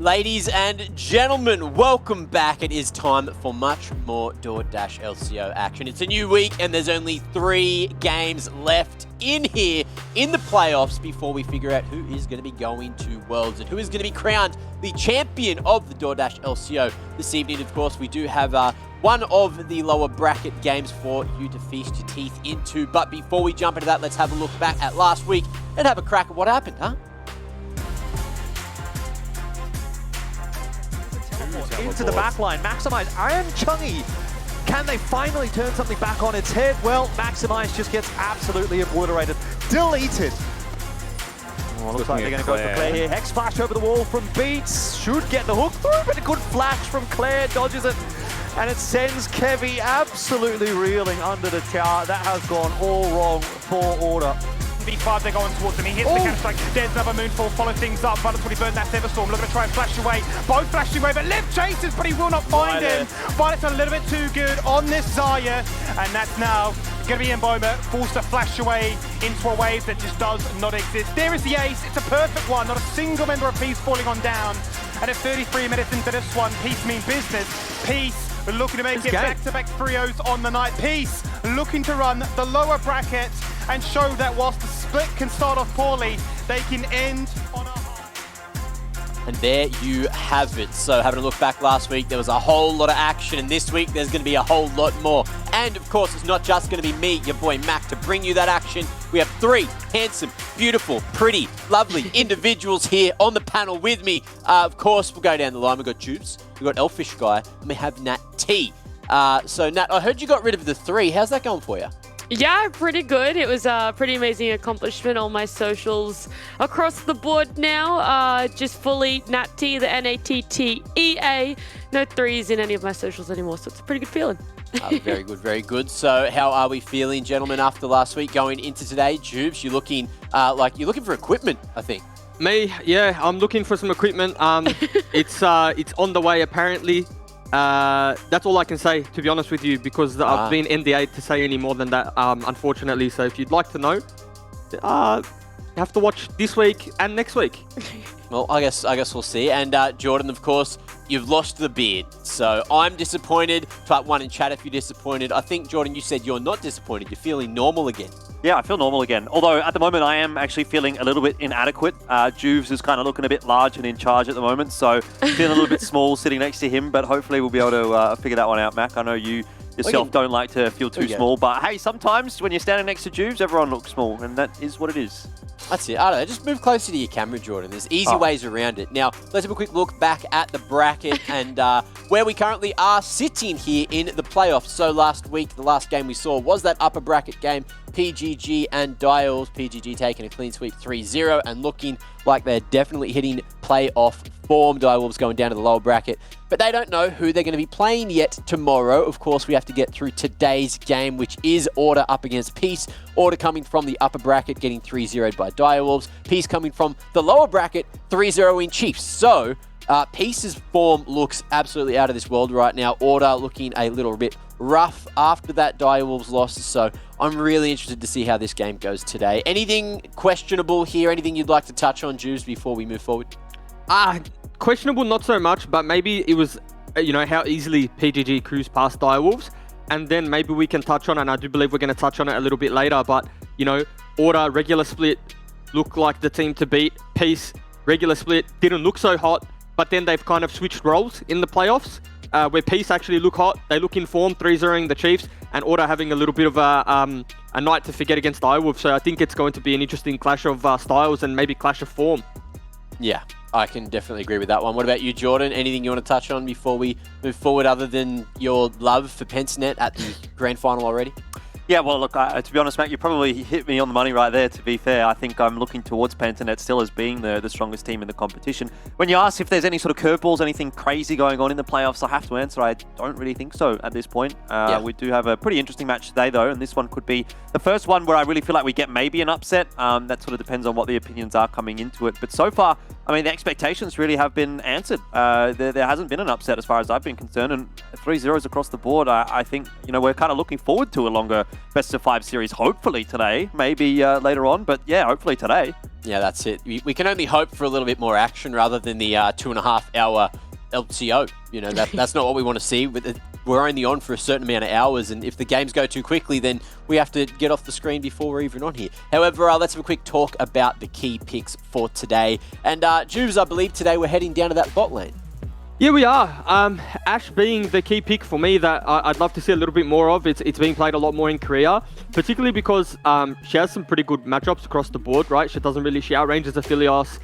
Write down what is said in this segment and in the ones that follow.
Ladies and gentlemen, welcome back. It is time for much more DoorDash LCO action. It's a new week and there's only 3 games left in here in the playoffs before we figure out who is going to be going to Worlds and who is going to be crowned the champion of the DoorDash LCO. This evening, of course, we do have one of the lower bracket games for you to feast your teeth into. But before we jump into that, let's have a look back at last week and have a crack at what happened, huh? Into the back line, Maximize and Chungy. Can they finally turn something back on its head? Well, Maximize just gets absolutely obliterated, deleted. Oh, looks like they're going to go for Claire here. Hex flash over the wall from Beats. Should get the hook through, but a good flash from Claire, dodges it. And it sends Kevy absolutely reeling under the tower. That has gone all wrong for Order. B5, they're going towards him. He hits the counter-strike. There's another Moonfall, follow things up. But he burned that Severstorm. Looking to try and flash away. Both flashing away, but Liv chases, but he will not find him. But it's a little bit too good on this Zarya. And that's now going to be Mboma, forced to flash away into a wave that just does not exist. There is the ace. It's a perfect one. Not a single member of Peace falling on down. And at 33 minutes into this one, Peace mean business. Peace looking to make it back-to-back 3-0s on the night. Peace looking to run the lower bracket and show that whilst the split can start off poorly, they can end on a high. And there you have it. So having a look back last week, there was a whole lot of action, and this week there's going to be a whole lot more. And of course, it's not just going to be me, your boy Mac, to bring you that action. We have 3 handsome, beautiful, pretty, lovely individuals here on the panel with me. Of course, we'll go down the line. We've got Tubes, we've got Elfish Guy, and we have Nat T. So Nat, I heard you got rid of the 3. How's that going for you? Yeah, pretty good. It was a pretty amazing accomplishment on my socials across the board now. Just fully Natty, the N-A-T-T-E-A. No 3s in any of my socials anymore, so it's a pretty good feeling. Very good, very good. So how are we feeling, gentlemen, after last week going into today? Jubes, you're looking like you're looking for equipment, I think. Me, yeah, I'm looking for some equipment. It's on the way apparently. That's all I can say, to be honest with you, because I've been NDA'd to say any more than that, unfortunately. So if you'd like to know, you have to watch this week and next week. Well, I guess we'll see. And Jordan, of course, you've lost the beard. So I'm disappointed. Type 1 in chat if you're disappointed. I think, Jordan, you said you're not disappointed. You're feeling normal again. Yeah, I feel normal again. Although at the moment I am actually feeling a little bit inadequate. Juves is kind of looking a bit large and in charge at the moment, so feeling a little bit small sitting next to him. But hopefully we'll be able to figure that one out, Mac. I know you yourself don't like to feel too small, but hey, sometimes when you're standing next to Juves, everyone looks small, and that is what it is. That's it. I don't know. Just move closer to your camera, Jordan. There's easy ways around it. Now, let's have a quick look back at the bracket and where we currently are sitting here in the playoffs. So last week, the last game we saw was that upper bracket game, PGG and Dials. PGG taking a clean sweep 3-0 and looking like they're definitely hitting playoff form. Direwolves going down to the lower bracket. But they don't know who they're going to be playing yet tomorrow. Of course, we have to get through today's game, which is Order up against Peace. Order coming from the upper bracket, getting 3-0'd by Direwolves. Peace coming from the lower bracket, 3-0 in Chiefs. So, Peace's form looks absolutely out of this world right now. Order looking a little bit rough after that Direwolves loss. So, I'm really interested to see how this game goes today. Anything questionable here? Anything you'd like to touch on, Juves, before we move forward? Questionable, not so much, but maybe it was, how easily PGG cruised past Direwolves. And then maybe we can touch on, and I do believe we're going to touch on it a little bit later, but, Order, regular split, looked like the team to beat. Peace, regular split, didn't look so hot, but then they've kind of switched roles in the playoffs, where Peace actually look hot, they look in form, 3-0ing the Chiefs, and Order having a little bit of a night to forget against Direwolves. So I think it's going to be an interesting clash of styles and maybe clash of form. Yeah, I can definitely agree with that one. What about you, Jordan? Anything you want to touch on before we move forward other than your love for Pensanet at the grand final already? Yeah, well, look, to be honest, Matt, you probably hit me on the money right there, to be fair. I think I'm looking towards Pensanet still as being the strongest team in the competition. When you ask if there's any sort of curveballs, anything crazy going on in the playoffs, I have to answer, I don't really think so at this point. We do have a pretty interesting match today, though, and this one could be the first one where I really feel like we get maybe an upset. That sort of depends on what the opinions are coming into it. But so far, I mean, the expectations really have been answered. There hasn't been an upset as far as I've been concerned, and 3-0s across the board. I think, we're kind of looking forward to a longer best-of-5 series, hopefully today, maybe later on, but yeah, hopefully today. Yeah, that's it. We can only hope for a little bit more action rather than the 2.5-hour LCO. You know, that's not what we want to see. We're only on for a certain amount of hours, and if the games go too quickly, then we have to get off the screen before we're even on here. However, let's have a quick talk about the key picks for today. And Jubes, I believe today we're heading down to that bot lane. Yeah, we are. Ashe being the key pick for me that I'd love to see a little bit more of. It's being played a lot more in Korea, particularly because she has some pretty good matchups across the board, right? She outranges Aphelios.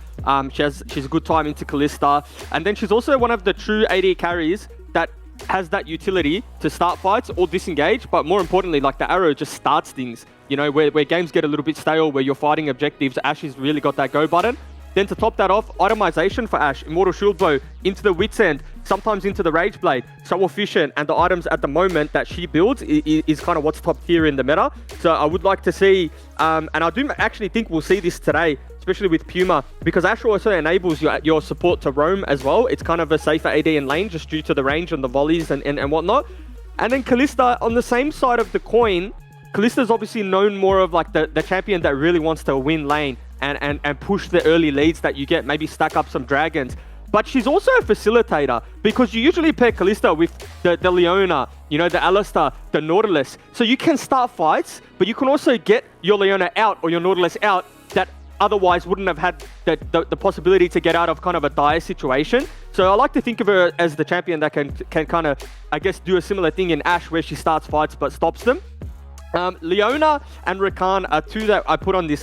She's a good time into Kalista. And then she's also one of the true AD carries that has that utility to start fights or disengage, but more importantly, like the arrow just starts things, you know, where games get a little bit stale, where you're fighting objectives. Ashe has really got that go button. Then to top that off, itemization for Ashe, Immortal Shield Bow, into the Wit's End, sometimes into the Rage Blade, so efficient, and the items at the moment that she builds is kind of what's top tier in the meta. So I would like to see, and I do actually think we'll see this today, especially with Puma, because Ashe also enables your support to roam as well. It's kind of a safer AD in lane just due to the range and the volleys and whatnot. And then Kalista, on the same side of the coin, Kalista's obviously known more of like the champion that really wants to win lane and push the early leads that you get, maybe stack up some dragons. But she's also a facilitator, because you usually pair Kalista with the Leona, you know, the Alistar, the Nautilus. So you can start fights, but you can also get your Leona out or your Nautilus out that otherwise wouldn't have had the possibility to get out of kind of a dire situation. So I like to think of her as the champion that can kind of, I guess, do a similar thing in Ashe where she starts fights but stops them. Leona and Rakan are two that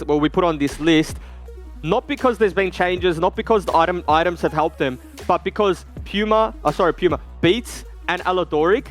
we put on this list, not because there's been changes, not because the items have helped them, but because Beats and Aladoric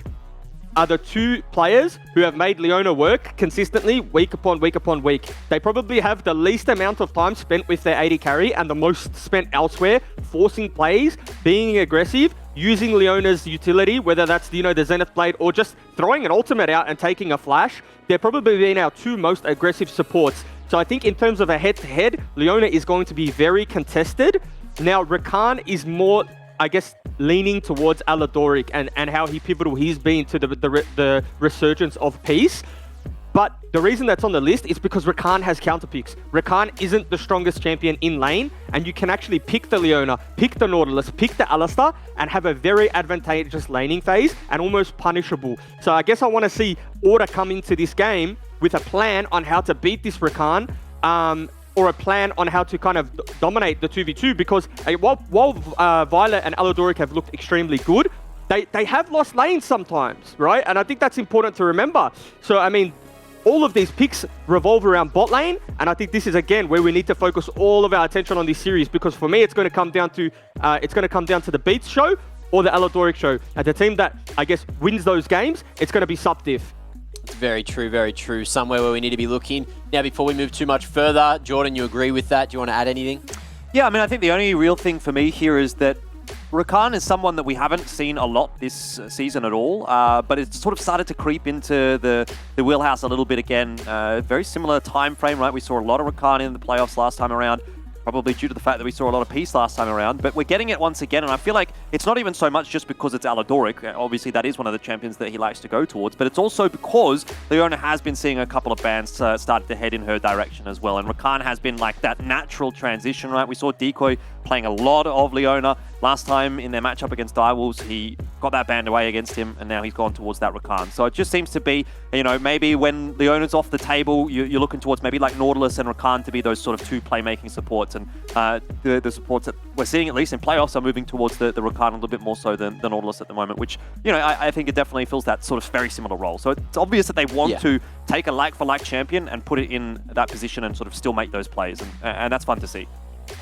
are the two players who have made Leona work consistently week upon week upon week. They probably have the least amount of time spent with their AD carry and the most spent elsewhere, forcing plays, being aggressive, using Leona's utility, whether that's, you know, the Zenith Blade or just throwing an ultimate out and taking a flash. They're probably been our two most aggressive supports. So I think in terms of a head-to-head, Leona is going to be very contested. Now, Rakan is more, I guess, leaning towards Aladoric and how pivotal he's been to the resurgence of peace. But the reason that's on the list is because Rakan has counterpicks. Rakan isn't the strongest champion in lane, and you can actually pick the Leona, pick the Nautilus, pick the Alistar, and have a very advantageous laning phase and almost punishable. So I guess I want to see Order come into this game with a plan on how to beat this Rakan, or a plan on how to kind of dominate the 2v2, because while Violet and Aladoric have looked extremely good, they have lost lanes sometimes, right? And I think that's important to remember. So, I mean, all of these picks revolve around bot lane, and I think this is, again, where we need to focus all of our attention on this series, because for me, it's going to come down to the Beats show or the Aladoric show. And the team that, I guess, wins those games, it's going to be sub-diff. Very true, very true. Somewhere where we need to be looking. Now, before we move too much further, Jordan, you agree with that? Do you want to add anything? Yeah, I mean, I think the only real thing for me here is that Rakan is someone that we haven't seen a lot this season at all, but it's sort of started to creep into the wheelhouse a little bit again. Very similar time frame, right? We saw a lot of Rakan in the playoffs last time around, probably due to the fact that we saw a lot of peace last time around, but we're getting it once again, and I feel like it's not even so much just because it's Aladoric. Obviously, that is one of the champions that he likes to go towards, but it's also because Leona has been seeing a couple of bans started to head in her direction as well, and Rakan has been like that natural transition, right? We saw Decoy playing a lot of Leona last time in their matchup against Direwolves. He got that banned away against him, and now he's gone towards that Rakan. So it just seems to be, you know, maybe when Leona's off the table, you're looking towards maybe like Nautilus and Rakan to be those sort of two playmaking supports, and the supports that we're seeing, at least in playoffs, are moving towards the Rakan a little bit more so than the Nautilus at the moment, which, you know, I think it definitely fills that sort of very similar role. So it's obvious that they want to take a like-for-like champion and put it in that position and sort of still make those plays, and that's fun to see.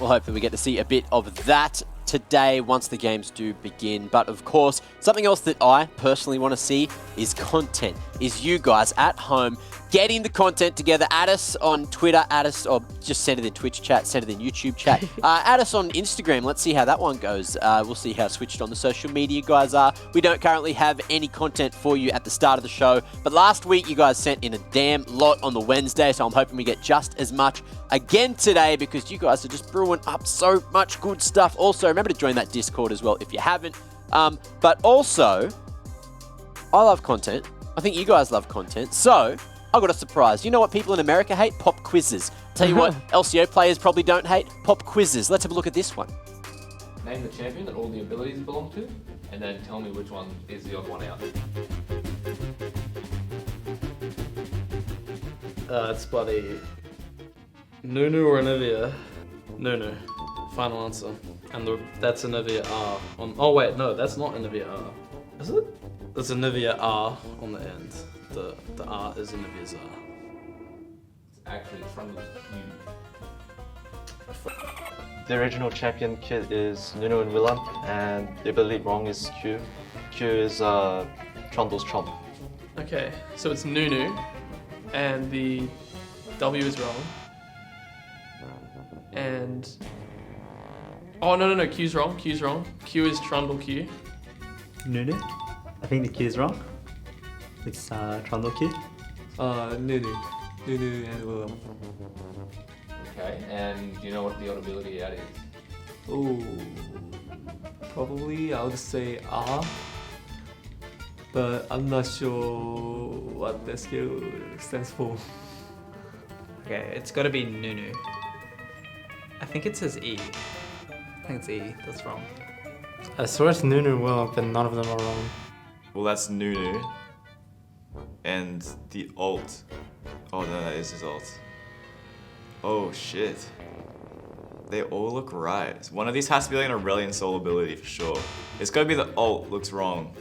Well, hopefully we get to see a bit of that today once the games do begin. But of course, something else that I personally want to see is content. Is you guys at home getting the content together. Add us on Twitter, add us, or just send it in Twitch chat, send it in YouTube chat. Add us on Instagram. Let's see how that one goes. We'll see how switched on the social media you guys are. We don't currently have any content for you at the start of the show, but last week you guys sent in a damn lot on the Wednesday, so I'm hoping we get just as much again today, because you guys are just brewing up so much good stuff. Also, remember to join that Discord as well if you haven't. But also, I love content. I think you guys love content. So, I got a surprise. You know what people in America hate? Pop quizzes. Tell you what, LCO players probably don't hate pop quizzes. Let's have a look at this one. Name the champion that all the abilities belong to, and then tell me which one is the odd one out. It's bloody Nunu or Anivia. Nunu. Final answer. And that's Anivia R. Oh wait, no, that's not Anivia R. Is it? There's Anivia R on the end. The R is Anivia's R. It's actually Trundle's Q. The original champion kit is Nunu and Willamp, and the ability wrong is Q. Q is Trundle's Chomp. Okay, so it's Nunu, and the W is wrong. And no, Q's wrong. Q's wrong. Q is Trundle Q. Nunu? I think the Q is wrong. It's Trundle Q. Nunu and Willem. Okay, and do you know what the odd ability out is? Oh, probably I would say R, but I'm not sure what the skill stands for. Okay, it's gotta be Nunu. I think it says E. I think it's E, that's wrong. I swear it's Nunu and Willamp, but none of them are wrong. Well, that's Nunu. And the ult. Oh no, that is his ult. Oh shit. They all look right. One of these has to be like an Aurelian Soul ability for sure. It's gotta be the ult looks wrong.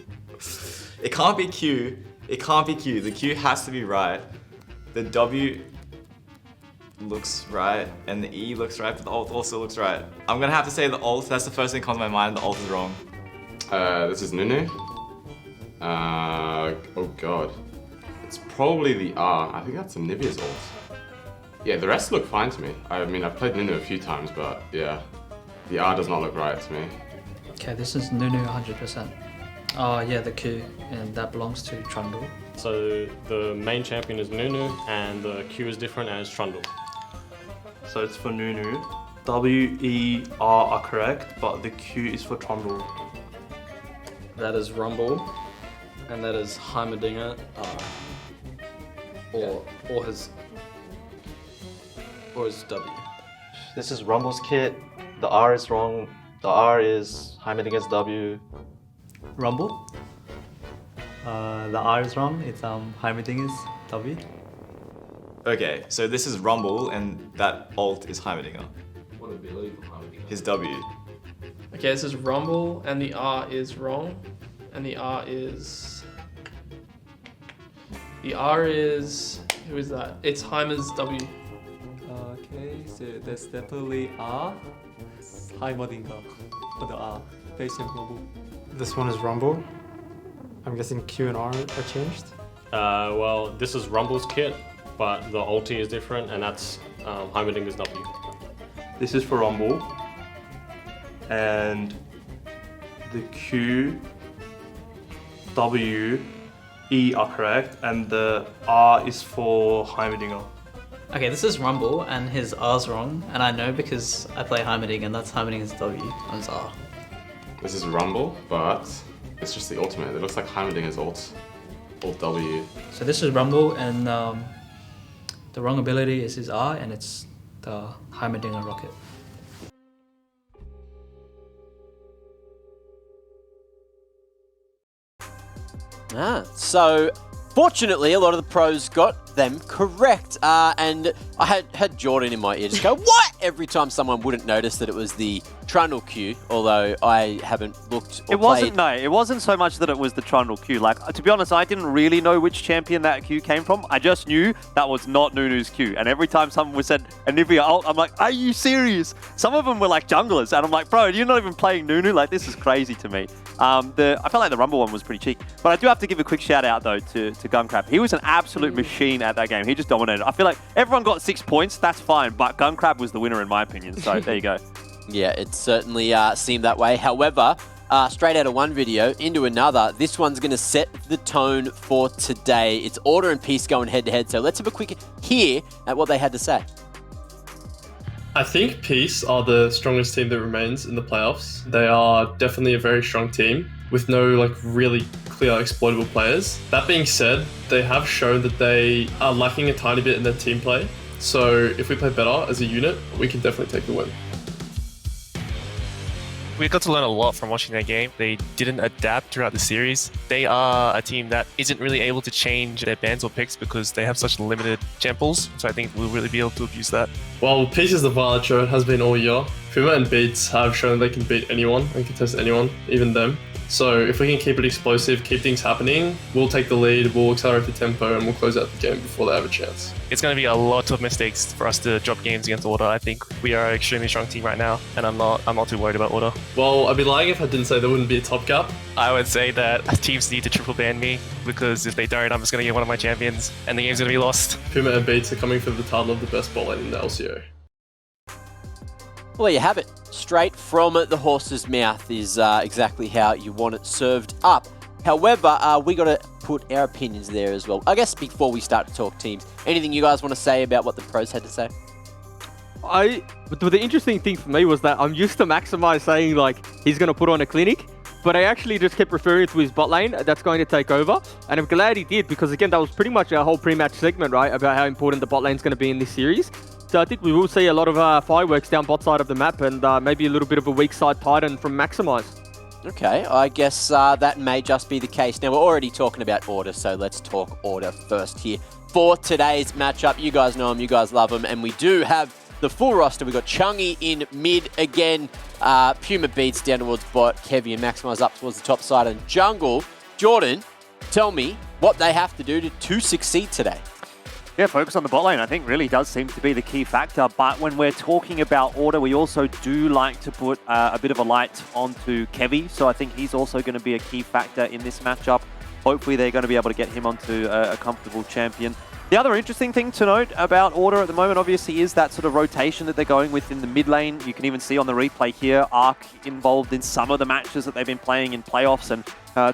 It can't be Q. It can't be Q. The Q has to be right. The W looks right, and the E looks right, but the ult also looks right. I'm gonna have to say the ult. That's the first thing that comes to my mind. The ult is wrong. This is Nunu. Oh god. It's probably the R. I think that's Anivia's ult. Yeah, the rest look fine to me. I mean, I've played Nunu a few times, but yeah. The R does not look right to me. Okay, this is Nunu 100%. Oh yeah, the Q, and that belongs to Trundle. So the main champion is Nunu, and the Q is different, and it's Trundle. So it's for Nunu. W, E, R are correct, but the Q is for Trundle. That is Rumble, and that is Heimerdinger R. Or his W. This is Rumble's kit. The R is wrong. The R is Heimerdinger's W. Rumble? The R is wrong, it's Heimerdinger's W. Okay, so this is Rumble, and that ult is Heimerdinger. What ability for Heimerdinger? His W. Okay, this is Rumble, and the R is wrong, and the R is. The R is. Who is that? It's Heimer's W. Okay, so that's definitely R. Heimerdinger for the R. Base and global. This one is Rumble. I'm guessing Q and R are changed. Well, this is Rumble's kit, but the ulti is different, and that's Heimerdinger's W. This is for Rumble. And the Q, W, E are correct, and the R is for Heimerdinger. Okay, this is Rumble, and his R's wrong, and I know because I play Heimerdinger, and that's Heimerdinger's W on his R. This is Rumble, but it's just the ultimate. It looks like Heimerdinger's ult W. So this is Rumble, and the wrong ability is his R, and it's the Heimerdinger rocket. So fortunately, a lot of the pros got them correct. And I had Jordan in my ear just go, what? Every time someone wouldn't notice that it was the Trundle Q, although I haven't looked or It wasn't so much that it was the Trundle Q. Like, to be honest, I didn't really know which champion that Q came from. I just knew that was not Nunu's Q. And every time someone said Anivia ult, I'm like, are you serious? Some of them were like junglers. And I'm like, bro, you're not even playing Nunu? Like, this is crazy to me. I felt like the Rumble one was pretty cheap. But I do have to give a quick shout out, though, to Guncrab. He was an absolute machine at that game. He just dominated. I feel like everyone got 6 points. That's fine. But Guncrab was the winner, in my opinion. So there you go. Yeah, it certainly seemed that way. However, straight out of one video into another, this one's going to set the tone for today. It's Order and Peace going head-to-head. So let's have a quick hear at what they had to say. I think Peace are the strongest team that remains in the playoffs. They are definitely a very strong team with no like really clear exploitable players. That being said, they have shown that they are lacking a tiny bit in their team play. So if we play better as a unit, we can definitely take the win. We got to learn a lot from watching their game. They didn't adapt throughout the series. They are a team that isn't really able to change their bans or picks because they have such limited gem pools. So I think we'll really be able to abuse that. Well, Peace is the Violet show, has been all year. Puma and Beats have shown they can beat anyone and contest anyone, even them. So if we can keep it explosive, keep things happening, we'll take the lead, we'll accelerate the tempo, and we'll close out the game before they have a chance. It's going to be a lot of mistakes for us to drop games against Order. I think we are an extremely strong team right now, and I'm not too worried about Order. Well, I'd be lying if I didn't say there wouldn't be a top gap. I would say that teams need to triple ban me, because if they don't, I'm just going to get one of my champions, and the game's going to be lost. Puma and Beats are coming for the title of the best bot lane in the LCO. Well, there you have it. Straight from the horse's mouth is exactly how you want it served up. However, we got to put our opinions there as well. I guess before we start to talk teams, anything you guys want to say about what the pros had to say? But the interesting thing for me was that I'm used to Maximize saying like he's going to put on a clinic, but I actually just kept referring to his bot lane that's going to take over. And I'm glad he did, because again, that was pretty much our whole pre-match segment, right? About how important the bot lane's going to be in this series. So I think we will see a lot of fireworks down bot side of the map, and maybe a little bit of a weak side Titan from Maximize. Okay, I guess that may just be the case. Now, we're already talking about Order, so let's talk Order first here. For today's matchup, you guys know them, you guys love them, and we do have the full roster. We've got Chungy in mid again, Puma Beats down towards bot, Kevy and Maximize up towards the top side, and jungle. Jordan, tell me what they have to do to succeed today. Yeah, focus on the bot lane, I think, really does seem to be the key factor. But when we're talking about Order, we also do like to put a bit of a light onto Kevy. So I think he's also going to be a key factor in this matchup. Hopefully they're going to be able to get him onto a comfortable champion. The other interesting thing to note about Order at the moment, obviously, is that sort of rotation that they're going with in the mid lane. You can even see on the replay here, Arc involved in some of the matches that they've been playing in playoffs and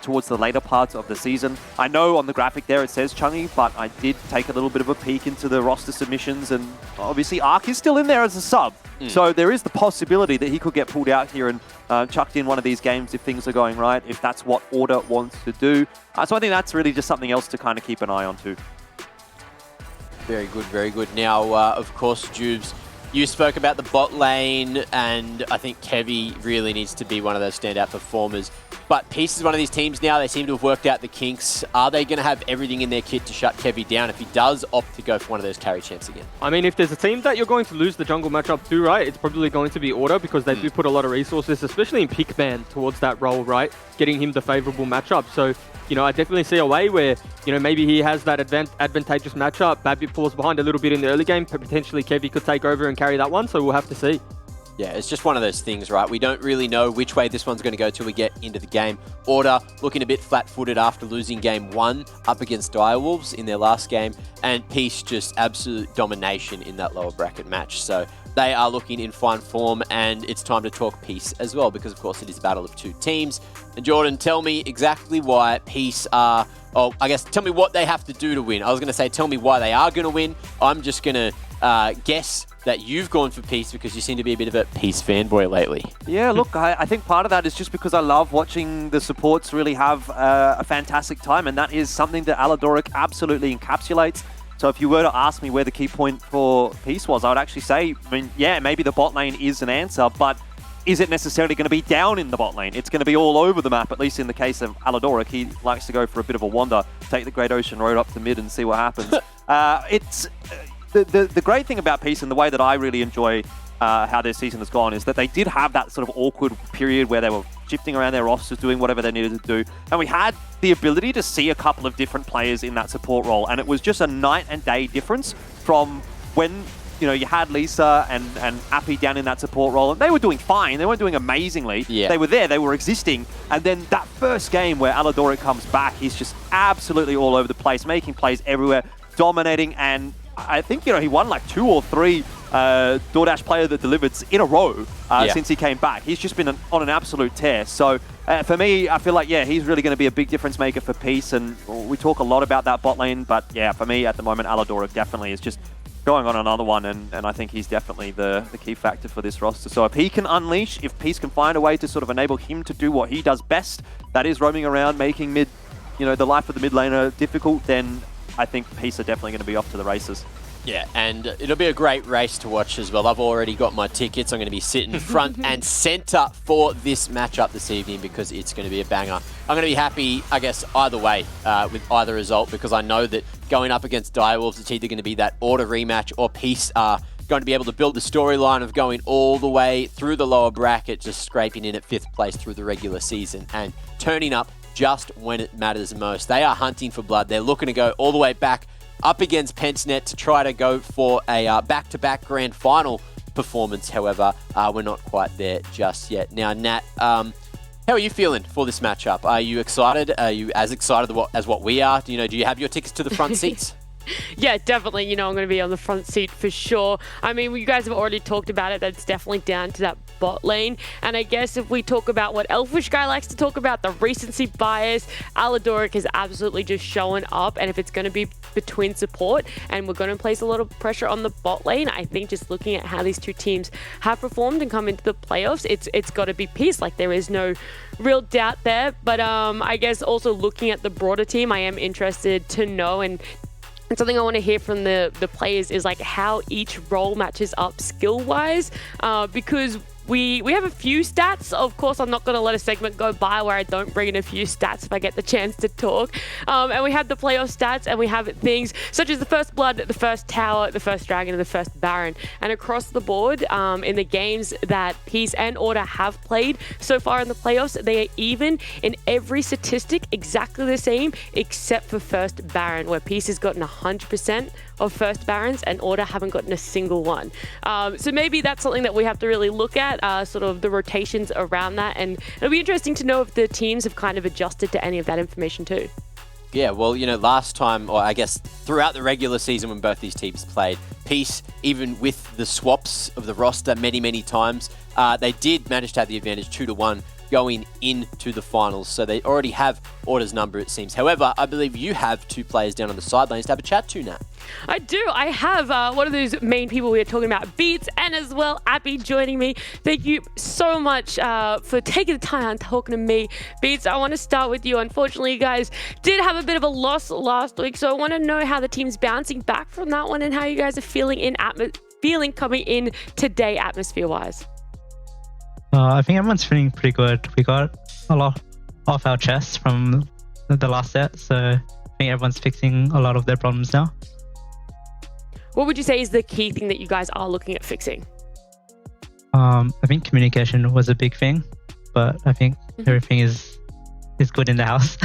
towards the later parts of the season. I know on the graphic there it says Chungy, but I did take a little bit of a peek into the roster submissions, and obviously Arc is still in there as a sub. So there is the possibility that he could get pulled out here and chucked in one of these games if things are going right, if that's what Order wants to do. So I think that's really just something else to kind of keep an eye on too. Very good, very good. Now, of course, Jubes, you spoke about the bot lane, and I think Kevy really needs to be one of those standout performers. But Peace is one of these teams now. They seem to have worked out the kinks. Are they going to have everything in their kit to shut Kevy down if he does opt to go for one of those carry champs again? I mean, if there's a team that you're going to lose the jungle matchup to, right, it's probably going to be Order, because they do put a lot of resources, especially in Pickman, towards that role, right? Getting him the favorable matchup. So, you know, I definitely see a way where, you know, maybe he has that advantageous matchup. Babbitt falls behind a little bit in the early game, but potentially Kevy could take over and carry that one, so we'll have to see. Yeah, it's just one of those things, right? We don't really know which way this one's going to go till we get into the game. Order looking a bit flat-footed after losing game 1 up against Direwolves in their last game, and Peace just absolute domination in that lower bracket match. So they are looking in fine form, and it's time to talk Peace as well, because of course it is a battle of two teams. And Jordan, tell me exactly why Peace are... Oh, I guess tell me what they have to do to win. I was going to say tell me why they are going to win. I'm just going to guess that you've gone for Peace because you seem to be a bit of a Peace fanboy lately. Yeah, look, I think part of that is just because I love watching the supports really have a fantastic time, and that is something that Aladoric absolutely encapsulates. So if you were to ask me where the key point for Peace was, I would actually say, I mean, yeah, maybe the bot lane is an answer, but is it necessarily going to be down in the bot lane? It's going to be all over the map, at least in the case of Aladoric. He likes to go for a bit of a wander, take the Great Ocean Road up to mid and see what happens. It's the great thing about Peace, and the way that I really enjoy how their season has gone, is that they did have that sort of awkward period where they were shifting around their rosters, doing whatever they needed to do. And we had the ability to see a couple of different players in that support role. And it was just a night and day difference from when, you know, you had Lisa and Appy down in that support role, and they were doing fine. They weren't doing amazingly. Yeah. They were there, they were existing. And then that first game where Aladoric comes back, he's just absolutely all over the place, making plays everywhere, dominating, and I think, you know, he won like 2 or 3 DoorDash player that delivered in a row since he came back. He's just been on an absolute tear. So for me, I feel like, yeah, he's really going to be a big difference maker for Peace. And we talk a lot about that bot lane. But yeah, for me at the moment, Aladoric definitely is just going on another one. And I think he's definitely the key factor for this roster. So if he can unleash, if Peace can find a way to sort of enable him to do what he does best, that is roaming around, making mid, you know, the life of the mid laner difficult, then I think Peace are definitely going to be off to the races. Yeah, and it'll be a great race to watch as well. I've already got my tickets. I'm going to be sitting front and centre for this matchup this evening because it's going to be a banger. I'm going to be happy, I guess, either way with either result because I know that going up against Direwolves, it's either going to be that Order rematch or Peace are going to be able to build the storyline of going all the way through the lower bracket, just scraping in at 5th place through the regular season and turning up just when it matters most. They are hunting for blood. They're looking to go all the way back up against Pentsnet to try to go for a back-to-back grand final performance. However, we're not quite there just yet. Now, Nat, how are you feeling for this matchup? Are you excited? Are you as excited as what we are? Do you have your tickets to the front seats? Yeah, definitely. I'm going to be on the front seat for sure. I mean, you guys have already talked about it. That's definitely down to that bot lane. And I guess if we talk about what Elfish Guy likes to talk about, the recency bias, Aladoric is absolutely just showing up. And if it's going to be between support and we're going to place a lot of pressure on the bot lane, I think just looking at how these two teams have performed and come into the playoffs, it's got to be Peace. Like, there is no real doubt there. But I guess also looking at the broader team, I am interested to know and something I want to hear from the players is like how each role matches up skill-wise, because we have a few stats. Of course, I'm not going to let a segment go by where I don't bring in a few stats if I get the chance to talk. And we have the playoff stats, and we have things such as the first blood, the first tower, the first dragon, and the first baron. And across the board, in the games that Peace and Order have played so far in the playoffs, they are even in every statistic, exactly the same, except for first baron, where Peace has gotten 100% of first barons and Order haven't gotten a single one. So maybe that's something that we have to really look at, sort of the rotations around that. And it'll be interesting to know if the teams have kind of adjusted to any of that information too. Yeah, well, last time, or I guess throughout the regular season when both these teams played, Peace, even with the swaps of the roster many times, they did manage to have the advantage 2-1 going into the finals. So they already have Order's number, it seems. However, I believe you have two players down on the sidelines to have a chat to, Nat. I do. I have one of those main people we were talking about, Beats, and as well, Abby joining me. Thank you so much for taking the time and talking to me. Beats, I want to start with you. Unfortunately, you guys did have a bit of a loss last week, so I want to know how the team's bouncing back from that one and how you guys are feeling coming in today, atmosphere-wise. I think everyone's feeling pretty good. We got a lot off our chests from the last set, so I think everyone's fixing a lot of their problems now. What would you say is the key thing that you guys are looking at fixing? I think communication was a big thing, but I think everything is good in the house.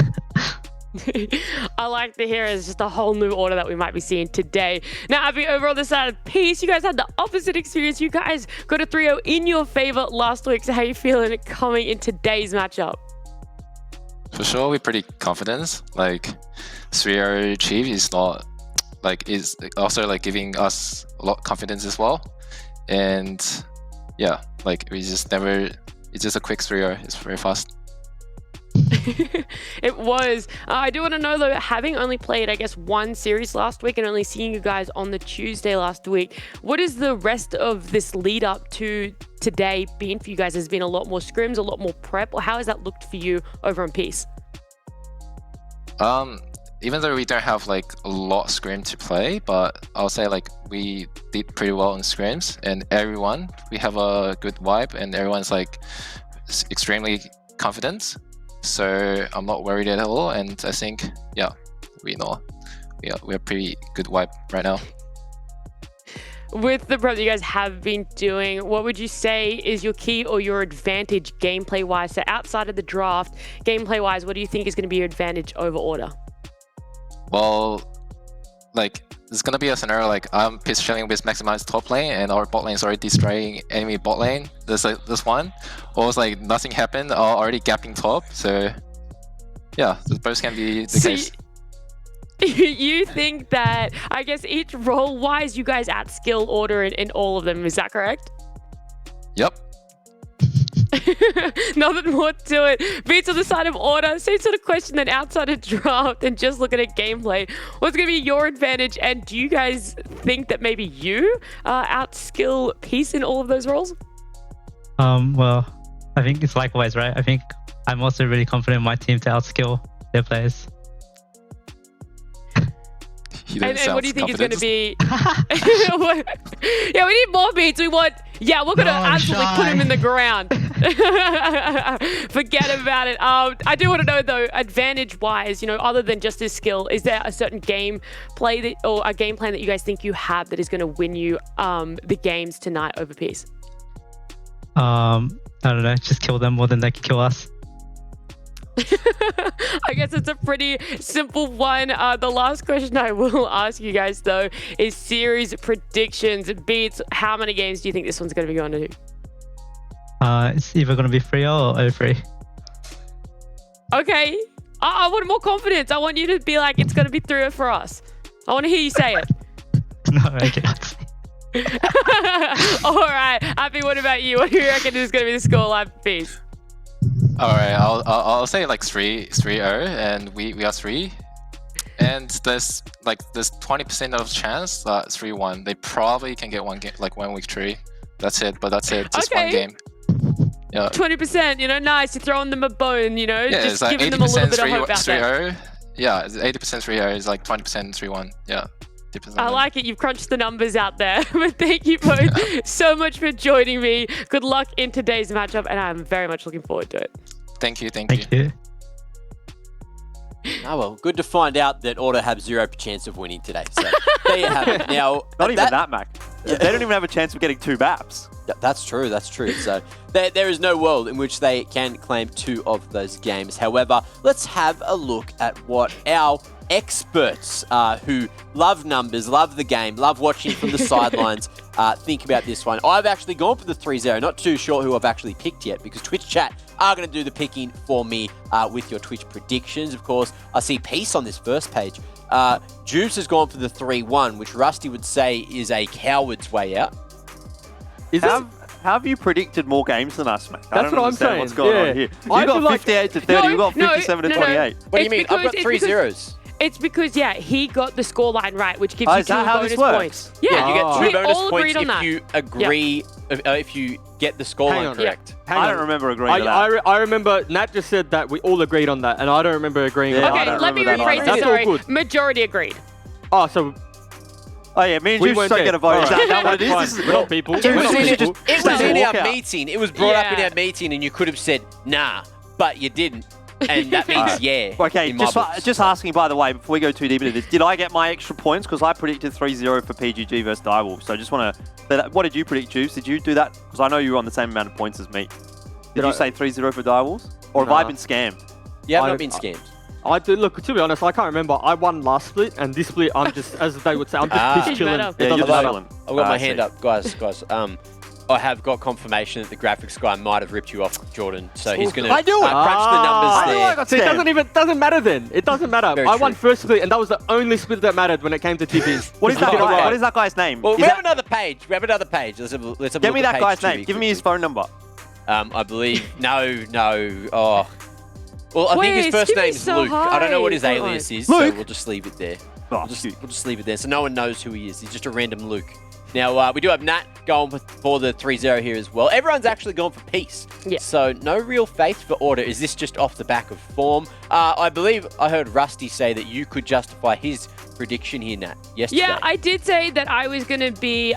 I like to hear it's just a whole new Order that we might be seeing today. Now, Abby, over on the side of Peace, you guys had the opposite experience. You guys got a 3-0 in your favor last week. So how are you feeling coming in today's matchup? For sure, we're pretty confident. Like, 3-0 Chief is not, is also giving us a lot of confidence as well. And yeah, we just never, it's just a quick 3-0. It's very fast. It was. I do want to know though, having only played, I guess, one series last week and only seeing you guys on the Tuesday last week, what is the rest of this lead up to today been for you guys? Has been a lot more scrims, a lot more prep, or how has that looked for you over on Peace? Even though we don't have a lot of scrim to play, but I'll say we did pretty well in scrims, and we have a good vibe, and everyone's extremely confident. So I'm not worried at all, and I think, yeah, we're pretty good vibe right now. With the prep that you guys have been doing, what would you say is your key or your advantage gameplay-wise? So outside of the draft, gameplay-wise, what do you think is going to be your advantage over Order? Well, there's going to be a scenario I'm pitch chilling with maximized top lane and our bot lane is already destroying enemy bot lane. There's this one, or it's nothing happened, or already gapping top. So yeah, both can be the case. You think that, I guess, each role-wise, you guys outskill Order in all of them, is that correct? Yep. Nothing more to it. Beats on the side of Order. Same sort of question that outside of draft and just looking at gameplay. What's going to be your advantage? And do you guys think that maybe you outskill Peace in all of those roles? Well, I think it's likewise, right? I think I'm also really confident in my team to outskill their players. He didn't And what do you think sound is going to be? Yeah, we need more beats. We're going to absolutely put him in the ground. Forget about it. I do want to know, though, advantage-wise, other than just his skill, is there a certain game play or a game plan that you guys think you have that is going to win you the games tonight over Peace? I don't know. Just kill them more than they can kill us. I guess it's a pretty simple one. The last question I will ask you guys, though, is series predictions. Beats, how many games do you think this one's going to be going to? It's either going to be 3-0 or 0-3. Okay. I want more confidence. I want you to be like, it's going to be 3-0 for us. I want to hear you say it. No, okay. All right. Happy, what about you? What do you reckon is going to be the scoreline for Peace? All right, I'll say like 3-0, and we are 3. And there's 20% of chance that 3-1. They probably can get one game, like 1 victory. That's it. But that's it. Just one game. Yeah. 20%. Nice. You're throwing them a bone. Yeah, just it's like giving them a little bit of 80% hope out there. 3-0. Yeah, 80% 3-0 is like 20% 3-1. Yeah. I like it. You've crunched the numbers out there. But thank you both so much for joining me. Good luck in today's matchup, and I'm very much looking forward to it. Thank you. Thank you. Oh, well, good to find out that Order have 0 chance of winning today. So there you have it. Now, Not even that, Mac. They don't even have a chance of getting 2 maps. That's true. That's true. So there is no world in which they can claim 2 of those games. However, let's have a look at what our experts who love numbers, love the game, love watching from the sidelines, think about this one. I've actually gone for the 3-0. Not too sure who I've actually picked yet because Twitch chat are going to do the picking for me with your Twitch predictions. Of course, I see Peace on this first page. Juice has gone for the 3-1, which Rusty would say is a coward's way out. How have you predicted more games than us, mate? That's what I'm saying. What's going on here? You got 58 to 30. You got 57 to 28. What do you mean? I've got 3 zeros. It's because, he got the scoreline right, which gives you 2 bonus points. Yeah, you get 2 bonus all points agreed on if that. you agree, if you get the scoreline correct. I don't remember agreeing to that. I remember Nat just said that we all agreed on that, and I don't remember agreeing on that. Okay, let me rephrase this, sorry. Majority agreed. Oh, so... Oh yeah, me and Juice don't get a vote. Is that what it is? This is We're not people. It was in our meeting. It was brought up in our meeting, and you could have said, nah, but you didn't. And that means yeah. Okay, just asking, by the way, before we go too deep into this, did I get my extra points? Because I predicted 3-0 for PGG versus Direwolf. So I just want to... What did you predict, Juice? Did you do that? Because I know you were on the same amount of points as me. Did you say 3-0 for Direwolves? Or have I been scammed? Yeah, I've not been scammed. I do. Look, to be honest, I can't remember. I won last split, and this split, I'm just, as they would say, I'm just piss chilling. Yeah, you're chilling. I've got my hand up, guys. I have got confirmation that the graphics guy might have ripped you off, Jordan. So he's going to crunch the numbers there. It doesn't matter then. It doesn't matter. Very I true. won first split, and that was the only split that mattered when it came to TPs. What is that guy? What is that guy's name? Well, we have another page. Let's have a look Give me at that page guy's 2 name. Give me his phone number. I believe... No. Oh. Well, I think his first name's Luke. I don't know what his alias is, so we'll just leave it there. We'll just leave it there, so no one knows who he is. He's just a random Luke. Now, we do have Nat going for the 3-0 here as well. Everyone's actually gone for Peace. Yeah. So no real faith for Order. Is this just off the back of form? I believe I heard Rusty say that you could justify his prediction here, Nat, yesterday. Yeah, I did say that I was going to be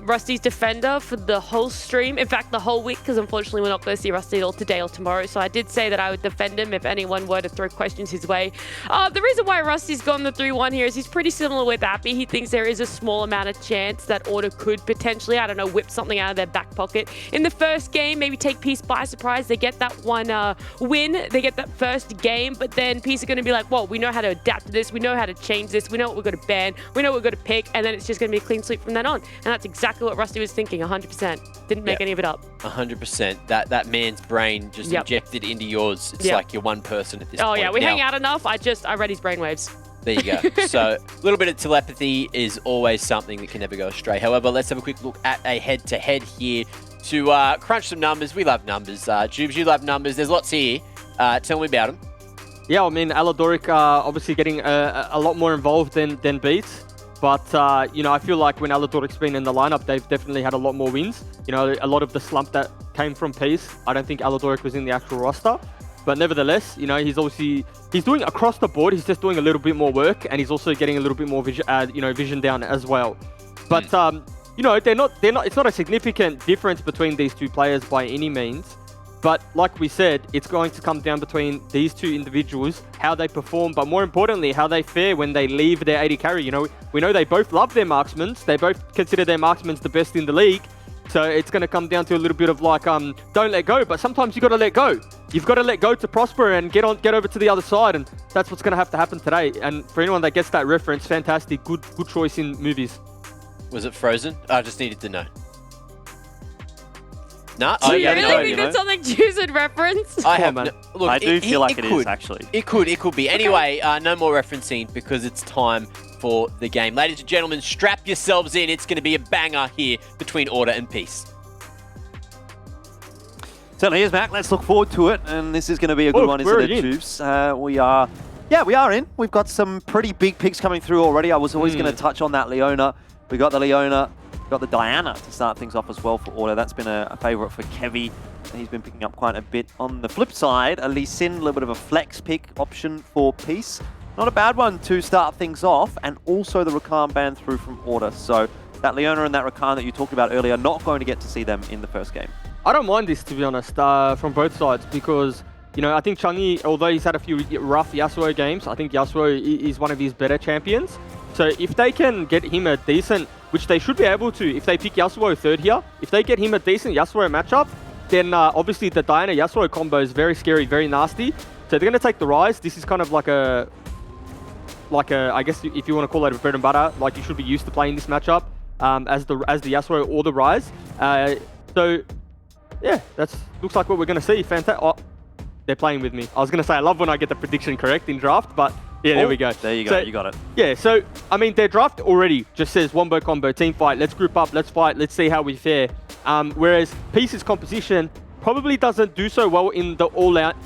Rusty's defender for the whole stream. In fact, the whole week, because unfortunately we're not going to see Rusty at all today or tomorrow. So I did say that I would defend him if anyone were to throw questions his way. The reason why Rusty's gone the 3-1 here is he's pretty similar with Appy. He thinks there is a small amount of chance that Order could potentially, I don't know, whip something out of their back pocket. In the first game, maybe take Peace by surprise. They get that one win. They get that first game, but then Peace are going to be like, whoa, we know how to adapt to this. We know how to change this. We know what we're going to ban. We know what we're going to pick. And then it's just going to be a clean sweep from then on. And that's exactly what Rusty was thinking, 100%. Didn't make any of it up. 100%. That man's brain just injected into yours. It's like you're one person at this point. Oh, yeah. We hang out enough. I read his brainwaves. There you go. So a little bit of telepathy is always something that can never go astray. However, let's have a quick look at a head-to-head here to crunch some numbers. We love numbers. Jubes, you love numbers. There's lots here. Tell me about them. Yeah, I mean, Aladoric obviously getting a lot more involved than Beats. But, I feel like when Aladoric's been in the lineup, they've definitely had a lot more wins. A lot of the slump that came from Peace, I don't think Aladoric was in the actual roster. But nevertheless, you know, he's doing across the board. He's just doing a little bit more work, and he's also getting a little bit more vision down as well. But you know, they're not. It's not a significant difference between these two players by any means. But like we said, it's going to come down between these two individuals, how they perform, but more importantly, how they fare when they leave their AD carry. You know, we know they both love their marksmen. They both consider their marksmen the best in the league. So it's going to come down to a little bit of like, don't let go. But sometimes you got to let go. You've got to let go to prosper and get over to the other side. And that's what's going to have to happen today. And for anyone that gets that reference, fantastic, good choice in movies. Was it Frozen? I just needed to know. No, do you really think that's something Juice would reference? I have. Look, I do feel like it is actually. It could be. Anyway, no more referencing because it's time for the game. Ladies and gentlemen, strap yourselves in. It's going to be a banger here between Order and Peace. Certainly is, Mac. Let's look forward to it. And this is going to be a good one, isn't it, Juice? We are in. We've got some pretty big picks coming through already. I was always going to touch on that Leona. We got the Leona. Got the Diana to start things off as well for Order. That's been a favourite for Kevy. He's been picking up quite a bit. On the flip side, a Lee Sin, a little bit of a flex pick option for Peace. Not a bad one to start things off, and also the Rakan ban through from Order. So that Leona and that Rakan that you talked about earlier, not going to get to see them in the first game. I don't mind this, to be honest, from both sides, because, you know, I think Changi, although he's had a few rough Yasuo games, I think Yasuo is one of his better champions. So if they can get him a decent, which they should be able to, if they pick Yasuo third here, if they get him a decent Yasuo matchup, then obviously the Diana Yasuo combo is very scary, very nasty. So they're going to take the Rise. This is kind of like a, I guess if you want to call it a bread and butter, like you should be used to playing this matchup as the Yasuo or the Rise. So yeah, looks like what we're going to see. Fantastic. Oh, they're playing with me. I was going to say I love when I get the prediction correct in draft, but yeah, there we go. There you go, you got it. Yeah, so, I mean, their draft already just says wombo combo, team fight, let's group up, let's fight, let's see how we fare. Whereas Peace's composition probably doesn't do so well in the all-out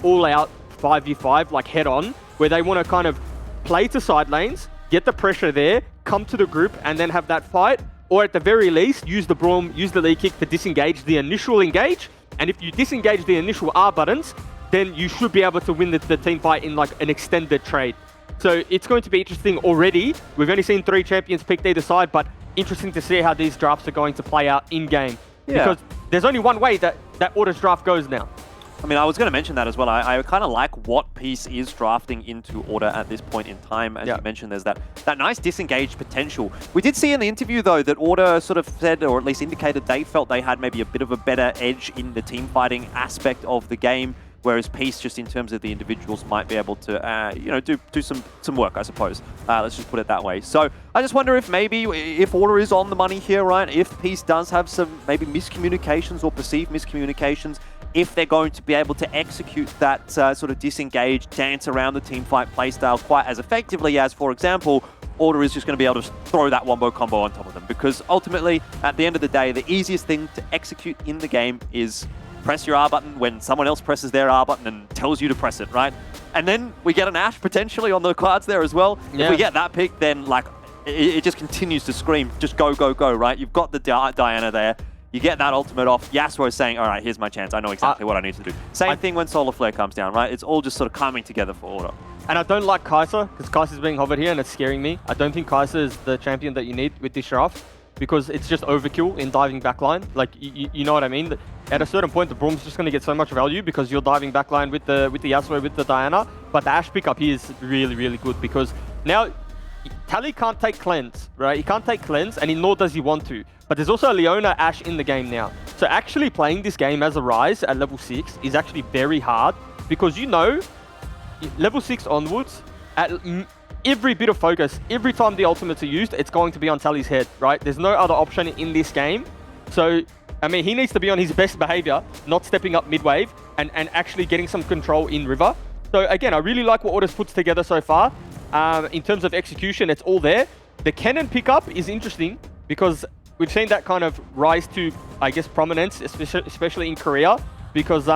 5v5, like head-on, where they want to kind of play to side lanes, get the pressure there, come to the group, and then have that fight. Or at the very least, use the Braum, use the lead kick to disengage the initial engage. And if you disengage the initial R buttons, then you should be able to win the team fight in like an extended trade. So it's going to be interesting already. We've only seen 3 champions picked either side, but interesting to see how these drafts are going to play out in-game. Yeah. Because there's only one way that Order's draft goes now. I mean, I was going to mention that as well. I kind of like what Peace is drafting into Order at this point in time. As you mentioned, there's that nice disengaged potential. We did see in the interview, though, that Order sort of said, or at least indicated, they felt they had maybe a bit of a better edge in the team fighting aspect of the game. Whereas Peace, just in terms of the individuals, might be able to, you know, do some work, I suppose. Let's just put it that way. So I just wonder if maybe, if Order is on the money here, right? If Peace does have some maybe miscommunications or perceived miscommunications, if they're going to be able to execute that sort of disengage, dance around the teamfight playstyle quite as effectively as, for example, Order is just going to be able to throw that wombo combo on top of them. Because ultimately, at the end of the day, the easiest thing to execute in the game is press your R button when someone else presses their R button and tells you to press it, right? And then we get an Ashe potentially on the cards there as well. Yeah. If we get that pick, then like it just continues to scream, just go, go, go, right? You've got the Diana there. You get that ultimate off. Yasuo is saying, all right, here's my chance. I know exactly what I need to do. Same thing when Solar Flare comes down, right? It's all just sort of coming together for Order. And I don't like Kai'Sa, because Kai'Sa's being hovered here and it's scaring me. I don't think Kai'Sa is the champion that you need with this draft, because it's just overkill in diving backline. Like, you know what I mean? At a certain point, the Braum's just going to get so much value because you're diving backline with the Yasuo, with the Diana. But the Ashe pickup here is really, really good, because now Tally can't take cleanse, right? He can't take cleanse, and nor does he want to. But there's also a Leona Ashe in the game now. So actually playing this game as a Rise at level 6 is actually very hard, because you know, level 6 onwards, at every bit of focus, every time the ultimates are used, it's going to be on Tally's head, right? There's no other option in this game. So, I mean, he needs to be on his best behavior, not stepping up mid-wave, and actually getting some control in River. So again, I really like what Order's puts together so far. In terms of execution, it's all there. The cannon pickup is interesting, because we've seen that kind of rise to, I guess, prominence, especially in Korea, because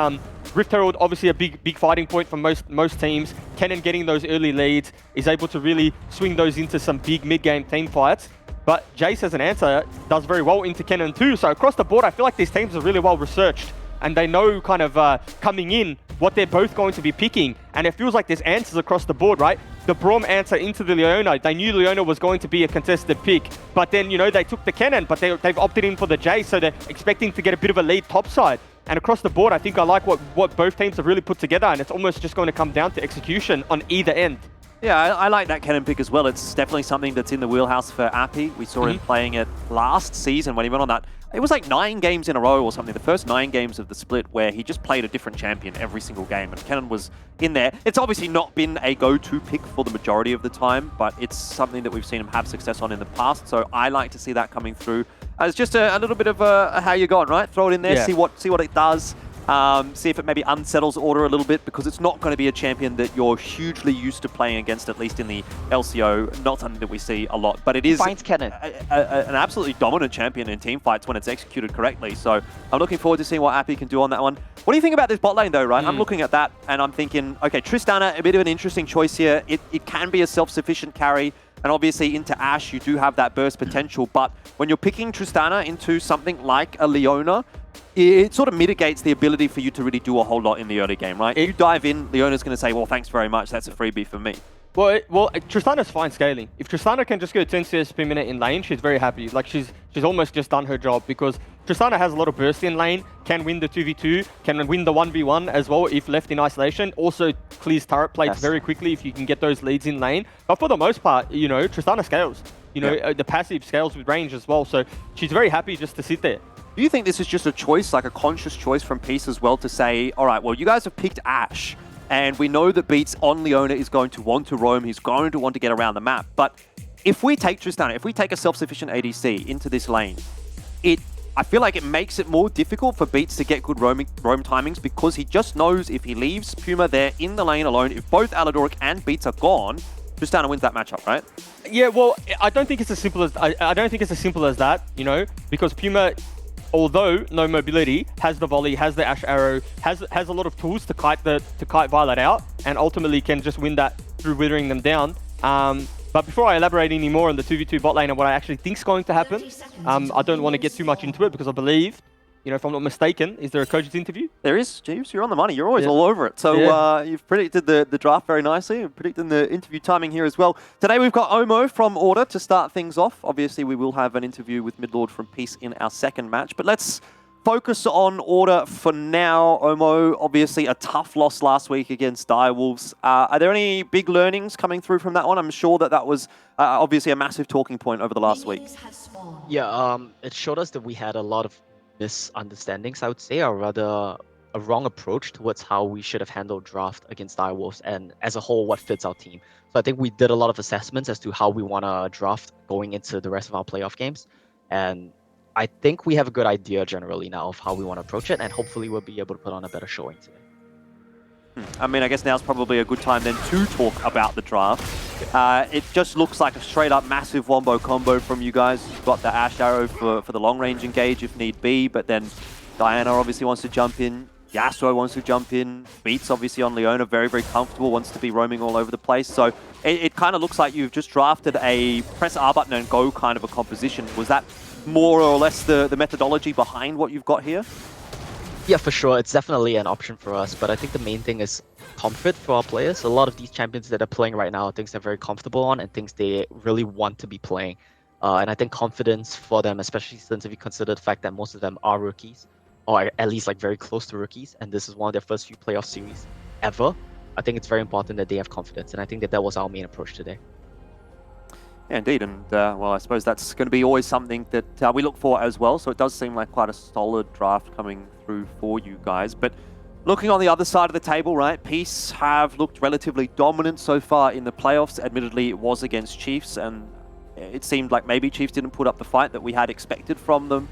Rift Herald, obviously a big fighting point for most teams. Cannon getting those early leads is able to really swing those into some big mid-game team fights. But Jace, as an answer, does very well into Cannon too. So across the board, I feel like these teams are really well researched. and they know kind of coming in what they're both going to be picking, and it feels like there's answers across the board, right? The Braum answer into the Leona, they knew Leona was going to be a contested pick, but then, you know, they took the Cannon, but they've opted in for the J, so they're expecting to get a bit of a lead topside. And across the board, I think I like what both teams have really put together, and it's almost just going to come down to execution on either end. Yeah, I like that Cannon pick as well. It's definitely something that's in the wheelhouse for Appy. We saw him playing it last season when he went on that. It was like 9 games in a row or something, the first 9 games of the split, where he just played a different champion every single game, and Cannon was in there. It's obviously not been a go-to pick for the majority of the time, but it's something that we've seen him have success on in the past, so I like to see that coming through. It's just a little bit of a how you going, right? Throw it in there, see what it does. See if it maybe unsettles Order a little bit, because it's not going to be a champion that you're hugely used to playing against, at least in the LCO. Not something that we see a lot, but it is an absolutely dominant champion in team fights when it's executed correctly. So I'm looking forward to seeing what Appy can do on that one. What do you think about this bot lane though, right? I'm looking at that and I'm thinking, okay, Tristana, a bit of an interesting choice here. It can be a self-sufficient carry. And obviously into Ashe, you do have that burst potential. But when you're picking Tristana into something like a Leona, it sort of mitigates the ability for you to really do a whole lot in the early game, right? If you dive in, Leona's going to say, well, thanks very much. That's a freebie for me. Well, Tristana's fine scaling. If Tristana can just go 10 CS per minute in lane, she's very happy. Like, she's almost just done her job, because Tristana has a lot of burst in lane, can win the 2v2, can win the 1v1 as well if left in isolation. Also clears turret plates very quickly if you can get those leads in lane. But for the most part, you know, Tristana scales. You know, the passive scales with range as well. So she's very happy just to sit there. Do you think this is just a choice, like a conscious choice from Peace as well, to say, all right, well, you guys have picked Ashe, and we know that Beats on Leona is going to want to roam, he's going to want to get around the map. But if we take Tristana, if we take a self-sufficient ADC into this lane, I feel like it makes it more difficult for Beats to get good roam timings, because he just knows if he leaves Puma there in the lane alone, if both Aladoric and Beats are gone, Tristana wins that matchup, right? Yeah, well, I don't think it's as simple as I don't think it's as simple as that, you know, because Puma, although no mobility, has the volley, has the Ashe arrow, has a lot of tools to kite Violet out, and ultimately can just win that through withering them down. But before I elaborate any more on the 2v2 bot lane and what I actually think is going to happen, I don't want to get too much into it, because I believe, you know, if I'm not mistaken, is there a Kojit's interview? There is, Jeeves. You're on the money. You're always all over it. So you've predicted the draft very nicely, and predicting the interview timing here as well. Today we've got Omo from Order to start things off. Obviously, we will have an interview with Midlord from Peace in our second match, but let's focus on Order for now. Omo, obviously a tough loss last week against Direwolves. Are there any big learnings coming through from that one? I'm sure that was obviously a massive talking point over the last week. Yeah, it showed us that we had a lot of misunderstandings, I would say, or rather a wrong approach towards how we should have handled draft against Direwolves, and as a whole, what fits our team. So I think we did a lot of assessments as to how we want to draft going into the rest of our playoff games, and I think we have a good idea generally now of how we want to approach it, and hopefully we'll be able to put on a better showing today. I mean, I guess now's probably a good time then to talk about the draft. It just looks like a straight-up massive wombo combo from you guys. You've got the Ashe arrow for the long-range engage if need be, but then Diana obviously wants to jump in. Yasuo wants to jump in. Beats obviously on Leona, very, very comfortable, wants to be roaming all over the place. So it kind of looks like you've just drafted a press R button and go kind of a composition. Was that more or less the methodology behind what you've got here? Yeah, for sure. It's definitely an option for us, but I think the main thing is comfort for our players. A lot of these champions that are playing right now are things they're very comfortable on and things they really want to be playing. And I think confidence for them, especially since if you consider the fact that most of them are rookies, or at least like very close to rookies, and this is one of their first few playoff series ever, I think it's very important that they have confidence, and I think that was our main approach today. Yeah, indeed, and well, I suppose that's going to be always something that we look for as well, so it does seem like quite a solid draft coming through for you guys. But looking on the other side of the table, right, Peace have looked relatively dominant so far in the playoffs. Admittedly, it was against Chiefs, and it seemed like maybe Chiefs didn't put up the fight that we had expected from them.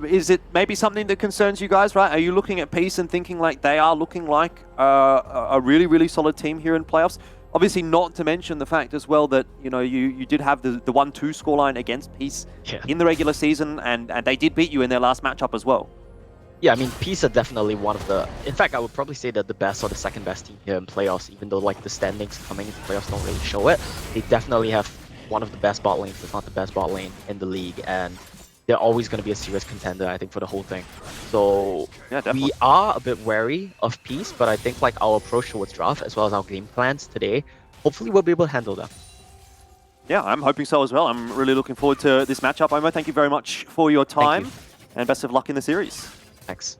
Is it maybe something that concerns you guys, right? Are you looking at Peace and thinking like they are looking like a really, really solid team here in playoffs? Obviously, not to mention the fact as well that, you know, you did have the 1-2 scoreline against Peace in the regular season, and they did beat you in their last matchup as well. Yeah, I mean, Peace are definitely one of the... In fact, I would probably say that the best or the second best team here in playoffs, even though like the standings coming into playoffs don't really show it. They definitely have one of the best bot lanes, if not the best bot lane in the league, and they're always going to be a serious contender, I think, for the whole thing. So yeah, definitely. We are a bit wary of Peace, but I think like our approach towards draft as well as our game plans today, hopefully we'll be able to handle them. Yeah, I'm hoping so as well. I'm really looking forward to this matchup. Omo, thank you very much for your time, and best of luck in the series. Thanks.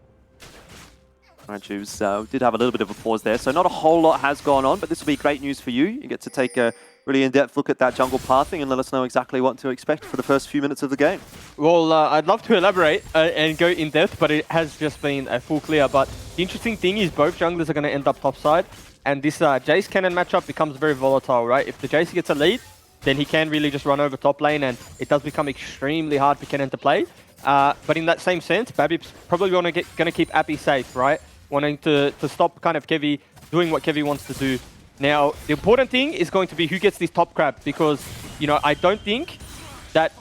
All right, Juves, did have a little bit of a pause there, so not a whole lot has gone on, but this will be great news for you. You get to take a really in-depth look at that jungle pathing and let us know exactly what to expect for the first few minutes of the game. Well, I'd love to elaborate and go in-depth, but it has just been a full clear. But the interesting thing is both junglers are going to end up topside, and this Jace Cannon matchup becomes very volatile, right? If the Jace gets a lead, then he can really just run over top lane, and it does become extremely hard for Cannon to play. But in that same sense, Babip's probably going to keep Appy safe, right? Wanting to stop kind of Kevy doing what Kevy wants to do. Now, the important thing is going to be who gets this top crab, because, you know, I don't think that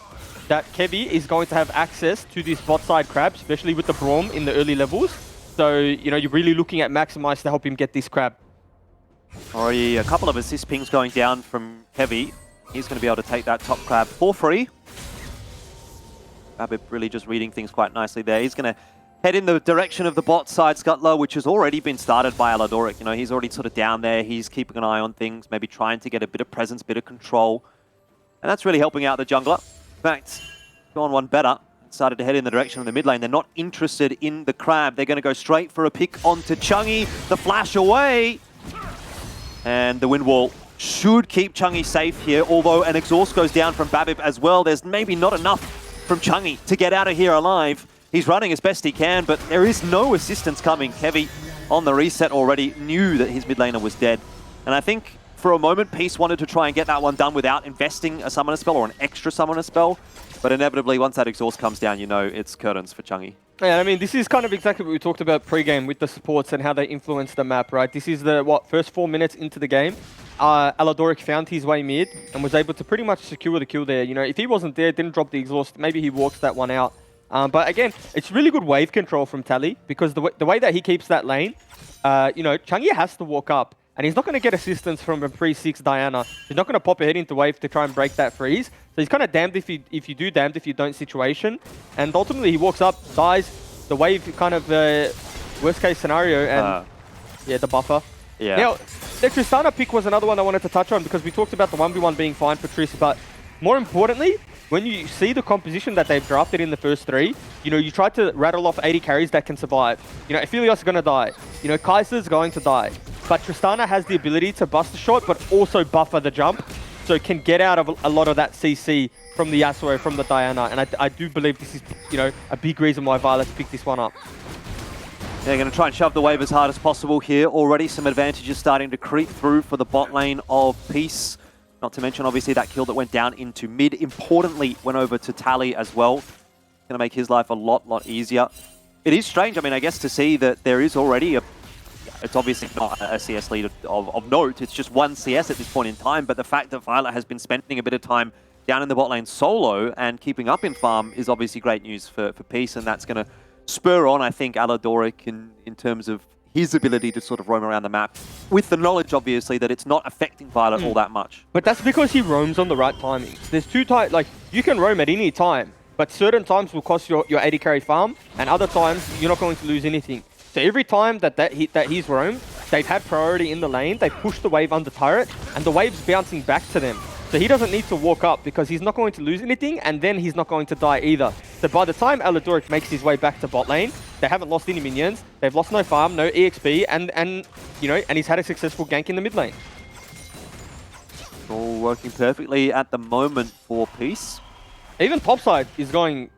Kevy is going to have access to this bot side crab, especially with the Braum in the early levels. So, you know, you're really looking at Maximize to help him get this crab. Already a couple of assist pings going down from Kevy. He's going to be able to take that top crab for free. Babip really just reading things quite nicely there. He's going to head in the direction of the bot side scuttler, which has already been started by Aladoric. You know, he's already sort of down there. He's keeping an eye on things, maybe trying to get a bit of presence, bit of control. And that's really helping out the jungler. In fact, gone one better. Started to head in the direction of the mid lane. They're not interested in the crab. They're going to go straight for a pick onto Chungy. The flash away. And the wind wall should keep Chungy safe here, although an exhaust goes down from Babip as well. There's maybe not enough from Chungy to get out of here alive. He's running as best he can, but there is no assistance coming. Kevy, on the reset already, knew that his mid laner was dead. And I think for a moment, Peace wanted to try and get that one done without investing a summoner spell or an extra summoner spell. But inevitably, once that exhaust comes down, you know it's curtains for Chungy. Yeah, I mean, this is kind of exactly what we talked about pre-game with the supports and how they influence the map, right? This is the, first 4 minutes into the game. Aladoric found his way mid and was able to pretty much secure the kill there. You know, if he wasn't there, didn't drop the exhaust, maybe he walks that one out. But again, it's really good wave control from Tally, because the way that he keeps that lane, you know, Chungy has to walk up, and he's not going to get assistance from a pre-6 Diana. He's not going to pop ahead into wave to try and break that freeze. So he's kind of damned if you do, damned if you don't situation. And ultimately, he walks up, dies, the wave kind of worst case scenario, and yeah, the buffer. Yeah. Now, the Tristana pick was another one I wanted to touch on, because we talked about the 1v1 being fine for Triss, but more importantly, when you see the composition that they've drafted in the first 3, you know, you try to rattle off 80 carries that can survive. You know, Aphelios is going to die. You know, Kaiser's going to die. But Tristana has the ability to bust the shot, but also buffer the jump, so can get out of a lot of that CC from the Yasuo, from the Diana. And I do believe this is, you know, a big reason why Violet's picked this one up. They're going to try and shove the wave as hard as possible here. Already some advantages starting to creep through for the bot lane of Peace. Not to mention, obviously, that kill that went down into mid. Importantly, went over to Tally as well. Going to make his life a lot easier. It is strange, I mean, I guess, to see that there is already a... It's obviously not a CS lead of note. It's just one CS at this point in time. But the fact that Violet has been spending a bit of time down in the bot lane solo and keeping up in farm is obviously great news for Peace. And that's going to spur on, I think, Aladoric in terms of his ability to sort of roam around the map, with the knowledge, obviously, that it's not affecting Violet all that much. But that's because he roams on the right timings. There's two types, like, you can roam at any time, but certain times will cost your 80 carry farm, and other times you're not going to lose anything. So every time that he's roamed, they've had priority in the lane, they push the wave under turret, and the wave's bouncing back to them. So he doesn't need to walk up, because he's not going to lose anything, and then he's not going to die either. So by the time Aladoric makes his way back to bot lane, they haven't lost any minions, they've lost no farm, no EXP, and you know, and he's had a successful gank in the mid lane. All working perfectly at the moment for Peace. Even topside is going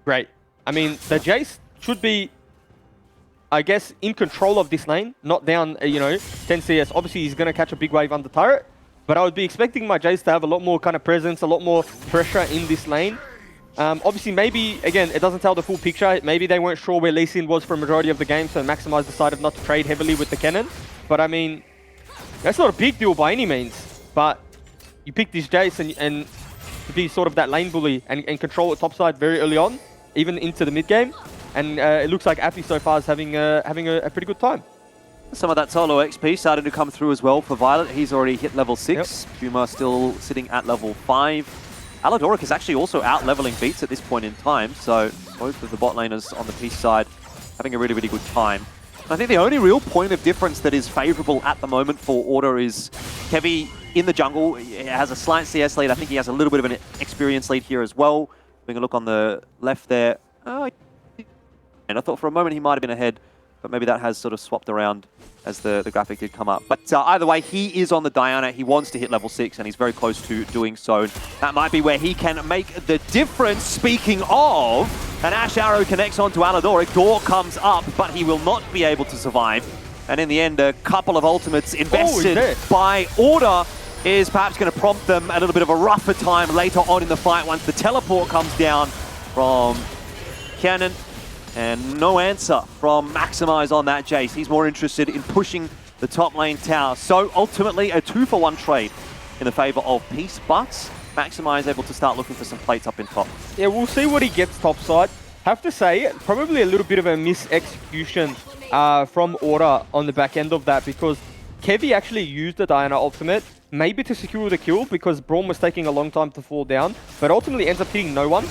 great. I mean, the Jace should be, I guess, in control of this lane, not down, you know, 10 CS. Obviously, he's going to catch a big wave under turret, but I would be expecting my Jace to have a lot more kind of presence, a lot more pressure in this lane. Obviously, maybe, again, it doesn't tell the full picture. Maybe they weren't sure where Lee Sin was for a majority of the game, so Maximize decided not to trade heavily with the cannon. But I mean, that's not a big deal by any means. But you pick this Jace and to be sort of that lane bully and control the topside very early on, even into the mid game. And it looks like Appy so far is having a pretty good time. Some of that solo XP started to come through as well for Violet. He's already hit level 6. Puma still sitting at level 5. Aladoric is actually also out-leveling Beats at this point in time, so both of the bot laners on the Peace side having a really, really good time. I think the only real point of difference that is favorable at the moment for Order is Kevy in the jungle. He has a slight CS lead. I think he has a little bit of an experience lead here as well. Having a look on the left there. And I thought for a moment he might have been ahead, but maybe that has sort of swapped around as the graphic did come up. But either way, he is on the Diana. He wants to hit level 6, and he's very close to doing so. That might be where he can make the difference. Speaking of, an Ash Arrow connects onto Aladoric. Door comes up, but he will not be able to survive. And in the end, a couple of ultimates invested by Order is perhaps going to prompt them a little bit of a rougher time later on in the fight once the teleport comes down from Cannon. And no answer from Maximize on that Jace. He's more interested in pushing the top lane tower. So ultimately a 2-for-1 trade in the favor of Peace, but Maximize able to start looking for some plates up in top. Yeah, we'll see what he gets topside. Have to say, probably a little bit of a mis-execution from Order on the back end of that, because Kevy actually used the Diana ultimate, maybe to secure the kill because Braum was taking a long time to fall down, but ultimately ends up hitting no one.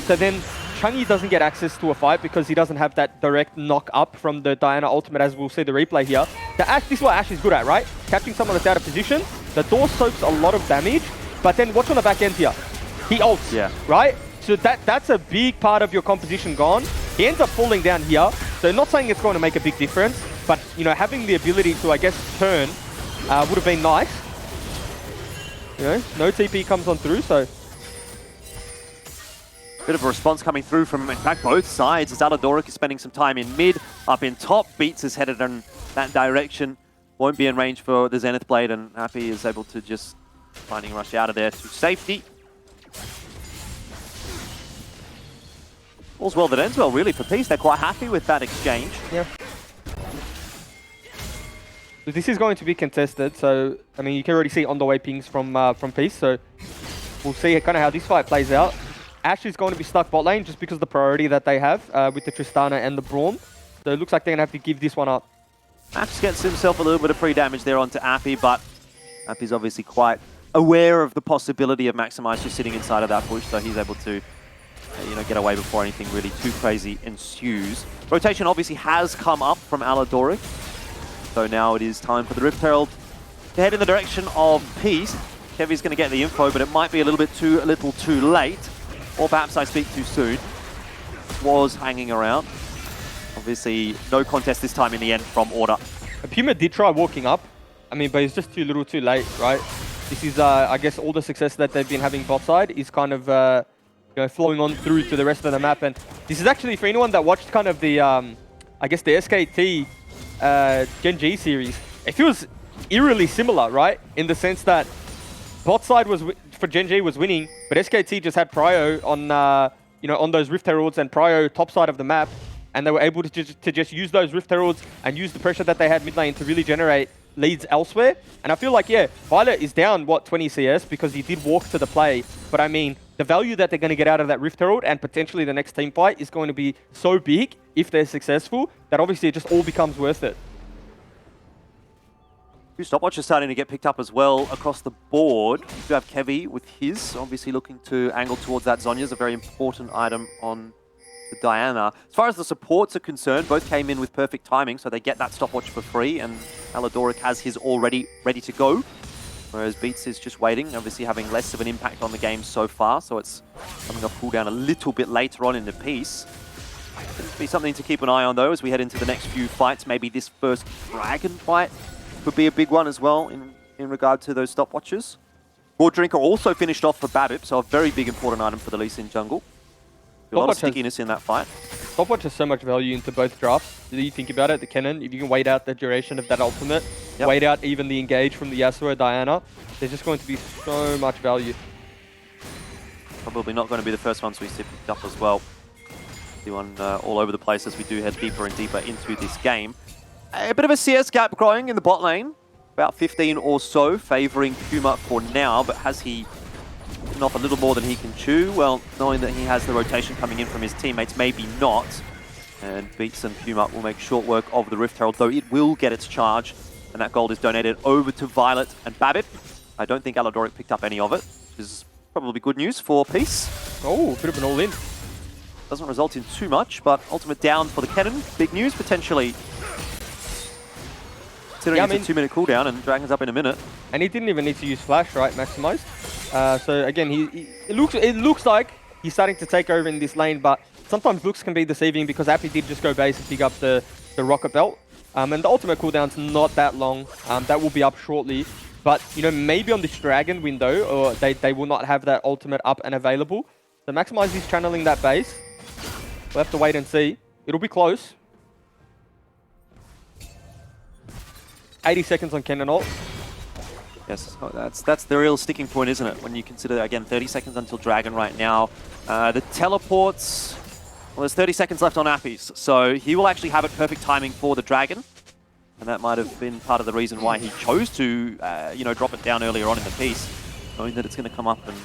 So then Chungy doesn't get access to a fight because he doesn't have that direct knock up from the Diana ultimate, as we'll see the replay here. The Ashe, this is what Ashe is good at, right? Catching someone that's out of position. The door soaks a lot of damage, but then watch on the back end here. He ults, right? So that's a big part of your composition gone. He ends up falling down here. So not saying it's going to make a big difference, but you know, having the ability to, I guess, turn would have been nice. You know, no TP comes on through, so bit of a response coming through from, in fact, both sides, as Aladoric is spending some time in mid. Up in top, Beats is headed in that direction. Won't be in range for the Zenith Blade, and Happy is able to just finding rush out of there to safety. All's well that ends well, really, for Peace. They're quite happy with that exchange. Yeah. So this is going to be contested, so, I mean, you can already see on the way pings from Peace, so we'll see kind of how this fight plays out. Ashe is going to be stuck bot lane just because of the priority that they have with the Tristana and the Braum. So it looks like they're going to have to give this one up. Max gets himself a little bit of free damage there onto Appy, but Appy's obviously quite aware of the possibility of Maximize just sitting inside of that bush, so he's able to you know, get away before anything really too crazy ensues. Rotation obviously has come up from Aladoric, so now it is time for the Rift Herald to head in the direction of Peace. Kevy's going to get the info, but it might be a little too late. Or perhaps I speak too soon. Was hanging around. Obviously, no contest this time in the end from Order. Puma did try walking up. I mean, but it's just too little too late, right? This is, I guess, all the success that they've been having bot side is kind of, you know, flowing on through to the rest of the map. And this is actually, for anyone that watched kind of the, I guess, the SKT Gen G series, it feels eerily similar, right? In the sense that bot side was for Gen G was winning, but SKT just had Prio on, you know, on those Rift Heralds and Prio top side of the map, and they were able to just use those Rift Heralds and use the pressure that they had mid lane to really generate leads elsewhere. And I feel like, yeah, Violet is down, what, 20 CS because he did walk to the play, but I mean, the value that they're going to get out of that Rift Herald and potentially the next team fight is going to be so big if they're successful that obviously it just all becomes worth it. Two stopwatches starting to get picked up as well across the board. You do have Kevy with his, obviously looking to angle towards that. Zonya's a very important item on the Diana. As far as the supports are concerned, both came in with perfect timing, so they get that stopwatch for free, and Aladoric has his already ready to go, whereas Beats is just waiting, obviously having less of an impact on the game so far, so it's coming off cooldown a little bit later on in the piece. It'll be something to keep an eye on, though, as we head into the next few fights. Maybe this first Dragon fight could be a big one as well in regard to those stopwatches. More Drinker also finished off for Babip, so a very big important item for the Lee Sin jungle. A lot of stickiness in that fight. Stopwatch has so much value into both drafts. Do you think about it, the Kennen, if you can wait out the duration of that ultimate, wait out even the engage from the Yasuo Diana, there's just going to be so much value. Probably not going to be the first ones we see picked up as well. The one all over the place as we do head deeper and deeper into this game. A bit of a CS gap growing in the bot lane. About 15 or so, favouring Puma for now, but has he eaten off a little more than he can chew? Well, knowing that he has the rotation coming in from his teammates, maybe not. And Beats and Puma will make short work of the Rift Herald, though it will get its charge. And that gold is donated over to Violet and Babip. I don't think Aladoric picked up any of it, which is Probably good news for Peace. Oh, a bit of an all-in. Doesn't result in too much, but ultimate down for the cannon. Big news, potentially. Considering it's a 2-minute cooldown and Dragon's up in a minute. And he didn't even need to use flash, right? Maximized. So again, it looks like he's starting to take over in this lane, but sometimes looks can be deceiving because Appy did just go base and pick up the rocket belt. And the ultimate cooldown's not that long. That will be up shortly. But, you know, maybe on this Dragon window, or they will not have that ultimate up and available. So Maximize is channeling that base. We'll have to wait and see. It'll be close. 80 seconds on Cannon ult. Yes, that's the real sticking point, isn't it? When you consider, again, 30 seconds until Dragon right now. The teleports, well, there's 30 seconds left on Appy's, so he will actually have it perfect timing for the Dragon. And that might have been part of the reason why he chose to, you know, drop it down earlier on in the piece, knowing that it's going to come up and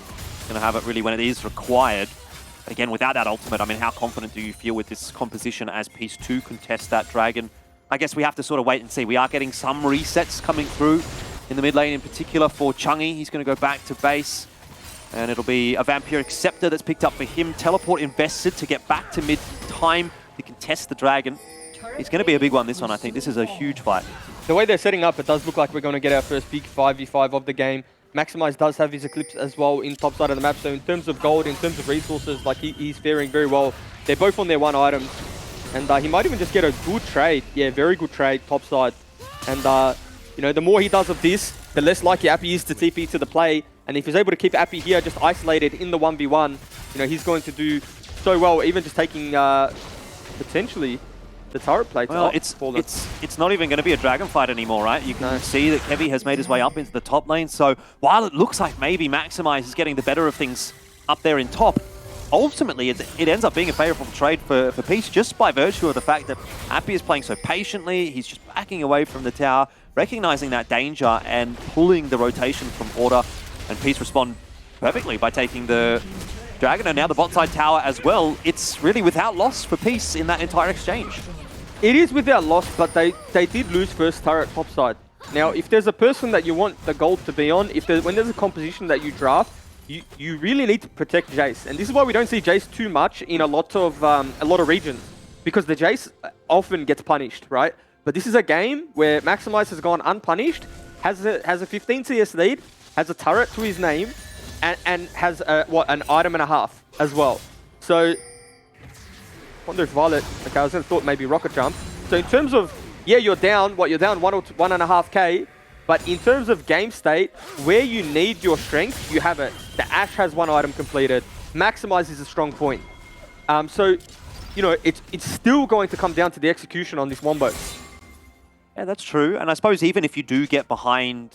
going to have it really when it is required. But again, without that ultimate, I mean, how confident do you feel with this composition as Piece 2 contests that Dragon? I guess we have to sort of wait and see. We are getting some resets coming through in the mid lane in particular for Chungy. He's going to go back to base. And it'll be a Vampiric Scepter that's picked up for him. Teleport invested to get back to mid-time to contest the Dragon. It's going to be a big one, this one, I think. This is a huge fight. The way they're setting up, it does look like we're going to get our first big 5v5 of the game. Maximize does have his Eclipse as well in top side of the map. So in terms of gold, in terms of resources, like he's faring very well. They're both on their 1 items. And he might even just get a good trade. Yeah, very good trade, top side. And, you know, the more he does of this, the less likely Appy is to TP to the play. And if he's able to keep Appy here just isolated in the 1v1, you know, he's going to do so well, even just taking, potentially, the turret plate. Well, it's not even going to be a Dragon fight anymore, right? You can see that Kevy has made his way up into the top lane. So while it looks like maybe Maximize is getting the better of things up there in top, ultimately it ends up being a favorable trade for Peace just by virtue of the fact that Appy is playing so patiently. He's just backing away from the tower, recognizing that danger and pulling the rotation from Order. And Peace respond perfectly by taking the Dragon and now the bot side tower as well. It's really without loss for Peace in that entire exchange. It is without loss, but they did lose first turret top side. Now, if there's a person that you want the gold to be on, when there's a composition that you draft, you really need to protect Jace. And this is why we don't see Jace too much in a lot of regions, because the Jace often gets punished, right? But this is a game where Maximize has gone unpunished, has a 15 CS lead, has a turret to his name, and has an item and a half as well. So wonder if Violet, okay, I was going to thought maybe Rocket Jump. So in terms of, yeah, you're down 1.5k, but in terms of game state, where you need your strength, you have it. The Ashe has 1 item completed. Maximize is a strong point. So, you know, it's still going to come down to the execution on this Wombo. Yeah, that's true. And I suppose even if you do get behind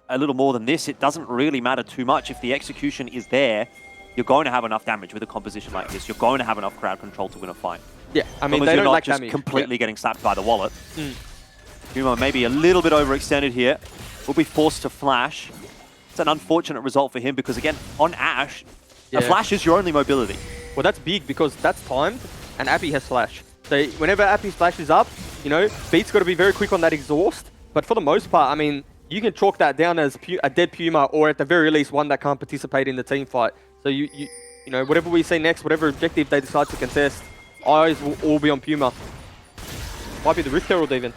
a little more than this, it doesn't really matter too much. If the execution is there, you're going to have enough damage with a composition like this. You're going to have enough crowd control to win a fight. Yeah, I mean, they don't like just damage. Completely getting slapped by the wallet. Puma maybe a little bit overextended here. Will be forced to flash. It's an unfortunate result for him because, again, on Ashe, a flash is your only mobility. Well, that's big because that's timed and Appy has flash. So whenever Appy's flash is up, you know, Beat's got to be very quick on that exhaust. But for the most part, I mean, you can chalk that down as a dead Puma, or at the very least one that can't participate in the team fight. So you know, whatever we see next, whatever objective they decide to contest, eyes will all be on Puma. Might be the Rift Herald even.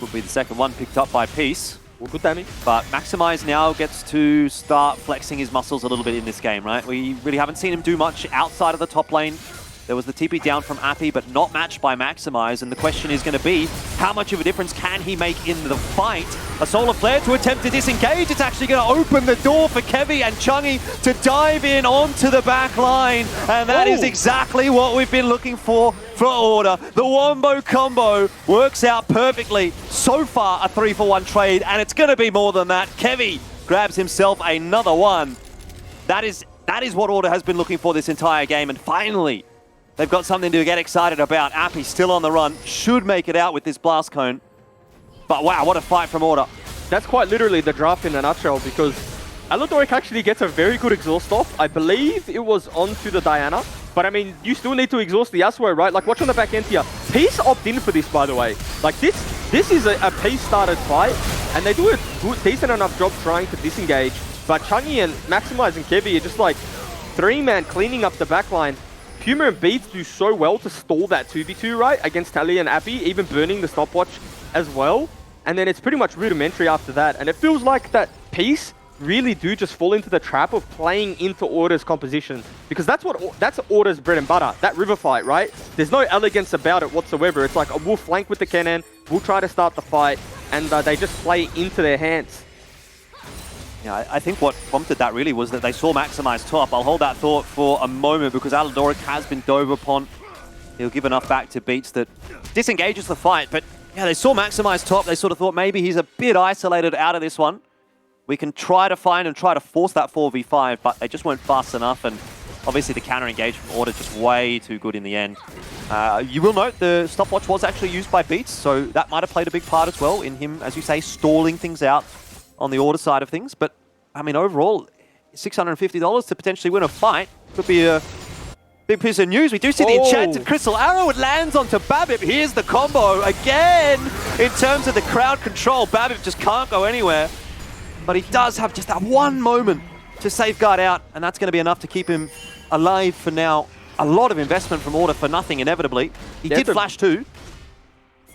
Would be the second one picked up by Peace. Well, good damage. But Maximize now gets to start flexing his muscles a little bit in this game, right? We really haven't seen him do much outside of the top lane. There was the TP down from Appy, but not matched by Maximize. And the question is going to be, how much of a difference can he make in the fight? A Solar Flare to attempt to disengage. It's actually going to open the door for Kevy and Chungy to dive in onto the back line. And that is exactly what we've been looking for Order. The Wombo combo works out perfectly. So far, a 3-for-1 trade, and it's going to be more than that. Kevy grabs himself another one. That is what Order has been looking for this entire game, and finally, they've got something to get excited about. Appy still on the run, should make it out with this Blast Cone. But wow, what a fight from Order. That's quite literally the draft in a nutshell, because Aladoric actually gets a very good exhaust off. I believe it was onto the Diana. But I mean, you still need to exhaust the Yasuo, right? Like, watch on the back end here. Peace opt in for this, by the way. Like, this is a Peace started fight, and they do a decent enough job trying to disengage. But Chungy and Maximize and Kevy are just like 3-man cleaning up the backline. Puma and Beats do so well to stall that 2v2, right, against Tally and Appy, even burning the stopwatch as well. And then it's pretty much rudimentary after that. And it feels like that piece really do just fall into the trap of playing into Order's composition. Because that's Order's bread and butter, that river fight, right? There's no elegance about it whatsoever. It's like, we'll flank with the cannon, we'll try to start the fight, and they just play into their hands. Yeah, I think what prompted that really was that they saw Maximize top. I'll hold that thought for a moment because Aladoric has been dove upon. He'll give enough back to Beats that disengages the fight. But yeah, they saw Maximize top. They sort of thought maybe he's a bit isolated out of this one. We can try to find and try to force that 4v5, but they just weren't fast enough. And obviously the counter engage from Order just way too good in the end. You will note the stopwatch was actually used by Beats, so that might have played a big part as well in him, as you say, stalling things out on the Order side of things. But I mean, overall, $650 to potentially win a fight could be a big piece of news. We do see the enchanted Crystal Arrow. It lands onto Babip. Here's the combo again. In terms of the crowd control, Babip just can't go anywhere. But he does have just that one moment to safeguard out, and that's going to be enough to keep him alive for now. A lot of investment from Order for nothing, inevitably. He did flash too.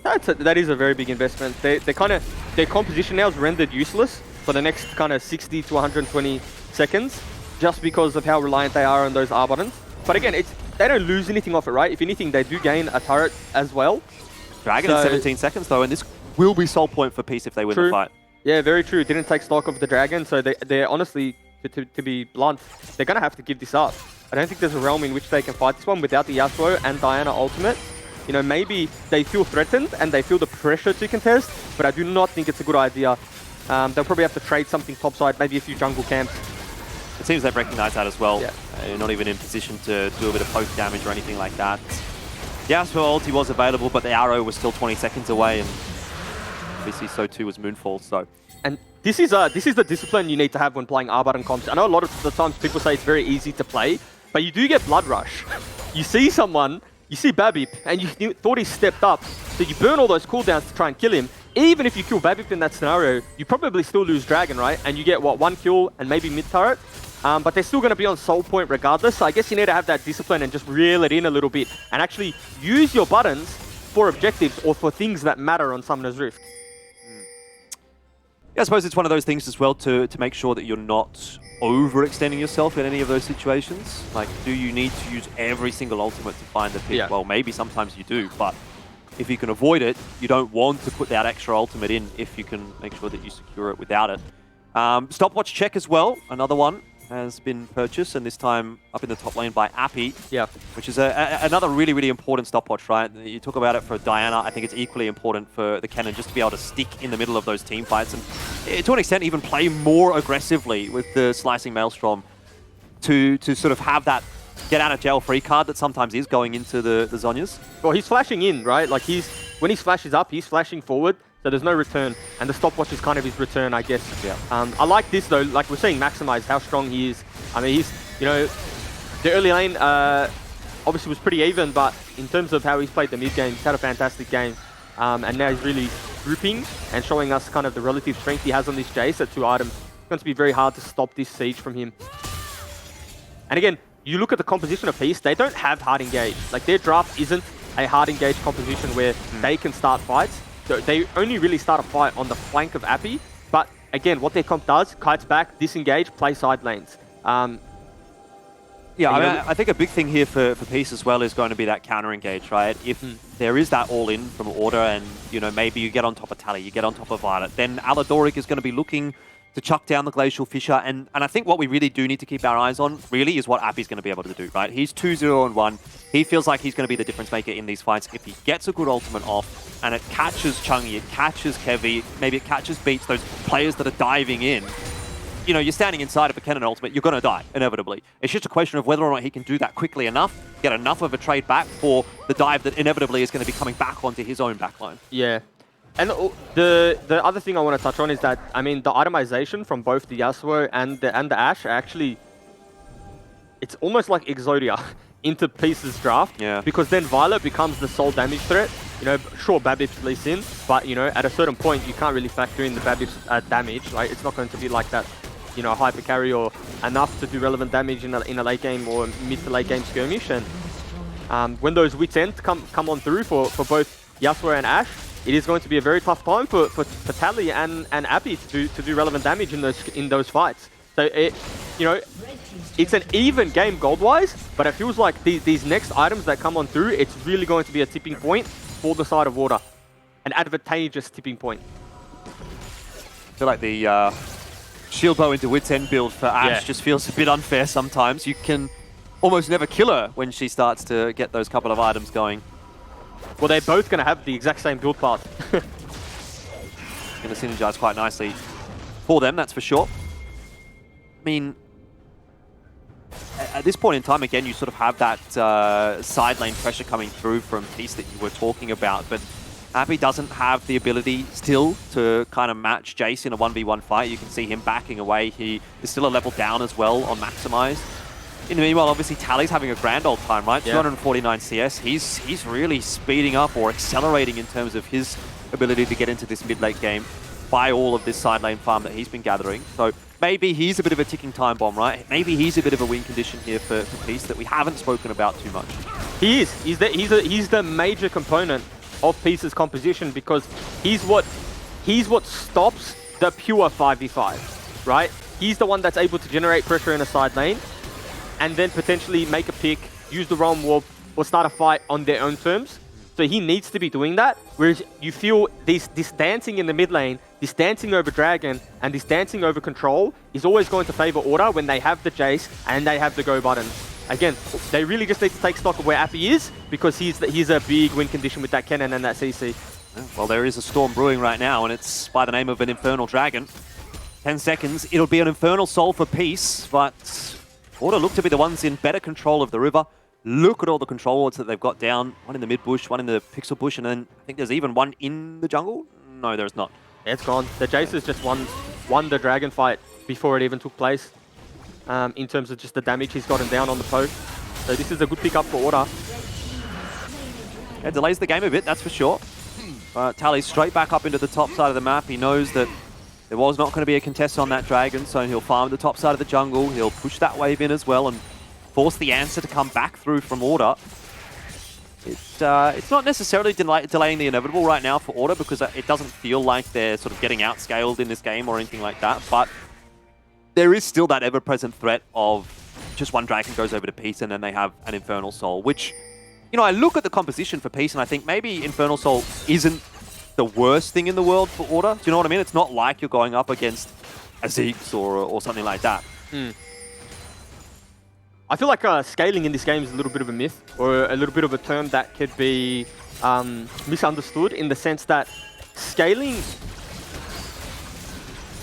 That is a very big investment. Their composition now is rendered useless for the next kind of 60 to 120 seconds, just because of how reliant they are on those R buttons. But again, they don't lose anything off it, right? If anything, they do gain a turret as well. Dragon in 17 seconds though, and this will be soul point for Peace if they win the fight. Yeah, very true. Didn't take stock of the Dragon, so they're honestly, to be blunt, they're going to have to give this up. I don't think there's a realm in which they can fight this one without the Yasuo and Diana ultimate. You know, maybe they feel threatened and they feel the pressure to contest, but I do not think it's a good idea. They'll probably have to trade something topside, maybe a few jungle camps. It seems they've recognized that as well. Yeah. Not even in position to do a bit of poke damage or anything like that. The Yasuo ulti was available, but the arrow was still 20 seconds away, and obviously so too was Moonfall. So, and this is the discipline you need to have when playing R button comps. I know a lot of the times people say it's very easy to play, but you do get blood rush. You see someone, you see Babip, and you thought he stepped up, so you burn all those cooldowns to try and kill him. Even if you kill Babip in that scenario, you probably still lose Dragon, right? And you get, what, 1 kill and maybe mid-turret? But they're still going to be on soul point regardless, so I guess you need to have that discipline and just reel it in a little bit and actually use your buttons for objectives or for things that matter on Summoner's Rift. Yeah, I suppose it's one of those things as well to make sure that you're not overextending yourself in any of those situations. Like, do you need to use every single ultimate to find the pick? Yeah. Well, maybe sometimes you do, but if you can avoid it, you don't want to put that extra ultimate in if you can make sure that you secure it without it. Stopwatch check as well, another one has been purchased, and this time up in the top lane by Appy. Yeah. Which is another really, really important stopwatch, right? You talk about it for Diana. I think it's equally important for the Cannon just to be able to stick in the middle of those team fights and, to an extent, even play more aggressively with the Slicing Maelstrom to sort of have that get out of jail free card that sometimes is going into the Zhonya's. Well, he's flashing in, right? Like, when he flashes up, he's flashing forward, so there's no return. And the stopwatch is kind of his return, I guess. Yeah. I like this, though. Like, we're seeing Maximize how strong he is. I mean, he's, you know, the early lane obviously was pretty even, but in terms of how he's played the mid game, he's had a fantastic game. And now he's really grouping and showing us kind of the relative strength he has on this Jace at 2 items. It's going to be very hard to stop this siege from him. And again, you look at the composition of Peace, they don't have hard engage. Like, their draft isn't a hard engage composition where they can start fights. So they only really start a fight on the flank of Appy. But again, what their comp does, kites back, disengage, play side lanes. Yeah, I mean, I think a big thing here for Peace as well is going to be that counter engage, right? If there is that all-in from Order and, you know, maybe you get on top of Tally, you get on top of Violet, then Aladoric is going to be looking to chuck down the Glacial Fissure. And I think what we really do need to keep our eyes on, really, is what Appy's going to be able to do, right? He's 2-0-1. He feels like he's going to be the difference maker in these fights. If he gets a good ultimate off and it catches Chungy, it catches Kevy, maybe it catches Beats, those players that are diving in, you know, you're standing inside of a cannon ultimate, you're going to die, inevitably. It's just a question of whether or not he can do that quickly enough, get enough of a trade back for the dive that inevitably is going to be coming back onto his own backline. Yeah. And the other thing I want to touch on is that, I mean, the itemization from both the Yasuo and the Ashe are actually, it's almost like Exodia into Peace's draft. Yeah. Because then Violet becomes the sole damage threat. You know, sure, Babip's least in, but, you know, at a certain point, you can't really factor in the Babip's damage. Like, it's not going to be like that, you know, hyper carry or enough to do relevant damage in a late game or mid to late game skirmish. And when those wits end come on through for both Yasuo and Ashe, it is going to be a very tough time for Tally and Abby to do relevant damage in those fights. So you know, it's an even game gold-wise, but it feels like these next items that come on through, it's really going to be a tipping point for the side of Water. An advantageous tipping point. I feel like the shield bow into Wit's End build for Ashe just feels a bit unfair sometimes. You can almost never kill her when she starts to get those couple of items going. Well, they're both going to have the exact same build path. It's going to synergize quite nicely for them, that's for sure. I mean, at this point in time, again, you sort of have that side lane pressure coming through from Peace that you were talking about, but Abby doesn't have the ability still to kind of match Jace in a 1v1 fight. You can see him backing away. He is still a level down as well on Maximize. In the meanwhile, obviously, Tally's having a grand old time, right? Yeah. 249 CS. He's really speeding up or accelerating in terms of his ability to get into this mid-late game by all of this side lane farm that he's been gathering. So maybe he's a bit of a ticking time bomb, right? Maybe he's a bit of a win condition here for Peace that we haven't spoken about too much. He is. He's the major component of Peace's composition because he's what stops the pure 5v5, right? He's the one that's able to generate pressure in a side lane and then potentially make a pick, use the Realm Warp, or start a fight on their own terms. So he needs to be doing that, whereas you feel this dancing in the mid lane, this dancing over Dragon, and this dancing over Control is always going to favor Order when they have the Jace and they have the go button. Again, they really just need to take stock of where Appy is because he's a big win condition with that Cannon and that CC. Well, there is a storm brewing right now, and it's by the name of an Infernal Dragon. 10 seconds, it'll be an Infernal Soul for Peace, but Order look to be the ones in better control of the river. Look at all the control wards that they've got down. One in the mid bush, one in the pixel bush, and then I think there's even one in the jungle? No, there's not. Yeah, it's gone. The Jace has just won the Dragon fight before it even took place. In terms of just the damage he's gotten down on the poke. So this is a good pickup for Order. It delays the game a bit, that's for sure. Tally's straight back up into the top side of the map. He knows that there was not going to be a contest on that Dragon, so he'll farm the top side of the jungle. He'll push that wave in as well and force the answer to come back through from Order. It's not necessarily delaying the inevitable right now for Order because it doesn't feel like they're sort of getting outscaled in this game or anything like that, but there is still that ever-present threat of just one Dragon goes over to Peace and then they have an Infernal Soul, which, you know, I look at the composition for Peace and I think maybe Infernal Soul isn't the worst thing in the world for Order. Do you know what I mean? It's not like you're going up against a Ziggs or something like that. I feel like scaling in this game is a little bit of a myth or a little bit of a term that could be misunderstood in the sense that scaling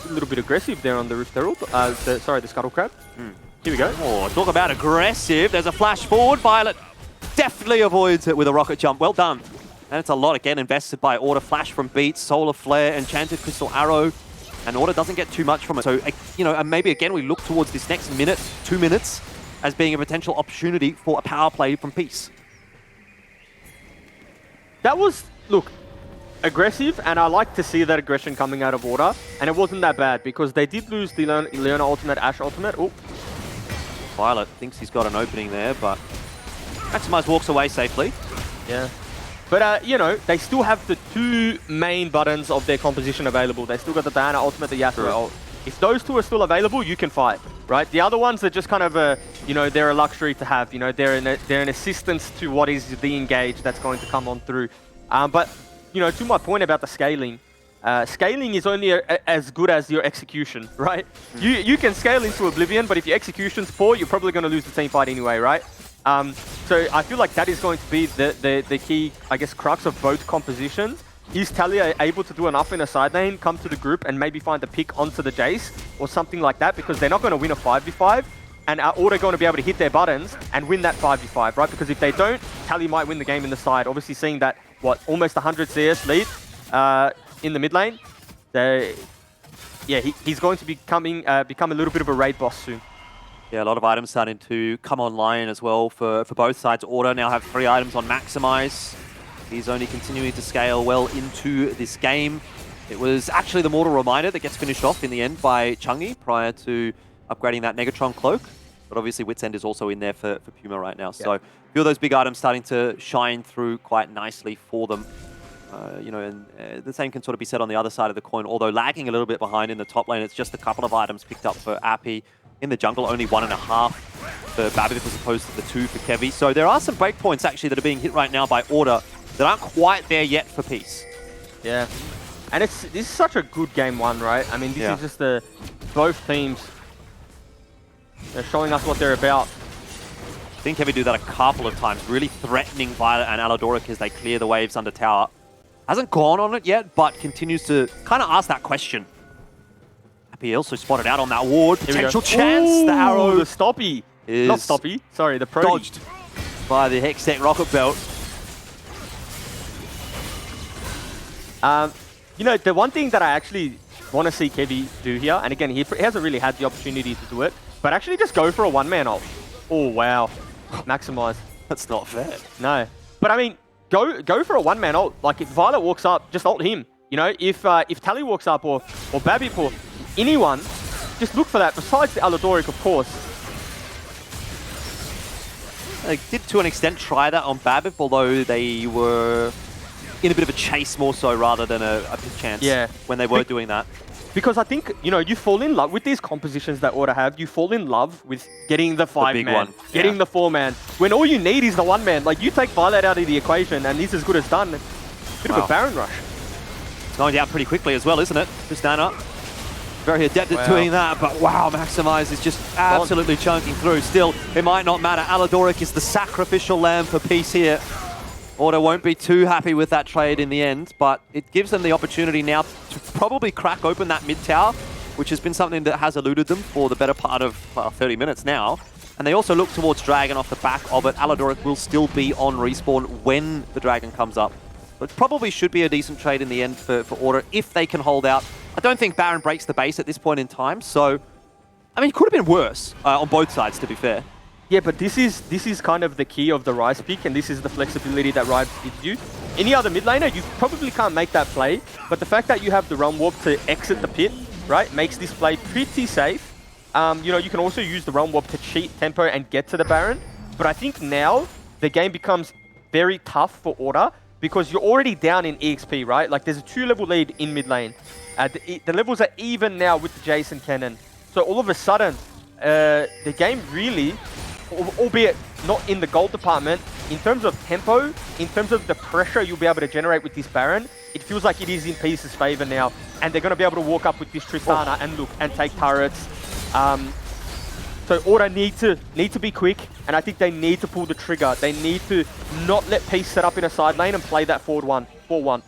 a little bit aggressive there on the Rift Herald. The Scuttle Crab. Here we go. Oh, talk about aggressive. There's a flash forward. Violet definitely avoids it with a rocket jump. Well done. And it's a lot, again, invested by Order. Flash from Beats, Solar Flare, Enchanted Crystal Arrow. And Order doesn't get too much from it. So, you know, and maybe, again, we look towards this next minute, 2 minutes, as being a potential opportunity for a power play from Peace. That was, look, aggressive, and I like to see that aggression coming out of Order. And it wasn't that bad, because they did lose the Leona ultimate, Ashe ultimate. Oh. Violet thinks he's got an opening there, but Maximize walks away safely. Yeah. But, you know, they still have the two main buttons of their composition available. They still got the Diana ultimate, the Yasuo ult. If those two are still available, you can fight, right? The other ones are just kind of a, you know, they're a luxury to have. You know, they're an assistance to what is the engage that's going to come on through. But, you know, to my point about the scaling, scaling is only as good as your execution, right? You can scale into oblivion, but if your execution's poor, you're probably going to lose the team fight anyway, right? So I feel like that is going to be the key, I guess, crux of both compositions. Is Talia able to do enough in a side lane, come to the group and maybe find a pick onto the Jace or something like that, because they're not going to win a 5v5 and are Order going to be able to hit their buttons and win that 5v5, right? Because if they don't, Talia might win the game in the side. Obviously seeing that, almost 100 CS lead in the mid lane. He's going to be become a little bit of a raid boss soon. Yeah, a lot of items starting to come online as well for both sides. Order now have 3 items on Maximize. He's only continuing to scale well into this game. It was actually the Mortal Reminder that gets finished off in the end by Chungi prior to upgrading that Negatron Cloak. But obviously Wit's End is also in there for Puma right now. So a few of those big items starting to shine through quite nicely for them. You know, and the same can sort of be said on the other side of the coin, although lagging a little bit behind in the top lane. It's just a couple of items picked up for Appy. In the jungle, only 1.5 for Babbitt as opposed to the 2 for Kevy. So there are some breakpoints actually that are being hit right now by Order that aren't quite there yet for Peace. Yeah. And this is such a good game one, right? I mean, this is just both teams. They're showing us what they're about. I think Kevy do that a couple of times, really threatening Violet and Aladoric as they clear the waves under tower. Hasn't gone on it yet, but continues to kind of ask that question. Happy also spotted out on that ward. Potential chance. Ooh, the arrow. The Stoppy. Is not Stoppy. Sorry, the Pro. Dodged by the Hextech Rocket Belt. You know, the one thing that I actually want to see Kevy do here, and again, he hasn't really had the opportunity to do it, but actually just go for a one-man ult. Oh, wow. Maximize. That's not fair. No. But I mean, go for a one-man ult. Like, if Violet walks up, just ult him. You know, if Tally walks up or Babip or anyone, just look for that, besides the Aladoric, of course. They did, to an extent, try that on Babip, although they were in a bit of a chase more so rather than a big chance when they were doing that. Because I think, you know, you fall in love with these compositions that Order have. You fall in love with getting the 5-man, getting the 4-man. When all you need is the 1-man. Like, you take Violet out of the equation and he's as good as done. Bit of a Baron rush. It's going down pretty quickly as well, isn't it? Tristana. Very adept at doing that, but wow, Maximize is just absolutely chunking through. Still, it might not matter. Aladoric is the sacrificial lamb for Peace here. Order won't be too happy with that trade in the end, but it gives them the opportunity now to probably crack open that mid tower, which has been something that has eluded them for the better part of 30 minutes now. And they also look towards Dragon off the back of it. Aladoric will still be on respawn when the Dragon comes up. But probably should be a decent trade in the end for Order if they can hold out. I don't think Baron breaks the base at this point in time, so I mean, it could have been worse on both sides, to be fair. Yeah, but this is kind of the key of the Rise pick, and this is the flexibility that Rise gives you. Any other mid laner, you probably can't make that play, but the fact that you have the Realm Warp to exit the pit, right, makes this play pretty safe. You know, you can also use the Realm Warp to cheat tempo and get to the Baron, but I think now the game becomes very tough for Order because you're already down in EXP, right? Like, there's a 2-level lead in mid lane. The levels are even now with the Jason Cannon. So all of a sudden, the game really, albeit not in the gold department, in terms of tempo, in terms of the pressure you'll be able to generate with this Baron, it feels like it is in Peace's favor now. And they're going to be able to walk up with this Tristana and look and take turrets. So Order need to be quick, and I think they need to pull the trigger. They need to not let Peace set up in a side lane and play that forward 4-1.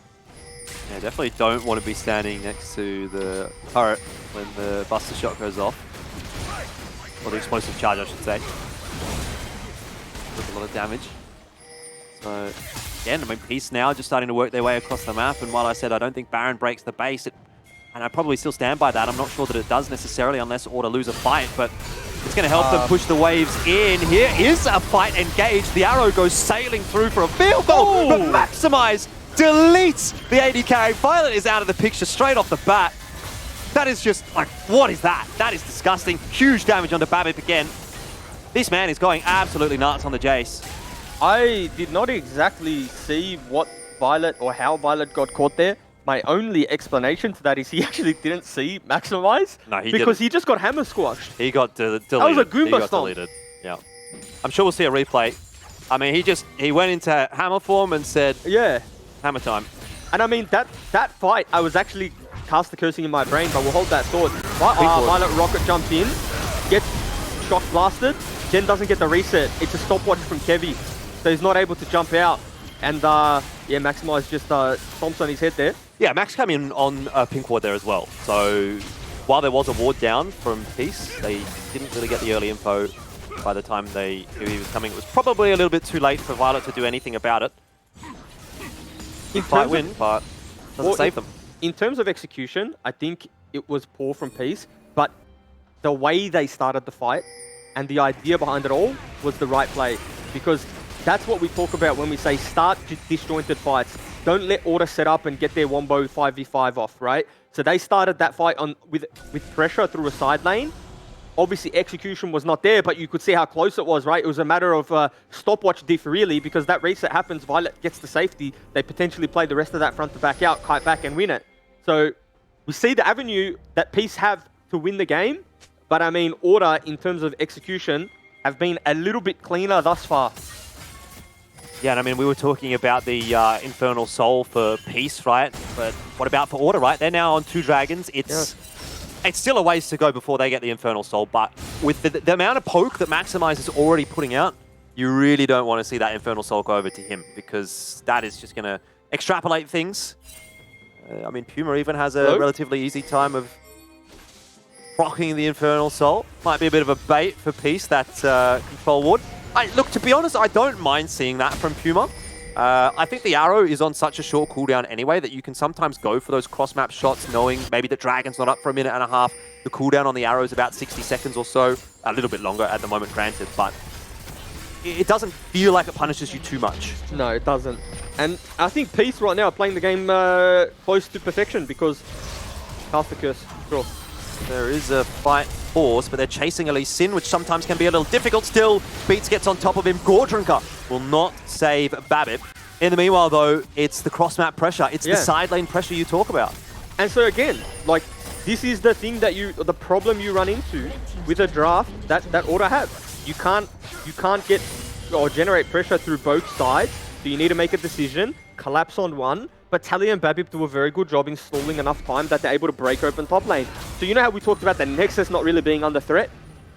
Yeah, definitely don't want to be standing next to the turret when the Buster Shot goes off. Or the explosive charge, I should say. Does a lot of damage. So, again, I mean, Peace now just starting to work their way across the map. And while I said I don't think Baron breaks the base, and I probably still stand by that, I'm not sure that it does necessarily unless Order lose a fight, but it's going to help them push the waves in. Here is a fight engaged. The arrow goes sailing through for a field goal, but Maximize deletes the AD carry. Violet is out of the picture straight off the bat. That is just, like, what is that? That is disgusting. Huge damage onto Babip again. This man is going absolutely nuts on the Jace. I did not exactly see what Violet or how Violet got caught there. My only explanation to that is he actually didn't see Maximize. No, he because didn't. he just got hammer squashed. He got deleted. That was a Goomba He got stomp. deleted. Yeah. I'm sure we'll see a replay. I mean, he went into hammer form and said, yeah, hammer time. And I mean, that fight, I was actually cast the cursing in my brain, but we'll hold that thought. Violet Rocket jumps in, gets shock blasted, then doesn't get the reset. It's a stopwatch from Kevy, so he's not able to jump out. And yeah, Maximize just stomps on his head there. Yeah, Max came in on a pink ward there as well. So while there was a ward down from Peace, they didn't really get the early info by the time he was coming. It was probably a little bit too late for Violet to do anything about it. Fight win, but doesn't save them. In terms of execution, I think it was poor from Peace, but the way they started the fight and the idea behind it all was the right play, because that's what we talk about when we say start disjointed fights. don't let Order set up and get their Wombo 5v5 off, right? So they started that fight on with pressure through a side lane. Obviously, execution was not there, but you could see how close it was, right? It was a matter of stopwatch diff, really, because that reset happens, Violet gets the safety, they potentially play the rest of that front to back out, kite back and win it. So we see the avenue that Peace have to win the game, but I mean, Order, in terms of execution, have been a little bit cleaner thus far. Yeah, and I mean, we were talking about the Infernal Soul for Peace, right? But what about for Order, right? They're now on 2 dragons. It's still a ways to go before they get the Infernal Soul, but with the amount of poke that Maximize is already putting out, you really don't want to see that Infernal Soul go over to him, because that is just going to extrapolate things. I mean, Puma even has a relatively easy time of rocking the Infernal Soul. Might be a bit of a bait for Peace, that control ward. Look, to be honest, I don't mind seeing that from Puma. I think the arrow is on such a short cooldown anyway that you can sometimes go for those cross-map shots knowing maybe the dragon's not up for a minute and a half. The cooldown on the arrow is about 60 seconds or so. A little bit longer at the moment, granted, but it doesn't feel like it punishes you too much. No, it doesn't. And I think Peace right now are playing the game close to perfection because cast the curse, sure. There is a fight force, but they're chasing Elise Sin, which sometimes can be a little difficult still. Beats gets on top of him. Gordrinker will not save Babip. In the meanwhile, though, it's the cross-map pressure. It's the side lane pressure you talk about. And so again, like, this is the thing that the problem you run into with a draft that Order have. You can't get or generate pressure through both sides. So you need to make a decision, collapse on one. But Tally and Babip do a very good job in stalling enough time that they're able to break open top lane. So you know how we talked about the Nexus not really being under threat?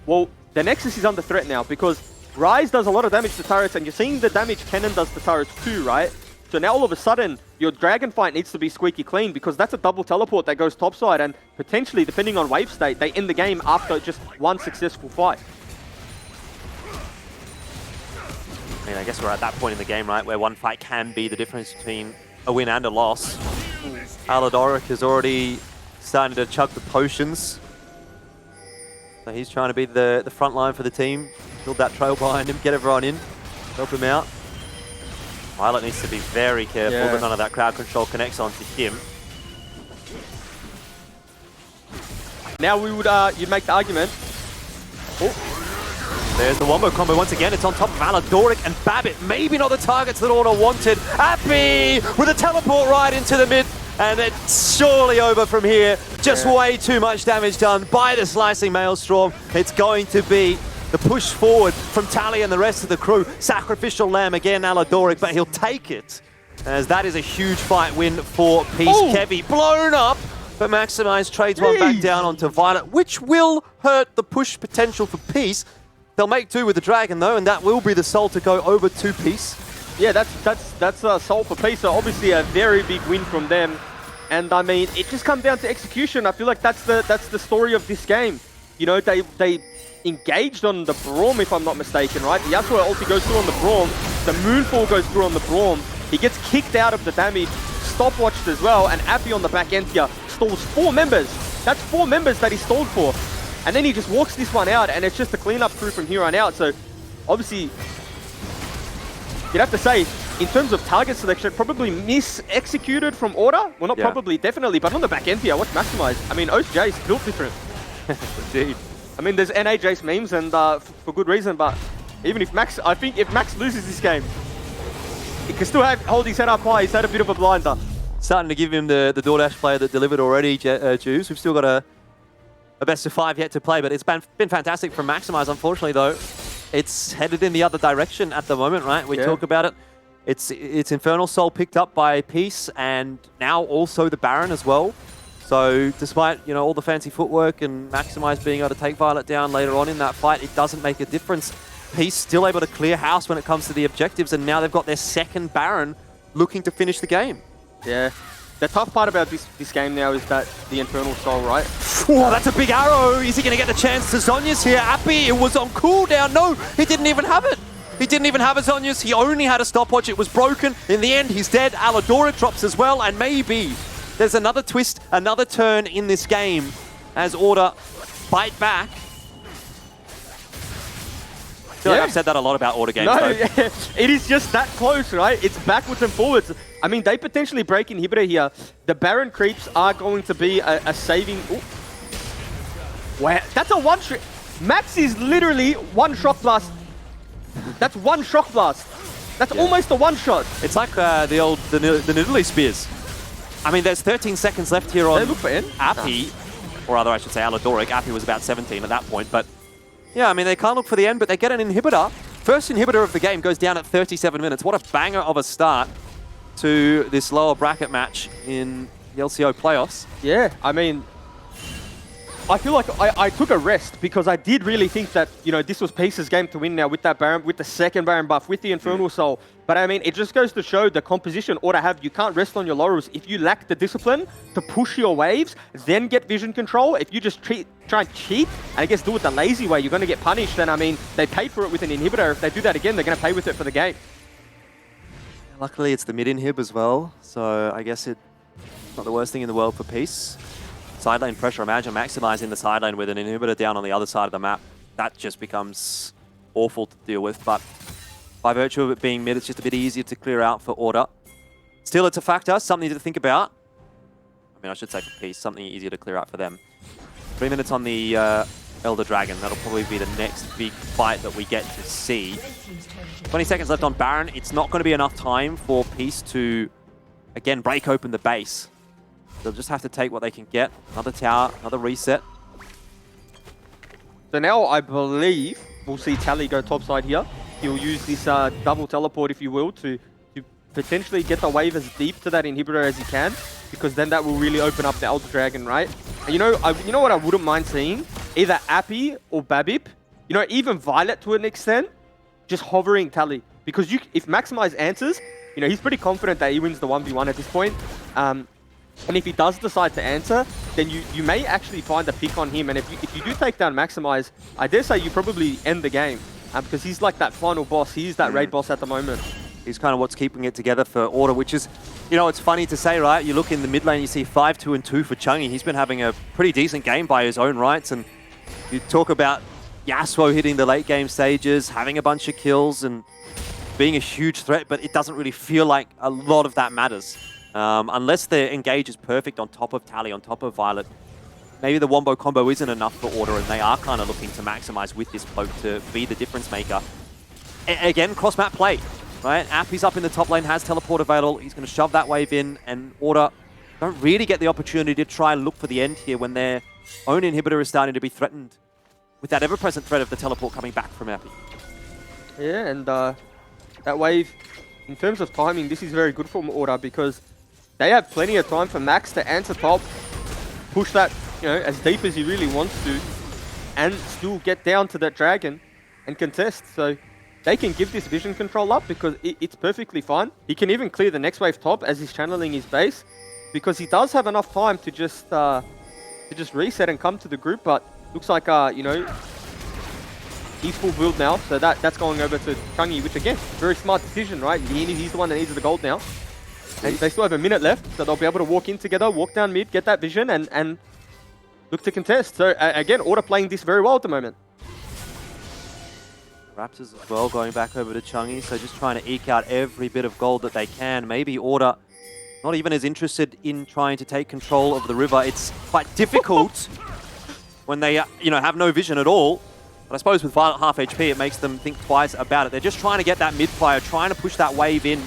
Well, the Nexus is under threat now because Ryze does a lot of damage to turrets, and you're seeing the damage Kennen does to turrets too, right? So now all of a sudden, your Dragon fight needs to be squeaky clean because that's a double teleport that goes topside, and potentially, depending on wave state, they end the game after just one successful fight. I mean, I guess we're at that point in the game, right, where one fight can be the difference between a win and a loss. Aladoric is already starting to chug the potions. So he's trying to be the front line for the team. Build that trail behind him, get everyone in, help him out. Violet needs to be very careful that none of that crowd control connects onto him. Now we would, you'd make the argument. There's the Wombo combo once again. It's on top of Aladoric and Babip. Maybe not the targets that Order wanted. Appy with a teleport right into the mid. And it's surely over from here. Just way too much damage done by the Slicing Maelstrom. It's going to be the push forward from Tally and the rest of the crew. Sacrificial Lamb again, Aladoric, but he'll take it. As that is a huge fight win for Peace. Kevy blown up, but Maximize trades one back down onto Violet, which will hurt the push potential for Peace. They'll make two with the Dragon, though, and that will be the soul to go over to Peace. Yeah, that's a soul for Peace, so obviously a very big win from them. And I mean, it just comes down to execution. I feel like that's the story of this game. You know, they engaged on the Braum, if I'm not mistaken, right? The Yasuo ulti goes through on the Braum, the Moonfall goes through on the Braum, he gets kicked out of the damage, stopwatched as well, and Appy on the back end here stalls 4 members. That's 4 members that he stalled for. And then he just walks this one out, and it's just a cleanup crew from here on out. So, obviously, you'd have to say, in terms of target selection, probably mis-executed from Order. Well, not probably, definitely, but on the back end here, watch Maximize. I mean, Oath Jace built different. Indeed. I mean, there's NA Jace memes, and for good reason, but even if Max, I think if Max loses this game, he can still hold his head up high. He's had a bit of a blinder. Starting to give him the DoorDash player that delivered already, Juice. We've still got a best of 5 yet to play, but it's been fantastic from Maximize. Unfortunately, though, it's headed in the other direction at the moment, right? We talk about it. It's Infernal Soul picked up by Peace, and now also the Baron as well. So despite, you know, all the fancy footwork and Maximize being able to take Violet down later on in that fight, it doesn't make a difference. Peace still able to clear house when it comes to the objectives, and now they've got their second Baron looking to finish the game. Yeah. The tough part about this game now is that the Infernal Soul, right? Oh, that's a big arrow. Is he going to get the chance to Zhonya's here? Appy, it was on cooldown. No, he didn't even have it. He didn't even have a Zhonya's. He only had a stopwatch. It was broken. In the end, he's dead. Aladoric drops as well, and maybe there's another twist, another turn in this game as Order fight back. feel like I've said that a lot about Order games, No, though. yeah, it is just that close, right? It's backwards and forwards. I mean, they potentially break inhibitor here. The Baron creeps are going to be a saving. Ooh. Wow, that's a one shot. Max is literally one shock blast. That's one shock blast. That's almost a one shot. It's like the Nidalee spears. I mean, there's 13 seconds left here on They look for N. Appy, or rather, I should say Aladoric. Appy was about 17 at that point, but yeah, I mean, they can't look for the end, but they get an inhibitor. First inhibitor of the game goes down at 37 minutes. What a banger of a start to this lower bracket match in the LCO playoffs. Yeah, I mean, I feel like I took a rest because I did really think that, you know, this was Peace's game to win now with that Baron, with the second Baron buff, with the Infernal Soul. But I mean, it just goes to show the composition Order have. You can't rest on your laurels. If you lack the discipline to push your waves, then get vision control. If you just try and cheat, and I guess do it the lazy way, you're going to get punished. And I mean, they paid for it with an inhibitor. If they do that again, they're going to pay with it for the game. Luckily, it's the mid inhib as well, so I guess it's not the worst thing in the world for Peace. Side lane pressure, imagine maximizing the side lane with an inhibitor down on the other side of the map. That just becomes awful to deal with, but by virtue of it being mid, it's just a bit easier to clear out for Order. Still, it's a factor, something to think about. I mean, I should say for Peace, something easier to clear out for them. 3 minutes on the Elder Dragon. That'll probably be the next big fight that we get to see. 20 seconds left on Baron. It's not going to be enough time for Peace to, again, break open the base. They'll just have to take what they can get. Another tower, another reset. So now I believe we'll see Tally go topside here. He'll use this double teleport, if you will, to potentially get the wave as deep to that inhibitor as he can, because then that will really open up the Elder Dragon, right? And you know what I wouldn't mind seeing? Either Appy or Babip, you know, even Violet to an extent, just hovering Tally. Because if Maximize answers, you know, he's pretty confident that he wins the 1v1 at this point. And if he does decide to answer, then you may actually find a pick on him. And if you do take down Maximize, I dare say you probably end the game. Because he's like that final boss. He's that raid boss at the moment. He's kind of what's keeping it together for Order, which is, you know, it's funny to say, right? You look in the mid lane, you see 5-2 and 2 for Chungi. He's been having a pretty decent game by his own rights. And you talk about Yasuo hitting the late game stages, having a bunch of kills and being a huge threat, but it doesn't really feel like a lot of that matters. Unless the engage is perfect on top of Tally, on top of Violet, maybe the wombo combo isn't enough for Order, and they are kind of looking to maximize with this cloak to be the difference maker. Again, cross-map play, right? Appy's up in the top lane, has teleport available. He's going to shove that wave in, and Order don't really get the opportunity to try and look for the end here when their own inhibitor is starting to be threatened with that ever-present threat of the teleport coming back from Appy. Yeah, and that wave, in terms of timing, this is very good for Order because they have plenty of time for Max to answer top, push that, you know, as deep as he really wants to, and still get down to that dragon and contest. So they can give this vision control up because it's perfectly fine. He can even clear the next wave top as he's channeling his base, because he does have enough time to just reset and come to the group. But looks like you know, he's full build now, so that's going over to Chungi, which again, very smart decision, right? He's the one that needs the gold now. And they still have a minute left, so they'll be able to walk in together, walk down mid, get that vision, and look to contest. So again, Order playing this very well at the moment. Raptors as well going back over to Chungi, so just trying to eke out every bit of gold that they can. Maybe Order not even as interested in trying to take control of the river. It's quite difficult when they you know, have no vision at all. But I suppose with Violet half HP, it makes them think twice about it. They're just trying to get that mid-fire, trying to push that wave in.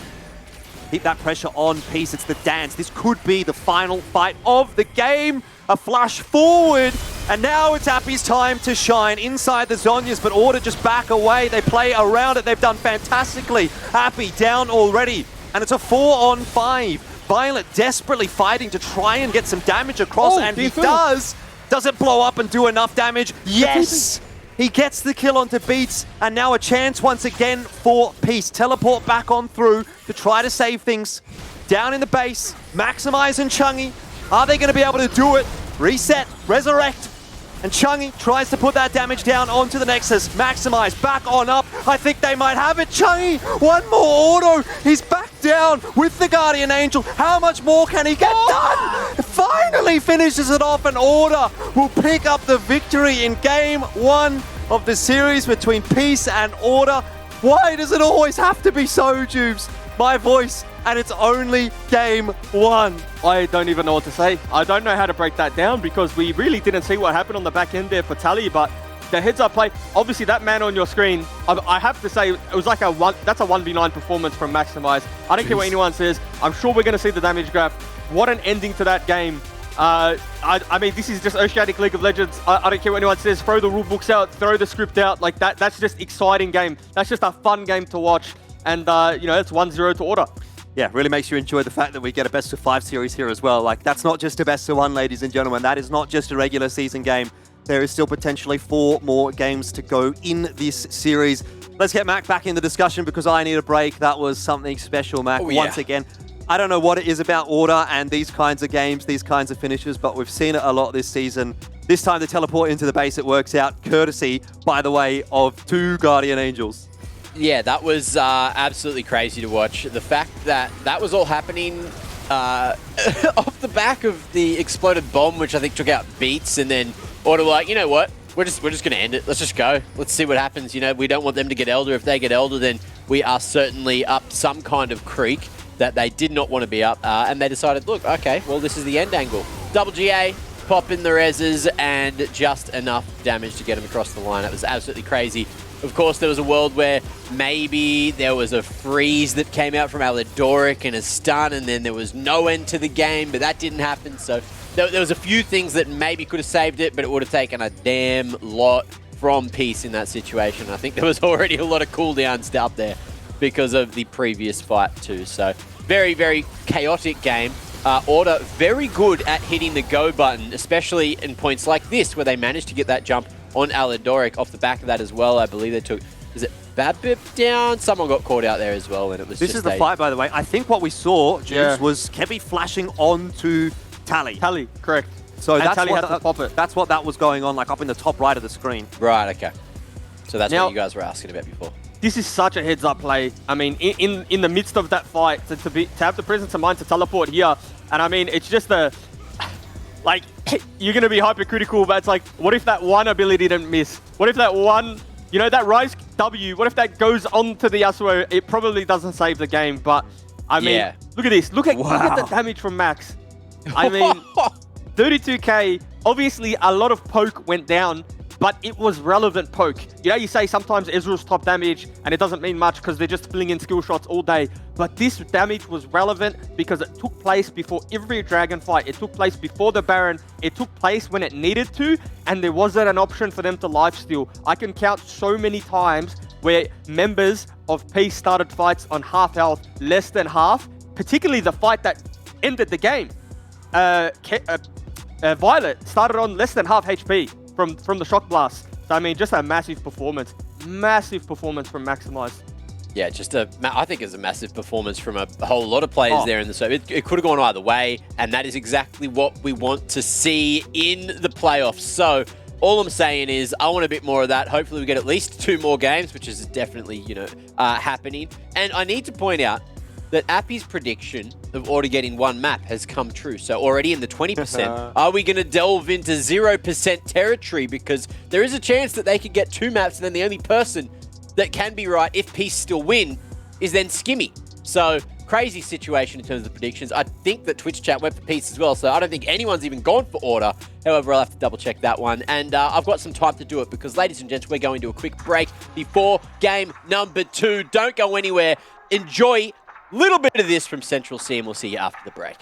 Keep that pressure on Peace. It's the dance. This could be the final fight of the game. A flash forward. And now it's Appy's time to shine inside the Zhonyas, but Order just back away. They play around it. They've done fantastically. Appy down already. And it's a 4-on-5. Violet desperately fighting to try and get some damage across. And he does. Does it blow up and do enough damage? Yes! He gets the kill onto Beats, and now a chance once again for Peace. Teleport back on through to try to save things. Down in the base, Maximize and Chungi. Are they going to be able to do it? Reset, resurrect, and Chungi tries to put that damage down onto the Nexus. Maximize back on up. I think they might have it. Chungi, one more auto. He's back down with the Guardian Angel. How much more can he get done? Finally finishes it off, and Order will pick up the victory in game 1. of the series between Peace and Order. Why does it always have to be so, Jubes? My voice, and it's only game 1. I don't even know what to say. I don't know how to break that down because we really didn't see what happened on the back end there for Tally, but the heads-up play, obviously that man on your screen, I have to say, it was like that's a 1v9 performance from Maximize. I don't care what anyone says. I'm sure we're going to see the damage graph. What an ending to that game. I mean, this is just Oceanic League of Legends. I don't care what anyone says. Throw the rule books out, throw the script out. Like that's just exciting game. That's just a fun game to watch. And, you know, it's 1-0 to Order. Yeah, really makes you enjoy the fact that we get a best of 5 series here as well. Like, that's not just a best of 1, ladies and gentlemen. That is not just a regular season game. There is still potentially 4 more games to go in this series. Let's get Mac back in the discussion because I need a break. That was something special, Mac, once again. I don't know what it is about Order and these kinds of games, these kinds of finishes, but we've seen it a lot this season. This time the teleport into the base, it works out, courtesy, by the way, of 2 Guardian Angels. Yeah, that was absolutely crazy to watch. The fact that that was all happening off the back of the exploded bomb, which I think took out Beats, and then Order were like, you know what? We're just going to end it. Let's just go. Let's see what happens. You know, we don't want them to get Elder. If they get Elder, then we are certainly up some kind of creek that they did not want to be up. And they decided, look, okay, well, this is the end angle. Double GA, pop in the reses, and just enough damage to get them across the line. It was absolutely crazy. Of course, there was a world where maybe there was a freeze that came out from Alidoric and a stun, and then there was no end to the game, but that didn't happen. So there was a few things that maybe could have saved it, but it would have taken a damn lot from Peace in that situation. I think there was already a lot of cooldowns out there because of the previous fight too. So very, very chaotic game. Order very good at hitting the go button, especially in points like this where they managed to get that jump on Alidoric off the back of that as well. I believe they took, is it Babip down? Someone got caught out there as well, and it was This just is the fight, by the way. I think what we saw, James, was Kevy flashing onto Tally. Tally, correct. So that's Tally what, had to pop it. That's what that was going on, like up in the top right of the screen. Right, okay. So that's Now, what you guys were asking about before. This is such a heads-up play. I mean, in the midst of that fight, to have the presence of mind to teleport here, and I mean, it's just a... Like, you're going to be hypercritical, but it's like, what if that one ability didn't miss? What if that one, you know, that Rise W, what if that goes on to the Yasuo? It probably doesn't save the game, but I mean, look at this. Look at the damage from Max. I mean, 32k, obviously a lot of poke went down, but it was relevant poke. You know, you say sometimes Ezreal's top damage, and it doesn't mean much because they're just filling in skill shots all day. But this damage was relevant because it took place before every Dragon fight. It took place before the Baron. It took place when it needed to, and there wasn't an option for them to lifesteal. I can count so many times where members of Peace started fights on half health, less than half, particularly the fight that ended the game. Violet started on less than half HP from the Shock Blast. So, I mean, just a massive performance from Maximize. Yeah, I think it's a massive performance from a whole lot of players there in the server. It could have gone either way, and that is exactly what we want to see in the playoffs. So all I'm saying is I want a bit more of that. Hopefully we get at least 2 more games, which is definitely, you know, happening. And I need to point out that Appy's prediction of Order getting 1 map has come true. So already in the 20%, are we going to delve into 0% territory? Because there is a chance that they could get 2 maps, and then the only person that can be right if Peace still win is then Skimmy. So crazy situation in terms of the predictions. I think that Twitch chat went for Peace as well, so I don't think anyone's even gone for Order. However, I'll have to double check that one. And I've got some time to do it because, ladies and gents, we're going to a quick break before game number 2. Don't go anywhere. Enjoy a little bit of this from Central C, and we'll see you after the break.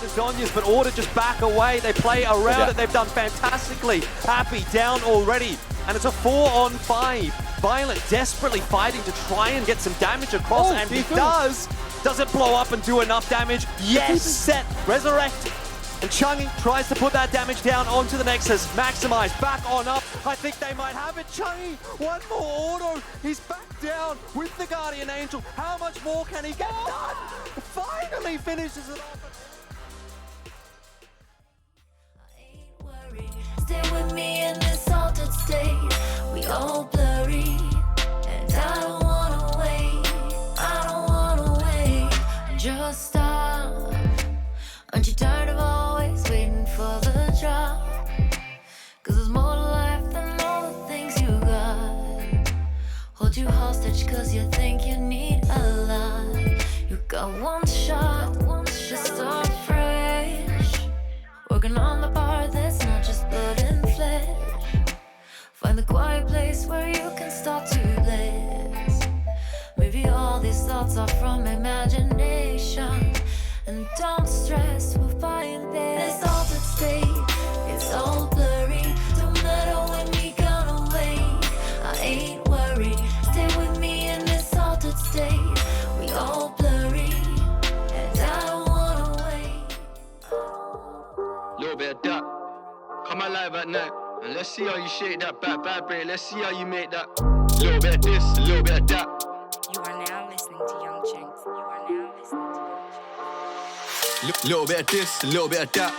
The Zhonya's, but Order just back away. They play around it. They've done fantastically. Happy down already. And it's a 4-on-5. Violet desperately fighting to try and get some damage across, and he does. Does it blow up and do enough damage? Yes! Set. Resurrect. And Chung tries to put that damage down onto the Nexus. Maximize. Back on up. I think they might have it. Chungy, one more auto. He's back down with the Guardian Angel. How much more can he get done? Finally finishes it off. Stay with me in this altered state. We all blurry, and I don't wanna wait. I don't wanna wait. Just stop. Aren't you tired of always waiting for the drop? much cause you think you need a lot. You got one shot to start fresh. Working on the part that's not just blood and flesh. Find the quiet place where you can start to bless. Maybe all these thoughts are from imagination. And don't stress, we'll find this altered state. It's all blurry. Don't matter when we gone away. I ain't worried. Stay with me in this altered state. We all blurry, and I don't wanna wait. Little bit of that. Come alive at night. And let's see how you shake that back vibrate. Let's see how you make that. Little bit of this, a little bit of that. You are now listening to Young Chinks. You are now listening to Young Chinks. Little bit of this, a little bit of that.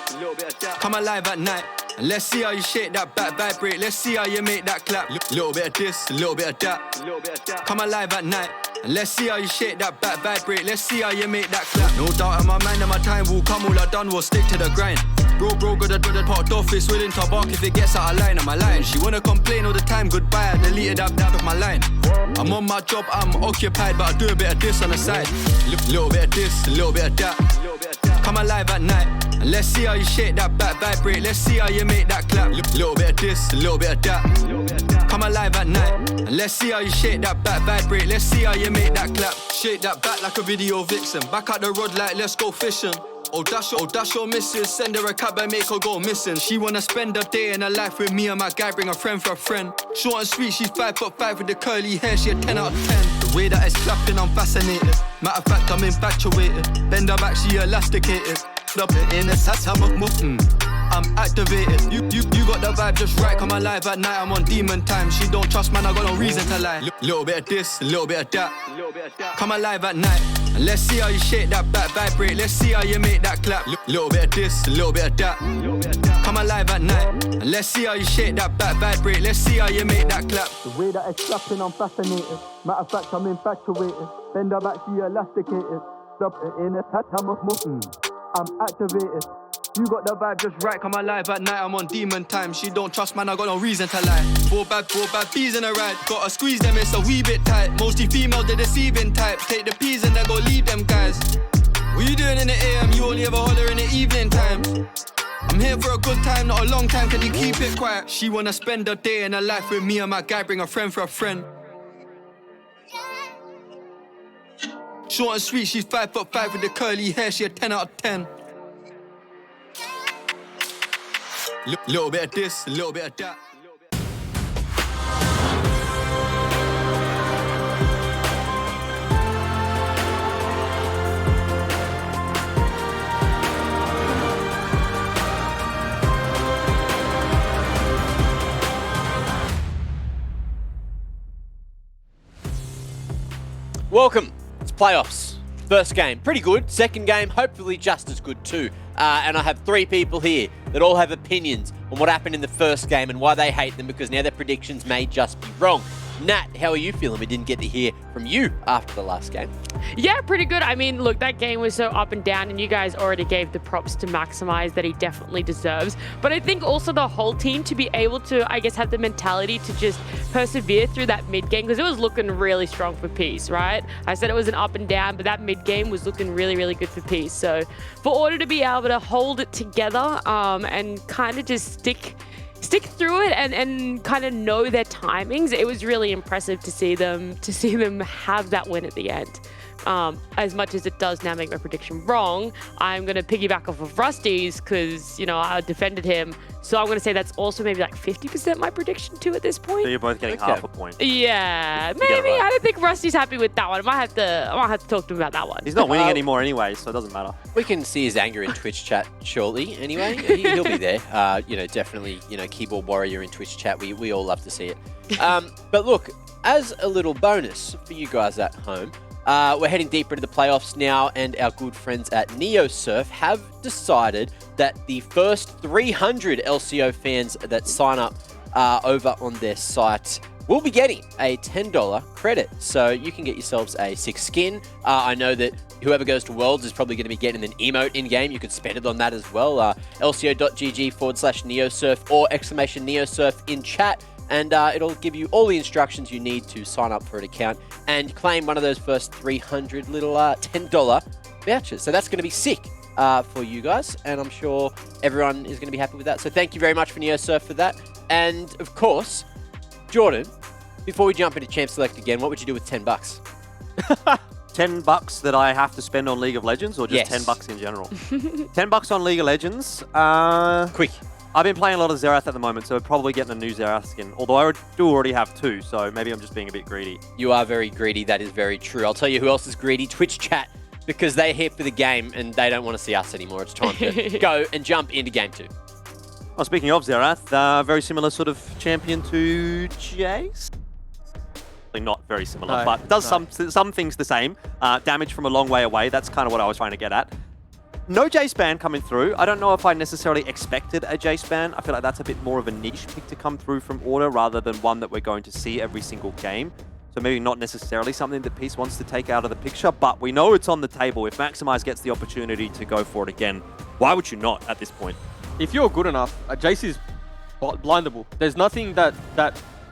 Come alive at night. And let's see how you shake that back vibrate. Let's see how you make that clap. Little bit of this, a little bit of that. Come alive at night. And let's see how you shake that back vibrate. Let's see how you make that clap. No doubt in my mind and my time will come. All I done was stick to the grind. Bro, got the parked office, willing to bark if it gets out of line. Am I lying? She wanna complain all the time, goodbye. I deleted that of my line. I'm on my job, I'm occupied, but I do a bit of this on the side. Little bit of this, a little bit of that. Come alive at night. And let's see how you shake that back vibrate. Let's see how you make that clap. Little bit of this, a little bit of that. Come alive at night. And let's see how you shake that back vibrate. Let's see how you make that clap. Shake that back like a video vixen. Back out the rod like let's go fishing. Oh dash your missus. Send her a cab and make her go missing. She wanna spend a day in her life with me and my guy. Bring a friend for a friend. Short and sweet, she's 5'5" with the curly hair. She a 10 out of 10. The way that it's clapping, I'm fascinated. Matter of fact, I'm infatuated. Bend her back, she elasticated. Up it in the sass, I'm activated. You got the vibe just right. Come alive at night, I'm on demon time. She don't trust, man, I got no reason to lie. Little bit of this, a little bit of that. Come alive at night. And let's see how you shake that back vibrate. Let's see how you make that clap. Little bit of this, a little bit of that. Come alive at night. And let's see how you shake that back vibrate. Let's see how you make that clap. The way that it's clapping, I'm fascinated. Matter of fact, I'm infatuated. Bend her back, she elasticated. Stop it in a I'm activated. You got the vibe just right. Come alive at night, I'm on demon time. She don't trust, man, I got no reason to lie. Four bad bees in a ride. Gotta squeeze them, it's a wee bit tight. Mostly females, the deceiving type. Take the peas and then go leave them guys. What you doing in the AM? You only ever holler in the evening times. I'm here for a good time, not a long time. Can you keep it quiet? She wanna spend a day in her life with me and my guy. Bring a friend for a friend. Short and sweet, she's 5'5" with the curly hair. She a 10 out of 10. Little bit of this, a little bit of that. Welcome. It's playoffs. First game, pretty good. Second game, hopefully just as good too. And I have three people here that all have opinions on what happened in the first game and why they hate them, because now their predictions may just be wrong. Nat, how are you feeling? We didn't get to hear from you after the last game. Yeah, pretty good. I mean, look, that game was so up and down, and you guys already gave the props to Maximize that he definitely deserves. But I think also the whole team to be able to, I guess, have the mentality to just persevere through that mid-game, because it was looking really strong for Peace, right? I said it was an up and down, but that mid-game was looking really, really good for Peace. So for Order to be able to hold it together and kind of just stick through it and kind of know their timings, it was really impressive to see them have that win at the end. As much as it does now make my prediction wrong, I'm going to piggyback off of Rusty's because, you know, I defended him. So I'm going to say that's also maybe like 50% my prediction too at this point. So you're both getting half a point. Yeah, maybe. I don't think Rusty's happy with that one. I might have to talk to him about that one. He's not winning anymore anyway, so it doesn't matter. We can see his anger in Twitch chat shortly anyway. He'll be there. You know, definitely, you know, keyboard warrior in Twitch chat. We all love to see it. But look, as a little bonus for you guys at home, we're heading deeper into the playoffs now, and our good friends at NeoSurf have decided that the first 300 LCO fans that sign up over on their site will be getting a $10 credit. So you can get yourselves a 6 skin. I know that whoever goes to Worlds is probably going to be getting an emote in-game. You could spend it on that as well. LCO.gg/NeoSurf or !NeoSurf in chat. and it'll give you all the instructions you need to sign up for an account and claim one of those first 300 little $10 vouchers. So that's going to be sick for you guys, and I'm sure everyone is going to be happy with that. So thank you very much for NeoSurf for that. And of course, Jordan, before we jump into Champ Select again, what would you do with $10? $10 that I have to spend on League of Legends, or just $10 in general? $10 on League of Legends. Quick. I've been playing a lot of Xerath at the moment, so we're probably getting a new Xerath skin. Although I do already have 2, so maybe I'm just being a bit greedy. You are very greedy. That is very true. I'll tell you who else is greedy. Twitch chat, because they're here for the game and they don't want to see us anymore. It's time to go and jump into Game 2. Well, speaking of Xerath, very similar sort of champion to Jace. Not very similar, but does some things the same. Damage from a long way away. That's kind of what I was trying to get at. No Jace ban coming through. I don't know if I necessarily expected a Jace ban. I feel like that's a bit more of a niche pick to come through from Order rather than one that we're going to see every single game. So maybe not necessarily something that Peace wants to take out of the picture, but we know it's on the table. If Maximize gets the opportunity to go for it again, why would you not at this point? If you're good enough, Jace is blindable. There's nothing that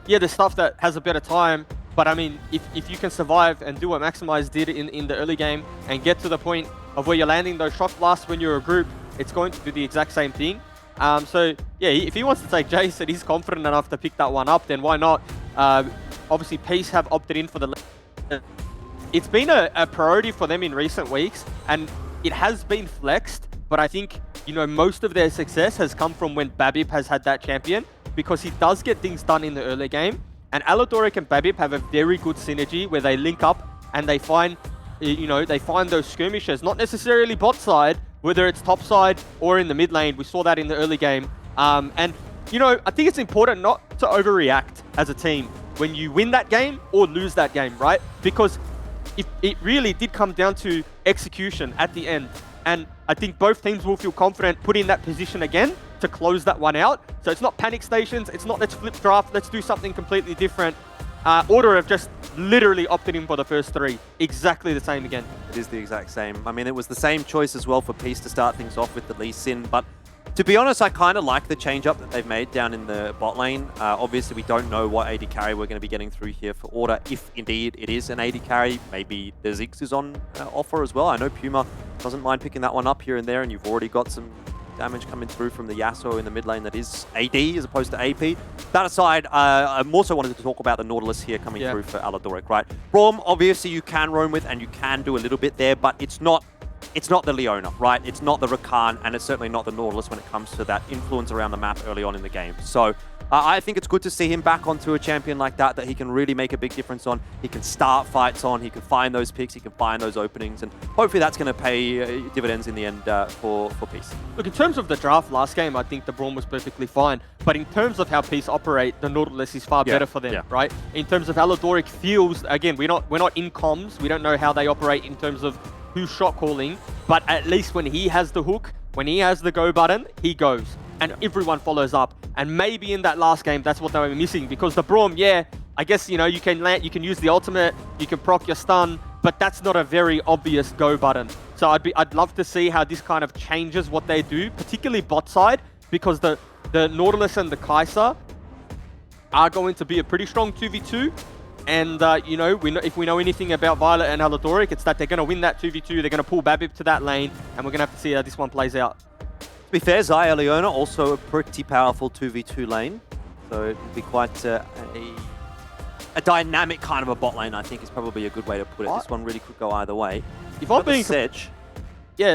there's stuff that has a better time, but I mean, if you can survive and do what Maximize did in the early game and get to the point of where you're landing those shock blasts when you're a group, it's going to do the exact same thing. So yeah, if he wants to take Jace and he's confident enough to pick that one up, then why not? Obviously, Peace have opted in for the... It's been a priority for them in recent weeks, and it has been flexed, but I think, you know, most of their success has come from when Babip has had that champion, because he does get things done in the early game, and Aladoric and Babip have a very good synergy where they link up and they find, you know, they find those skirmishes, not necessarily bot side, whether it's top side or in the mid lane. We saw that in the early game. And, you know, I think it's important not to overreact as a team when you win that game or lose that game, right? Because if it really did come down to execution at the end. And I think both teams will feel confident putting that position again to close that one out. So it's not panic stations. It's not let's flip draft. Let's do something completely different. Order have just literally opted in for the first 3. Exactly the same again. It is the exact same. I mean, it was the same choice as well for Peace to start things off with the Lee Sin, but to be honest, I kind of like the change-up that they've made down in the bot lane. Obviously, we don't know what AD carry we're going to be getting through here for Order. If indeed it is an AD carry, maybe the Ziggs is on offer as well. I know Puma doesn't mind picking that one up here and there, and you've already got some damage coming through from the Yasuo in the mid lane that is AD as opposed to AP. That aside, I also wanted to talk about the Nautilus here coming through for Aladoric, right? Braum, obviously you can roam with and you can do a little bit there, but it's not the Leona, right? It's not the Rakan, and it's certainly not the Nautilus when it comes to that influence around the map early on in the game. So I think it's good to see him back onto a champion like that he can really make a big difference on. He can start fights on, he can find those picks, he can find those openings, and hopefully that's going to pay dividends in the end for Peace. Look, in terms of the draft last game, I think the Braum was perfectly fine. But in terms of how Peace operate, the Nautilus is far better for them, right? In terms of Aladoric feels, again, we're not in comms. We don't know how they operate in terms of who's shot calling, but at least when he has the hook, when he has the go button, he goes. And everyone follows up. And maybe in that last game, that's what they were missing, because the Braum, I guess, you know, you can use the ultimate, you can proc your stun, but that's not a very obvious go button. So I'd love to see how this kind of changes what they do, particularly bot side, because the Nautilus and the Kai'Sa are going to be a pretty strong 2v2. And, you know, if we know anything about Violet and Aladoric, it's that they're going to win that 2v2, they're going to pull Babip to that lane, and we're going to have to see how this one plays out. To be fair, Xayah Leona also a pretty powerful 2v2 lane, so it would be quite a dynamic kind of a bot lane, I think is probably a good way to put it. This one really could go either way. If I'm being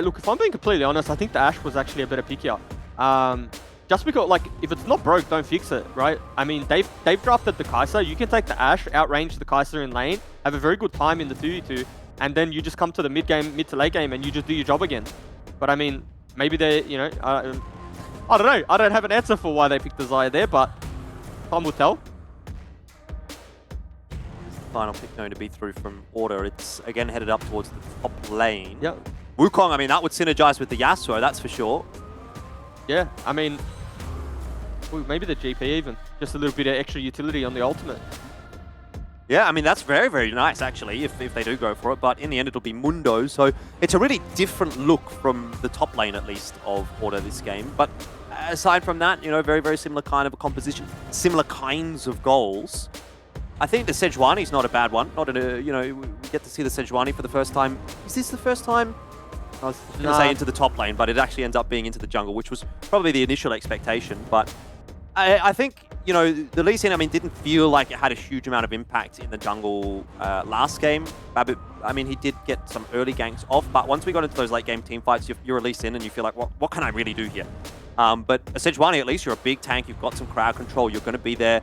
look, if I'm being completely honest, I think the Ashe was actually a better pick here. Just because, like, if it's not broke, don't fix it, right? I mean, they've drafted the Kai'Sa. You can take the Ashe, outrange the Kai'Sa in lane, have a very good time in the 2v2, and then you just come to the mid to late game, and you just do your job again. But I mean, maybe they, you know, I don't know. I don't have an answer for why they picked the Xayah there, but time will tell. Final pick known to be through from Order. It's again headed up towards the top lane. Yep. Wukong, I mean, that would synergize with the Yasuo, that's for sure. Yeah, I mean, maybe the GP even. Just a little bit of extra utility on the ultimate. Yeah, I mean, that's very, very nice, actually, if they do go for it. But in the end, it'll be Mundo. So it's a really different look from the top lane, at least, of Order this game. But aside from that, you know, very, very similar kind of a composition, similar kinds of goals. I think the Sejuani's not a bad one. Not in a, you know, we get to see the Sejuani for the first time. Is this the first time? I was going to say into the top lane, but it actually ends up being into the jungle, which was probably the initial expectation. But I think, you know, the Lee Sin, I mean, didn't feel like it had a huge amount of impact in the jungle last game. Babip, I mean, he did get some early ganks off, but once we got into those late game team fights, you're a Lee Sin and you feel like, what can I really do here? But a Sejuani, at least you're a big tank, you've got some crowd control, you're going to be there,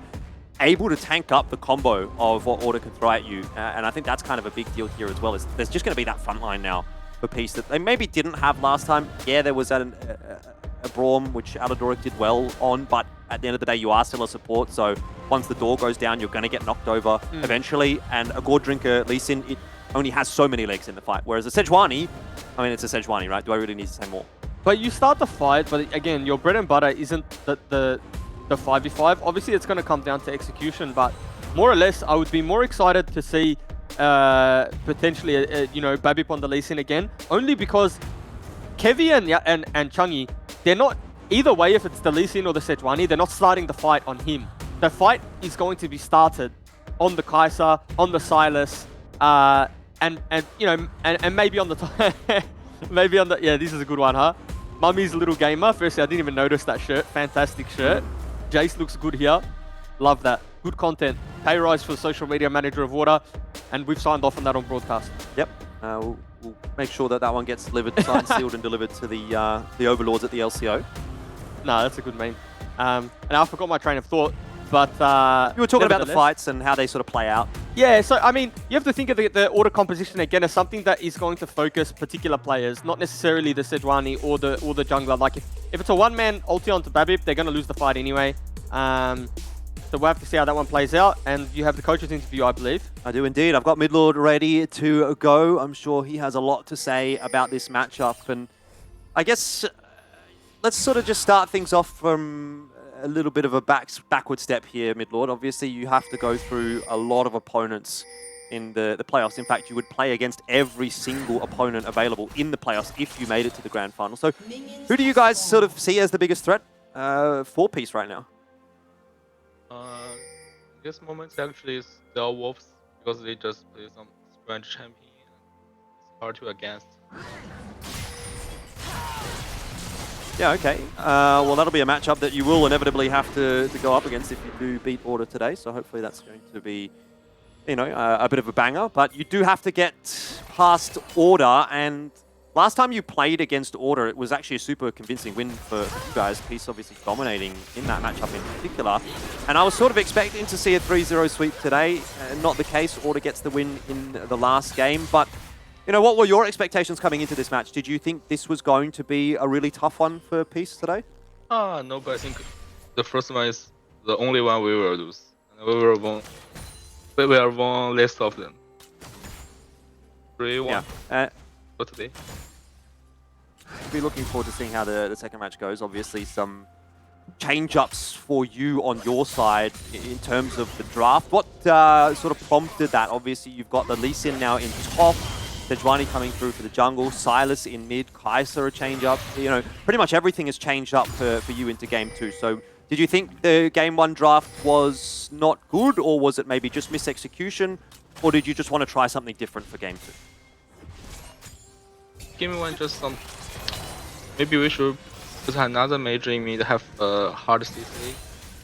able to tank up the combo of what Order can throw at you. And I think that's kind of a big deal here as well. There's just going to be that front line now for Peace that they maybe didn't have last time. Yeah, there was that a Braum, which Aladoric did well on, but at the end of the day, you are still a support, so once the door goes down, you're going to get knocked over eventually, and a Gourd Drinker Lee Sin, it only has so many legs in the fight, whereas a Sejuani, I mean, it's a Sejuani, right? Do I really need to say more? But you start the fight, but again, your bread and butter isn't the 5v5. Obviously, it's going to come down to execution, but more or less, I would be more excited to see potentially, you know, Babip on the Lee Sin again, only because Kevi and Chang'e, they're not, either way, if it's the Lee Sin or the Sejuani, they're not starting the fight on him. The fight is going to be started on the Kai'Sa, on the Sylas, and you know, and maybe on the maybe on the, yeah, this is a good one, huh? Mummy's Little Gamer. Firstly, I didn't even notice that shirt. Fantastic shirt. Jace looks good here. Love that. Good content. Pay rise for social media manager of Water, and we've signed off on that on broadcast. Yep. We'll make sure that that one gets delivered, signed, sealed, and delivered to the overlords at the LCO. No, that's a good meme. And I forgot my train of thought, but you were talking about the fights and how they sort of play out. Yeah, so I mean, you have to think of the order composition again as something that is going to focus particular players, not necessarily the Sejuani or the jungler. Like if it's a one-man ulti onto Babip, they're going to lose the fight anyway. So we'll have to see how that one plays out. And you have the coach's interview, I believe. I do indeed. I've got Midlord ready to go. I'm sure he has a lot to say about this matchup. And I guess let's sort of just start things off from a little bit of a backward step here, Midlord. Obviously, you have to go through a lot of opponents in the playoffs. In fact, you would play against every single opponent available in the playoffs if you made it to the grand final. So who do you guys sort of see as the biggest threat for Peace right now? This moment actually is the Wolves because they just play some strange champion. It's hard to against. Yeah, okay. Well, that'll be a matchup that you will inevitably have to go up against if you do beat Order today. So hopefully that's going to be, you know, a bit of a banger. But you do have to get past Order. And last time you played against Order, it was actually a super convincing win for you guys. Peace obviously dominating in that matchup in particular. And I was sort of expecting to see a 3-0 sweep today. Not the case. Order gets the win in the last game. But you know, what were your expectations coming into this match? Did you think this was going to be a really tough one for Peace today? No, but I think the first one is the only one we will lose. And we will win. We will win less of them. 3-1 for today. Be looking forward to seeing how the second match goes. Obviously, some change-ups for you on your side in terms of the draft. What sort of prompted that? Obviously, you've got the Lee Sin now in top. Sejuani coming through for the jungle, Sylas in mid, Kai'Sa a change up. You know, pretty much everything has changed up for you into game 2. So did you think the game 1 draft was not good, or was it maybe just misexecution, or did you just want to try something different for game 2? Game 1 just some. Maybe we should put another major in mid, have a hard CC.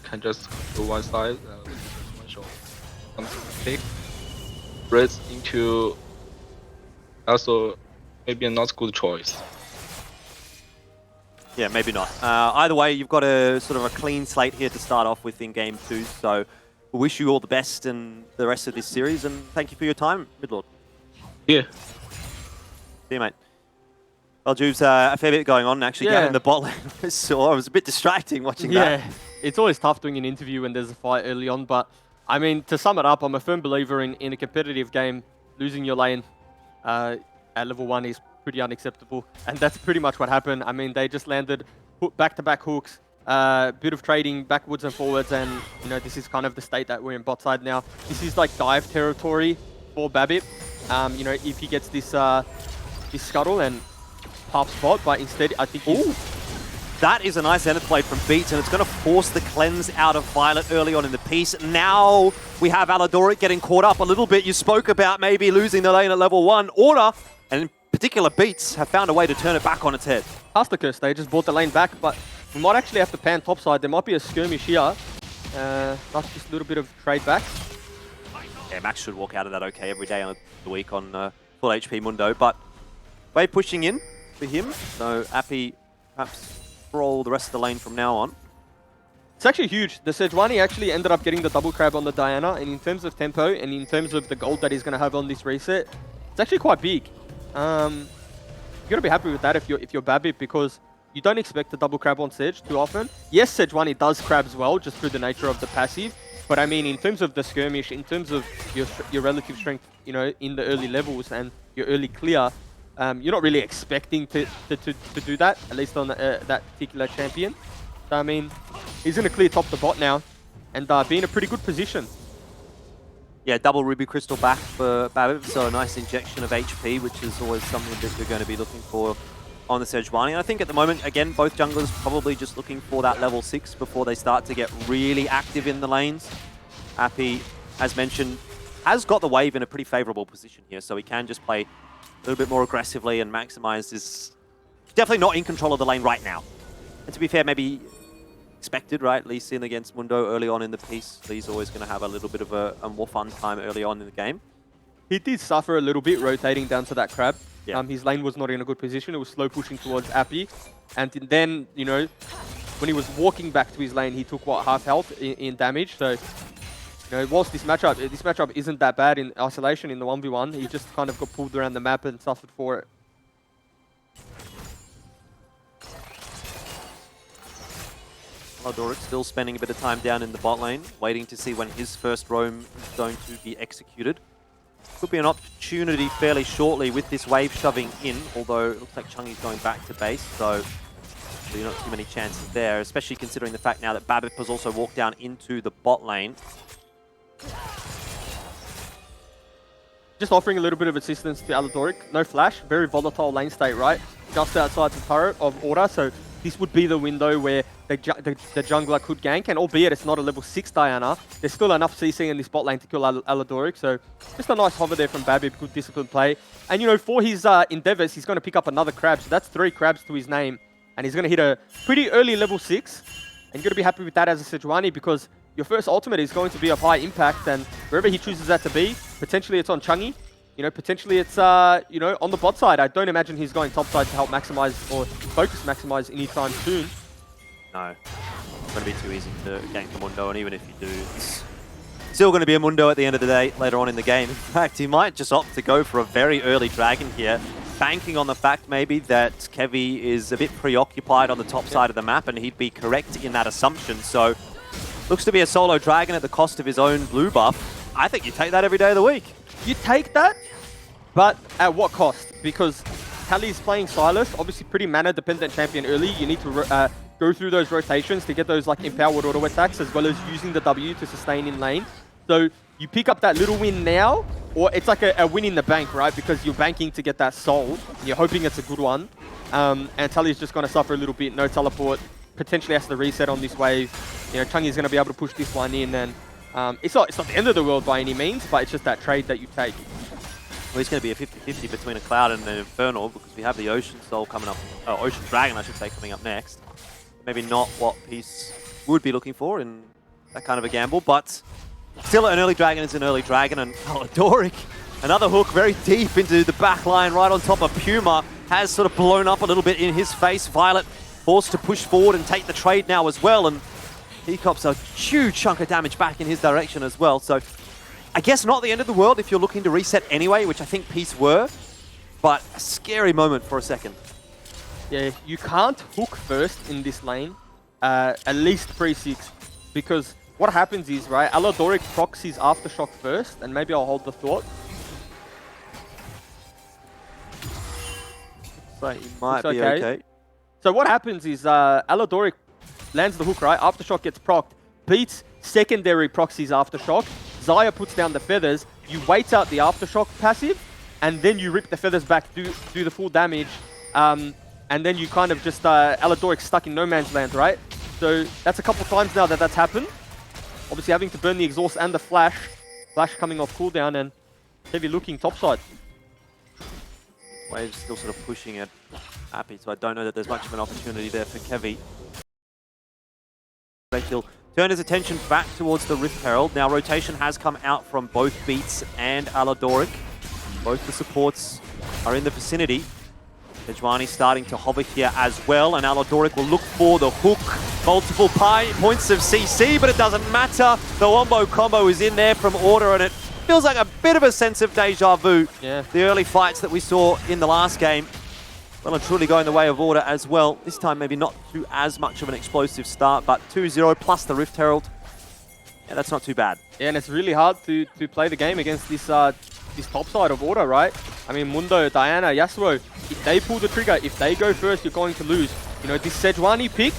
Can just go one side, one shot. Something big. Reds into. Also, maybe a not good choice. Yeah, maybe not. Either way, you've got a sort of a clean slate here to start off with in game 2. So we wish you all the best in the rest of this series, and thank you for your time, Midlord. Yeah. See you, mate. Well, Juves, a fair bit going on actually down in the bot lane. So it was a bit distracting watching that. Yeah, it's always tough doing an interview when there's a fight early on, but I mean, to sum it up, I'm a firm believer in a competitive game, losing your lane at level 1 is pretty unacceptable, and that's pretty much what happened. I mean, they just landed back-to-back hooks, bit of trading backwards and forwards, and you know, this is kind of the state that we're in bot side now. This is like dive territory for Babip. You know, if he gets this this scuttle and half spot, but instead I think he's That is a nice zenith blade from Beats, and it's going to force the cleanse out of Violet early on in the piece. Now we have Aladoric getting caught up a little bit. You spoke about maybe losing the lane at level 1. Order, and in particular Beats, have found a way to turn it back on its head. After Curse, they just brought the lane back, but we might actually have to pan topside. There might be a skirmish here. That's just a little bit of trade back. Yeah, Max should walk out of that okay every day of the week on full HP Mundo, but way pushing in for him, so Appy perhaps roll the rest of the lane from now on. It's actually huge. The Sejuani actually ended up getting the double crab on the Diana, and in terms of tempo and in terms of the gold that he's going to have on this reset, it's actually quite big. You got to be happy with that if you're Babip, because you don't expect the double crab on Sej too often. Yes, Sejuani does crabs well just through the nature of the passive, but I mean in terms of the skirmish, in terms of your relative strength, you know, in the early levels and your early clear, you're not really expecting to do that, at least on that particular champion. So, I mean, he's going to clear top the bot now and be in a pretty good position. Yeah, double Ruby Crystal back for Babip, so a nice injection of HP, which is always something that you're going to be looking for on the Sejuani. And I think at the moment, again, both junglers probably just looking for that level 6 before they start to get really active in the lanes. Appy, as mentioned, has got the wave in a pretty favorable position here, so he can just play a little bit more aggressively and maximize his... Definitely not in control of the lane right now. And to be fair, maybe expected, right? Lee Sin against Mundo early on in the piece. Lee's always going to have a little bit of a more fun time early on in the game. He did suffer a little bit rotating down to that crab. Yeah. His lane was not in a good position. It was slow pushing towards Appy. And then, you know, when he was walking back to his lane, he took, what, half health in damage. So, you know, whilst this matchup isn't that bad in isolation in the 1v1, he just kind of got pulled around the map and suffered for it. Aladoric still spending a bit of time down in the bot lane, waiting to see when his first roam is going to be executed. Could be an opportunity fairly shortly with this wave shoving in, although it looks like Chungy's going back to base, so not too many chances there, especially considering the fact now that Babip has also walked down into the bot lane. Just offering a little bit of assistance to Aladoric. No flash, very volatile lane state, right? Just outside the turret of Order, so this would be the window where the jungler could gank, and albeit it's not a level 6 Diana, there's still enough CC in this bot lane to kill Aladoric, so just a nice hover there from Babip, good disciplined play. And you know, for his endeavors, he's going to pick up another crab, so that's 3 crabs to his name, and he's going to hit a pretty early level 6, and you're going to be happy with that as a Sejuani, because your first ultimate is going to be of high impact, and wherever he chooses that to be, potentially it's on Chungy, you know, potentially it's, you know, on the bot side. I don't imagine he's going top side to help maximize or focus maximize anytime soon. No, it's going to be too easy to gank the Mundo, and even if you do, it's still going to be a Mundo at the end of the day later on in the game. In fact, he might just opt to go for a very early Dragon here, banking on the fact maybe that Kevi is a bit preoccupied on the top side of the map, and he'd be correct in that assumption. So, looks to be a solo Dragon at the cost of his own blue buff. I think you take that every day of the week. You take that, but at what cost? Because Tally's playing Silas, obviously pretty mana-dependent champion early. You need to go through those rotations to get those like empowered auto attacks, as well as using the W to sustain in lane. So you pick up that little win now, or it's like a win in the bank, right? Because you're banking to get that soul, and you're hoping it's a good one. And Tally's just going to suffer a little bit, no teleport, potentially has to reset on this wave. You know, Chungy's going to be able to push this one in, and it's not the end of the world by any means, but it's just that trade that you take. Well, it's going to be a 50-50 between a Cloud and an Infernal, because we have the Ocean Soul coming up, Ocean Dragon, I should say, coming up next. Maybe not what Peace would be looking for in that kind of a gamble, but still an early Dragon is an early Dragon, and Aladoric, another hook very deep into the back line, right on top of Puma, has sort of blown up a little bit in his face. Violet forced to push forward and take the trade now as well, and he cops a huge chunk of damage back in his direction as well. So I guess not the end of the world if you're looking to reset anyway, which I think Peace were, but a scary moment for a second. Yeah, you can't hook first in this lane, at least pre-6, because what happens is, right, Aladoric procs his Aftershock first, and maybe I'll hold the thought. So he might be okay. So what happens is Aladoric lands the hook, right? Aftershock gets procced. Beats secondary procs his Aftershock. Xayah puts down the feathers. You wait out the Aftershock passive, and then you rip the feathers back, do the full damage. and then you kind of just Aladoric stuck in no man's land, right? So that's a couple times now that that's happened. Obviously having to burn the exhaust and the flash. Flash coming off cooldown and heavy looking topside. Wave's still sort of pushing it. Happy, so I don't know that there's much of an opportunity there for Kevy. He'll turn his attention back towards the Rift Herald. Now rotation has come out from both Beats and Aladoric. Both the supports are in the vicinity. Sejuani starting to hover here as well, and Aladoric will look for the hook. Multiple points of CC, but it doesn't matter. The wombo combo is in there from Order, and it feels like a bit of a sense of deja vu. Yeah. The early fights that we saw in the last game, well and truly going the way of Order as well. This time maybe not to as much of an explosive start, but 2-0 plus the Rift Herald. Yeah, that's not too bad. Yeah, and it's really hard to play the game against this this top side of Order, right? I mean, Mundo, Diana, Yasuo, if they pull the trigger, if they go first, you're going to lose. You know, this Sejuani pick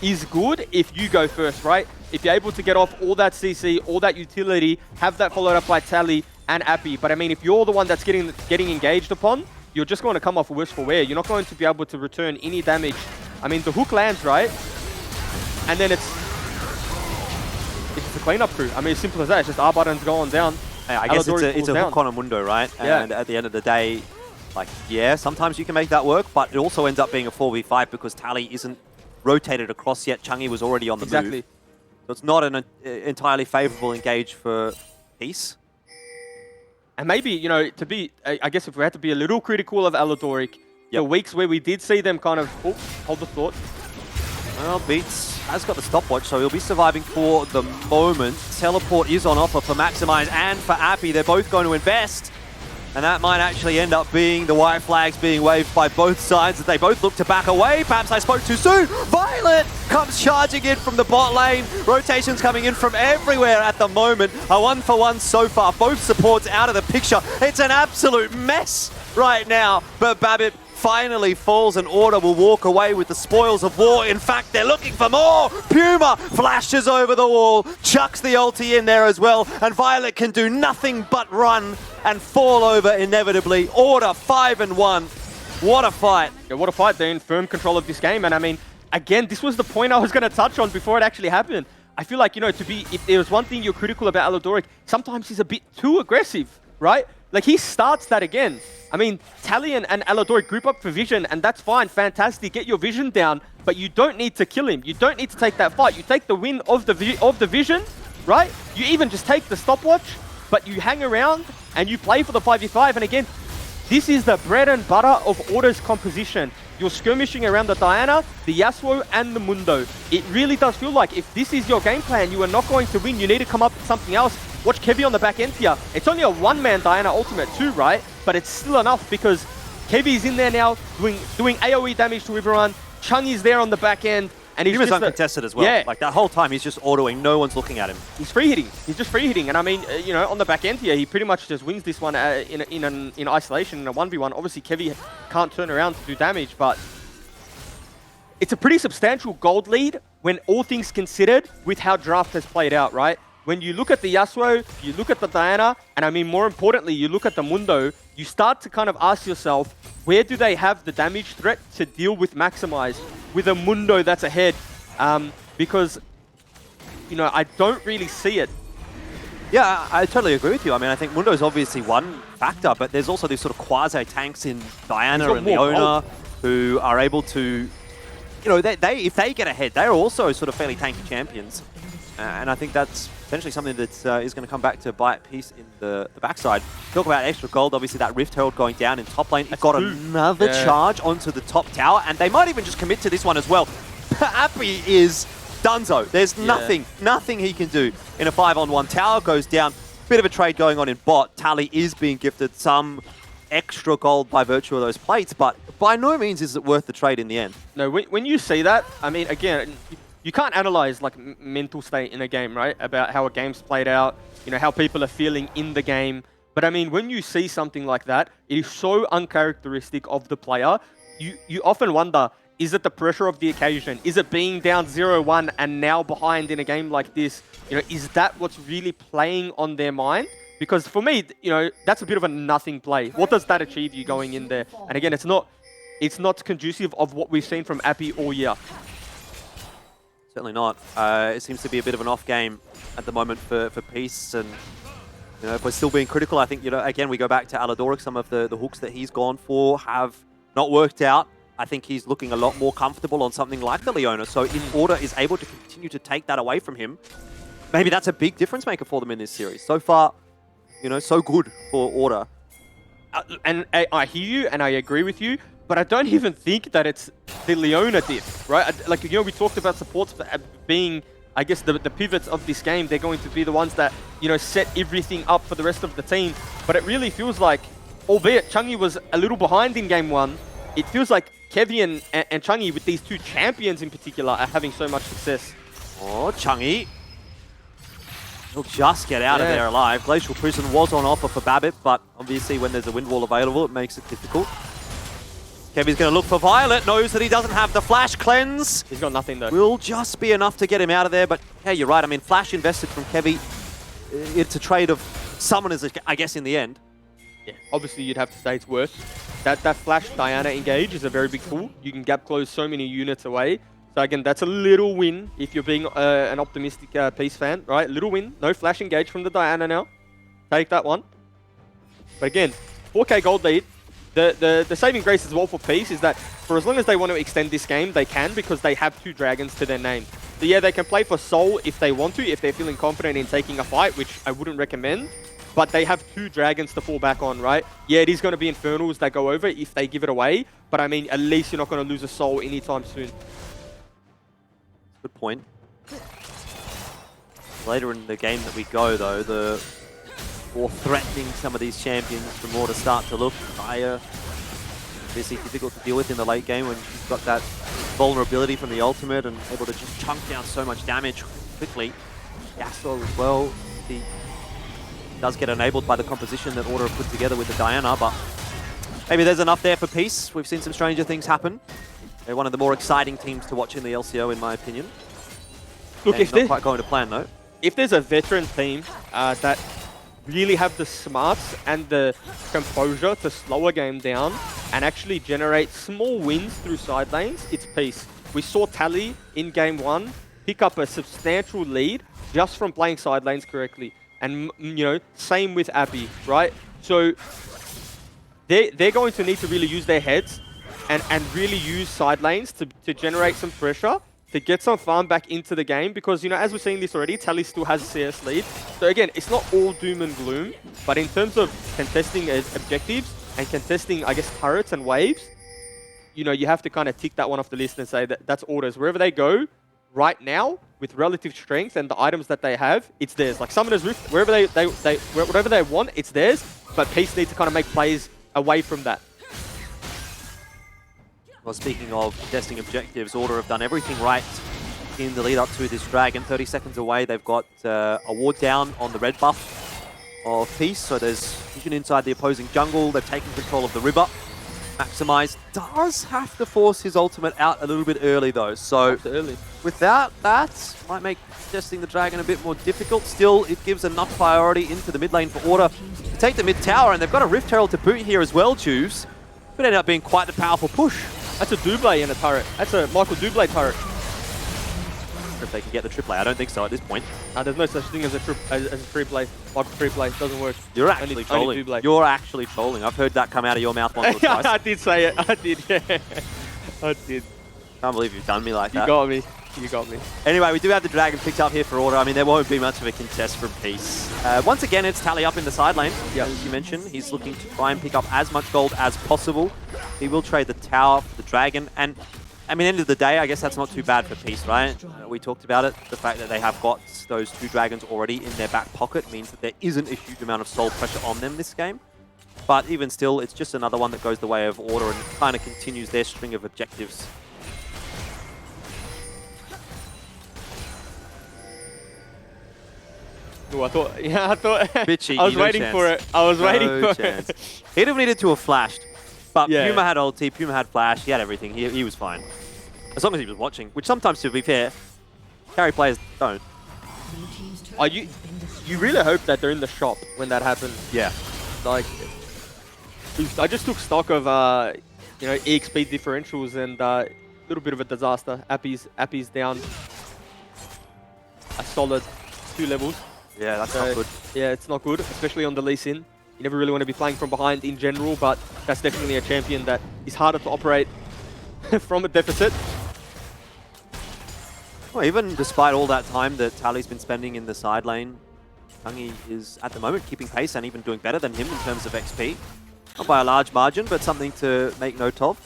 is good if you go first, right? If you're able to get off all that CC, all that utility, have that followed up by Tally and Appy. But I mean, if you're the one that's getting engaged upon, you're just going to come off worse for wear. You're not going to be able to return any damage. I mean, the hook lands, right? And then it's the cleanup crew. I mean, as simple as that. It's just R buttons going down. Hey, I guess it's a hook on a Mundo, right? Yeah. And at the end of the day, like, yeah, sometimes you can make that work, but it also ends up being a 4v5 because Tally isn't rotated across yet. Changi was already on the move. So it's not an entirely favorable engage for Peace. And maybe, you know, to be, I guess if we had to be a little critical of Aladoric, the weeks where we did see them kind of, oh, hold the thought. Well, Beats has got the stopwatch, so he'll be surviving for the moment. Teleport is on offer for Maximize and for Appy. They're both going to invest. And that might actually end up being the white flags being waved by both sides as they both look to back away. Perhaps I spoke too soon. Violet comes charging in from the bot lane. Rotations coming in from everywhere at the moment. A 1-for-1 so far. Both supports out of the picture. It's an absolute mess right now. But Babbitt finally falls and Order will walk away with the spoils of war. In fact, they're looking for more. Puma flashes over the wall, chucks the ulti in there as well, and Violet can do nothing but run and fall over inevitably. Order 5-1. What a fight. Yeah, what a fight. They're in firm control of this game. And I mean, again, this was the point I was going to touch on before it actually happened. I feel like, you know, if there was one thing you're critical about Aladoric, sometimes he's a bit too aggressive, right? Like, he starts that again. I mean, Talion and Aladoric group up for vision, and that's fine, fantastic. Get your vision down, but you don't need to kill him. You don't need to take that fight. You take the win of the vision, right? You even just take the stopwatch, but you hang around and you play for the 5v5. And again, this is the bread and butter of Order's composition. You're skirmishing around the Diana, the Yasuo, and the Mundo. It really does feel like if this is your game plan, you are not going to win. You need to come up with something else. Watch Kevy on the back end here. It's only a one-man Diana ultimate too, right? But it's still enough because Kevy's in there now doing AoE damage to everyone. Chung is there on the back end. And he's just uncontested as well. Yeah. Like, that whole time he's just autoing. No one's looking at him. He's free hitting. He's just free hitting. And I mean, you know, on the back end here, he pretty much just wins this one in isolation in a 1v1. Obviously, Kevy can't turn around to do damage, but it's a pretty substantial gold lead when all things considered with how draft has played out, right? When you look at the Yasuo, you look at the Diana, and I mean, more importantly, you look at the Mundo, you start to kind of ask yourself, where do they have the damage threat to deal with Maximize with a Mundo that's ahead? Because, you know, I don't really see it. Yeah, I totally agree with you. I mean, I think Mundo is obviously one factor, but there's also these sort of quasi-tanks in Diana and Leona who are able to, you know, if they get ahead, they're also sort of fairly tanky champions. And I think that's potentially something that is going to come back to bite Peace in the backside. Talk about extra gold, obviously that Rift Herald going down in top lane. It got another charge onto the top tower, and they might even just commit to this one as well. Appy is donezo. There's nothing he can do in a 5-on-1. Tower goes down. Bit of a trade going on in bot. Tally is being gifted some extra gold by virtue of those plates, but by no means is it worth the trade in the end. No, when you see that, I mean, again, you can't analyze like mental state in a game, right? About how a game's played out, you know, how people are feeling in the game. But I mean, when you see something like that, it is so uncharacteristic of the player. You often wonder, is it the pressure of the occasion? Is it being down 0-1 and now behind in a game like this? You know, is that what's really playing on their mind? Because for me, you know, that's a bit of a nothing play. What does that achieve you going in there? And again, it's not it's not conducive of what we've seen from Appy all year. Certainly not. It seems to be a bit of an off game at the moment for Peace, and you know, if we're still being critical, I think, you know, again, we go back to Aladoric. Some of the hooks that he's gone for have not worked out. I think he's looking a lot more comfortable on something like the Leona. So if Order is able to continue to take that away from him, maybe that's a big difference maker for them in this series. So far, you know, so good for Order. And I hear you, and I agree with you, but I don't even think that it's the Leona diff, right? Like, you know, we talked about supports being, I guess, the pivots of this game. They're going to be the ones that, you know, set everything up for the rest of the team. But it really feels like, albeit Chungi was a little behind in game one, it feels like Kevy and Chungi, with these two champions in particular, are having so much success. Oh, Chungi. He'll just get out of there alive. Glacial Prison was on offer for Babbitt, but obviously when there's a wind wall available, it makes it difficult. Kevy's going to look for Violet, knows that he doesn't have the Flash Cleanse. He's got nothing though. Will just be enough to get him out of there, but yeah, you're right. I mean, Flash invested from Kevy. It's a trade of summoners, I guess, in the end. Yeah, obviously you'd have to say it's worth. That Flash Diana engage is a very big tool. You can gap close so many units away. So again, that's a little win if you're being an optimistic Peace fan, right? Little win. No Flash engage from the Diana now. Take that one. But again, 4K gold lead. The saving grace as well for Peace is that for as long as they want to extend this game, they can, because they have 2 dragons to their name. So yeah, they can play for Soul if they want to, if they're feeling confident in taking a fight, which I wouldn't recommend. But they have 2 dragons to fall back on, right? Yeah, it is going to be Infernals that go over if they give it away. But I mean, at least you're not going to lose a Soul anytime soon. Good point. Later in the game that we go, though, the more threatening some of these champions from Order start to look. Fire, obviously difficult to deal with in the late game when she's got that vulnerability from the ultimate and able to just chunk down so much damage quickly. Yasuo as well. He does get enabled by the composition that Order have put together with the Diana, but maybe there's enough there for Peace. We've seen some stranger things happen. They're one of the more exciting teams to watch in the LCO, in my opinion. Look, and if not quite going to plan, though. If there's a veteran team that really have the smarts and the composure to slow a game down and actually generate small wins through side lanes, it's Peace. We saw Tally in game 1 pick up a substantial lead just from playing side lanes correctly. And, you know, same with Abby, right? So they're going to need to really use their heads and really use side lanes to generate some pressure, to get some farm back into the game, because, you know, as we're seeing this already, Tally still has a CS lead. So again, it's not all doom and gloom, but in terms of contesting objectives and contesting, I guess, turrets and waves, you know, you have to kind of tick that one off the list and say that that's Orders. Wherever they go right now, with relative strength and the items that they have, it's theirs. Like Summoner's Rift, wherever whatever they want, it's theirs, but Peace needs to kind of make plays away from that. Well, speaking of contesting objectives, Order have done everything right in the lead up to this Dragon. 30 seconds away, they've got a ward down on the red buff of Peace, so there's vision inside the opposing jungle. They've taken control of the river. Maximize does have to force his ultimate out a little bit early, though, so without that, might make contesting the Dragon a bit more difficult. Still, it gives enough priority into the mid lane for Order to take the mid tower, and they've got a Rift Herald to boot here as well, Juves. Could end up being quite a powerful push. That's a Doublé in a turret. That's a Michael Doublé turret. If they can get the triple A, I don't think so at this point. There's no such thing as a free play. Michael free play doesn't work. You're actually trolling. You're actually trolling. I've heard that come out of your mouth once or twice. I did say it. I did. Yeah. I did. Can't believe you've done me like that. You got me. You got me. Anyway, we do have the Dragon picked up here for Order. I mean, there won't be much of a contest from Peace. Once again, it's Tally up in the side lane. As you mentioned, he's looking to try and pick up as much gold as possible. He will trade the tower for the Dragon. And, I mean, end of the day, I guess that's not too bad for Peace, right? We talked about it. The fact that they have got those 2 Dragons already in their back pocket means that there isn't a huge amount of soul pressure on them this game. But even still, it's just another one that goes the way of Order and kind of continues their string of objectives. Ooh, I thought Bitchy, I was waiting for it. I was waiting for it. He'd have needed to have flashed. But Puma had ulti, Puma had flash, he had everything. He was fine. As long as he was watching, which sometimes, to be fair, carry players don't. You really hope that they're in the shop when that happens. Yeah. Like, I just took stock of you know, EXP differentials and a little bit of a disaster. Appy's down a solid 2 levels. Yeah, that's not good. Yeah, it's not good, especially on the Lee Sin. You never really want to be playing from behind in general, but that's definitely a champion that is harder to operate from a deficit. Well, even despite all that time that Tally's been spending in the side lane, Changi is at the moment keeping pace and even doing better than him in terms of XP. Not by a large margin, but something to make note of.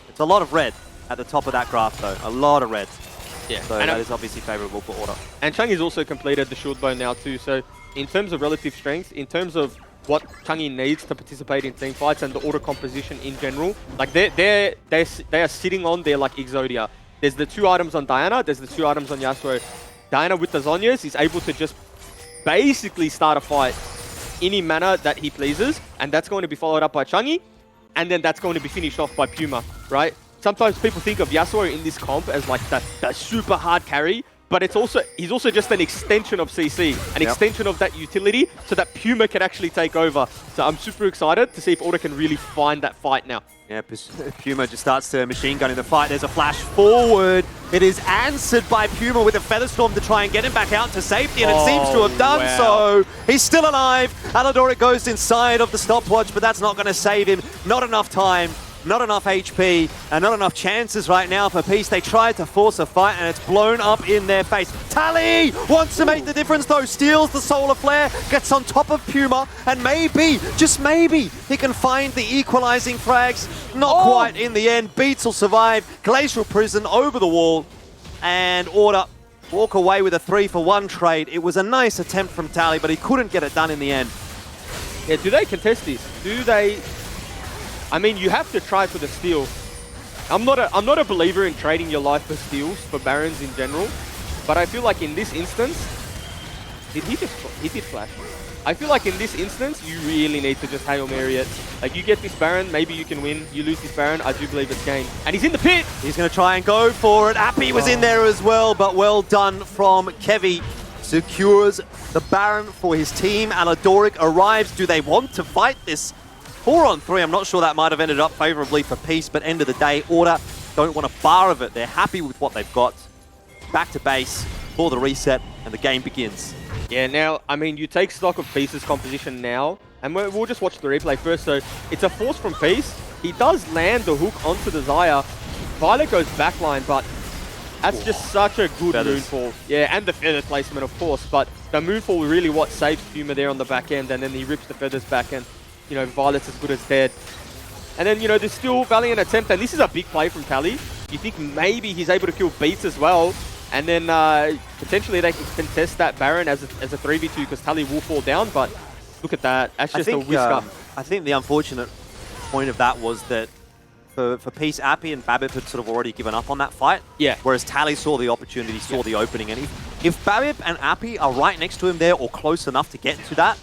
It's a lot of red at the top of that graph, though. A lot of red. Yeah, so that is obviously favorable for Order. And Changi's also completed the shield bow now too. So in terms of relative strength, in terms of what Changi needs to participate in team fights and the Order composition in general, like they are sitting on their like Exodia. There's the 2 items on Diana. There's the 2 items on Yasuo. Diana with the Zhonyas is able to just basically start a fight any manner that he pleases, and that's going to be followed up by Changi, and then that's going to be finished off by Puma, right? Sometimes people think of Yasuo in this comp as like that super hard carry, but he's also just an extension of CC, an extension of that utility, so that Puma can actually take over. So I'm super excited to see if Order can really find that fight now. Yeah, Puma just starts to machine gun in the fight. There's a flash forward. It is answered by Puma with a Featherstorm to try and get him back out to safety, and it seems to have done so. He's still alive. Aladoric goes inside of the stopwatch, but that's not going to save him. Not enough time. Not enough HP, and not enough chances right now for Peace. They tried to force a fight, and it's blown up in their face. Tally wants to make the difference, though. Steals the Solar Flare, gets on top of Puma, and maybe, just maybe, he can find the equalizing frags. Not quite in the end. Beats will survive. Glacial Prison over the wall, and Order walk away with a 3-for-1 trade. It was a nice attempt from Tally, but he couldn't get it done in the end. Yeah, do they contest this? Do they... I mean, you have to try for the steal. I'm not a believer in trading your life for steals for Barons in general, but I feel like in this instance, he did flash. I feel like in this instance, you really need to just Hail Mary it. Like, you get this Baron, maybe you can win. You lose this Baron, I do believe it's game. And he's in the pit! He's going to try and go for it. Appy was in there as well, but well done from Kevy. Secures the Baron for his team. Aladoric arrives. Do they want to fight this 4-on-3? I'm not sure that might have ended up favorably for Peace, but end of the day, Order don't want a bar of it. They're happy with what they've got. Back to base for the reset, and the game begins. Yeah, now, I mean, you take stock of Peace's composition now, and we'll just watch the replay first. So it's a force from Peace. He does land the hook onto the Xayah. Violet goes backline, but that's just such a good moonfall. Yeah, and the feather placement, of course, but the moonfall really what saves Puma there on the back end, and then he rips the feathers back, and you know, Violet's as good as dead. And then, you know, there's still Valiant attempt, and this is a big play from Tally. You think maybe he's able to kill Beats as well, and then potentially they can contest that Baron as a 3v2 because Tally will fall down, but look at that. That's just a whisker. I think the unfortunate point of that was that for Peace, Appy and Babip had sort of already given up on that fight. Yeah. Whereas Tally saw the opportunity, saw the opening, and if Babip and Appy are right next to him there or close enough to get to that,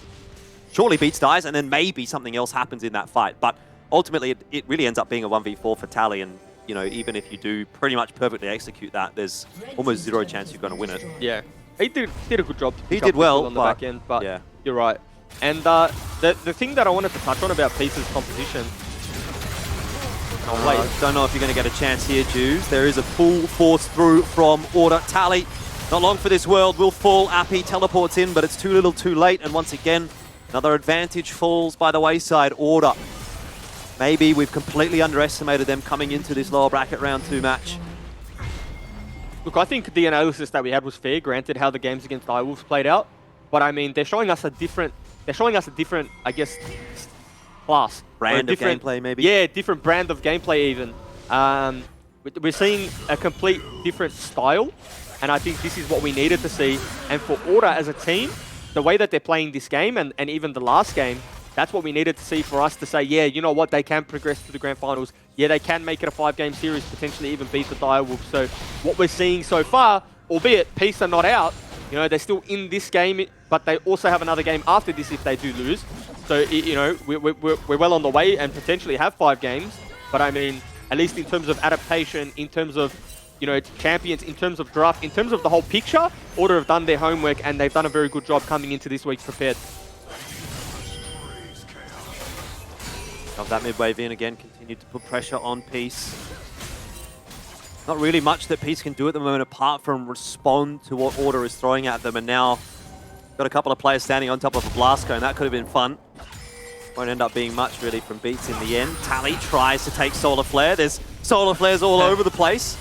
surely Beats dies, and then maybe something else happens in that fight. But ultimately, it really ends up being a 1v4 for Tally, and you know, even if you do pretty much perfectly execute that, there's almost 0 chance you're going to win it. Yeah, he did a good job. He did well on the back end, but yeah, you're right. And the thing that I wanted to touch on about Peace's composition. Don't know if you're going to get a chance here, Jews. There is a full force through from Order. Tally, not long for this world, will fall. Appy teleports in, but it's too little too late, and once again, another advantage falls by the wayside. Order. Maybe we've completely underestimated them coming into this lower bracket round 2 match. Look, I think the analysis that we had was fair, granted how the games against Direwolves played out. But I mean, they're showing us a different, I guess, class. Brand of gameplay, maybe? Yeah, different brand of gameplay even. We're seeing a complete different style, and I think this is what we needed to see. And for Order as a team, the way that they're playing this game, and even the last game, that's what we needed to see for us to say, yeah, you know what, they can progress to the grand finals. Yeah, they can make it a 5-game series, potentially even beat the Direwolves. So what we're seeing so far, albeit Peace are not out, you know, they're still in this game, but they also have another game after this if they do lose. So, you know, we're well on the way and potentially have 5 games. But I mean, at least in terms of adaptation, in terms of, you know, champions, in terms of draft, in terms of the whole picture, Order have done their homework and they've done a very good job coming into this week prepared. Shove that mid wave in again, continued to put pressure on Peace. Not really much that Peace can do at the moment apart from respond to what Order is throwing at them, and now got a couple of players standing on top of a blast cone. That could have been fun. Won't end up being much really from Beats in the end. Tally tries to take Solar Flare. There's Solar Flares all over the place.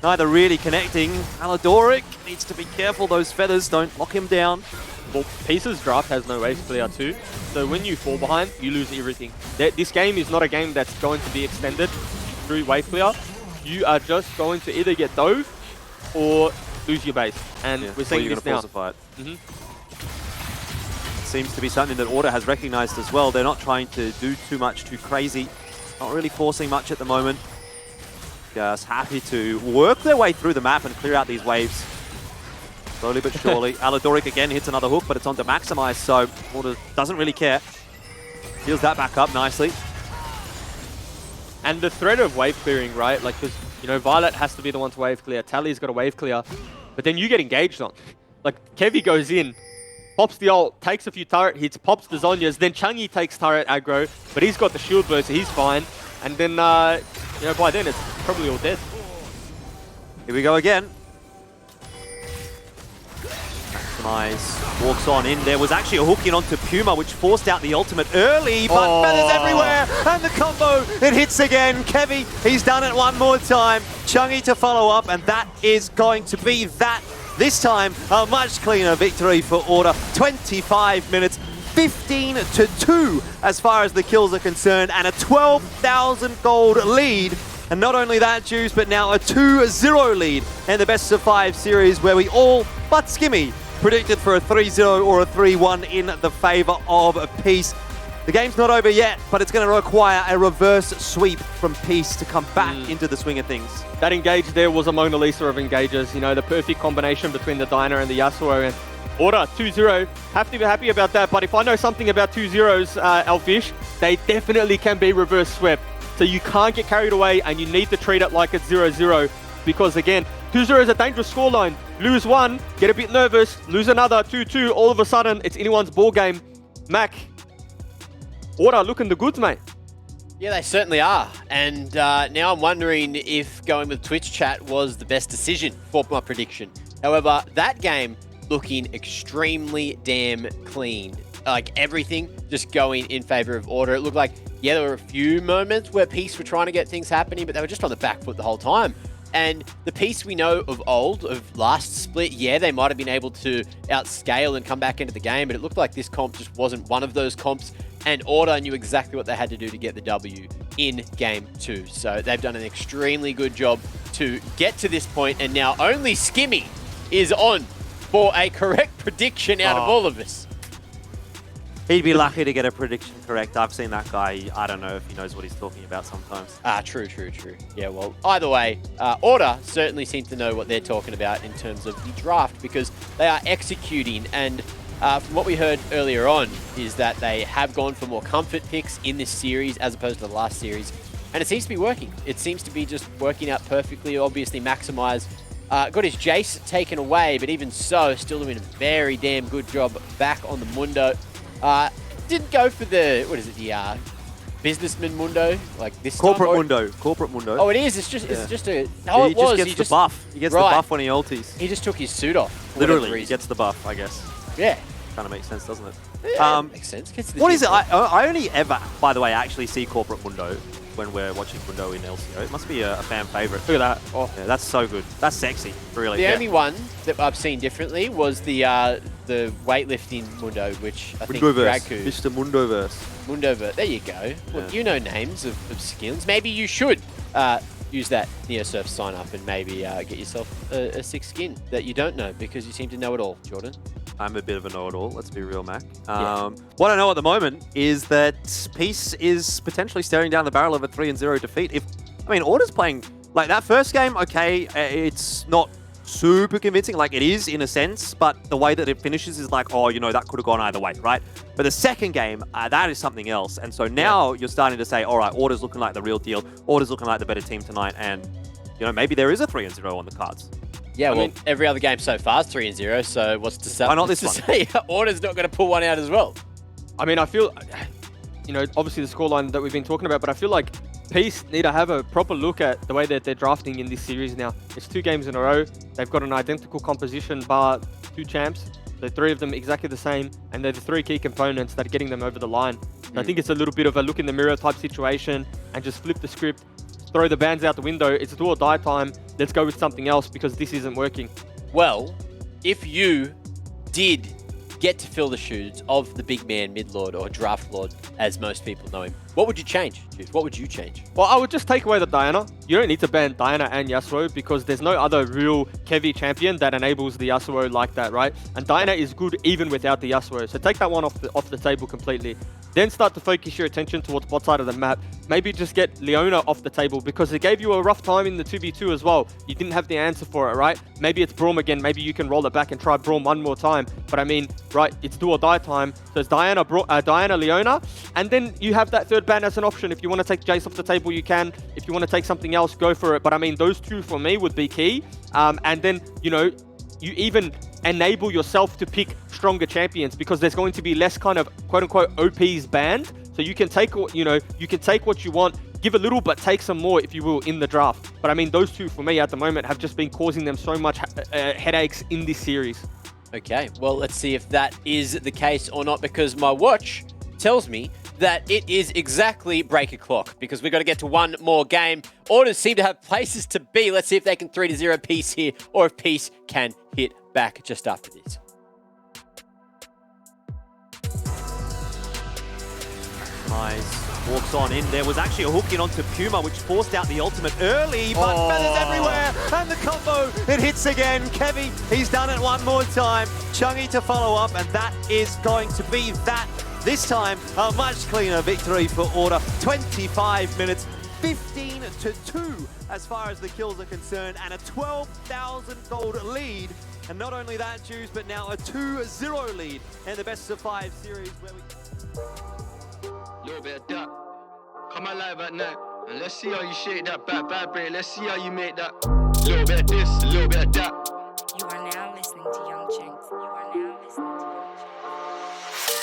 Neither really connecting. Aladoric needs to be careful. Those feathers don't lock him down. Well, Peace's draft has no waves clear too, so when you fall behind, you lose everything. This game is not a game that's going to be extended through wave clear. You are just going to either get dove or lose your base, and we're seeing this now. Seems to be something that Order has recognized as well. They're not trying to do too much too crazy, not really forcing much at the moment. Just happy to work their way through the map and clear out these waves. Slowly but surely. Aladoric again hits another hook, but it's on to Maximize, so Order doesn't really care. Heals that back up nicely. And the threat of wave clearing, right? Like, because, you know, Violet has to be the one to wave clear. Tally's got a wave clear, but then you get engaged on. Like, Kevy goes in, pops the ult, takes a few turret hits, pops the Zhonya's, then Changi takes turret aggro, but he's got the shield burst, so he's fine. And then, you know, by then it's probably all dead. Here we go again. Maximize walks on in. There was actually a hook in onto Puma, which forced out the ultimate early, but feathers everywhere, and the combo, it hits again. Kevy, he's done it one more time. Changi to follow up, and that is going to be that. This time, a much cleaner victory for Order. 25 minutes, 15-2 as far as the kills are concerned, and a 12,000 gold lead. And not only that, Juice, but now a 2-0 lead in the best of 5 series, where we all, but Skimmy, predicted for a 3-0 or a 3-1 in the favor of Peace. The game's not over yet, but it's going to require a reverse sweep from Peace to come back into the swing of things. That engage there was a Mona Lisa of engages. You know, the perfect combination between the Diner and the Yasuo. And Order 2-0, have to be happy about that. But if I know something about 2-0s, Elfish, they definitely can be reverse swept. So you can't get carried away, and you need to treat it like it's 0-0. Because again, 2-0 is a dangerous scoreline. Lose one, get a bit nervous, lose another, 2-2, all of a sudden, it's anyone's ball game. Mac, Order looking the goods, mate. Yeah, they certainly are. And now I'm wondering if going with Twitch chat was the best decision for my prediction. However, that game looking extremely damn clean. Like everything just going in favor of Order. It looked like, yeah, there were a few moments where Peace were trying to get things happening, but they were just on the back foot the whole time. And the Peace we know of old, of last split, yeah, they might have been able to outscale and come back into the game, but it looked like this comp just wasn't one of those comps. And Order knew exactly what they had to do to get the W in Game 2. So they've done an extremely good job to get to this point, and now only Skimmy is on for a correct prediction out of all of us. He'd be lucky to get a prediction correct. I've seen that guy. I don't know if he knows what he's talking about sometimes. True. Yeah, well, either way, Order certainly seem to know what they're talking about in terms of the draft, because they are executing. And from what we heard earlier on is that they have gone for more comfort picks in this series as opposed to the last series. And it seems to be working. It seems to be just working out perfectly. Obviously, Maximize got his Jace taken away, but even so, still doing a very damn good job back on the Mundo. Didn't go for the, what is it, the businessman Mundo, like this Corporate time? Mundo. Corporate Mundo. Oh, it is. It's just a. Oh, he just gets the buff. He gets the buff when he ultis. He just took his suit off. Literally, he gets the buff, I guess. Yeah. Kind of makes sense, doesn't it? Yeah, makes sense. What is it? I only ever, by the way, actually see Corporate Mundo when we're watching Mundo in LCO. It must be a fan favorite. Look at that. Oh, yeah, that's so good. That's sexy, really. The only one that I've seen differently was the weightlifting Mundo, which I think Dragku. Mr. Mundoverse. Mundoverse. There you go. Well, you know names of skins. Maybe you should use that Neosurf sign up and maybe get yourself a sick skin that you don't know, because you seem to know it all, Jordan. I'm a bit of a know-it-all, let's be real, Mac. What I know at the moment is that Peace is potentially staring down the barrel of a 3-0 defeat. Order's playing, like, that first game, okay, it's not super convincing, like it is in a sense, but the way that it finishes is like, oh, you know, that could have gone either way, right? But the second game, that is something else. And so now you're starting to say, all right, Order's looking like the real deal. Order's looking like the better team tonight. And, you know, maybe there is a 3-0 on the cards. Yeah, well, every other game so far is 3-0, so what's to say? Why not this one? Order's not going to pull one out as well. I mean, I feel obviously the scoreline that we've been talking about, but I feel like Peace need to have a proper look at the way that they're drafting in this series now. It's 2 games in a row. They've got an identical composition bar 2 champs. The 3 of them exactly the same, and they're the 3 key components that are getting them over the line. So I think it's a little bit of a look in the mirror type situation and just flip the script, throw the bans out the window. It's do or die time. Let's go with something else because this isn't working. Well, if you did get to fill the shoes of the big man mid-lord or draft lord, as most people know him, what would you change, Juice? What would you change? Well, I would just take away the Diana. You don't need to ban Diana and Yasuo because there's no other real Kevi champion that enables the Yasuo like that, right? And Diana is good even without the Yasuo. So take that one off the table completely. Then start to focus your attention towards bot side of the map. Maybe just get Leona off the table because it gave you a rough time in the 2v2 as well. You didn't have the answer for it, right? Maybe it's Braum again. Maybe you can roll it back and try Braum one more time. But I mean, right, it's do or die time. So it's Diana, Leona. And then you have that third ban as an option. If you want to take Jace off the table, you can. If you want to take something else, go for it. But I mean, those 2 for me would be key. And then, you even enable yourself to pick stronger champions because there's going to be less kind of quote-unquote OPs banned. So you can take, you can take what you want, give a little, but take some more, if you will, in the draft. But I mean, those 2 for me at the moment have just been causing them so much headaches in this series. Okay, well, let's see if that is the case or not, because my watch tells me that it is exactly break a clock because we've got to get to one more game. Orders seem to have places to be. Let's see if they can 3-0 Peace here or if Peace can hit back just after this. Nice. Walks on in. There was actually a hook in onto Puma, which forced out the ultimate early, but feathers everywhere, and the combo, it hits again. Kevi, he's done it one more time. Chungy to follow up, and that is going to be that. This time, a much cleaner victory for Order. 25 minutes, 15-2 as far as the kills are concerned, and a 12,000 gold lead. And not only that, Juice, but now a 2-0 lead in the best of 5 series where we... Little bit of that. Come alive at night. And let's see how you shake that back vibrate. Let's see how you make that. Little bit of this, a little bit of that. You are now listening to Young Chinks. You are now listening to Young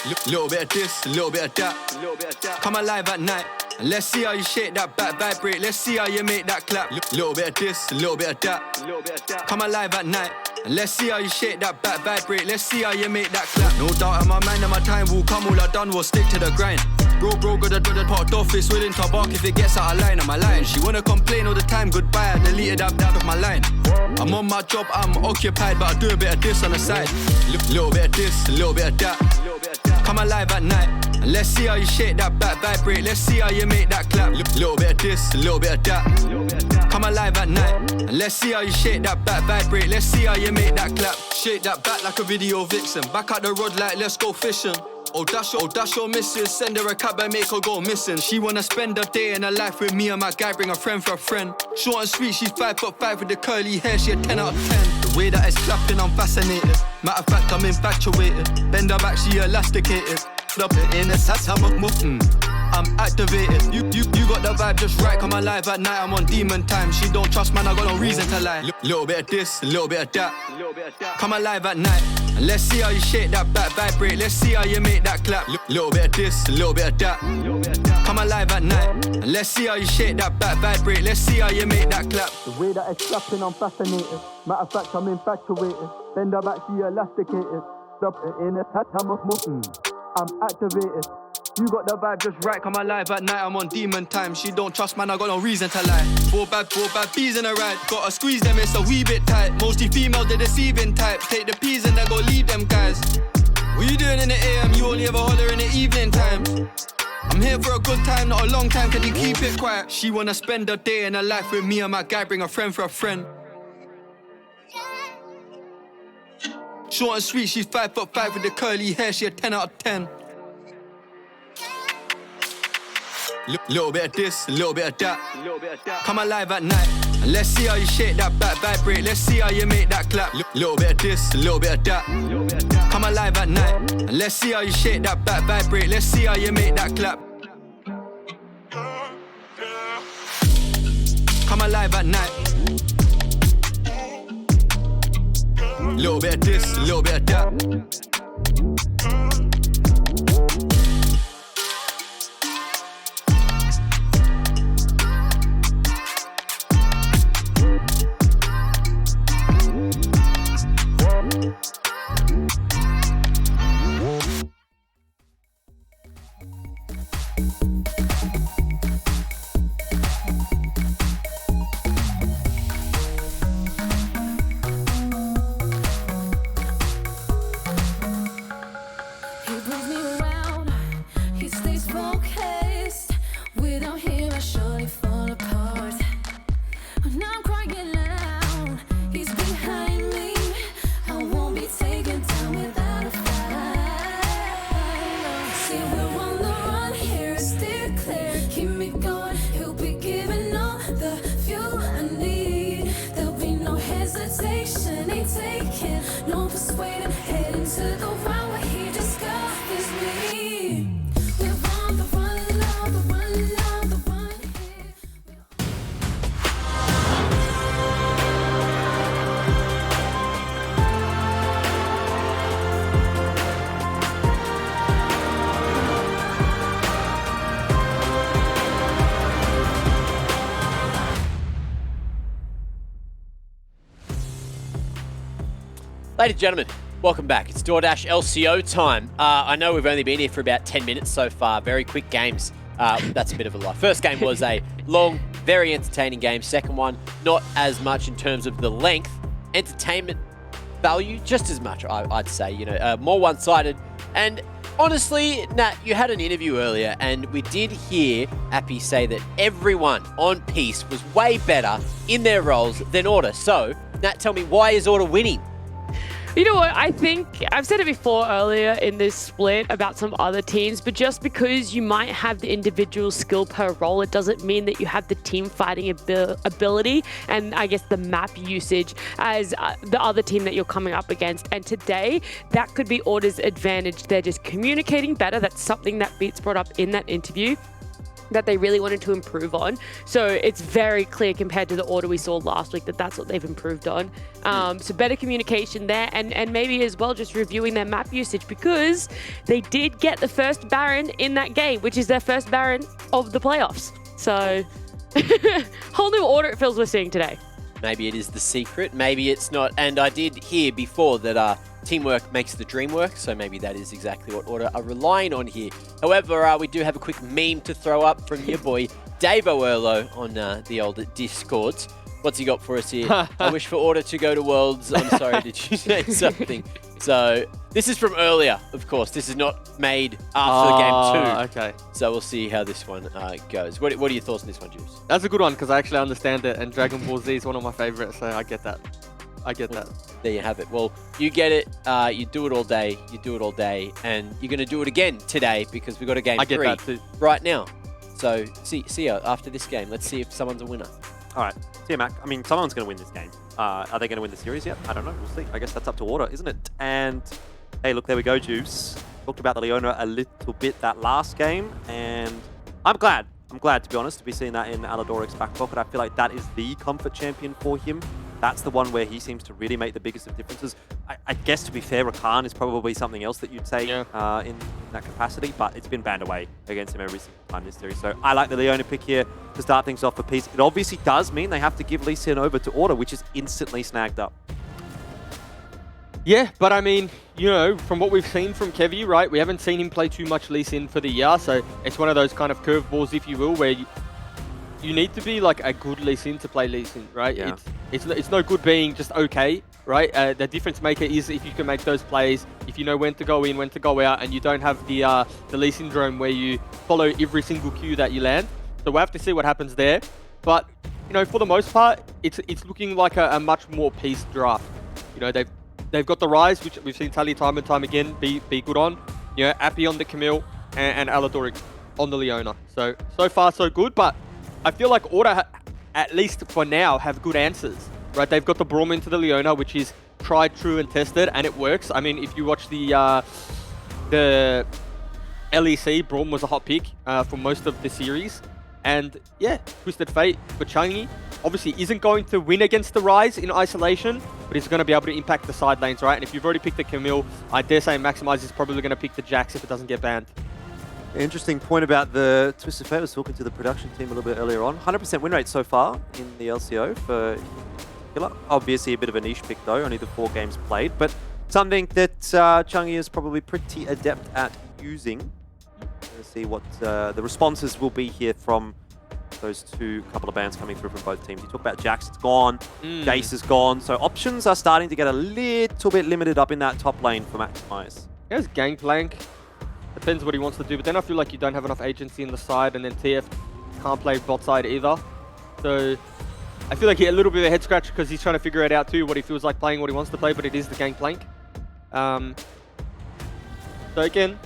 Chinks. Little bit of this, a little bit of that. Come alive at night. And let's see how you shake that back vibrate. Let's see how you make that clap. Little bit of this, a little bit of that. Come alive at night. And let's see how you shake that back vibrate. Let's see how you make that clap. No doubt in my mind and my time will come. All I done was stick to the grind. Bro, got a parked office, willing to bark if it gets out of line. On my line, she wanna complain all the time. Goodbye, I deleted that of my line. I'm on my job, I'm occupied, but I do a bit of this on the side. Little bit of this, a little bit of that. Come alive at night. And let's see how you shake that back vibrate. Let's see how you make that clap. Little bit of this, a little bit of that. Come alive at night. And let's see how you shake that back vibrate. Let's see how you make that clap. Shake that back like a video vixen. Back out the rod like let's go fishing. Oh dash your missus, send her a cab and make her go missing. She wanna spend a day in her life with me and my guy, bring a friend for a friend. Short and sweet, she's 5'5" with the curly hair, she a 10 out of 10. The way that it's clapping, I'm fascinated. Matter of fact, I'm infatuated. Bend her back, she elasticated. Flop it in the sass, I'm activated. You got the vibe just right. Come alive at night, I'm on demon time. She don't trust, man, I got no reason to lie. Little bit of this, a little bit of that. Come alive at night. And let's see how you shake that back vibrate. Let's see how you make that clap. Little bit of this, a little bit of that. Come alive at night. And let's see how you shake that back vibrate. Let's see how you make that clap. The way that it's clapping, I'm fascinated. Matter of fact, I'm infatuated. Bend her back, she elasticated. Stop it in a I'm activated. You got the vibe just right, come alive at night, I'm on demon time. She don't trust, man, I got no reason to lie. Four bad bees in a ride. Gotta squeeze them, it's a wee bit tight. Mostly females, they're deceiving type. Take the peas and then go leave them guys. What you doing in the AM? You only ever holler in the evening time. I'm here for a good time, not a long time, can you keep it quiet? She wanna spend a day in her life with me and my guy, bring a friend for a friend. Short and sweet, she's 5'5" with the curly hair, she a 10 out of 10. Little bit of this, a little bit of that. Come alive at night. And let's see how you shake that back vibrate. Let's see how you make that clap. Little bit of this, a little bit of that. Come alive at night. And let's see how you shake that back vibrate. Let's see how you make that clap. Come alive at night. Little bit of this, a little bit of that. Ladies and gentlemen, welcome back. It's DoorDash LCO time. I know we've only been here for about 10 minutes so far. Very quick games. That's a bit of a lie. First game was a long, very entertaining game. Second one, not as much in terms of the length. Entertainment value, just as much, I'd say. You know, more one-sided. And honestly, Nat, you had an interview earlier, and we did hear Appy say that everyone on Peace was way better in their roles than Order. So, Nat, tell me, why is Order winning? You know what, I think I've said it before earlier in this split about some other teams, but just because you might have the individual skill per role, it doesn't mean that you have the team fighting ability and I guess the map usage as the other team that you're coming up against. And today, that could be Order's advantage. They're just communicating better. That's something that Beats brought up in that interview that they really wanted to improve on. So it's very clear compared to the Order we saw last week that that's what they've improved on. So better communication there, and maybe as well just reviewing their map usage, because they did get the first Baron in that game, which is their first Baron of the playoffs. So whole new Order it feels we're seeing today. Maybe it is the secret, maybe it's not. And I did hear before that teamwork makes the dream work, so maybe that is exactly what Order are relying on here. However, we do have a quick meme to throw up from your boy, Dave O'Erlo, on the old Discords. What's he got for us here? I wish for Order to go to Worlds. I'm sorry, did you say something? So, this is from earlier, of course. This is not made after game 2. Okay. So, we'll see how this one goes. What are your thoughts on this one, Juice? That's a good one, because I actually understand it, and Dragon Ball Z is one of my favorites, so I get that. I get that. There you have it. Well, you get it. You do it all day. You do it all day. And you're going to do it again today because we've got a game 3 I get that too. right now. So, see you after this game. Let's see if someone's a winner. All right. See you, Mac. I mean, someone's going to win this game. Are they going to win the series yet? I don't know. We'll see. I guess that's up to Order, isn't it? And, hey, look, there we go, Juice. Talked about the Leona a little bit that last game, and I'm glad, to be honest, to be seeing that in Aladoric's back pocket. I feel like that is the comfort champion for him. That's the one where he seems to really make the biggest of differences. I guess, to be fair, Rakan is probably something else that you'd say in that capacity, but it's been banned away against him every single time this series. So I like the Leona pick here to start things off for Peace. It obviously does mean they have to give Lee Sin over to Order, which is instantly snagged up. Yeah, but I mean, you know, from what we've seen from Kevy, right, we haven't seen him play too much Lee Sin for the year, so it's one of those kind of curveballs, if you will, where you need to be like a good Lee Sin to play Lee Sin, right? Yeah. It's no good being just okay, right? The difference maker is if you can make those plays, if you know when to go in, when to go out, and you don't have the Lee syndrome where you follow every single cue that you land. So we'll have to see what happens there. But, you know, for the most part, it's looking like a much more Peace draft. You know, they've got the Rise, which we've seen Tally time and time again be good on. You know, Appy on the Camille and Aladoric on the Leona. So far so good, but I feel like Order, at least for now, have good answers, right? They've got the Braum into the Leona, which is tried, true, and tested, and it works. I mean, if you watch the LEC, Braum was a hot pick for most of the series. And yeah, Twisted Fate for Changi obviously isn't going to win against the Rise in isolation, but he's going to be able to impact the side lanes, right? And if you've already picked the Camille, I dare say Maximize is probably going to pick the Jax if it doesn't get banned. Interesting point about the Twisted Fate. I was talking to the production team a little bit earlier on. 100% win rate so far in the LCO for Killer. Obviously a bit of a niche pick though, only the 4 games played, but something that Changi is probably pretty adept at using. Let's see what the responses will be here from those couple of bans coming through from both teams. You talk about Jax, it's gone. Jace is gone. So options are starting to get a little bit limited up in that top lane for Maximize. There's Gangplank. Depends what he wants to do, but then I feel like you don't have enough agency in the side, and then TF can't play bot side either. So I feel like he had a little bit of a head scratch because he's trying to figure it out too, what he feels like playing, what he wants to play, but it is the Gangplank. So again,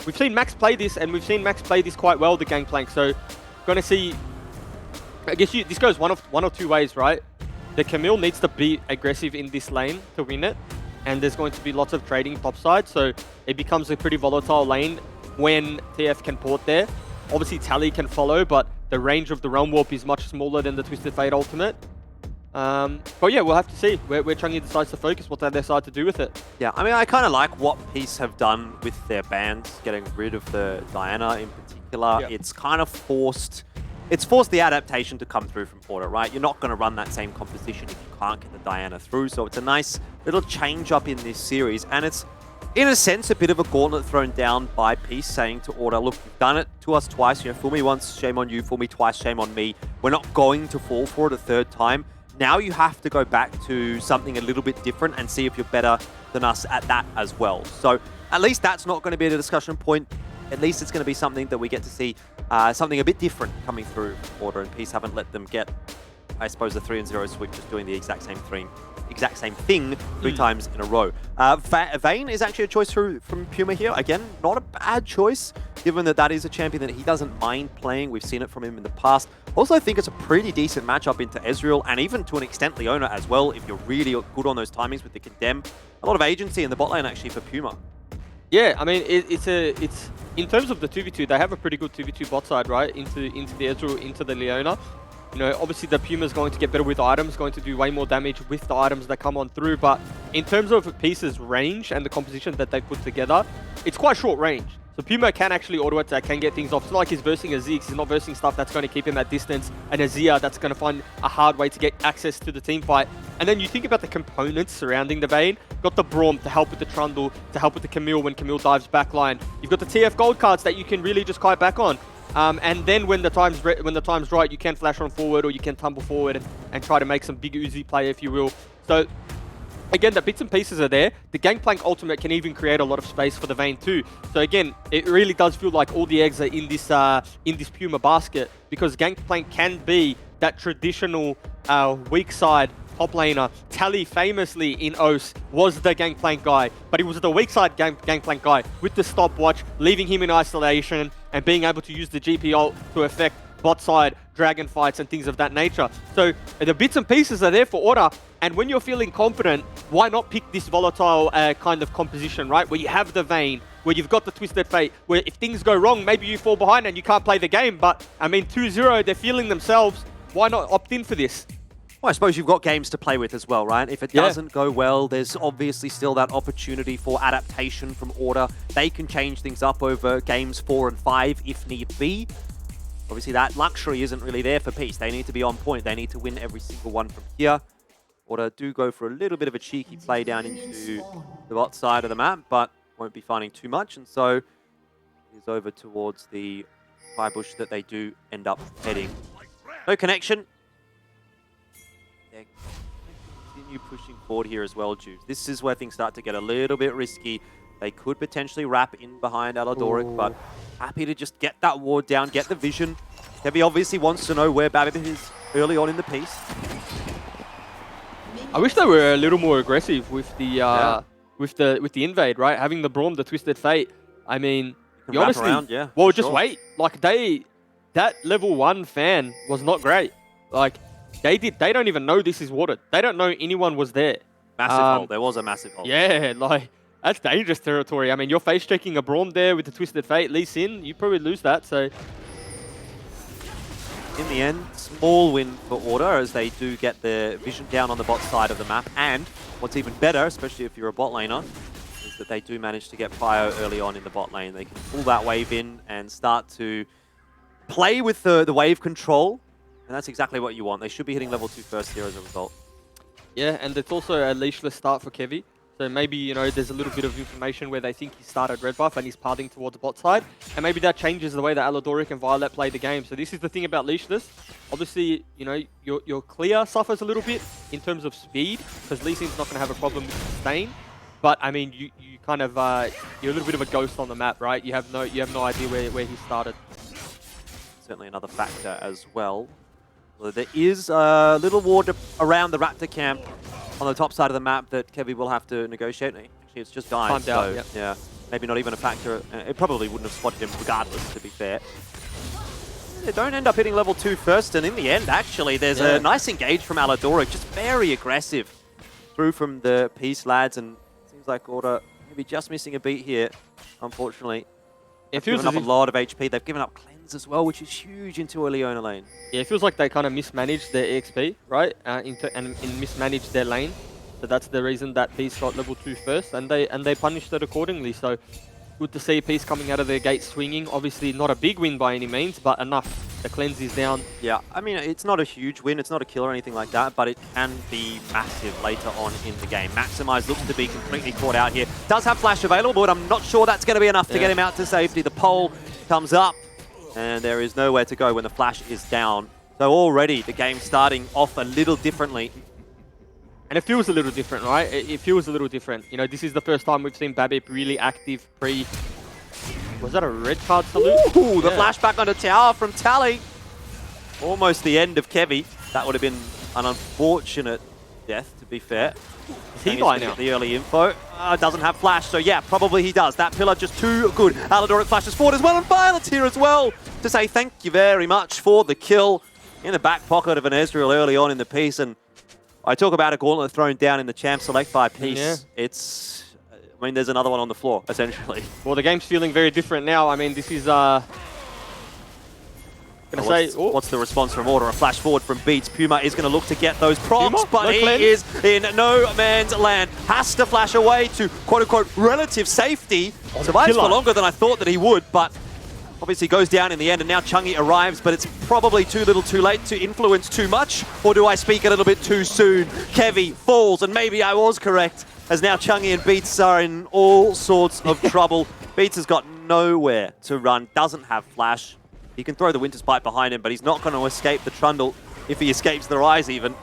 we've seen Max play this, and we've seen Max play this quite well, the Gangplank. So going to see, I guess this goes one or two ways, right? The Camille needs to be aggressive in this lane to win it, and there's going to be lots of trading topside, so it becomes a pretty volatile lane when TF can port there. Obviously Tally can follow, but the range of the Realm Warp is much smaller than the Twisted Fate ultimate. But yeah, we'll have to see where Changi decides to focus, what they decide to do with it. Yeah, I mean, I kind of like what Peace have done with their bans, getting rid of the Diana in particular. Yep. It's kind of forced... it's forced the adaptation to come through from Order, right? You're not going to run that same composition if you can't get the Diana through. So it's a nice little change up in this series. And it's, in a sense, a bit of a gauntlet thrown down by Peace, saying to Order, look, you've done it to us twice. You know, fool me once, shame on you. Fool me twice, shame on me. We're not going to fall for it a third time. Now you have to go back to something a little bit different and see if you're better than us at that as well. So at least that's not going to be a discussion point. At least it's going to be something that we get to see something a bit different coming through Order, and Peace haven't let them get, I suppose, the 3-0 sweep, just doing the exact same thing three times in a row. Vayne is actually a choice from Puma here. Again, not a bad choice, given that that is a champion that he doesn't mind playing. We've seen it from him in the past. Also, I think it's a pretty decent matchup into Ezreal, and even to an extent Leona as well, if you're really good on those timings with the Condemn. A lot of agency in the bot lane, actually, for Puma. Yeah, I mean, it's in terms of the 2v2, they have a pretty good 2v2 bot side, right? Into the Ezreal, into the Leona. You know, obviously the Puma's going to get better with items, going to do way more damage with the items that come on through. But in terms of Peace's range and the composition that they put together, it's quite short range. So Puma can actually auto-attack, can get things off. It's not like he's versing a Ziggs, he's not versing stuff that's going to keep him at distance, and a Zia that's going to find a hard way to get access to the team fight. And then you think about the components surrounding the Vayne. You've got the Braum to help with the Trundle, to help with the Camille when Camille dives backline. You've got the TF gold cards that you can really just kite back on. And then when the time's right, you can flash on forward, or you can tumble forward and try to make some big Uzi play, if you will. So again, the bits and pieces are there. The Gangplank ultimate can even create a lot of space for the Vayne too. So again, it really does feel like all the eggs are in this Puma basket, because Gangplank can be that traditional weak side top laner. Tally famously in OS was the Gangplank guy, but he was the weak side Gangplank guy with the stopwatch, leaving him in isolation and being able to use the GP ult to affect bot side dragon fights and things of that nature. So the bits and pieces are there for Order, and when you're feeling confident, why not pick this volatile kind of composition, right? Where you have the Vayne, where you've got the Twisted Fate, where if things go wrong, maybe you fall behind and you can't play the game. But I mean, 2-0, they're feeling themselves. Why not opt in for this? Well, I suppose you've got games to play with as well, right? If it doesn't go well, there's obviously still that opportunity for adaptation from Order. They can change things up over games 4 and 5 if need be. Obviously, that luxury isn't really there for Peace. They need to be on point. They need to win every single one from here. Order do go for a little bit of a cheeky play down into the bot side of the map, but won't be finding too much. And so is over towards the fire bush that they do end up heading. No connection. They continue pushing forward here as well, Juice. This is where things start to get a little bit risky. They could potentially wrap in behind Aladoric, but happy to just get that ward down, get the vision. Kevy obviously wants to know where Babbitt is early on in the piece. I wish they were a little more aggressive with the with the invade, right? Having the Braum, the Twisted Fate. I mean, you honestly, around, just wait. Like that level 1 fan was not great. Like they don't even know this is watered. They don't know anyone was there. Massive hole. There was a massive hole. Yeah, like that's dangerous territory. I mean, you're face checking a Braum there with the Twisted Fate. Lee Sin, you probably lose that. So in the end, small win for Order as they do get the vision down on the bot side of the map. And what's even better, especially if you're a bot laner, is that they do manage to get Pio early on in the bot lane. They can pull that wave in and start to play with the wave control. And that's exactly what you want. They should be hitting level 2 first here as a result. Yeah, and it's also a leashless start for Kevy. So maybe, you know, there's a little bit of information where they think he started red buff and he's pathing towards the bot side. And maybe that changes the way that Aladoric and Violet play the game. So this is the thing about leashless. Obviously, you know, your clear suffers a little bit in terms of speed, because Lee Sin's not going to have a problem with sustain. But I mean, you kind of you're a little bit of a ghost on the map, right? You have no idea where he started. Certainly another factor as well. So there is a little ward around the Raptor camp on the top side of the map that Kevy will have to negotiate. Actually, it's just died, Timed so out, yep. yeah, maybe not even a factor. It probably wouldn't have spotted him regardless, to be fair. They don't end up hitting level 2 first, and in the end, actually, there's a nice engage from Aladoric, just very aggressive through from the piece, lads, and it seems like Order maybe just missing a beat here, unfortunately. They've given up a lot of HP. They've given up cleanse as well, which is huge into a Leona lane. Yeah, it feels like they kind of mismanaged their EXP, right? And mismanaged their lane. So that's the reason that Peace got level 2 first, and they punished it accordingly. So good to see Peace coming out of their gate swinging. Obviously not a big win by any means, but enough The cleanse is down. Yeah, I mean, it's not a huge win. It's not a kill or anything like that, but it can be massive later on in the game. Maximize looks to be completely caught out here. Does have flash available, but I'm not sure that's going to be enough to get him out to safety. The pole comes up, and there is nowhere to go when the flash is down. So already the game starting off a little differently. And it feels a little different, right? It feels a little different. You know, this is the first time we've seen Babip really active pre... Was that a red card salute? Ooh, the flashback on the tower from Tally. Almost the end of Kevy. That would have been an unfortunate death, to be fair. He by now. The early info. Doesn't have flash, so yeah, probably he does. That pillar just too good. Alidoric flashes forward as well, and Violet's here as well to say thank you very much for the kill in the back pocket of an Ezreal early on in the piece. And I talk about a gauntlet thrown down in the champ select by piece. Yeah. It's... I mean, there's another one on the floor, essentially. Well, the game's feeling very different now. I mean, this is... What's the response from Order? A flash forward from Beats. Puma is going to look to get those procs, but he is in no man's land. Has to flash away to quote-unquote relative safety. Survives for longer than I thought that he would, but obviously goes down in the end, and now Chungi arrives, but it's probably too little too late to influence too much, or do I speak a little bit too soon? Kevy falls, and maybe I was correct, as now Chungi and Beats are in all sorts of trouble. Beats has got nowhere to run, doesn't have flash. He can throw the Winter's Pipe behind him, but he's not going to escape the Trundle if he escapes the Rise even.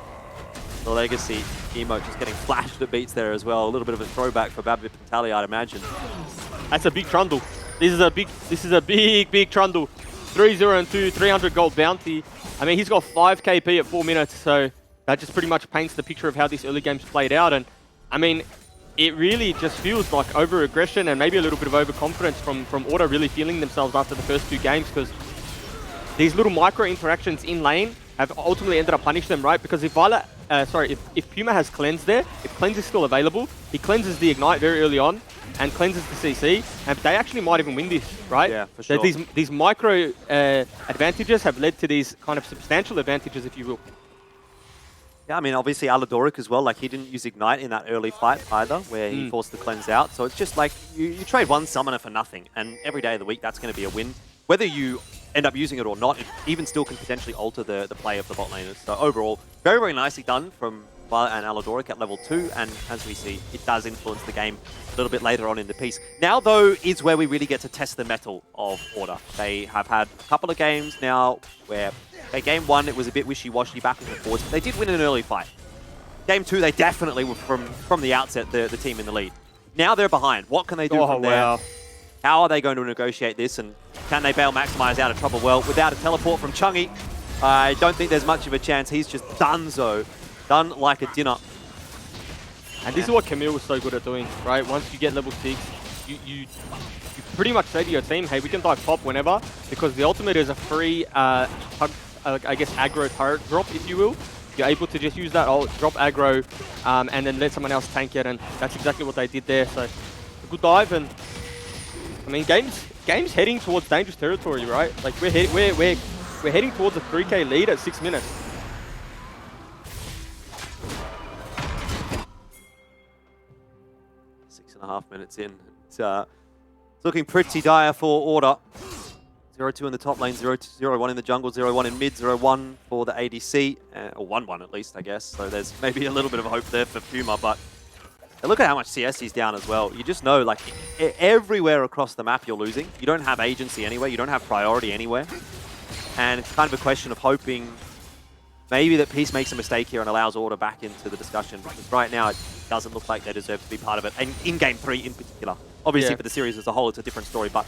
The Legacy emote just getting flashed at Beats there as well. A little bit of a throwback for Babip and Tally, I'd imagine. That's a big Trundle. This is a big Trundle. 3-0 and 2, 300 gold bounty. I mean, he's got 5 KP at 4 minutes, so that just pretty much paints the picture of how this early game's played out. And I mean, it really just feels like over-aggression and maybe a little bit of overconfidence from Order really feeling themselves after the first 2 games, because these little micro interactions in lane have ultimately ended up punishing them, right? Because if if Puma has cleanse there, if cleanse is still available, he cleanses the ignite very early on and cleanses the CC, and they actually might even win this, right? Yeah, for sure. So these micro advantages have led to these kind of substantial advantages, if you will. Yeah, I mean, obviously Alidoric as well, like he didn't use Ignite in that early fight either, where he forced the cleanse out. So it's just like, you trade one summoner for nothing, and every day of the week that's going to be a win. Whether you end up using it or not, it even still can potentially alter the play of the bot laners. So overall, very, very nicely done from Violet and Alidoric at level 2, and as we see, it does influence the game a little bit later on in the piece. Now, though, is where we really get to test the mettle of Order. They have had a couple of games now where, game 1, it was a bit wishy-washy backwards and forwards, but they did win an early fight. Game 2, they definitely were from the outset the team in the lead. Now they're behind. What can they do from there? How are they going to negotiate this, and can they bail Maximize out of trouble? Well, without a teleport from Chungi, I don't think there's much of a chance. He's just done like a dinner. And this is what Camille was so good at doing, right? Once you get level 6, you pretty much say to your team, hey, we can dive top whenever, because the ultimate is a free, I guess, aggro turret drop, if you will. You're able to just use that ult, drop aggro, and then let someone else tank it, and that's exactly what they did there. So, a good dive, and I mean, game's heading towards dangerous territory, right? Like we're heading towards a 3K lead at 6 minutes. Six and a half minutes in. It's looking pretty dire for Order. 0-2 in the top lane, 0-1 in the jungle, 0-1 in mid, 0-1 for the ADC, or 1-1 at least, I guess. So there's maybe a little bit of hope there for Puma, but look at how much CS he's down as well. You just know, like, everywhere across the map you're losing. You don't have agency anywhere. You don't have priority anywhere. And it's kind of a question of hoping maybe that Peace makes a mistake here and allows Order back into the discussion, because right now it doesn't look like they deserve to be part of it. And in Game 3 in particular. Obviously for the series as a whole, it's a different story, but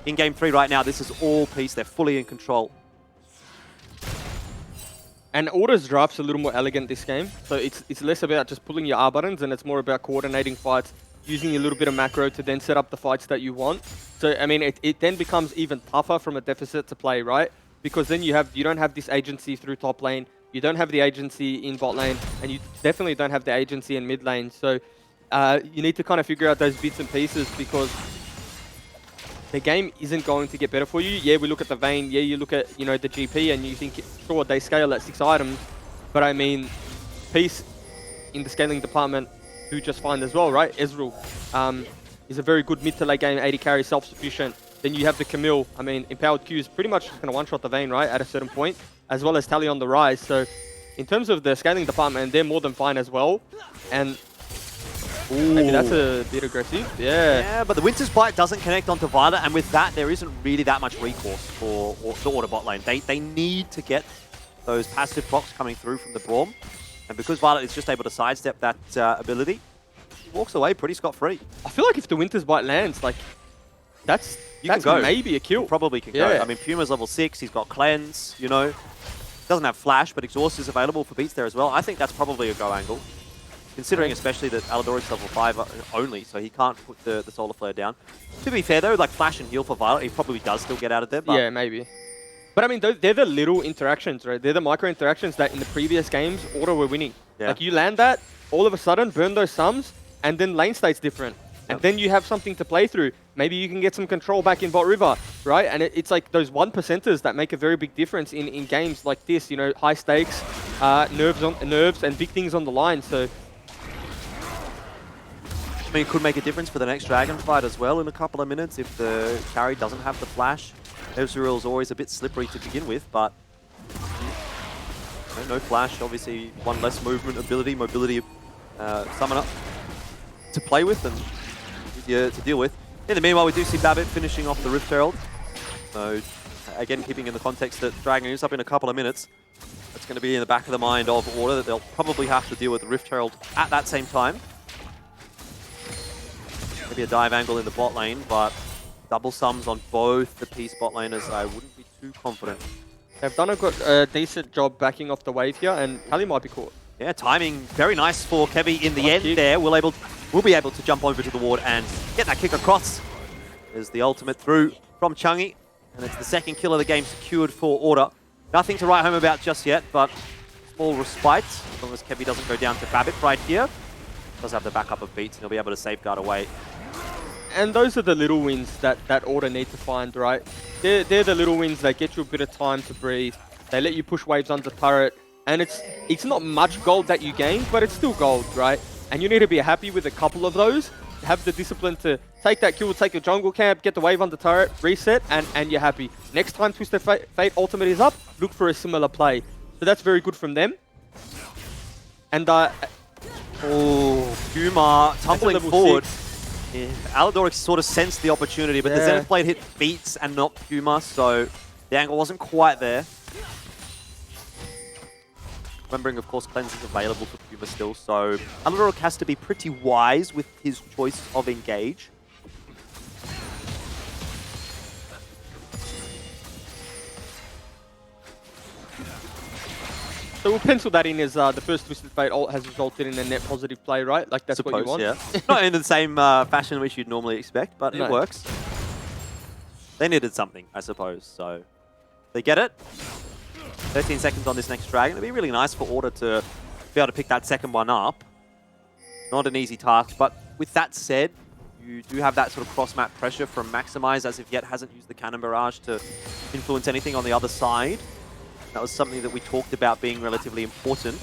in Game 3 right now, this is all Peace. They're fully in control. And Order's draft's a little more elegant this game, so it's less about just pulling your R buttons, and it's more about coordinating fights, using a little bit of macro to then set up the fights that you want. So, I mean, it then becomes even tougher from a deficit to play, right? Because then you don't have this agency through top lane, you don't have the agency in bot lane, and you definitely don't have the agency in mid lane. So you need to kind of figure out those bits and pieces, because the game isn't going to get better for you. Yeah, we look at the Vayne. Yeah, you look at, the GP, and you think, sure, they scale at 6 items. But I mean, Peace in the scaling department do just fine as well, right? Ezreal is a very good mid to late game 80 carry, self-sufficient. Then you have the Camille. I mean, Empowered Q is pretty much going to one-shot the Vayne, right, at a certain point, as well as Tally on the rise. So in terms of the scaling department, they're more than fine as well. And maybe that's a bit aggressive. Yeah. Yeah, but the Winter's Bite doesn't connect onto Violet, and with that, there isn't really that much recourse for the Order bot lane. They need to get those passive procs coming through from the Braum. And because Violet is just able to sidestep that ability, he walks away pretty scot-free. I feel like if the Winter's Bite lands, like, that's go. maybe a kill. Probably can go. I mean, Puma's level 6, he's got Cleanse, you know. Doesn't have Flash, but Exhaust is available for beats there as well. I think that's probably a go angle. Considering especially that Aladoric's level 5 only, so he can't put the Solar Flare down. To be fair though, like Flash and Heal for Violet, he probably does still get out of there. But yeah, maybe. But I mean, they're the little interactions, right? They're the micro interactions that in the previous games, Order were winning. Yeah. Like you land that, all of a sudden, burn those sums, and then lane state's different. And then you have something to play through. Maybe you can get some control back in bot river, right? And it's like those 1%ers that make a very big difference in games like this, you know, high stakes, nerves and big things on the line. So I mean, it could make a difference for the next Dragon fight as well in a couple of minutes if the carry doesn't have the Flash. Ezreal's always a bit slippery to begin with, but no Flash, obviously one less movement ability, mobility, summoner to play with and to deal with. In the meanwhile, we do see Babbitt finishing off the Rift Herald. So, again, keeping in the context that Dragon is up in a couple of minutes, it's going to be in the back of the mind of Order that they'll probably have to deal with the Rift Herald at that same time. Maybe a dive angle in the bot lane, but double sums on both the Peace bot laners, I wouldn't be too confident. They've done a decent job backing off the wave here, and Tally might be caught. Yeah, timing very nice for Kevy in the end there. We'll be able to jump over to the ward and get that kick across. There's the ultimate through from Chungy, and it's the second kill of the game secured for Order. Nothing to write home about just yet, but small respite, as long as Kevy doesn't go down to Babbitt right here. Does have the backup of beats, and he'll be able to safeguard away. And those are the little wins that Order need to find, right? They're the little wins that get you a bit of time to breathe. They let you push waves under turret, and it's not much gold that you gain, but it's still gold, right? And you need to be happy with a couple of those. Have the discipline to take that kill, take your jungle camp, get the wave under turret, reset, and you're happy. Next time Twisted Fate Ultimate is up, look for a similar play. So that's very good from them. And Puma tumbling forward. Yeah, Aladoric sort of sensed the opportunity, but the Zenith Blade hit beats and not Puma, so the angle wasn't quite there. Remembering, of course, Cleanse is available for Puma still, so Aladoric has to be pretty wise with his choice of engage. So we'll pencil that in as the first Twisted Fate ult has resulted in a net positive play, right? Like that's what you want. Yeah. Not in the same fashion which you'd normally expect, but it works. They needed something, I suppose, so they get it. 13 seconds on this next Dragon. It'd be really nice for Order to be able to pick that second one up. Not an easy task, but with that said, you do have that sort of cross-map pressure from Maximize, as of yet hasn't used the Cannon Barrage to influence anything on the other side. That was something that we talked about being relatively important.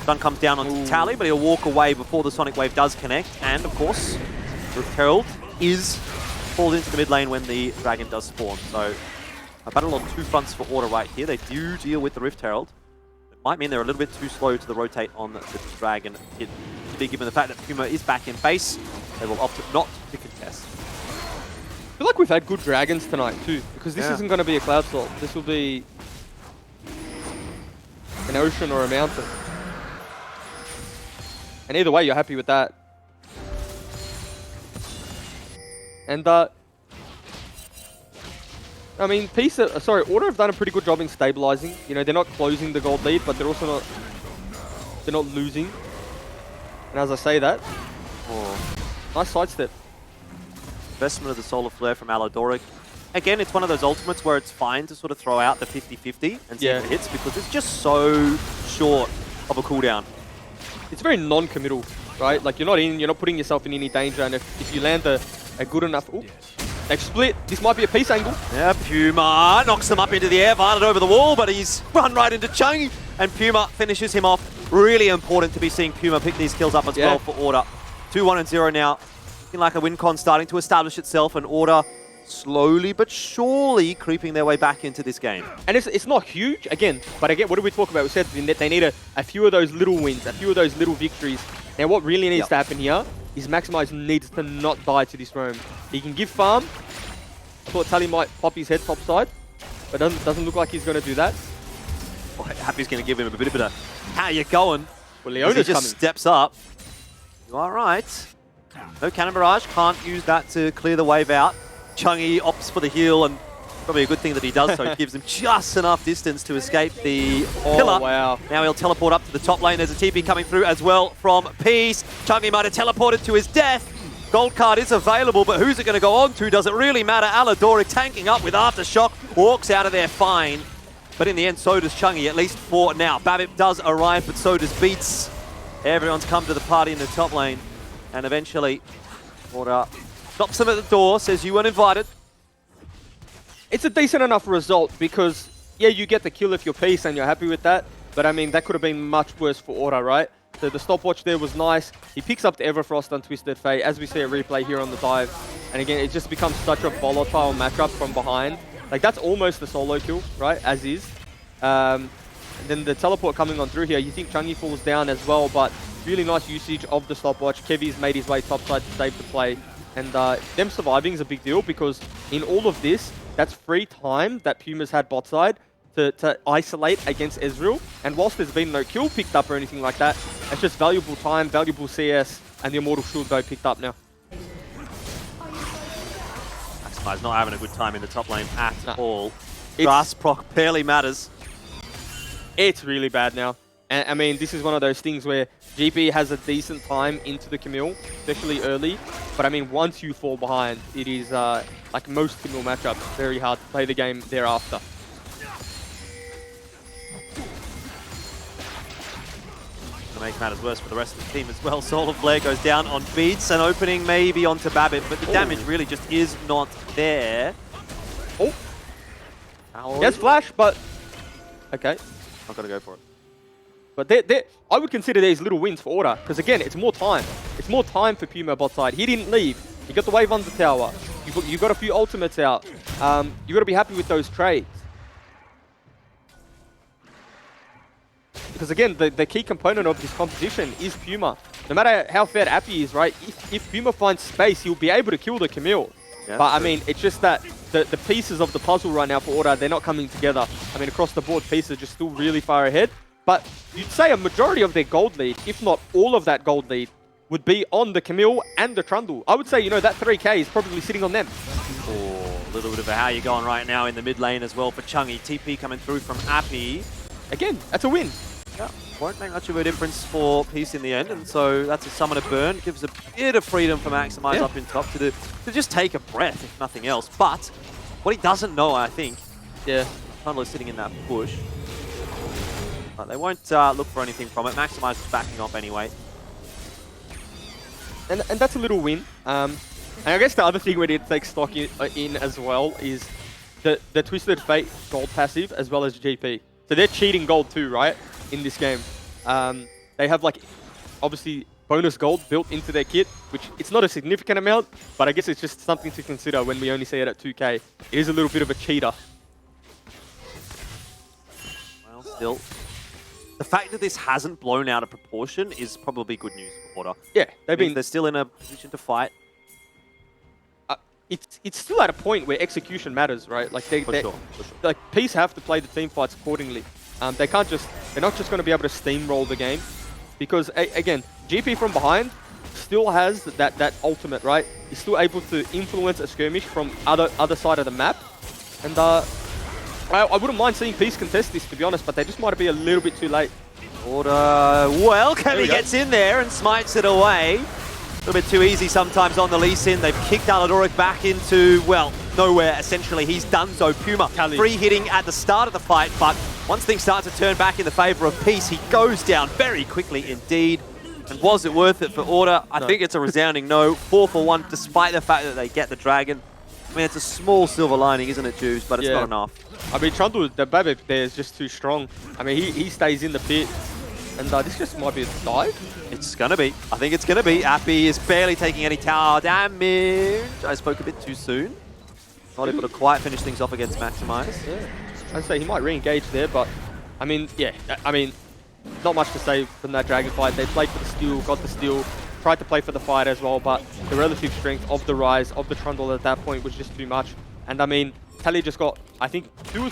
Sun comes down onto Tally, but he'll walk away before the Sonic Wave does connect. And, of course, Rift Herald falls into the mid lane when the Dragon does spawn. So, a battle on two fronts for Order right here. They do deal with the Rift Herald. It might mean they're a little bit too slow to the rotate on the Dragon. Given the fact that Puma is back in base, they will opt not to contest. I feel like we've had good Dragons tonight, too, because this isn't going to be a Cloud Salt. This will be an ocean or a mountain. And either way, you're happy with that. And, I mean, Order have done a pretty good job in stabilizing. You know, they're not closing the gold lead, but they're also not losing. And as I say that, nice sidestep. Investment of the Solar Flare from Aladoric. Again, it's one of those ultimates where it's fine to sort of throw out the 50-50 and see if it hits, because it's just so short of a cooldown. It's very non-committal, right? Like, you're not putting yourself in any danger, and if you land a good enough... Ooh, they've split. This might be a peace angle. Yeah, Puma knocks him up into the air, Violet over the wall, but he's run right into Chung, and Puma finishes him off. Really important to be seeing Puma pick these kills up as well for Order. 2-1-0 now. Looking like a win con starting to establish itself, and Order slowly but surely creeping their way back into this game. And it's not huge, again, but again, what did we talk about? We said that they need a few of those little wins, a few of those little victories. Now, what really needs to happen here is Maximize needs to not die to this roam. He can give farm. I thought Tally might pop his head topside, but doesn't look like he's going to do that. Well, Happy's going to give him a bit of a, how you going? Well, Leona's he just steps up. You are right. No Cannon Barrage, can't use that to clear the wave out. Chungy opts for the heal, and probably a good thing that he does so. It gives him just enough distance to escape the pillar. Wow. Now he'll teleport up to the top lane. There's a TP coming through as well from Peace. Chungy might have teleported to his death. Gold card is available, but who's it going to go on to? Does it really matter? Aladoric tanking up with Aftershock, walks out of there fine. But in the end, so does Chungy, at least for now. Babip does arrive, but so does Beats. Everyone's come to the party in the top lane. And eventually, Order stops him at the door, says you weren't invited. It's a decent enough result because, yeah, you get the kill if you're Peace and you're happy with that. But, I mean, that could have been much worse for Order, right? So the stopwatch there was nice. He picks up the Everfrost on Twisted Fate, as we see a replay here on the dive. And again, it just becomes such a volatile matchup from behind. Like, that's almost a solo kill, right, as is. And then the teleport coming on through here, you think Chungy falls down as well, but really nice usage of the stopwatch. Kevy's made his way topside to save the play. And them surviving is a big deal because in all of this, that's free time that Puma's had bot side to isolate against Ezreal. And whilst there's been no kill picked up or anything like that, it's just valuable time, valuable CS, and the Immortal Shield Bow picked up now. Maximize not having a good time in the top lane at all. Grass proc barely matters. It's really bad now. And I mean, this is one of those things where GP has a decent time into the Camille, especially early. But I mean, once you fall behind, it is, like most Camille matchups, very hard to play the game thereafter. To make matters worse for the rest of the team as well. Solar Flare goes down on Beats, and opening maybe onto Babbitt, but the damage really just is not there. Oh! Yes, flash, but... Okay. Not going to go for it. But I would consider these little wins for Order, because again, it's more time. It's more time for Puma bot side. He didn't leave. He got the wave on the tower. You got a few ultimates out. You got to be happy with those trades. Because again, the key component of this competition is Puma. No matter how fed Appy is, right? If Puma finds space, he'll be able to kill the Camille. Yeah, but I mean, it's just that the pieces of the puzzle right now for Order, they're not coming together. I mean, across the board, pieces are just still really far ahead. But you'd say a majority of their gold lead, if not all of that gold lead, would be on the Camille and the Trundle. I would say, you know, that 3k is probably sitting on them. Oh, a little bit of a how you going right now in the mid lane as well for Chungy. TP coming through from Appy. Again, that's a win. Yeah, won't make much of a difference for Peace in the end, and so that's a summon a burn. Gives a bit of freedom for Maximize up in top to just take a breath, if nothing else. But what he doesn't know, I think, Trundle is sitting in that push. But they won't look for anything from it. Maximize is backing off anyway. And that's a little win. And I guess the other thing we need to take stock in as well is the Twisted Fate gold passive as well as GP. So they're cheating gold too, right? In this game. They have like, obviously, bonus gold built into their kit, which it's not a significant amount, but I guess it's just something to consider when we only see it at 2k. It is a little bit of a cheater. Well, still. The fact that this hasn't blown out of proportion is probably good news for Order. Yeah, they're still in a position to fight. It's still at a point where execution matters, right? Like for sure. Like Peace have to play the team fights accordingly. They're not just going to be able to steamroll the game, because again, GP from behind still has that ultimate, right? He's still able to influence a skirmish from other side of the map, and I wouldn't mind seeing Peace contest this, to be honest, but they just might be a little bit too late. Order, well, Kelly gets in there and smites it away. A little bit too easy sometimes on the Lee Sin. They've kicked Aladoric back into, well, nowhere, essentially. He's done so. Puma free hitting at the start of the fight, but once things start to turn back in the favor of Peace, he goes down very quickly indeed. And was it worth it for Order? I think it's a resounding no. 4 for 1, despite the fact that they get the dragon. I mean, it's a small silver lining, isn't it, Juves? But it's not enough. I mean, Trundle, the Babip there is just too strong. I mean, he stays in the pit. And this just might be a dive? It's going to be. I think it's going to be. Appy is barely taking any tower damage. I spoke a bit too soon. Not able to quite finish things off against Maximize. Yeah. I'd say he might re-engage there, but I mean, yeah, I mean, not much to say from that Dragon fight. They played for the steal, got the steal, tried to play for the fight as well, but the relative strength of the Rise, of the Trundle at that point was just too much. And I mean, Tally just got, I think, two or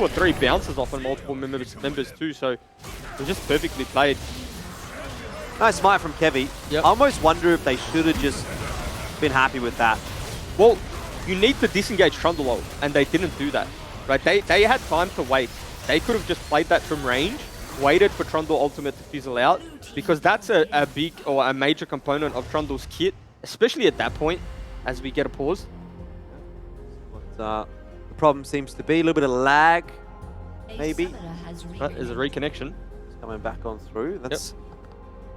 three bounces off on multiple members too, so it was just perfectly played. Nice smite from Kevy. Yep. I almost wonder if they should have just been happy with that. Well, you need to disengage Trundle ult, and they didn't do that. Right? They had time to wait. They could have just played that from range, waited for Trundle ultimate to fizzle out, because that's a big or a major component of Trundle's kit, especially at that point, as we get a pause. But, the problem seems to be a little bit of lag, maybe. There's a reconnection. It's coming back on through. That's,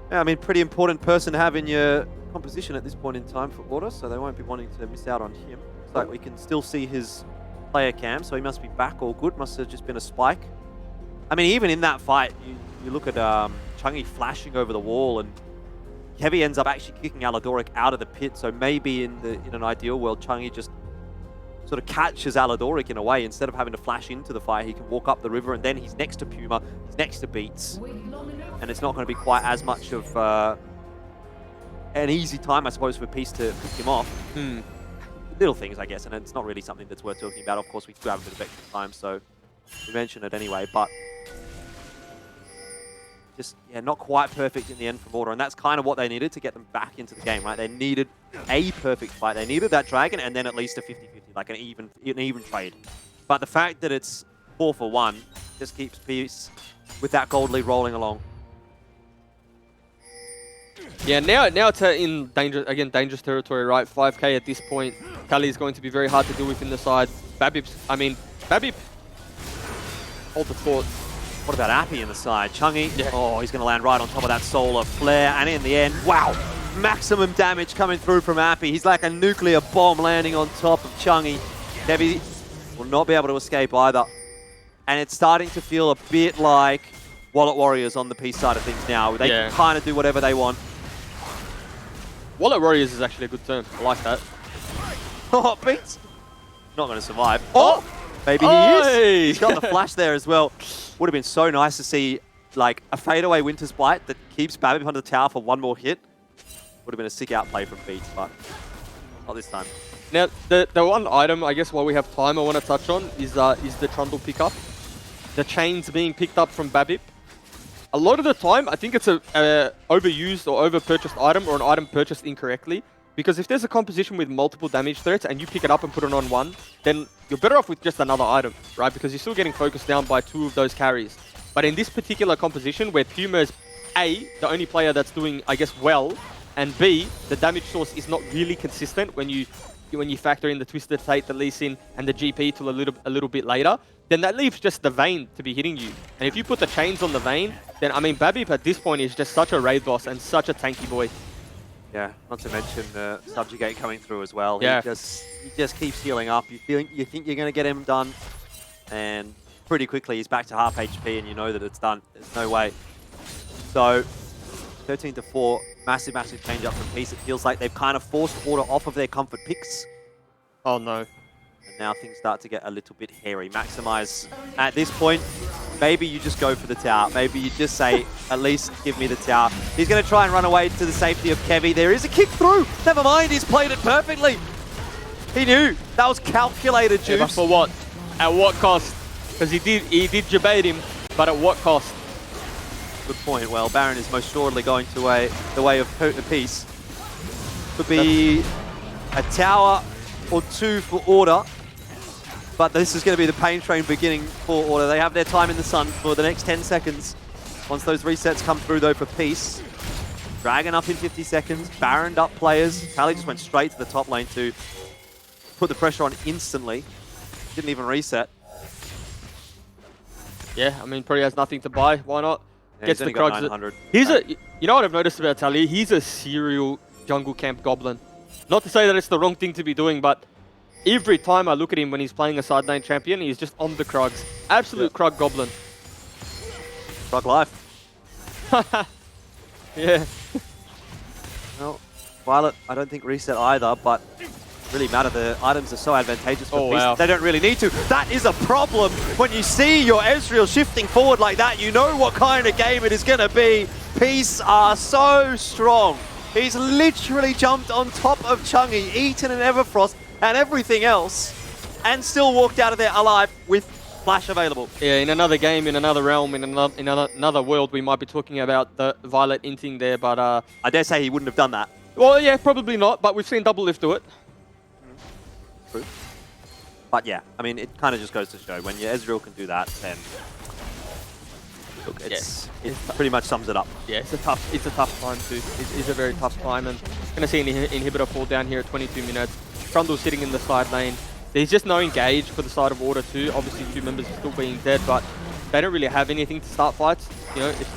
yeah, I mean, pretty important person to have in your composition at this point in time for Order, so they won't be wanting to miss out on him. Looks like we can still see his player cam, so he must be back all good. Must have just been a spike. I mean, even in that fight, you look at Chungy flashing over the wall, and Heavy ends up actually kicking Aladoric out of the pit, so maybe in an ideal world, Chungy just sort of catches Aladoric in a way. Instead of having to flash into the fire, he can walk up the river, and then he's next to Puma, he's next to Beats, and it's not going to be quite as much of an easy time, I suppose, for Peace to pick him off. Little things, I guess, and it's not really something that's worth talking about. Of course, we do have a bit of extra time, so we mention it anyway, but just, yeah, not quite perfect in the end from Order, and that's kind of what they needed to get them back into the game, right? They needed a perfect fight. They needed that Dragon, and then at least a 50-50, like an even trade. But the fact that it's 4-for-1 just keeps Peace with that gold lead rolling along. Yeah, now it's in dangerous territory, right? 5k at this point. Tally is going to be very hard to deal with in the side. Babip, hold the thought. What about Appy in the side? Chungy, oh, he's going to land right on top of that Solar Flare, and in the end, wow, maximum damage coming through from Appy. He's like a nuclear bomb landing on top of Chungy. Heavy will not be able to escape either. And it's starting to feel a bit like Wallet Warriors on the Peace side of things now. They can kind of do whatever they want. Wallet Warriors is actually a good term. I like that. Oh, Beats. Not going to survive. Oh, maybe he is. He's got the flash there as well. Would have been so nice to see like a fadeaway Winter's Blight that keeps Babip under the tower for one more hit. Would have been a sick outplay from Beats, but not this time. Now, the one item, I guess, while we have time, I want to touch on is the Trundle pickup. The chains being picked up from Babip. A lot of the time, I think it's a overused or over-purchased item or an item purchased incorrectly. Because if there's a composition with multiple damage threats and you pick it up and put it on one, then you're better off with just another item, right? Because you're still getting focused down by two of those carries. But in this particular composition, where Puma is A, the only player that's doing, I guess, well, and B, the damage source is not really consistent when you factor in the Twisted Fate, the Lee Sin, and the GP till a little bit later, then that leaves just the Vayne to be hitting you. And if you put the chains on the Vayne, then, I mean, Babip at this point is just such a raid boss and such a tanky boy. Yeah, not to mention Subjugate coming through as well. Yeah. He just keeps healing up. You think you're going to get him done, and pretty quickly he's back to half HP, and you know that it's done. There's no way. So 13-4, massive change up from Peace. It feels like they've kind of forced Order off of their comfort picks. Oh no. And now things start to get a little bit hairy. Maximize at this point. Maybe you just go for the tower. Maybe you just say, at least give me the tower. He's going to try and run away to the safety of Kevy. There is a kick through. Never mind, he's played it perfectly. He knew. That was calculated, Juice. Yeah, but for what? At what cost? Because he did debate him, but at what cost? Good point. Well, Baron is most assuredly going to the way of Peace. Could be a tower or two for Order. But this is going to be the pain train beginning for Order. They have their time in the sun for the next 10 seconds. Once those resets come through, though, for Peace. Dragon up in 50 seconds. Baroned up players. Tally just went straight to the top lane to put the pressure on instantly. Didn't even reset. Yeah, I mean, probably has nothing to buy. Why not? Yeah, Gets he's the only got Krugs. 900. You know what I've noticed about Tally? He's a serial jungle camp goblin. Not to say that it's the wrong thing to be doing, but every time I look at him when he's playing a side lane champion, he's just on the Krugs. Absolute Krug goblin. Krug life. Yeah. Well, Violet, I don't think reset either, but really matter. The items are so advantageous for Oh, Peace. wow. They don't really need to. That is a problem. When you see your Ezreal shifting forward like that, you know what kind of game it is going to be. Peace are so strong. He's literally jumped on top of Chungy, eaten an Everfrost and everything else, and still walked out of there alive with Flash available. Yeah, in another game, in another realm, in another world, we might be talking about the Violet inting there, but... I dare say he wouldn't have done that. Well, yeah, probably not, but we've seen Double Lift do it. True. But yeah, I mean, it kind of just goes to show, when your Ezreal can do that, then... Look, it pretty much sums it up. Yeah, it's a tough time too. It's a very tough time, and gonna see an inhibitor fall down here at 22 minutes. Trundle sitting in the side lane. There's just no engage for the side of Order too. Obviously, 2 members are still being dead, but they don't really have anything to start fights. You know, it's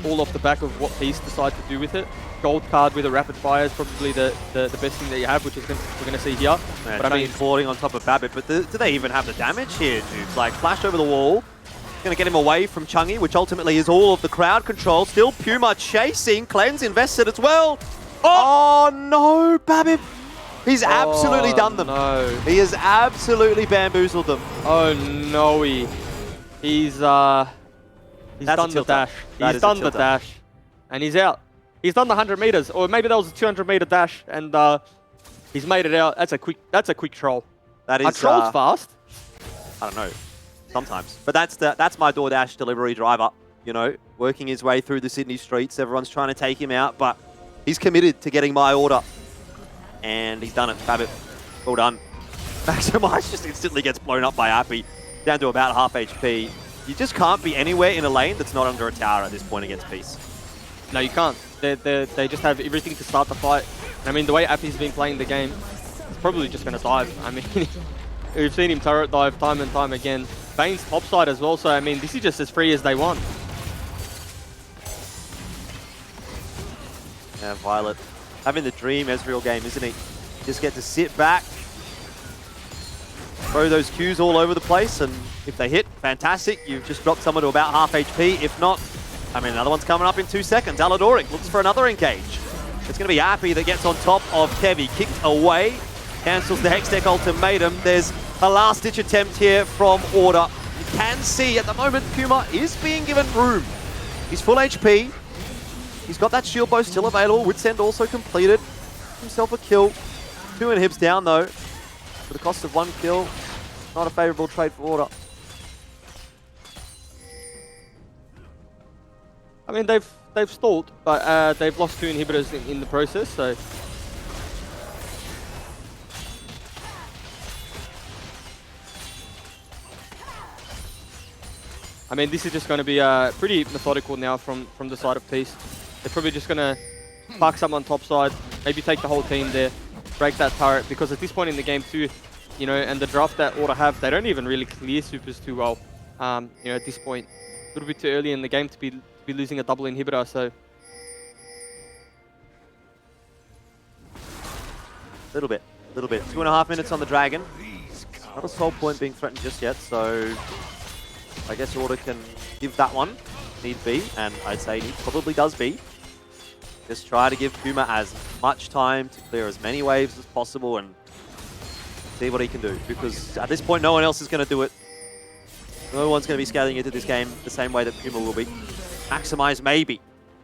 all off the back of what Peace decide to do with it. Gold card with a rapid fire is probably the best thing that you have, which is we're gonna see here. Man, but I mean, floating on top of Babbitt, but do they even have the damage here, dude? Like, flash over the wall. Going to get him away from Chungy, which ultimately is all of the crowd control. Still Puma chasing. Cleanse invested as well. Oh no, Babbitt. He's absolutely done them. No. He has absolutely bamboozled them. Oh no, he's done the dash. He's done the dash, and he's out. He's done the 100 meters, or maybe that was a 200-meter dash, and he's made it out. That's a quick troll. That is troll's fast. I don't know. Sometimes. But that's my DoorDash delivery driver, you know, working his way through the Sydney streets. Everyone's trying to take him out, but he's committed to getting my order. And he's done it. Babbitt, well done. Maximize just instantly gets blown up by Appy, down to about half HP. You just can't be anywhere in a lane that's not under a tower at this point against Peace. No, you can't. They just have everything to start the fight. I mean, the way Appy's been playing the game, he's probably just going to dive. I mean, we've seen him turret dive time and time again. Bane's topside as well, so I mean, this is just as free as they want. Yeah, Violet having the dream Ezreal game, isn't he? Just get to sit back, throw those Qs all over the place, and if they hit, fantastic. You've just dropped someone to about half HP. If not, I mean, another one's coming up in 2 seconds. Aladoric looks for another engage. It's going to be Appy that gets on top of Kevy. Kicked away, cancels the Hextech ultimatum. There's a last-ditch attempt here from Order. You can see at the moment Puma is being given room. He's full HP. He's got that shield bow still available. Witsend also completed. Himself a kill. 2 inhibs down though. For the cost of 1 kill. Not a favourable trade for Order. I mean, they've stalled, but they've lost 2 inhibitors in the process, so... I mean, this is just going to be pretty methodical now from the side of Peace. They're probably just going to park someone topside, maybe take the whole team there, break that turret, because at this point in the game too, you know, and the draft that Order have, they don't even really clear supers too well. You know, at this point, a little bit too early in the game to be losing a double inhibitor, so... Little bit. 2.5 minutes on the Dragon. Not a soul point being threatened just yet, so... I guess Order can give that one, need be, and I'd say he probably does be. Just try to give Puma as much time to clear as many waves as possible and see what he can do, because at this point no one else is going to do it. No one's going to be scaling into this game the same way that Puma will be. Maximize maybe.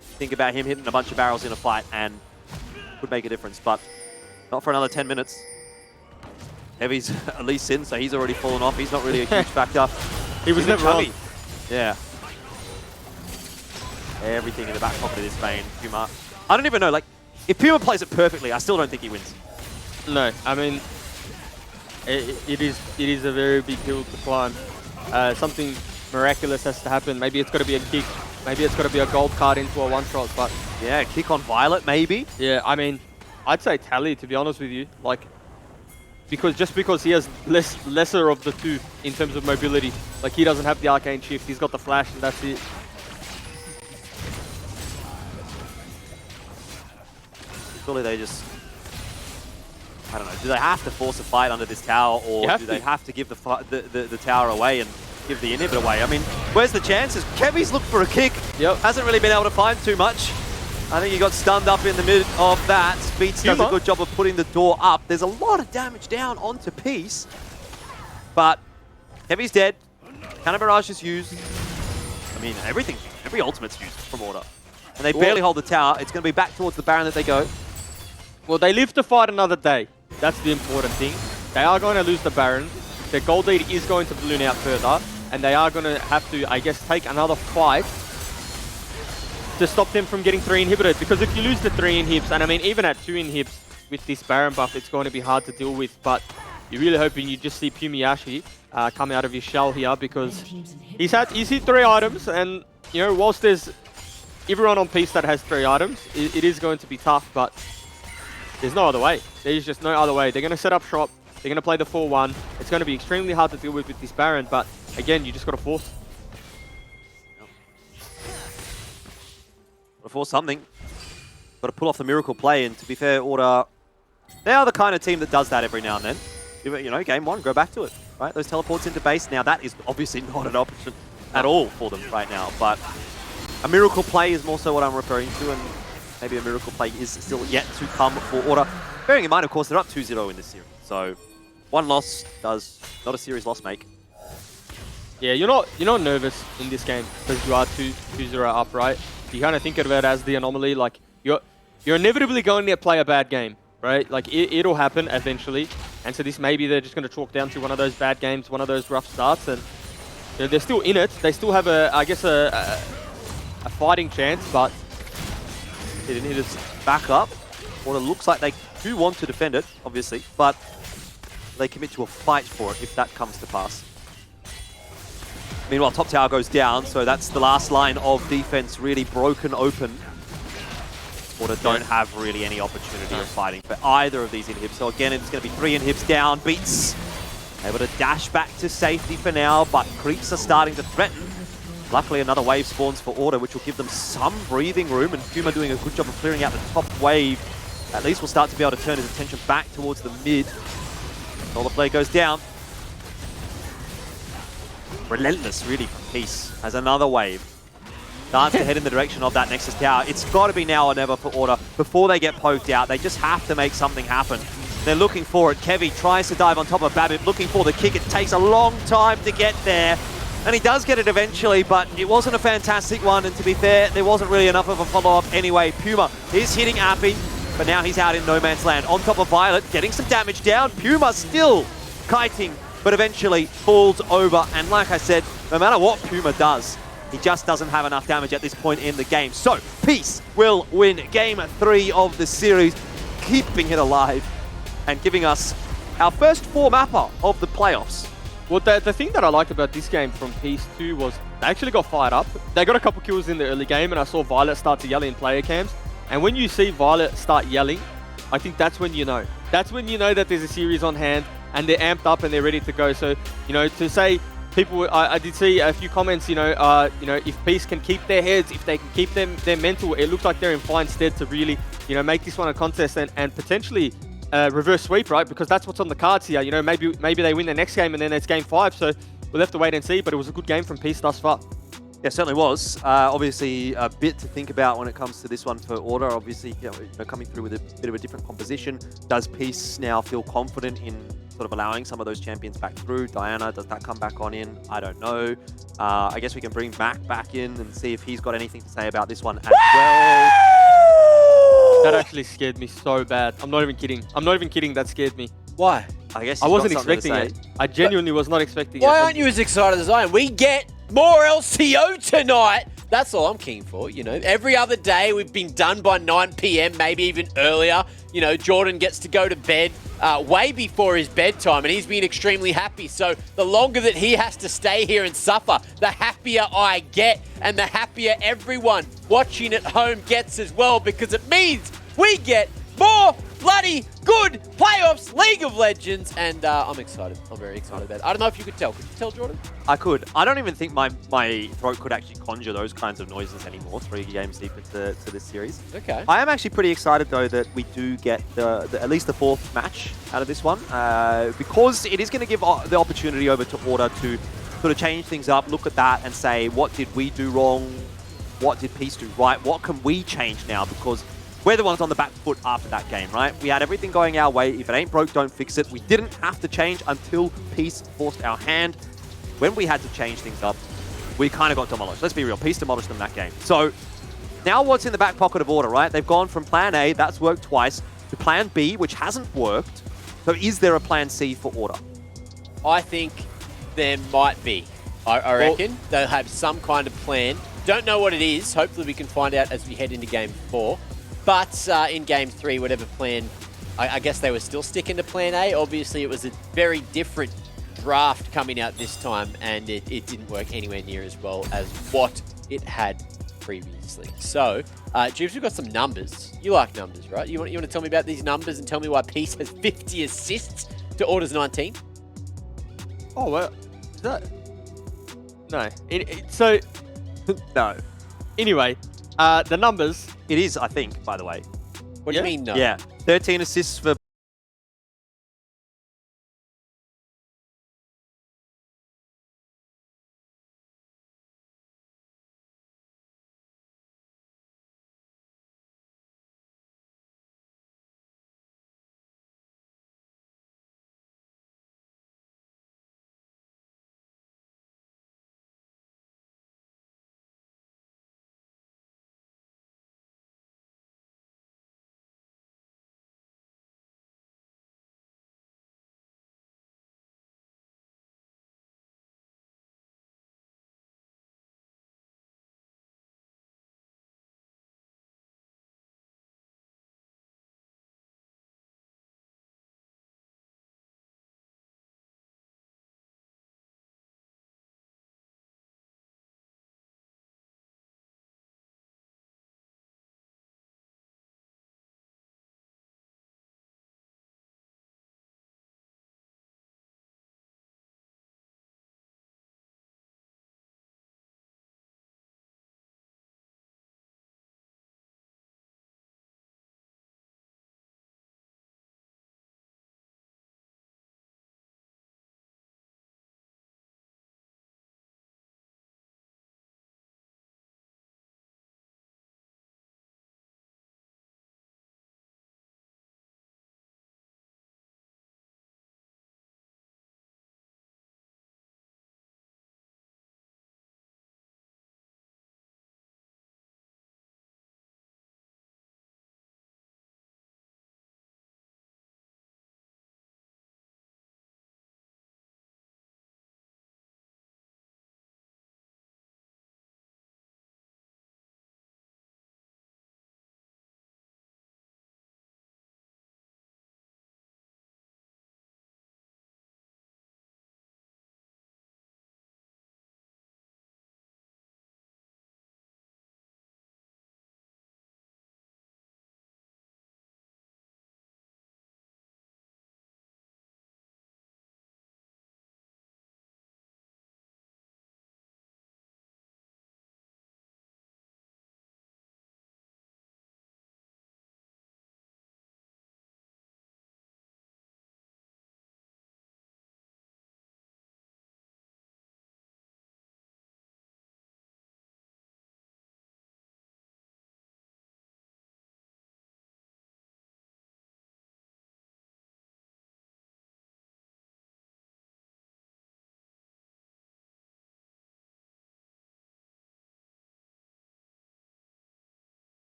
Think about him hitting a bunch of barrels in a fight and could make a difference, but not for another 10 minutes. Heavy's at least in, so he's already fallen off. He's not really a huge factor. He was never on. Yeah. Everything in the back pocket of this vein. Puma. I don't even know, like, if Puma plays it perfectly, I still don't think he wins. No, I mean, it is a very big hill to climb. Something miraculous has to happen. Maybe it's got to be a kick. Maybe it's got to be a gold card into a one-shot, but... Yeah, kick on Violet, maybe? Yeah, I mean, I'd say Tally, to be honest with you. Like, because he has lesser of the two in terms of mobility. Like, he doesn't have the arcane shift, he's got the flash, and that's it. Surely they just... I don't know, do they have to force a fight under this tower, or do they have to give the tower away and give the inhibitor away? I mean, where's the chances? Kevy's looked for a kick. Yep. Hasn't really been able to find too much. I think he got stunned up in the mid of that. Beats does a good job of putting the door up. There's a lot of damage down onto Peace. But Heavy's dead. Cannon Barrage is used. I mean, everything, every ultimate's used from Order. And they barely hold the tower. It's going to be back towards the Baron that they go. Well, they live to fight another day. That's the important thing. They are going to lose the Baron. Their gold lead is going to balloon out further. And they are going to have to, I guess, take another fight to stop them from getting 3 inhibited. Because if you lose the 3 inhibs, and I mean, even at 2 inhibs with this Baron buff, it's going to be hard to deal with. But you're really hoping you just see Pumiyashi come out of his shell here, because he's hit 3 items. And, you know, whilst there's everyone on Peace that has 3 items, it is going to be tough. But there's no other way. There's just no other way. They're going to set up shop. They're going to play the 4-1. It's going to be extremely hard to deal with this Baron. But, again, you just got to force. Got to force something. Got to pull off the miracle play. And to be fair, Order, they are the kind of team that does that every now and then. You know, game 1, go back to it. Right? Those teleports into base. Now, that is obviously not an option at all for them right now. But a miracle play is more so what I'm referring to. And maybe a miracle play is still yet to come for Order. Bearing in mind, of course, they're up 2-0 in this series. So 1 loss does not a series loss make. Yeah, you're not nervous in this game because you are 2-0 up, right? You kind of think of it as the anomaly. Like you're inevitably going to play a bad game, right? Like it'll happen eventually. And so this maybe they're just going to chalk down to one of those bad games, one of those rough starts, and you know, they're still in it. They still have I guess a fighting chance, but it didn't hit us back up. Or it looks like they do want to defend it, obviously, but they commit to a fight for it if that comes to pass. Meanwhile, top tower goes down, so that's the last line of defense really broken open. Order don't have really any opportunity of fighting for either of these inhibs. So again, it's going to be 3 inhibs down. Beats able to dash back to safety for now, but creeps are starting to threaten. Luckily, another wave spawns for Order, which will give them some breathing room, and Puma doing a good job of clearing out the top wave. At least we'll start to be able to turn his attention back towards the mid. All the play goes down. Relentless, really, from Peace as another wave starts to head in the direction of that Nexus tower. It's got to be now or never for Order before they get poked out. They just have to make something happen. They're looking for it. Kevy tries to dive on top of Babbitt, looking for the kick. It takes a long time to get there. And he does get it eventually, but it wasn't a fantastic one. And to be fair, there wasn't really enough of a follow-up anyway. Puma is hitting Appy, but now he's out in no man's land. On top of Violet, getting some damage down. Puma still kiting, but eventually falls over. And like I said, no matter what Puma does, he just doesn't have enough damage at this point in the game. So, Peace will win Game 3 of the series, keeping it alive and giving us our first 4-mapper of the playoffs. Well, the thing that I liked about this game from Peace 2 was they actually got fired up. They got a couple kills in the early game, and I saw Violet start to yell in player cams. And when you see Violet start yelling, I think that's when you know. That's when you know that there's a series on hand, and they're amped up and they're ready to go. So, you know, to say people, I did see a few comments, you know, if Peace can keep their heads, if they can keep their mental, it looks like they're in fine stead to really, you know, make this one a contest and potentially reverse sweep, right? Because that's what's on the cards here. You know, maybe they win the next game and then it's game 5. So we'll have to wait and see. But it was a good game from Peace thus far. Yeah, certainly was. Obviously, a bit to think about when it comes to this one for Order. Obviously, you know, coming through with a bit of a different composition. Does Peace now feel confident in sort of allowing some of those champions back through? Diana, does that come back on in? I don't know. I guess we can bring Mac back in and see if he's got anything to say about this one as well. That actually scared me so bad. I'm not even kidding. I'm not even kidding. That scared me. Why? I guess I wasn't expecting it. I genuinely was not expecting it. Why aren't you as excited as I am? We get more LCO tonight. That's all I'm keen for, you know. Every other day we've been done by 9 p.m, maybe even earlier. You know, Jordan gets to go to bed way before his bedtime, and he's been extremely happy. So the longer that he has to stay here and suffer, the happier I get, and the happier everyone watching at home gets as well, because it means we get more bloody good playoffs, League of Legends, and I'm excited. I'm very excited about it. I don't know if you could tell. Could you tell, Jordan? I could. I don't even think my throat could actually conjure those kinds of noises anymore 3 games deep into this series. Okay. I am actually pretty excited, though, that we do get at least the 4th match out of this one, because it is going to give the opportunity over to Order to sort of change things up, look at that and say, what did we do wrong? what did Peace do right? What can we change now? Because we're the ones on the back foot after that game, right? We had everything going our way. If it ain't broke, don't fix it. We didn't have to change until Peace forced our hand. When we had to change things up, we kind of got demolished. Let's be real. Peace demolished them that game. So now what's in the back pocket of Order, right? They've gone from plan A, that's worked twice, to plan B, which hasn't worked. So is there a plan C for Order? I think there might be. I reckon they'll have some kind of plan. Don't know what it is. Hopefully we can find out as we head into Game 4. But in Game 3, whatever plan, I guess they were still sticking to plan A. Obviously, it was a very different draft coming out this time, and it didn't work anywhere near as well as what it had previously. So, Jubes, we've got some numbers. You like numbers, right? You want to tell me about these numbers and tell me why Peace has 50 assists to Order's 19? Oh, well, is that... No. So, no. Anyway, the numbers... It is, I think, by the way. What do you mean, no? Yeah. 13 assists for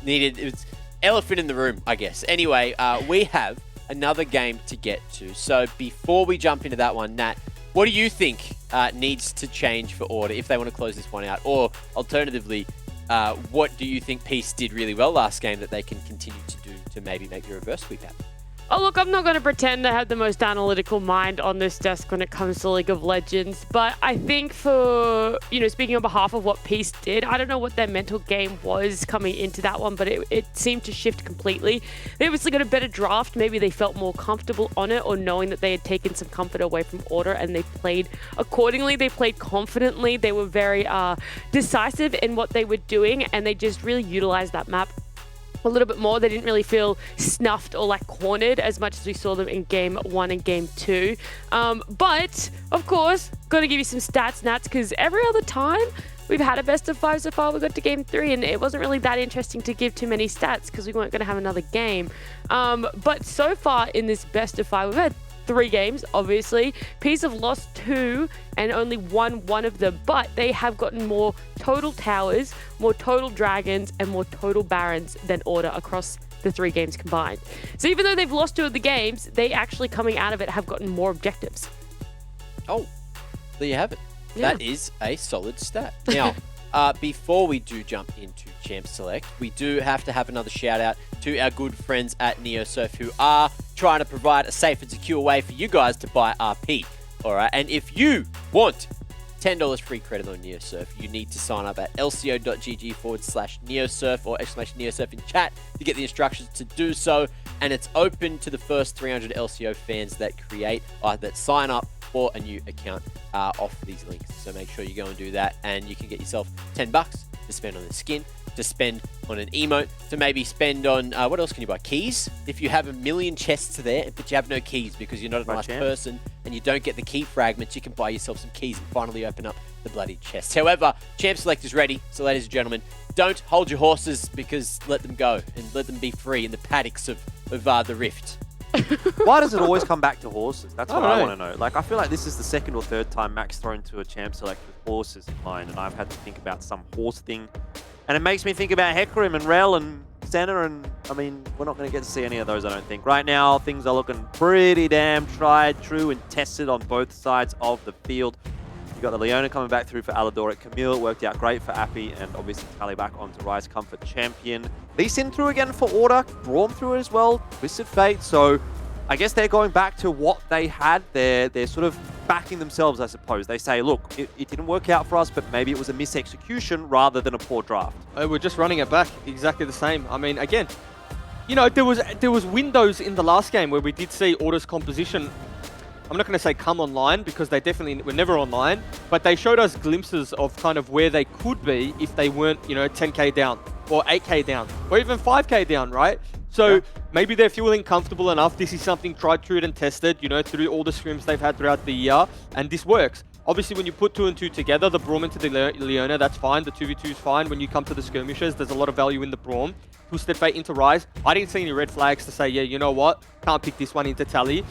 needed. It was elephant in the room, I guess. Anyway, we have another game to get to. So before we jump into that one, Nat, what do you think needs to change for Order if they want to close this one out? Or alternatively, what do you think Peace did really well last game that they can continue to do to maybe make the reverse sweep happen? Oh, look, I'm not going to pretend I have the most analytical mind on this desk when it comes to League of Legends, but I think for, speaking on behalf of what Peace did, I don't know what their mental game was coming into that one, but it seemed to shift completely. They obviously got a better draft. Maybe they felt more comfortable on it, or knowing that they had taken some comfort away from Order, and they played accordingly. They played confidently. They were very decisive in what they were doing, and they just really utilized that map a little bit more. They didn't really feel snuffed or like cornered as much as we saw them in game 1 and game 2. But of course, got to give you some stats, Nats, because every other time we've had a best of 5 so far, we got to game 3, and it wasn't really that interesting to give too many stats because we weren't going to have another game. But so far in this best of 5, we've had 3 games, obviously. Peace have lost 2 and only won 1 of them, but they have gotten more total towers, more total dragons, and more total barons than Order across the 3 games combined. So even though they've lost 2 of the games, they actually, coming out of it, have gotten more objectives. Oh, there you have it. Yeah. That is a solid stat. Now, before we do jump into Champ Select, we do have to have another shout out to our good friends at NeoSurf, who are trying to provide a safe and secure way for you guys to buy RP. All right, and if you want $10 free credit on NeoSurf, you need to sign up at lco.gg/NeoSurf or !NeoSurf in chat to get the instructions to do so. And it's open to the first 300 LCO fans that that sign up for a new account off these links. So make sure you go and do that, and you can get yourself $10 to spend on a skin, to spend on an emote, to maybe spend on, what else can you buy? Keys? If you have 1 million chests there, but you have no keys because you're not a nice person and you don't get the key fragments, you can buy yourself some keys and finally open up the bloody chest. However, Champ Select is ready, so ladies and gentlemen, don't hold your horses, because let them go and let them be free in the paddocks of the Rift. Why does it always come back to horses? That's what I don't want to know. Like, I feel like this is the 2nd or 3rd time Mac's thrown to a Champ Select with horses in mind, and I've had to think about some horse thing. And it makes me think about Hecarim and Rel and Senna, and I mean, we're not going to get to see any of those, I don't think. Right now, things are looking pretty damn tried, true, and tested on both sides of the field. You got the Leona coming back through for Aladoric. Camille, it worked out great for Appy, and obviously Tally back onto Rise Comfort Champion. Lee Sin through again for Order. Braum through it as well. Twisted Fate. So I guess they're going back to what they had. They're sort of backing themselves, I suppose. They say, look, it didn't work out for us, but maybe it was a misexecution rather than a poor draft. We're just running it back exactly the same. I mean, again, there was windows in the last game where we did see Order's composition. I'm not going to say come online, because they definitely were never online, but they showed us glimpses of kind of where they could be if they weren't, 10k down or 8k down or even 5k down, right? So maybe they're feeling comfortable enough. This is something tried, true, and tested, through all the scrims they've had throughout the year, and this works. Obviously, when you put 2 and 2 together, the Braum into the Leona, that's fine. The 2v2 is fine. When you come to the skirmishes, there's a lot of value in the Braum. Twisted Fate into Rise. I didn't see any red flags to say, yeah, you know what? Can't pick this one into Tally.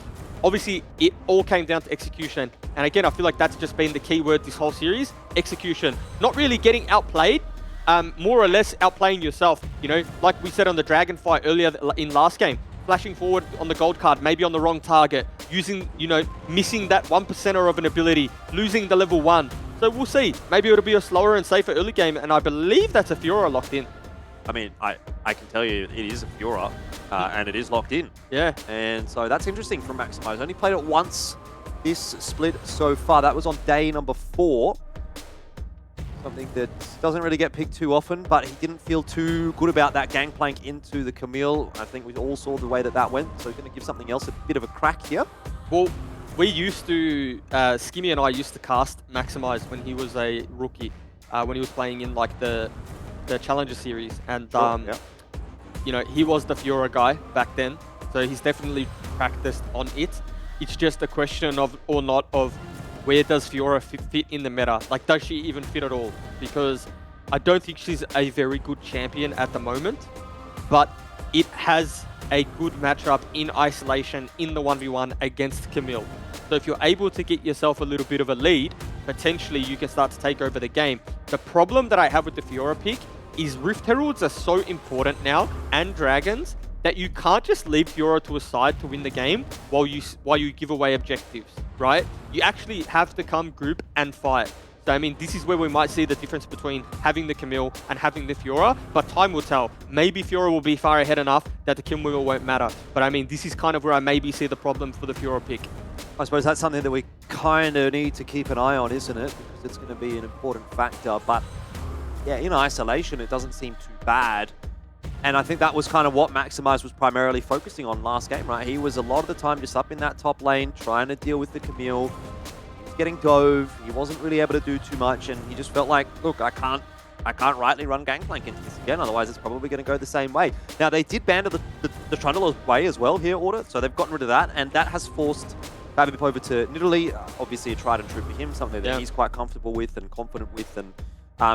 Obviously, it all came down to execution. And again, I feel like that's just been the key word this whole series. Execution. Not really getting outplayed. More or less outplaying yourself. Like we said on the Dragon fight earlier in last game. Flashing forward on the gold card, maybe on the wrong target. Using, missing that 1%er of an ability. Losing the level 1. So we'll see. Maybe it'll be a slower and safer early game. And I believe that's a Fiora locked in. I mean, I can tell you it is a Fiora, and it is locked in. Yeah. And so that's interesting from Maximize. Only played it once this split so far. That was on day number 4. Something that doesn't really get picked too often, but he didn't feel too good about that gangplank into the Camille. I think we all saw the way that went, so he's going to give something else a bit of a crack here. Well, we used to, Skimmy and I used to cast Maximize when he was a rookie, when he was playing in like the Challenger series, and he was the Fiora guy back then, so he's definitely practiced on it. It's just a question of where does Fiora fit in the meta? Like, does she even fit at all? Because I don't think she's a very good champion at the moment, but it has a good matchup in isolation in the 1v1 against Camille. So if you're able to get yourself a little bit of a lead, potentially you can start to take over the game. The problem that I have with the Fiora pick is Rift Heralds are so important now, and Dragons, that you can't just leave Fiora to a side to win the game while you give away objectives, right? You actually have to come group and fight. So, I mean, this is where we might see the difference between having the Camille and having the Fiora, but time will tell. Maybe Fiora will be far ahead enough that the kill wheel won't matter. But I mean, this is kind of where I maybe see the problem for the Fiora pick. I suppose that's something that we kind of need to keep an eye on, isn't it? Because it's going to be an important factor. But yeah, in isolation, it doesn't seem too bad. And I think that was kind of what Maximize was primarily focusing on last game, right? He was a lot of the time just up in that top lane, trying to deal with the Camille. Getting dove, he wasn't really able to do too much, and he just felt like, look, I can't rightly run Gangplank into this again, otherwise it's probably going to go the same way. Now, they did ban the Trundle away as well here, Order, so they've gotten rid of that, and that has forced Babip over to Nidalee, obviously a tried and true for him, something that he's quite comfortable with and confident with, and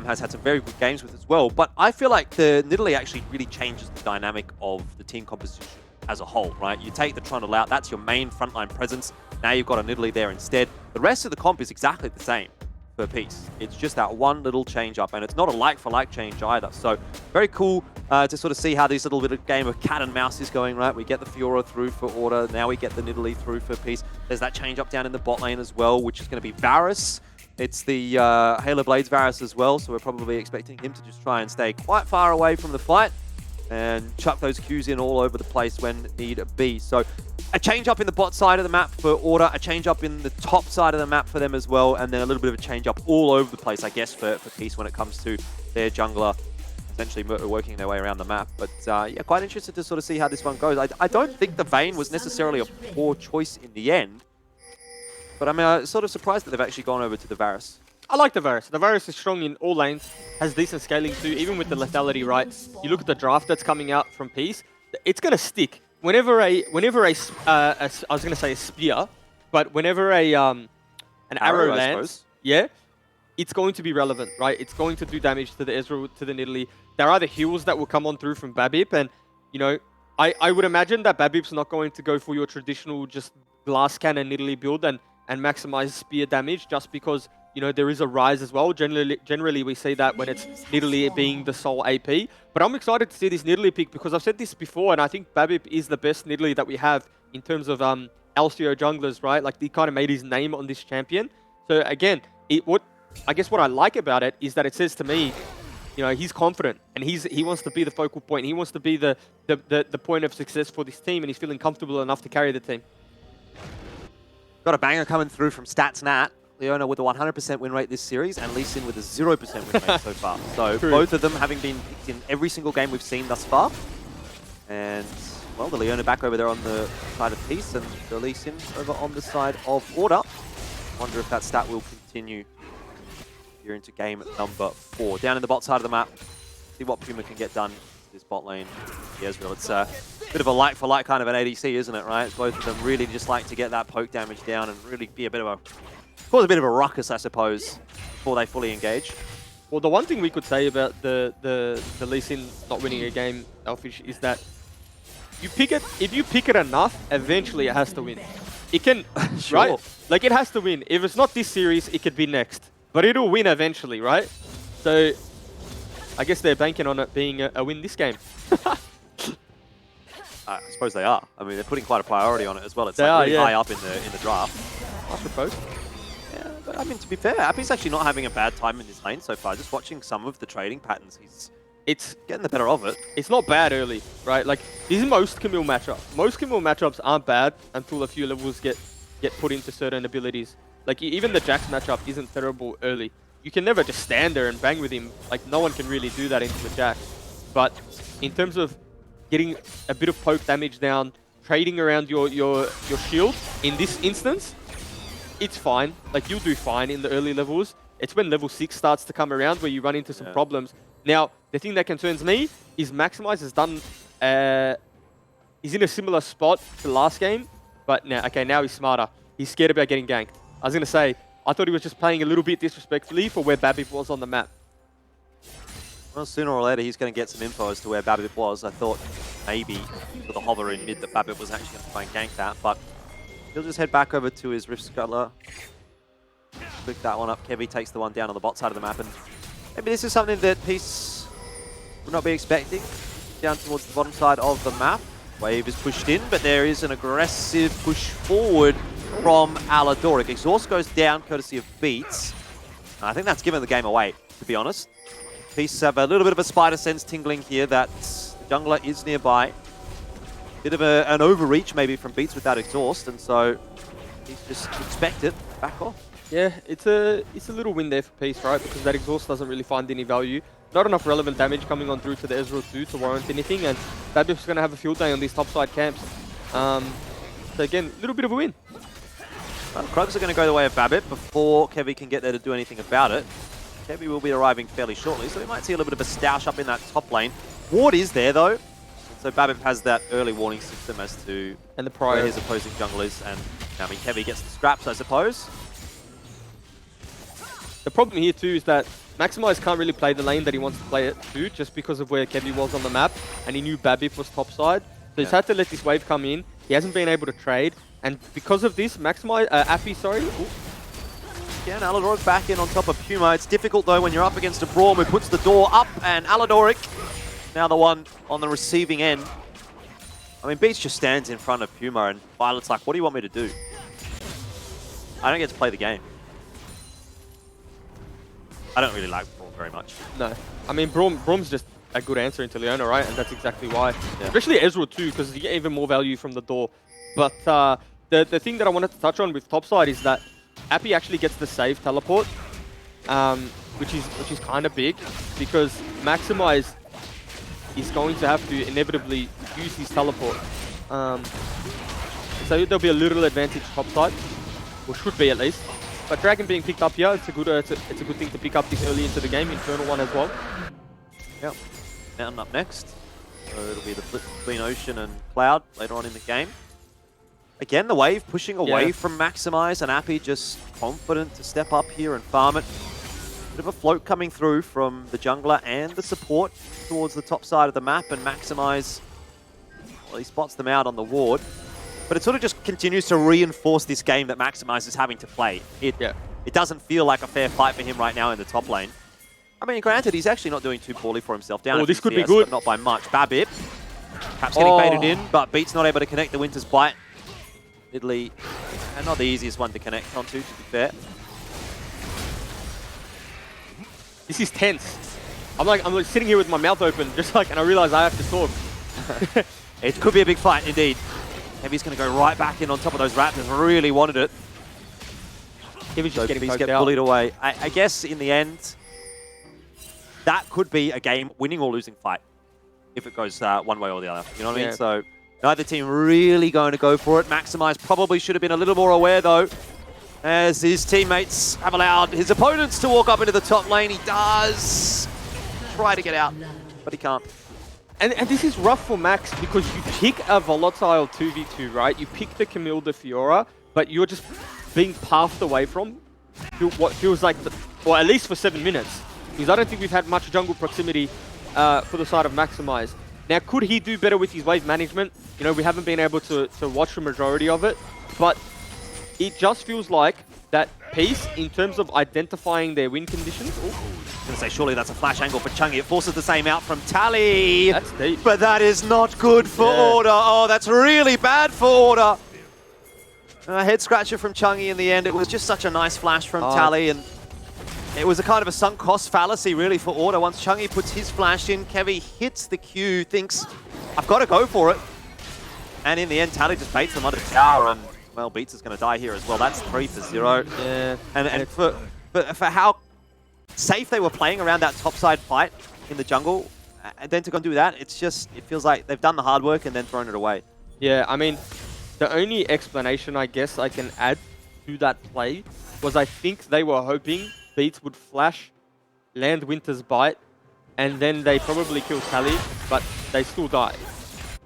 has had some very good games with as well. But I feel like the Nidalee actually really changes the dynamic of the team composition as a whole, right? You take the Trundle out, that's your main frontline presence. Now you've got a Nidalee there instead. The rest of the comp is exactly the same per piece. It's just that one little change up, and it's not a like-for-like change either. So very cool to sort of see how this little bit of game of cat and mouse is going, right? We get the Fiora through for Order, now we get the Nidalee through for Peace. There's that change up down in the bot lane as well, which is going to be Varus. It's the Halo Blades Varus as well, so we're probably expecting him to just try and stay quite far away from the fight and chuck those Qs in all over the place when need be. So a change up in the bot side of the map for Order, a change up in the top side of the map for them as well, and then a little bit of a change up all over the place, I guess, for Peace when it comes to their jungler essentially working their way around the map. But yeah, quite interested to sort of see how this one goes. I don't think the Vayne was necessarily a poor choice in the end, but I'm sort of surprised that they've actually gone over to the Varus. I like the Varus. The Varus is strong in all lanes, has decent scaling too, even with the lethality, right? You look at the draft that's coming out from Peace, it's going to stick. Whenever I was going to say a spear, but whenever an arrow lands, yeah, it's going to be relevant, right? It's going to do damage to the Ezreal, to the Nidalee. There are the heals that will come on through from Babip, and, you know, I would imagine that Babip's not going to go for your traditional just glass cannon Nidalee build and maximize spear damage just because, you know, there is a rise as well. Generally, we see that when it's Nidalee being the sole AP. But I'm excited to see this Nidalee pick because I've said this before, and I think Babip is the best Nidalee that we have in terms of LCO junglers, right? Like, he kind of made his name on this champion. So again, I guess what I like about it is that it says to me, you know, he's confident and he wants to be the focal point. He wants to be the point of success for this team, and he's feeling comfortable enough to carry the team. Got a banger coming through from StatsNat. Leona with a 100% win rate this series, and Lee Sin with a 0% win rate so far. So both of them having been picked in every single game we've seen thus far. And, well, the Leona back over there on the side of Peace, and the Lee Sin over on the side of Order. Wonder if that stat will continue here into game number 4. Down in the bot side of the map, see what Puma can get done this bot lane. The Ezreal, it's a bit of a like-for-like kind of an ADC, isn't it, right? Both of them really just like to get that poke damage down and really be a bit of a... cause a bit of a ruckus, I suppose, before they fully engage. Well, the one thing we could say about the Lee Sin not winning a game, Elfish, is that if you pick it enough, eventually it has to win. It can, sure. Right? Like, it has to win. If it's not this series, it could be next. But it'll win eventually, right? So, I guess they're banking on it being a win this game. I suppose they are. I mean, they're putting quite a priority on it as well. It's like really high up in the draft. I suppose. Yeah, but I mean, to be fair, Appy's actually not having a bad time in this lane so far. Just watching some of the trading patterns, it's getting the better of it. It's not bad early, right? Like, this is most Camille matchups. Most Camille matchups aren't bad until a few levels get put into certain abilities. Like, even the Jax matchup isn't terrible early. You can never just stand there and bang with him. Like, no one can really do that into the Jax. But in terms of getting a bit of poke damage down, trading around your shield, in this instance, it's fine. Like, you'll do fine in the early levels. It's when level 6 starts to come around where you run into some problems. Now, the thing that concerns me is Maximize has done... he's in a similar spot to last game, but now he's smarter. He's scared about getting ganked. I was going to say, I thought he was just playing a little bit disrespectfully for where Babip was on the map. Well, sooner or later, he's going to get some info as to where Babip was. I thought maybe for the hover in mid that Babip was actually going to try and gank that, but he'll just head back over to his Rift Scuttler. Pick that one up. Kevy takes the one down on the bot side of the map, and maybe this is something that Peace would not be expecting. Down towards the bottom side of the map. Wave is pushed in, but there is an aggressive push forward from Aladoric. Exhaust goes down courtesy of Beats. And I think that's given the game away, to be honest. Peace have a little bit of a spider sense tingling here that the jungler is nearby. Bit of an overreach maybe from Beats with that exhaust, and so he's just expected back off. Yeah, it's a little win there for Peace, right? Because that exhaust doesn't really find any value. Not enough relevant damage coming on through to the Ezreal 2 to warrant anything, and Babip's going to have a field day on these topside camps. So again, a little bit of a win. Well, Krugs are going to go the way of Babip before Kevy can get there to do anything about it. Kevy will be arriving fairly shortly, so we might see a little bit of a stoush up in that top lane. Ward is there though, so Babip has that early warning system as to where his opposing jungle is, and I mean Kevy gets the scraps, I suppose. The problem here too is that Maximize can't really play the lane that he wants to play it to, just because of where Kevy was on the map, and he knew Babip was topside. So he's had to let this wave come in. He hasn't been able to trade, and because of this, Maximize, Appy, sorry. Again, Aladoric back in on top of Puma. It's difficult though when you're up against a Braum who puts the door up, and Aladoric, now the one on the receiving end. I mean, Beats just stands in front of Puma, and Violet's like, what do you want me to do? I don't get to play the game. I don't really like Braum very much. No. I mean, Braum's just a good answer into Leona, right? And that's exactly why. Yeah. Especially Ezreal too, because you get even more value from the door. But the thing that I wanted to touch on with topside is that Appy actually gets the save teleport, which is kind of big, because Maximize is going to have to inevitably use his teleport. So there'll be a little advantage topside, or should be at least. But Dragon being picked up here, it's a good thing to pick up this early into the game. Infernal one as well. Yep. Mountain up next. So it'll be the flip between Ocean and Cloud later on in the game. Again, the wave pushing away from Maximize, and Appy just confident to step up here and farm it. Bit of a float coming through from the jungler and the support towards the top side of the map, and Maximize, well, he spots them out on the ward. But it sort of just continues to reinforce this game that Maximize is having to play. It doesn't feel like a fair fight for him right now in the top lane. I mean, granted, he's actually not doing too poorly for himself down. Oh, this could be good. But not by much. Babip, perhaps getting baited in, but Beats not able to connect the Winter's Bite. Italy, and not the easiest one to connect onto, to be fair. This is tense. I'm like sitting here with my mouth open, just like, and I realize I have to talk. It could be a big fight indeed. Heavy's going to go right back in on top of those Raptors. Really wanted it. Heavy's just getting get bullied away. I guess in the end, that could be a game winning or losing fight if it goes one way or the other. You know what I mean? So neither team really going to go for it. Maximize probably should have been a little more aware though, as his teammates have allowed his opponents to walk up into the top lane. He does try to get out, but he can't. And this is rough for Max, because you pick a volatile 2v2, right? You pick the Camille de Fiora, but you're just being pathed away from what feels like, or at least for 7 minutes. Because I don't think we've had much jungle proximity for the side of Maximize. Now, could he do better with his wave management? You know, we haven't been able to watch the majority of it, but it just feels like that Peace, in terms of identifying their win conditions. I was going to say, surely that's a flash angle for Chungy. It forces the same out from Tally. That's deep. But that is not good for Order. Oh, that's really bad for Order. A head scratcher from Chungy in the end. It was just such a nice flash from Tally, and it was a kind of a sunk cost fallacy, really, for Order. Once Chungy puts his flash in, Kevy hits the Q, thinks, I've got to go for it. And in the end, Tally just baits them under the tower, and, well, Beats is going to die here as well. That's 3-0. Yeah. And for how safe they were playing around that topside fight in the jungle, and then to go and do that, it feels like they've done the hard work and then thrown it away. Yeah, I mean, the only explanation I guess I can add to that play was I think they were hoping Beats would flash, land Winter's Bite, and then they probably kill Tally, but they still die.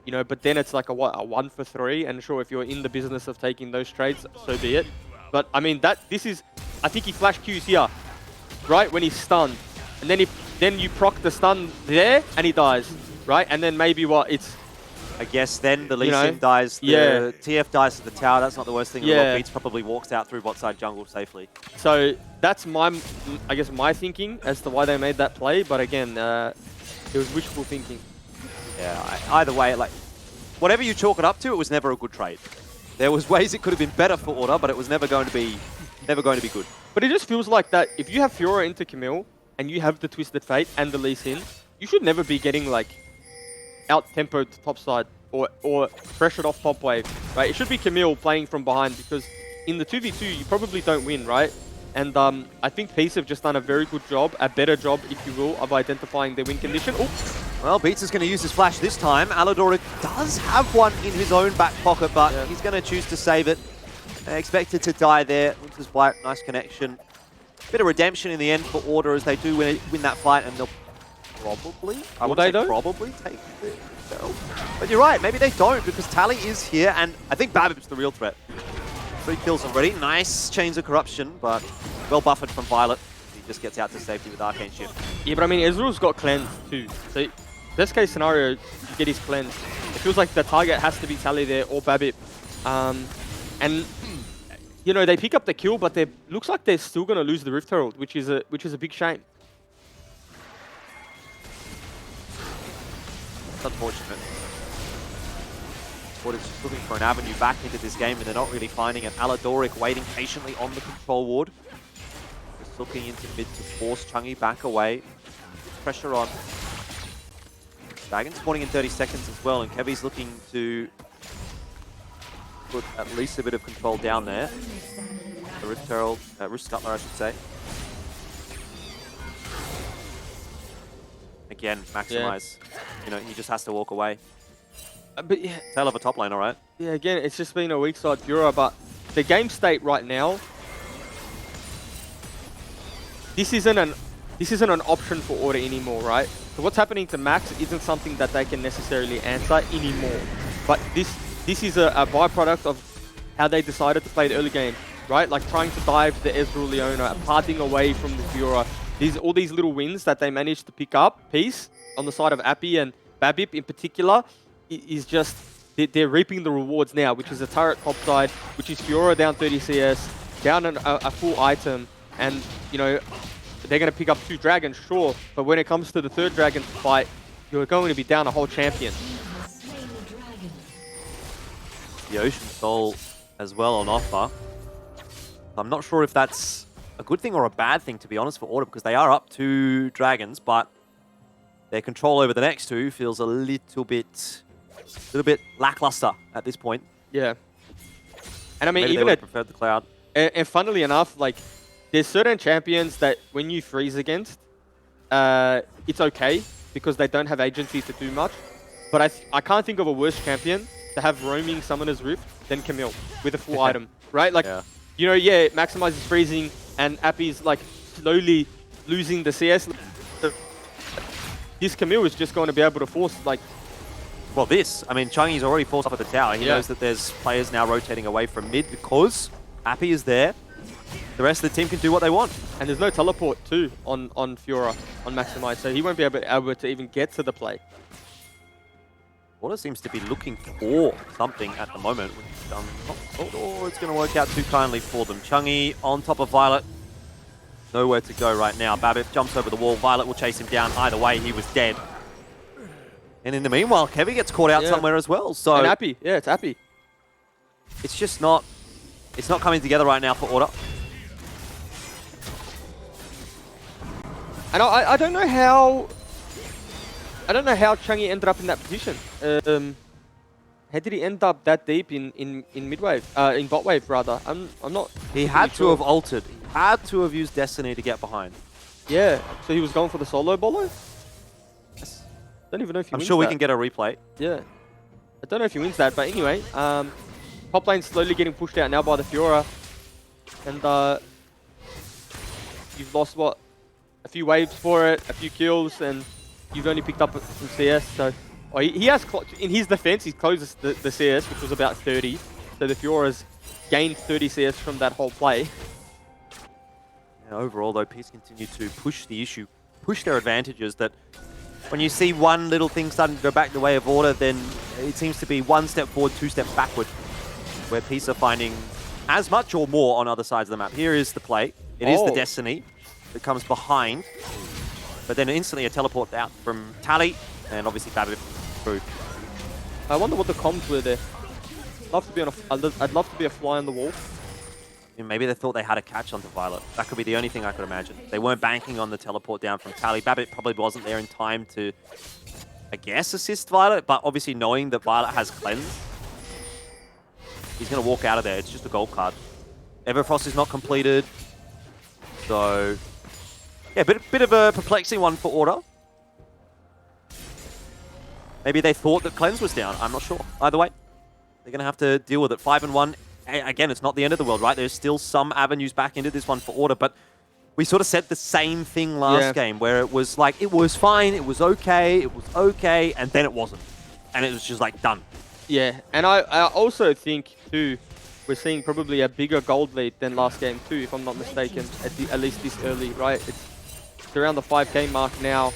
You know, but then it's like a 1 for 3, and sure, if you're in the business of taking those trades, so be it. But I mean, I think he flash Qs here, right, when he's stunned. And then you proc the stun there, and he dies, right? And then maybe I guess then the Lee Sin dies, the TF dies to the tower. That's not the worst thing. Yeah. Beats probably walks out through bot side jungle safely. So that's my thinking as to why they made that play. But again, It was wishful thinking. Yeah, either way, like, whatever you chalk it up to, it was never a good trade. There was ways it could have been better for Order, but it was never going to be good. But it just feels like that if you have Fiora into Camille, and you have the Twisted Fate and the Lee Sin, you should never be getting, like, out-tempoed to topside or pressured off top wave, right? It should be Camille playing from behind, because in the 2v2, you probably don't win, right? And I think Peace have just done a very good job, a better job, if you will, of identifying their win condition. Oh. Well, Beats is going to use his flash this time. Aladoric does have one in his own back pocket, but he's going to choose to save it. Expected to die there. Winter's Blight, nice connection. Bit of redemption in the end for Order as they do win that fight, and they'll probably, probably take the barrel. But you're right, maybe they don't, because Tally is here, and I think Babip's the real threat. 3 kills already. Nice Chains of Corruption, but well buffered from Violet. He just gets out to safety with Arcane Shift. Yeah, but I mean, Ezreal's got cleanse too. So, best case scenario, you get his cleanse. It feels like the target has to be Tally there or Babip. And, you know, they pick up the kill, but it looks like they're still going to lose the Rift Herald, which is a big shame. It's unfortunate. Is just looking for an avenue back into this game, and they're not really finding it. Aladoric waiting patiently on the control ward. Just looking into mid to force Chungy back away. Pressure on. Dragon spawning in 30 seconds as well, and Kevy's looking to put at least a bit of control down there. The Rift Herald, Rift Scuttler, I should say. Again, maximize. You know, he just has to walk away. But yeah, tail of a top lane, all right. Yeah, again, it's just been a weak side Fiora, but the game state right now, this isn't an option for Order anymore, right? So what's happening to Max isn't something that they can necessarily answer anymore. But this is a byproduct of how they decided to play the early game, right? Like trying to dive the Ezreal Leona, parting away from the Fiora. All these little wins that they managed to pick up, Peace, on the side of Appy and Babip in particular, is just, they're reaping the rewards now, which is a turret topside, which is Fiora down 30 CS, down a full item, and, you know, they're going to pick up 2 dragons, sure, but when it comes to the 3rd dragon fight, you're going to be down a whole champion. The Ocean Soul as well on offer. I'm not sure if that's a good thing or a bad thing, to be honest, for Order, because they are up 2 dragons, but their control over the next 2 feels a little bit lackluster at this point. Yeah. And I mean, maybe even they preferred the Cloud. And funnily enough, like, there's certain champions that when you freeze against, it's okay because they don't have agency to do much. But I can't think of a worse champion to have roaming Summoner's Rift than Camille with a full item, right? Like, you know, yeah, it maximizes freezing and Appy's like slowly losing the CS. This Camille is just going to be able to force, like... Well, I mean, Chungy's already forced up at the tower. He knows that there's players now rotating away from mid because Appy is there. The rest of the team can do what they want. And there's no teleport, too, on Fiora, on Maximize, so he won't be able to even get to the play. Order seems to be looking for something at the moment, which I'm not sure it's going to work out too kindly for them. Chungy on top of Violet. Nowhere to go right now. Babip jumps over the wall. Violet will chase him down. Either way, he was dead. And in the meanwhile, Kevy gets caught out somewhere as well. So and Appy. Yeah, it's Appy. It's just not... It's not coming together right now for Order. And I don't know how... I don't know how Chungy ended up in that position. How did he end up that deep in mid-wave? In bot wave, rather. I'm not... He had to have altered. He had to have used Destiny to get behind. Yeah, so he was going for the solo bolo? Yes. Don't even know if he I'm wins sure we that. can get a replay. Yeah. I don't know if he wins that, but anyway. Top lane slowly getting pushed out now by the Fiora. And you've lost, what? A few waves for it, a few kills, and you've only picked up some CS, so... Oh, he has, in his defense, he's closed the CS, which was about 30. So the Fiora's gained 30 CS from that whole play. Yeah, overall, though, Peace continue to push the issue, push their advantages, that when you see one little thing starting to go back the way of Order, then it seems to be 1 step forward, 2 steps backward, where Peace are finding as much or more on other sides of the map. Here is the play. It is the Destiny that comes behind. But then instantly a teleport out from Tally, and obviously Babbitt through. I wonder what the comms were there. I'd love to be a fly on the wall. Maybe they thought they had a catch onto Violet. That could be the only thing I could imagine. They weren't banking on the teleport down from Tally. Babbitt probably wasn't there in time to, I guess, assist Violet, but obviously knowing that Violet has Cleanse, he's going to walk out of there. It's just a gold card. Everfrost is not completed. So, yeah, bit of a perplexing one for Order. Maybe they thought that Cleanse was down. I'm not sure. Either way, they're going to have to deal with it. 5-1. Again, it's not the end of the world, right? There's still some avenues back into this one for Order, but we sort of said the same thing last game, where it was like, it was fine, it was okay, and then it wasn't. And it was just like, done. Yeah, and I also think, too, we're seeing probably a bigger gold lead than last game, too, if I'm not mistaken, at least this early, right? It's around the 5k mark now,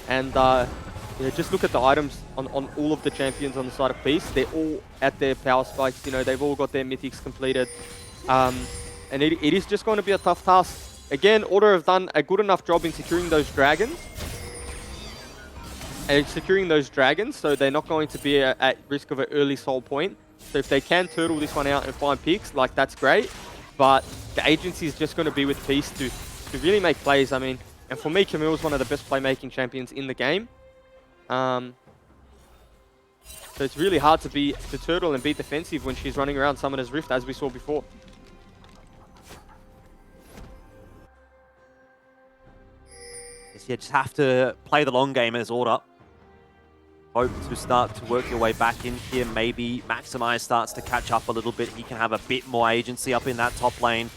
and yeah, just look at the items on all of the champions on the side of Peace. They're all at their power spikes, you know, they've all got their mythics completed. And it is just going to be a tough task. Again, Order have done a good enough job in securing those dragons. So they're not going to be at risk of an early soul point. So if they can turtle this one out and find picks, like, that's great. But the agency is just going to be with Peace to really make plays. I mean, and for me, Camille is one of the best playmaking champions in the game. So it's really hard to turtle and be defensive when she's running around Summoner's Rift, as we saw before. You just have to play the long game as Order. Hope to start to work your way back in here. Maybe Maximize starts to catch up a little bit. He can have a bit more agency up in that top lane,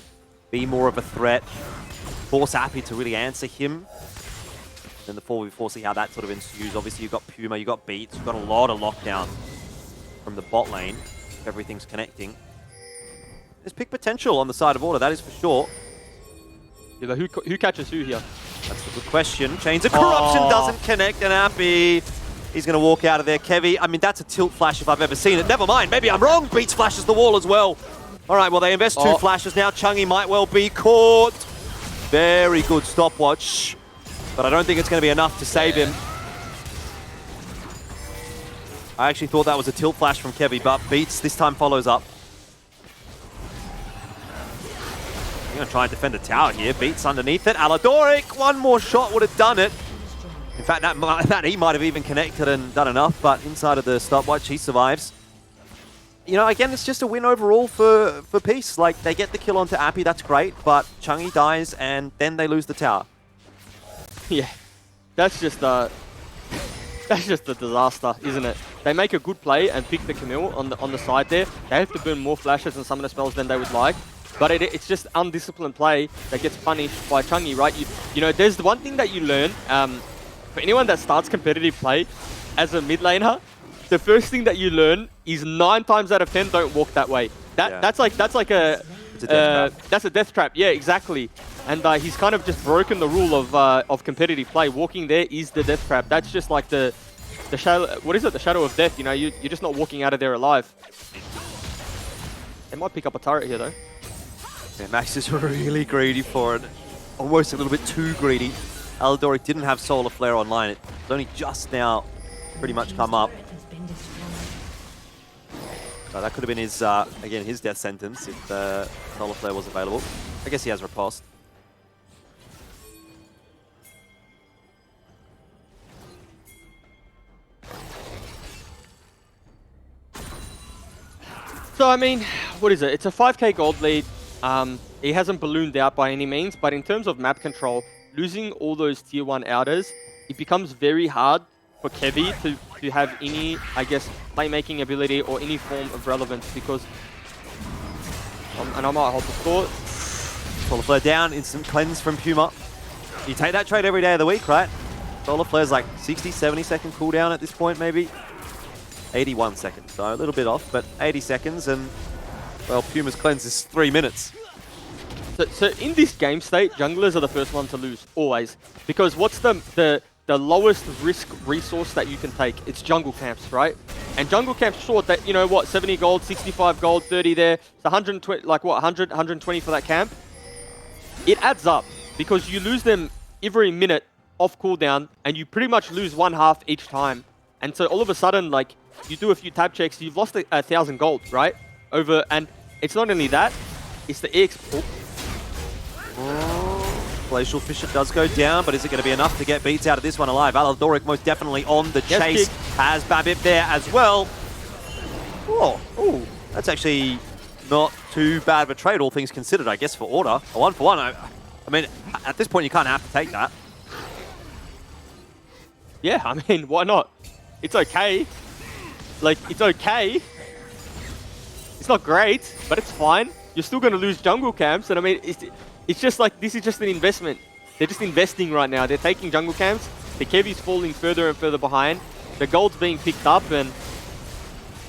be more of a threat, force Appy to really answer him. And the 4v4, see how that sort of ensues. Obviously, you've got Puma, you've got Beats, you've got a lot of lockdown from the bot lane. Everything's connecting. There's pick potential on the side of Order, that is for sure. Yeah, who catches who here? That's a good question. Chains of Corruption doesn't connect, and Appy, he's going to walk out of there. Kevy, I mean, that's a tilt flash if I've ever seen it. Never mind, maybe I'm wrong. Beats flashes the wall as well. All right, well, they invest 2 flashes now. Chungy might well be caught. Very good stopwatch. But I don't think it's going to be enough to save him. I actually thought that was a tilt flash from Kevy, but Beats this time follows up. I'm going to try and defend the tower here. Beats underneath it. Aladoric, one more shot would have done it. In fact, that he might have even connected and done enough, but inside of the stopwatch, he survives. You know, again, it's just a win overall for Peace. Like, they get the kill onto Appy, that's great, but Chungy dies, and then they lose the tower. Yeah, that's just a disaster, isn't it? They make a good play and pick the Camille on the side there. They have to burn more flashes and summoner spells than they would like. But it's just undisciplined play that gets punished by Chungy, right? You know, there's the one thing that you learn, for anyone that starts competitive play as a mid laner, the first thing that you learn is 9 times out of 10 don't walk that way. That's a death trap. Yeah, exactly. And he's kind of just broken the rule of competitive play. Walking there is the death trap. That's just like the shadow. What is it? The shadow of death. You know, you're just not walking out of there alive. They might pick up a turret here though. Yeah, Max is really greedy for it. Almost a little bit too greedy. Aladoric didn't have Solar Flare online. It's only just now pretty much come up. So that could have been his, again, his death sentence if Solar Flare was available. I guess he has riposte. So, I mean, what is it? It's a 5k gold lead. He hasn't ballooned out by any means, but in terms of map control, losing all those tier 1 outers, it becomes very hard for Kevy to have any, I guess, playmaking ability or any form of relevance because... and I might hold the fort. Solar Flare down, instant cleanse from Puma. You take that trade every day of the week, right? Solar Flare's like 60, 70 second cooldown at this point, maybe. 81 seconds, so a little bit off, but 80 seconds, and, well, Puma's cleanse is 3 minutes. So in this game state, junglers are the first one to lose, always. Because what's the lowest risk resource that you can take? It's jungle camps, right? And jungle camps short that, you know what, 70 gold, 65 gold, 30 there, it's 120, like what, 100, 120 for that camp? It adds up, because you lose them every minute off cooldown, and you pretty much lose 1/2 each time. And so all of a sudden, like, you do a few tab checks, you've lost 1,000 gold, right? And it's not only that, it's the EX. Glacial Fisher does go down, but is it going to be enough to get Beats out of this one alive? Aladoric most definitely on the chase. Has Babip there as well. Oh, that's actually not too bad of a trade, all things considered, I guess, for Order. A 1-for-1. I mean, at this point, you can't have to take that. Yeah, I mean, why not? It's okay. Like, it's okay. It's not great, but it's fine. You're still going to lose jungle camps, and I mean, it's just like, this is just an investment. They're just investing right now. They're taking jungle camps. The Kevy's falling further and further behind. The gold's being picked up, and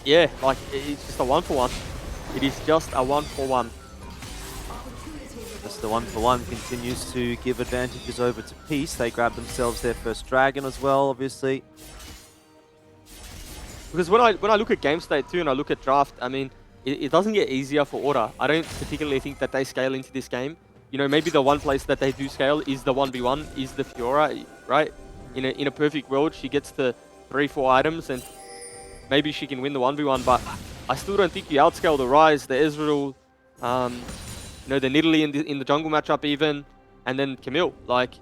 yeah, like, it's just a 1-for-1. It is just a 1-for-1. Just the 1-for-1 continues to give advantages over to Peace. They grab themselves their first dragon as well, obviously. Because when I look at game state too, and I look at draft, I mean, it doesn't get easier for Order. I don't particularly think that they scale into this game. You know, maybe the one place that they do scale is the 1v1, is the Fiora, right? In a perfect world, she gets the 3-4 items, and maybe she can win the 1v1, but I still don't think you outscale the Ryze, the Ezreal, you know, the Nidalee in the jungle matchup even, and then Camille. Like,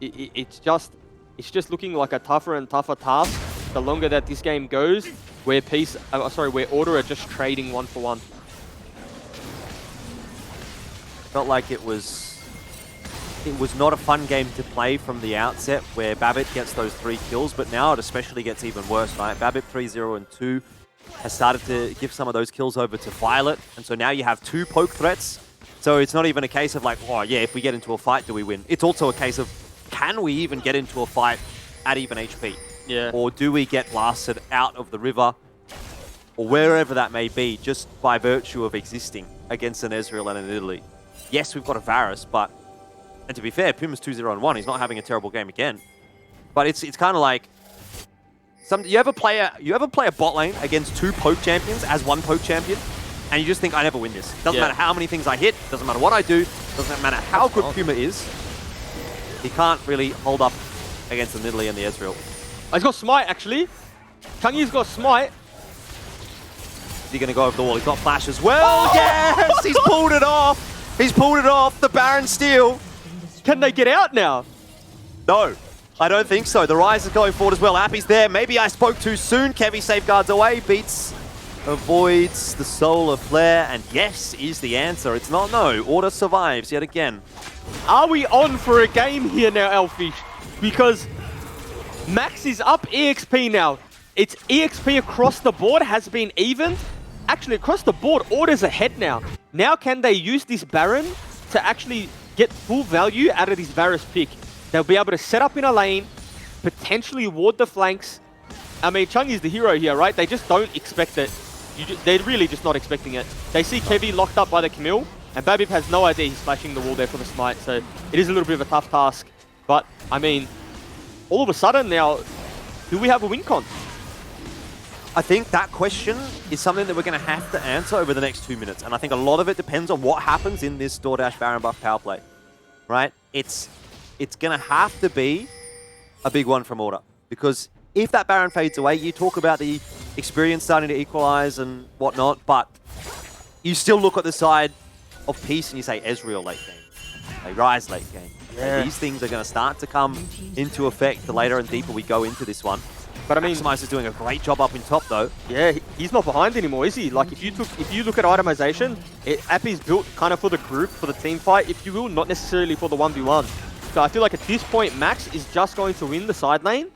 it's just looking like a tougher and tougher task the longer that this game goes, where where Order are just trading 1-for-1. Felt like it was not a fun game to play from the outset, where Babbitt gets those 3 kills, but now it especially gets even worse, right? Babbitt 3-0 and 2 has started to give some of those kills over to Violet, and so now you have 2 poke threats. So it's not even a case of like, oh yeah, if we get into a fight, do we win? It's also a case of, can we even get into a fight at even HP? Yeah. Or do we get blasted out of the river, or wherever that may be, just by virtue of existing against an Ezreal and an Nidalee? Yes, we've got a Varus, but, and to be fair, Puma's 2-0-1. He's not having a terrible game again. But it's kind of like, you ever play a bot lane against 2 poke champions as 1 poke champion, and you just think, I never win this. Doesn't matter how many things I hit, doesn't matter what I do, doesn't matter how good Puma is. He can't really hold up against the Nidalee and the Ezreal. Oh, he's got Smite, actually. Changi's got Smite. Is he going to go over the wall? He's got Flash as well. Yes! He's pulled it off! He's pulled it off! The Baron steal! Can they get out now? No, I don't think so. The Ryze is going forward as well. Appy's there. Maybe I spoke too soon. Kevy safeguards away. Beats, avoids the solar flare. And yes is the answer. It's not no. Order survives yet again. Are we on for a game here now, Elfish? Because Max is up EXP now. It's EXP across the board has been evened. Actually, across the board, Order's ahead now. Now can they use this Baron to actually get full value out of this Varus pick? They'll be able to set up in a lane, potentially ward the flanks. I mean, Chung is the hero here, right? They just don't expect it. They're really just not expecting it. They see Kevy locked up by the Camille, and Babip has no idea he's flashing the wall there for the smite, so it is a little bit of a tough task. But, I mean, all of a sudden now, do we have a win con? I think that question is something that we're going to have to answer over the next 2 minutes. And I think a lot of it depends on what happens in this DoorDash Baron buff power play, right? It's going to have to be a big one from Order. Because if that Baron fades away, you talk about the experience starting to equalize and whatnot, but you still look at the side of Peace and you say Ezreal late game, they Ryze late game. Yeah. These things are going to start to come into effect the later and deeper we go into this one. But I mean, Maximize is doing a great job up in top, though. Yeah, he's not behind anymore, is he? Like, if you look at itemization, Appy's built kind of for the group, for the team fight, if you will, not necessarily for the 1v1. So I feel like at this point, Max is just going to win the side lane.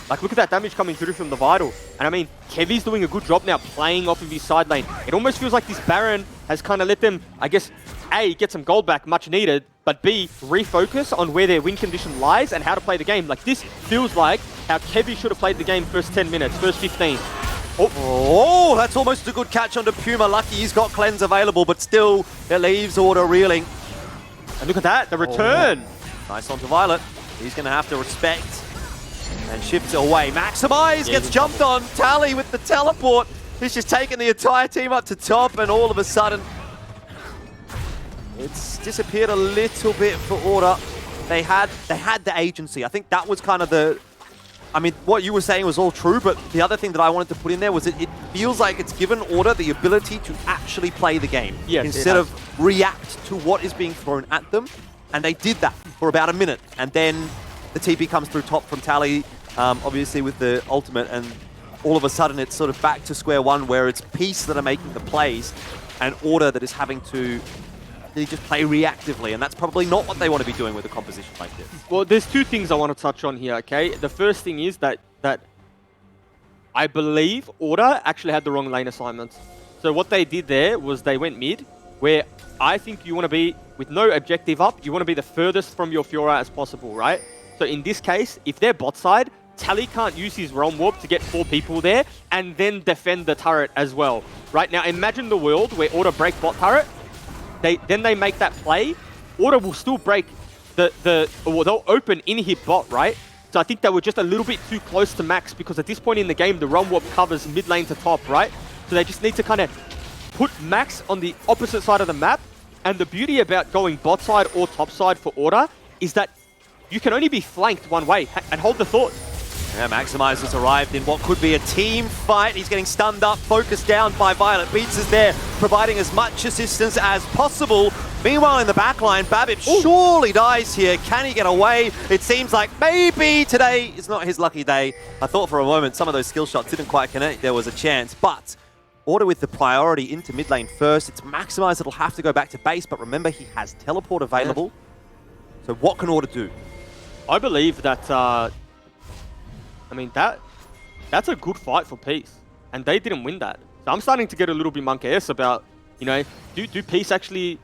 Like, look at that damage coming through from the Vital. And I mean, Kevy's doing a good job now playing off of his side lane. It almost feels like this Baron has kind of let them, I guess, A, get some gold back, much needed, but B, refocus on where their win condition lies and how to play the game. Like, this feels like how Kevy should have played the game first 10 minutes, first 15. Oh, that's almost a good catch onto Puma. Lucky he's got cleanse available, but still, it leaves Order reeling. And look at that, the return. Nice onto Violet. He's going to have to respect and shift it away. Maximize gets jumped on. Tally with the teleport. He's just taken the entire team up to top, and all of a sudden, it's disappeared a little bit for Order. they had the agency. I think that was kind of the... I mean, what you were saying was all true, but the other thing that I wanted to put in there was it feels like it's given Order the ability to actually play the game instead of react to what is being thrown at them. And they did that for about a minute. And then the TP comes through top from Tally, obviously with the ultimate, and all of a sudden it's sort of back to square one where it's Peace that are making the plays and Order that is having to really just play reactively, and that's probably not what they want to be doing with a composition like this. Well, there's two things I want to touch on here, okay? The first thing is that I believe Order actually had the wrong lane assignments. So what they did there was they went mid, where I think you want to be, with no objective up, you want to be the furthest from your Fiora as possible, right? So in this case, if they're bot side, Tally can't use his Realm Warp to get 4 people there and then defend the turret as well. Right now, imagine the world where Order break bot turret, then they make that play, Order will still break they'll open in-hit bot, right? So I think they were just a little bit too close to max because at this point in the game, the Realm Warp covers mid lane to top, right? So they just need to kind of put max on the opposite side of the map. And the beauty about going bot side or top side for Order is that you can only be flanked one way. And hold the thought. Yeah, Maximize has arrived in what could be a team fight. He's getting stunned up, focused down by Violet. Beats is there, providing as much assistance as possible. Meanwhile, in the backline, Babip surely dies here. Can he get away? It seems like maybe today is not his lucky day. I thought for a moment some of those skill shots didn't quite connect. There was a chance, but Order with the priority into mid lane first. It's Maximize that'll have to go back to base, but remember he has teleport available. So what can Order do? I believe that... I mean, that's a good fight for Peace, and they didn't win that. So I'm starting to get a little bit monkey-ass about, you know, do Peace actually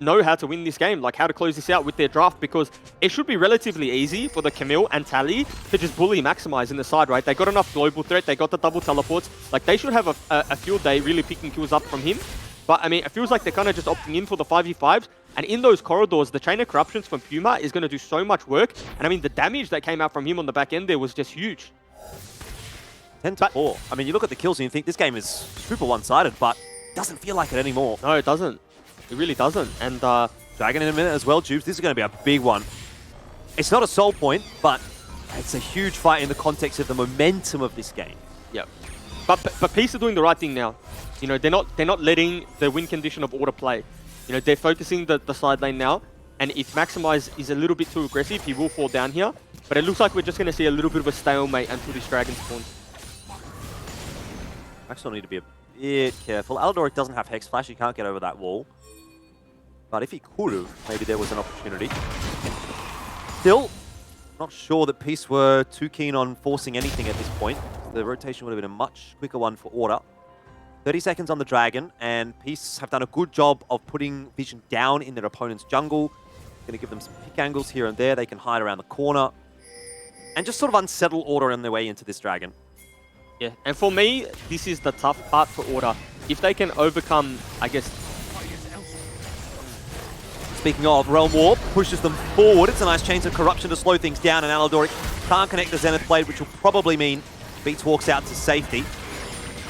know how to win this game, like how to close this out with their draft, because it should be relatively easy for the Camille and Tally to just bully Maximize in the side, right? They got enough global threat, they got the double teleports, like they should have a field day really picking kills up from him. But I mean, it feels like they're kind of just opting in for the 5v5s. And in those corridors, the Chain of Corruptions from Puma is going to do so much work. And I mean, the damage that came out from him on the back end there was just huge. 10-4. I mean, you look at the kills and you think this game is super one-sided, but it doesn't feel like it anymore. No, it doesn't. It really doesn't. And Dragon in a minute as well, Jubes. This is going to be a big one. It's not a soul point, but it's a huge fight in the context of the momentum of this game. Yep. But Peace are doing the right thing now. You know, they're not letting the win condition of Order play. You know, they're focusing the side lane now. And if Maximize is a little bit too aggressive, he will fall down here. But it looks like we're just going to see a little bit of a stalemate until this dragon spawns. Max will need to be a bit careful. Aldoric doesn't have Hex Flash. He can't get over that wall. But if he could have, maybe there was an opportunity. Still, not sure that Peace were too keen on forcing anything at this point. The rotation would have been a much quicker one for Order. 30 seconds on the Dragon, and Peace have done a good job of putting vision down in their opponent's jungle. Going to give them some pick angles here and there. They can hide around the corner. And just sort of unsettle Order on their way into this Dragon. Yeah, and for me, this is the tough part for Order. If they can overcome, I guess... Speaking of, Realm Warp pushes them forward. It's a nice Chains of Corruption to slow things down, and Aldoric can't connect the Zenith Blade, which will probably mean Beats walks out to safety.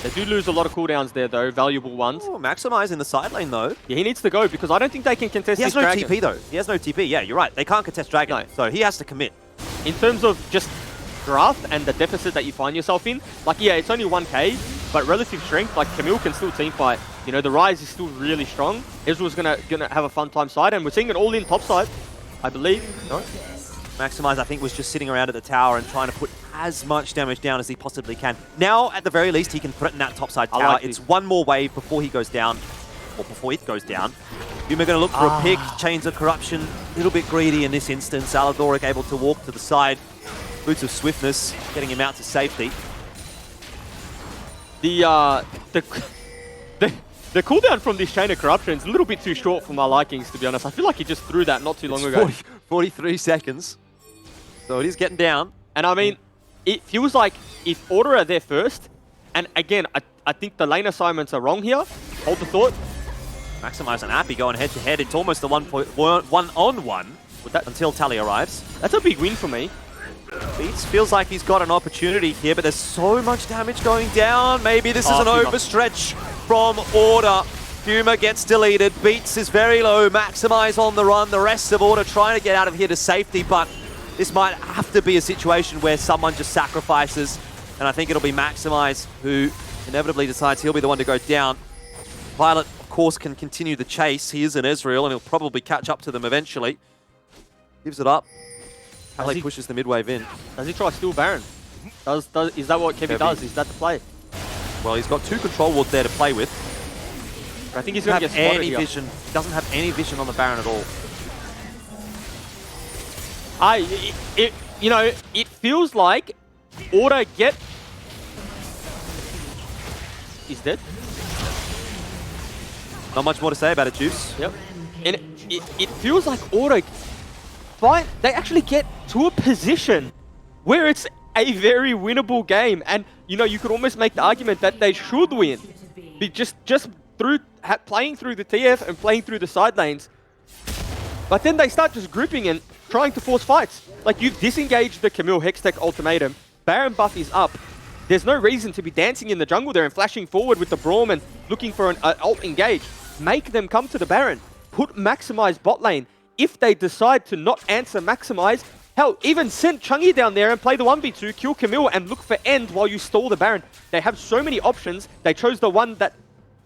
They do lose a lot of cooldowns there, though, valuable ones. Oh, Maximize in the side lane, though. Yeah, he needs to go, because I don't think they can contest this Dragon. He has no TP, though. He has no TP. Yeah, you're right. They can't contest Dragon, no. So he has to commit. In terms of just draft and the deficit that you find yourself in, like, yeah, it's only 1k, but relative strength, like, Camille can still teamfight. You know, the Rise is still really strong. Ezreal's gonna have a fun time side, and we're seeing an all-in top side, I believe. No? Maximize, I think, was just sitting around at the tower and trying to put as much damage down as he possibly can. Now, at the very least, he can threaten that topside tower. Like it's one more wave before he goes down, or before it goes down. Yuma going to look for a pick. Chains of Corruption, a little bit greedy in this instance. Aldoric able to walk to the side. Boots of Swiftness, getting him out to safety. The cooldown from this Chain of Corruption is a little bit too short for my likings, to be honest. I feel like he just threw that not too long ago. 43 seconds. So it is getting down. And I mean, it feels like if Order are there first, and again, I think the lane assignments are wrong here. Hold the thought. Maximize and Appy going head-to-head. It's almost the one-on-one until Tally arrives. That's a big win for me. Beats feels like he's got an opportunity here, but there's so much damage going down. Maybe this is an overstretch from Order. Fuma gets deleted. Beats is very low. Maximize on the run. The rest of Order trying to get out of here to safety, but this might have to be a situation where someone just sacrifices, and I think it'll be Maximize who inevitably decides he'll be the one to go down. Pilot, of course, can continue the chase. He is in Ezreal, and he'll probably catch up to them eventually. Gives it up. Tally pushes the mid-wave in. Does he try steal Baron? Is that what Kevin does? Is that the play? Well, he's got 2 control wards there to play with. I think he's going to get spotted any here. vision. Doesn't have any vision on the Baron at all. You know, it feels like Order get... He's dead. Not much more to say about it, Juice. Yep. And it feels like Order... They actually get to a position where it's a very winnable game. And, you know, you could almost make the argument that they should win. Just through playing through the TF and playing through the side lanes. But then they start just grouping and trying to force fights. Like, you've disengaged the Camille Hextech ultimatum. Baron buff is up. There's no reason to be dancing in the jungle there and flashing forward with the Braum and looking for an ult engage. Make them come to the Baron. Put Maximize bot lane. If they decide to not answer Maximize, hell, even send Chungy down there and play the 1v2, kill Camille and look for end while you stall the Baron. They have so many options. They chose the one that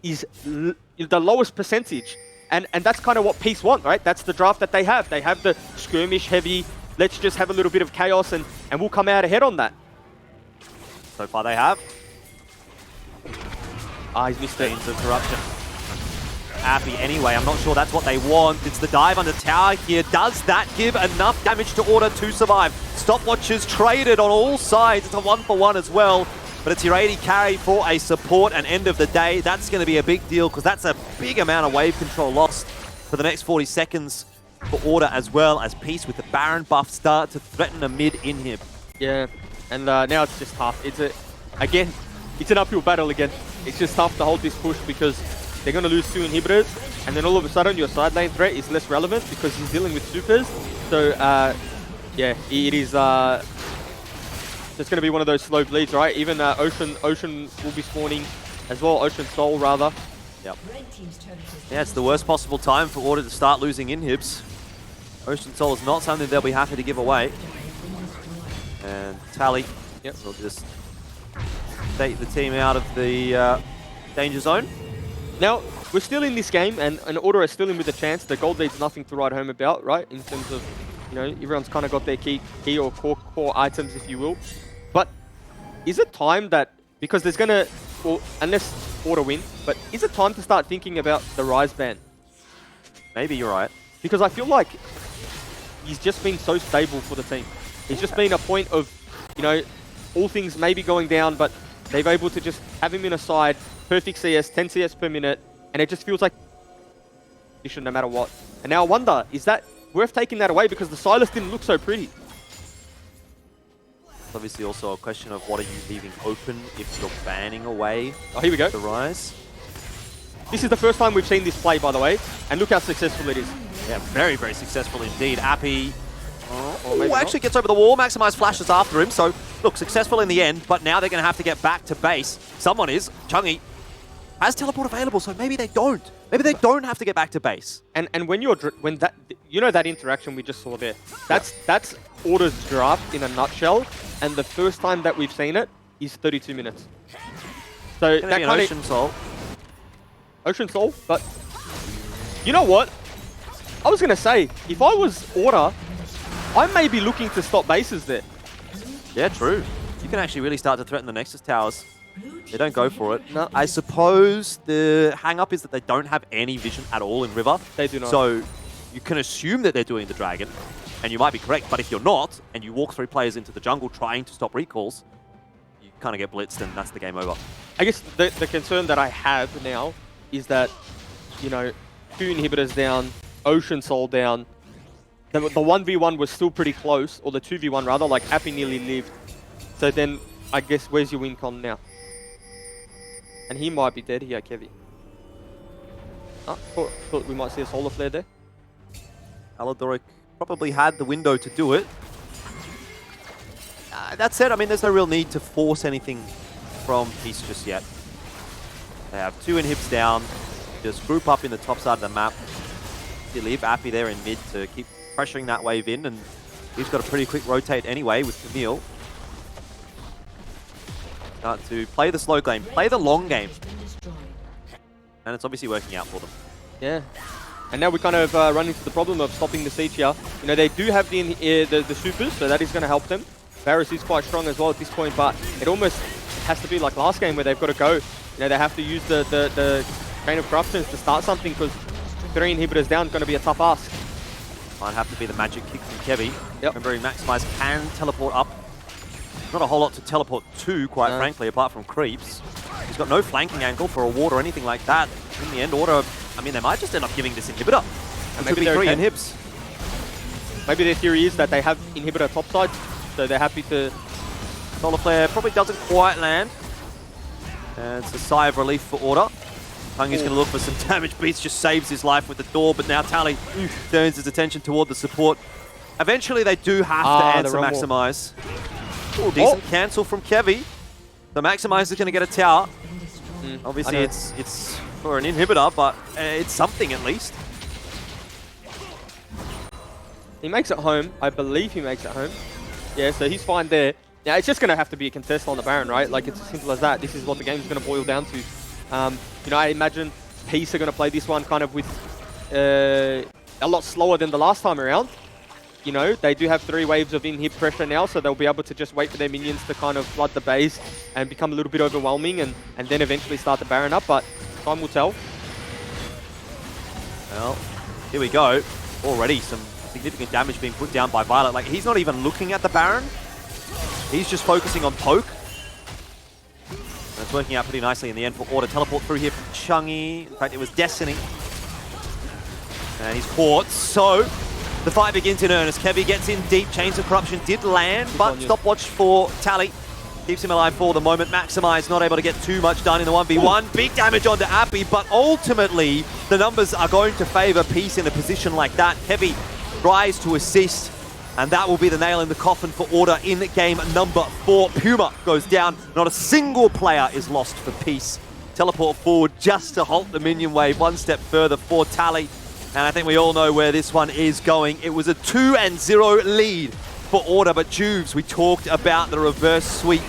is the lowest percentage. And that's kind of what Peace want, right? That's the draft that they have. They have the skirmish heavy, let's just have a little bit of chaos and we'll come out ahead on that. So far they have. He's missed it. Interruption. Happy anyway, I'm not sure that's what they want. It's the dive under tower here. Does that give enough damage to Order to survive? Stopwatches traded on all sides. It's a 1-for-1 as well. But it's your 80 carry for a support, and end of the day, that's going to be a big deal because that's a big amount of wave control lost for the next 40 seconds for Order, as well as Peace with the Baron buff start to threaten a mid in him. Yeah, and now it's just tough. It's an uphill battle again. It's just tough to hold this push because they're going to lose 2 inhibitors, and then all of a sudden your side lane threat is less relevant because he's dealing with supers. So, yeah, it is... it's going to be one of those slow bleeds, right? Even Ocean will be spawning as well. Ocean Soul, rather. Yep. Yeah, it's the worst possible time for Order to start losing inhibs. Ocean Soul is not something they'll be happy to give away. And Tally will just take the team out of the danger zone. Now, we're still in this game, and Order is still in with a chance. The gold lead's nothing to write home about, right? In terms of, you know, everyone's kind of got their key or core items, if you will. But is it time that, because there's going to, well, unless Order win, but is it time to start thinking about the Rise ban? Maybe you're right. Because I feel like he's just been so stable for the team. He's just been a point of, you know, all things maybe going down, but they've able to just have him in a side, perfect CS, 10 CS per minute, and it just feels like no matter what. And now I wonder, is that worth taking that away because the Silas didn't look so pretty? It's obviously also a question of what are you leaving open if you're banning away here we go. The Rise. This is the first time we've seen this play, by the way, and look how successful it is. Yeah, very, very successful indeed. Appy actually gets over the wall. Maximize flashes after him. So, look, successful in the end, but now they're going to have to get back to base. Someone is. Chungy has teleport available, so maybe they don't. Maybe they don't have to get back to base. And when that, you know, that interaction we just saw there, that's Order's draft in a nutshell, and the first time that we've seen it is 32 minutes. So that kind of Ocean Soul. Ocean Soul, but you know what? I was going to say, if I was Order, I may be looking to stop bases there. Yeah, true. You can actually really start to threaten the Nexus towers. They don't go for it. No, I suppose the hang-up is that they don't have any vision at all in River. They do not. So you can assume that they're doing the Dragon, and you might be correct, but if you're not, and you walk 3 players into the jungle trying to stop recalls, you kind of get blitzed, and that's the game over. I guess the concern that I have now is that, you know, 2 inhibitors down, Ocean Soul down. The 1v1 was still pretty close, or the 2v1 rather, like Appy nearly lived. So then, I guess, where's your win con now? And he might be dead here, Kevy. Thought we might see a solar flare there. Aladoric probably had the window to do it. That said, I mean, there's no real need to force anything from Peace just yet. They have 2 inhibs down. Just group up in the top side of the map. You leave Appy there in mid to keep pressuring that wave in, and he's got a pretty quick rotate anyway with Camille. Start to play the slow game, play the long game. And it's obviously working out for them. Yeah. And now we kind of run into the problem of stopping the siege here. You know, they do have the supers, so that is going to help them. Varus is quite strong as well at this point, but it almost has to be like last game where they've got to go. You know, they have to use the Chain of Corruptions to start something, because 3 inhibitors down is going to be a tough ask. Might have to be the magic kick from Kevy. Yep. Remembering Maximize can teleport up. Not a whole lot to teleport to, quite frankly, apart from creeps. He's got no flanking angle for a ward or anything like that. In the end, Order, I mean, they might just end up giving this inhibitor. And maybe 3 inhibs. Maybe their theory is that they have inhibitor topside, so they're happy to... Solar Flare probably doesn't quite land. And it's a sigh of relief for Order. Pungy's going to look for some damage. Beats just saves his life with the door, but now Tally turns his attention toward the support. Eventually, they do have to answer Maximize. Ooh, decent cancel from Kevy. So Maximize is going to get a tower. Obviously, it's for an inhibitor, but it's something at least. He makes it home. I believe he makes it home. Yeah, so he's fine there. Now, it's just going to have to be a contest on the Baron, right? Like, it's as simple as that. This is what the game's going to boil down to. You know, I imagine Peace are going to play this one kind of with a lot slower than the last time around. You know, they do have 3 waves of inhib pressure now, so they'll be able to just wait for their minions to kind of flood the base and become a little bit overwhelming, and then eventually start the Baron up, but time will tell. Well, here we go. Already some significant damage being put down by Violet. Like, he's not even looking at the Baron. He's just focusing on poke. And it's working out pretty nicely in the end for Order. Teleport through here from Chungy. In fact, it was Destiny. And he's caught, so the fight begins in earnest. Kevy gets in deep. Chains of Corruption did land, but stopwatch for Tally. Keeps him alive for the moment. Maximize not able to get too much done in the 1v1. Big damage onto Appy, but ultimately the numbers are going to favor Peace in a position like that. Kevy tries to assist, and that will be the nail in the coffin for Order in game number 4. Puma goes down. Not a single player is lost for Peace. Teleport forward just to halt the minion wave one step further for Tally. And I think we all know where this one is going. It was a 2-0 lead for Order, but Juves, we talked about the reverse sweep.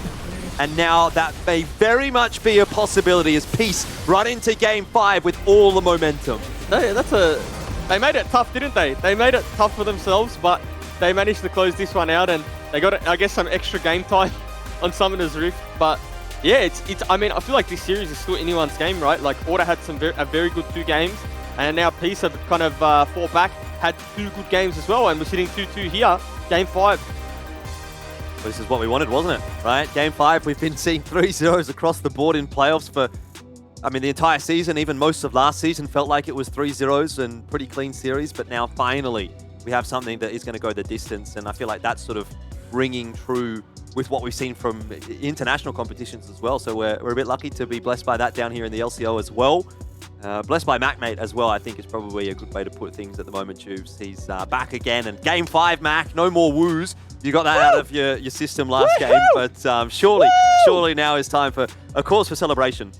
And now that may very much be a possibility as Peace run into game 5 with all the momentum. They made it tough, didn't they? They made it tough for themselves, but they managed to close this one out, and they got, I guess, some extra game time on Summoner's Rift. But yeah, I mean, I feel like this series is still anyone's game, right? Like, Order had a very good 2 games, and now Peace have kind of fought back, had 2 good games as well, and we're sitting 2-2 here, game 5. This is what we wanted, wasn't it? Right? Game 5, we've been seeing 3-0s across the board in playoffs for, I mean, the entire season. Even most of last season felt like it was 3-0s and pretty clean series, but now finally we have something that is going to go the distance, and I feel like that's sort of ringing true with what we've seen from international competitions as well. So we're a bit lucky to be blessed by that down here in the LCO as well. Blessed by MacMate as well, I think is probably a good way to put things at the moment, Tubes. He's back again, and game 5, Mac, no more woos. You got that out of your system last game, but surely now is time for a cause for celebration.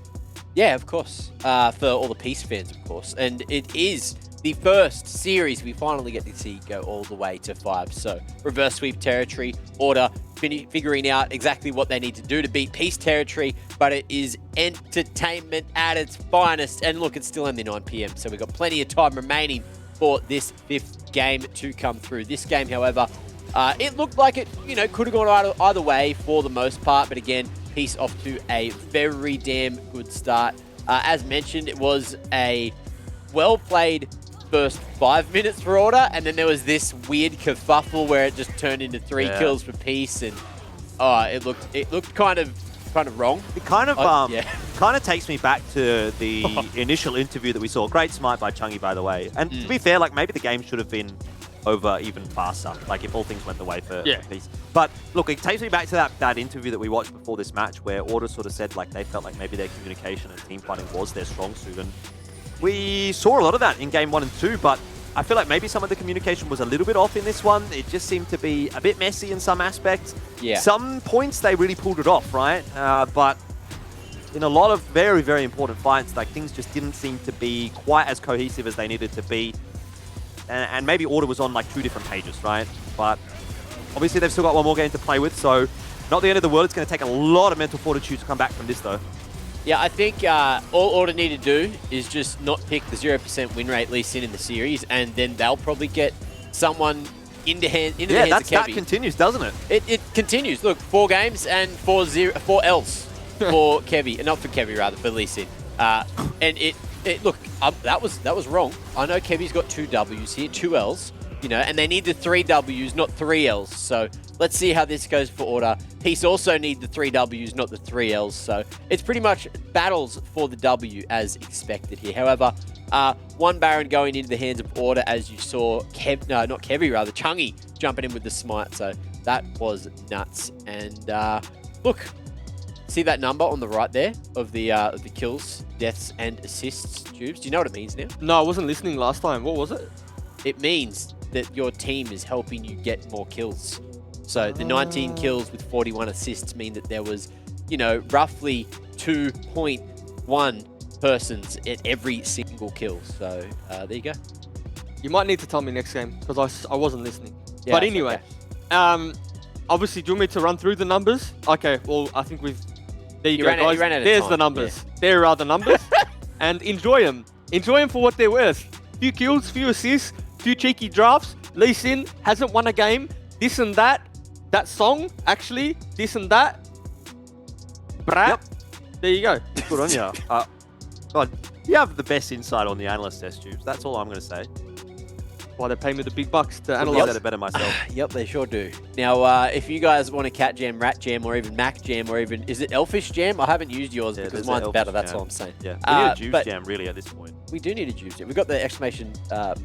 Yeah, of course, for all the Peace fans, of course. And it is the first series we finally get to see go all the way to 5. So reverse sweep territory, Order figuring out exactly what they need to do to beat Peace territory, but it is entertainment at its finest. And look, it's still only 9 PM, so we've got plenty of time remaining for this 5th game to come through. This game, however, it looked like it, could have gone either way for the most part, but again, Peace off to a very damn good start. As mentioned, it was a well-played first 5 minutes for Order, and then there was this weird kerfuffle where it just turned into 3 kills for Peace, and it looked kind of wrong. It kind of takes me back to the initial interview that we saw. Great smite by Chungy, by the way. And to be fair, like, maybe the game should have been over even faster, like if all things went the way for Peace. But look, it takes me back to that interview that we watched before this match where Order sort of said like they felt like maybe their communication and team fighting was their strong suit, and we saw a lot of that in game 1 and 2, but I feel like maybe some of the communication was a little bit off in this one. It just seemed to be a bit messy in some aspects. Yeah. Some points they really pulled it off, right? But in a lot of very, very important fights, like things just didn't seem to be quite as cohesive as they needed to be. And maybe Order was on like 2 different pages, right? But obviously they've still got one more game to play with, so not the end of the world. It's going to take a lot of mental fortitude to come back from this, though. Yeah, I think all Order need to do is just not pick the 0% win rate Lee Sin in the series, and then they'll probably get someone into the hands of Kevy. That continues, doesn't it? It continues. Look, 4 games and 4 Ls for Kevy. Not for Kevy, rather, for Lee Sin. And look, that was wrong. I know Kevy's got 2 Ws here, 2 Ls, you know, and they need the 3 Ws, not 3 Ls. So let's see how this goes for Order. Peace also need the 3 Ws, not the 3 Ls. So it's pretty much battles for the W as expected here. However, 1 Baron going into the hands of Order, as you saw Chungy jumping in with the smite. So that was nuts. And look, see that number on the right there of the kills, deaths, and assists, Tubes? Do you know what it means now? No, I wasn't listening last time. What was it? It means that your team is helping you get more kills. So the 19 kills with 41 assists mean that there was, you know, roughly 2.1 persons at every single kill. So there you go. You might need to tell me next game because I wasn't listening. Yeah, but anyway, okay. Obviously, do you want me to run through the numbers? Okay, well, I think we've... There you go, guys. You ran out of There's time. the numbers. Yeah. There are the numbers. And enjoy them. Enjoy them for what they're worth. Few kills, few assists, few cheeky drafts. Lee Sin hasn't won a game. This and that. That song, actually, this and that. Brat. Yep. There you go. Good on you. God, you have the best insight on the analyst test, Tubes. That's all I'm going to say. Why they pay me the big bucks to I'll analyze it better myself. Yep, they sure do. Now, if you guys want a Cat Jam, Rat Jam, or even Mac Jam, or even, is it Elfish Jam? I haven't used yours because mine's better, that's all I'm saying. Yeah, we need a Juice Jam, really, at this point. We do need a Juice Jam. We've got the exclamation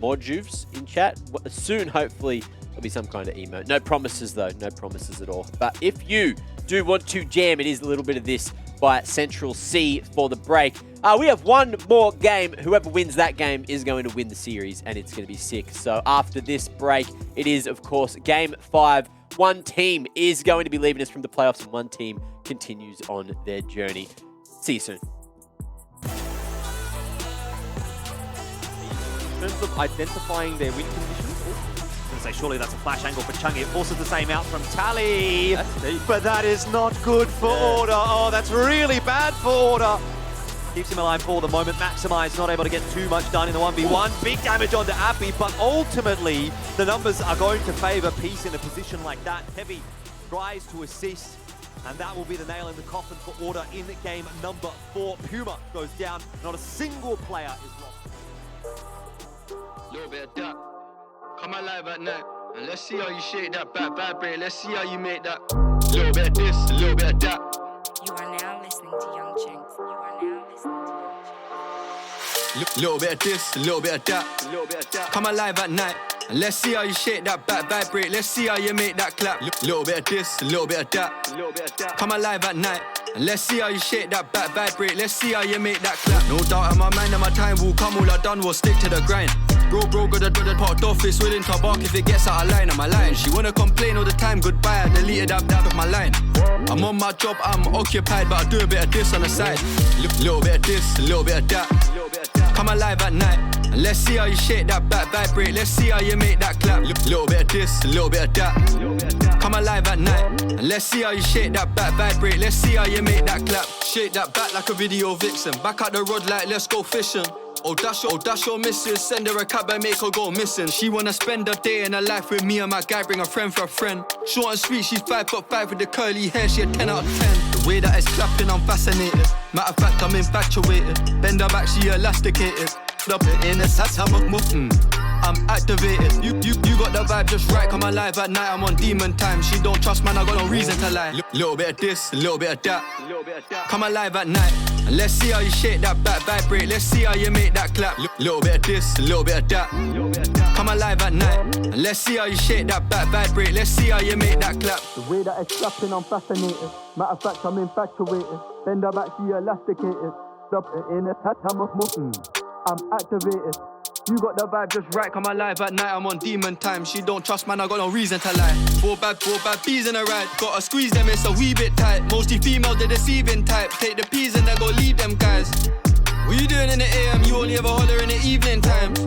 more Juves in chat. Soon, hopefully, there'll be some kind of emote. No promises, though. No promises at all. But if you do want to jam, it is a little bit of this by Central C for the break. We have one more game. Whoever wins that game is going to win the series, and it's going to be sick. So after this break, it is, of course, Game 5. One team is going to be leaving us from the playoffs, and one team continues on their journey. See you soon. In terms of identifying their win conditions, I'm going to say surely that's a flash angle for Chungy. It forces the same out from Tally. But that is not good for Order. Oh, that's really bad for Order. Keeps him alive for the moment. Maximize not able to get too much done in the 1v1. Big damage onto Appy, but ultimately the numbers are going to favor Peace in a position like that. Heavy tries to assist, and that will be the nail in the coffin for Order in game number 4. Puma goes down. Not a single player is lost. Little bit of that. Come alive at night. And let's see how you shake that back vibrate. Let's see how you make that. Little bit of this, a little bit of that. You are now listening to Young Jinx. You are now listening to Young Jinx. Little bit of this, a little bit of that. Come alive at night. And let's see how you shake that back vibrate. Let's see how you make that clap. Little bit of this, a little bit of that. Come alive at night. And let's see how you shake that back vibrate. Let's see how you make that clap. No doubt in my mind and my time will come. All I done was stick to the grind. Bro, good at popped off, it's willing to bark if it gets out of line. I'm a line. She wanna complain all the time, goodbye. I deleted that of my line. I'm on my job, I'm occupied, but I do a bit of this on the side. Little bit of this, a little bit of that. Come alive at night. And let's see how you shake that back vibrate. Let's see how you make that clap. Little bit of this, a little bit of that. Come alive at night. And let's see how you shake that back vibrate. Let's see how you make that clap. Shake that back like a video vixen. Back out the rod like let's go fishing. Oh dash your missus, send her a cab and make her go missing. She wanna spend a day in her life with me and my guy, bring a friend for a friend. Short and sweet, she's 5'5" with the curly hair, she a 10 out of 10. The way that it's clapping, I'm fascinated. Matter of fact, I'm infatuated. Bend her back, she elasticated. Up it in the sats, I'm activated. You got the vibe just right, come alive at night, I'm on demon time. She don't trust man, I got no reason to lie. Little bit of this, a little bit of that. Come alive at night. And let's see how you shake that back vibrate. Let's see how you make that clap. Little bit of this, a little bit of that. Come alive at night. And let's see how you shake that back vibrate. Let's see how you make that clap. The way that it's clapping, I'm fascinated. Matter of fact, I'm infatuated. Bend her back, she elasticated. Stop it in a I'm activated. You got the vibe just right, come alive at night, I'm on demon time. She don't trust, man, I got no reason to lie. Four bad bees in a ride. Gotta squeeze them, it's a wee bit tight. Mostly females, the deceiving type. Take the peas and then go leave them guys. What you doing in the AM? You only ever holler in the evening times.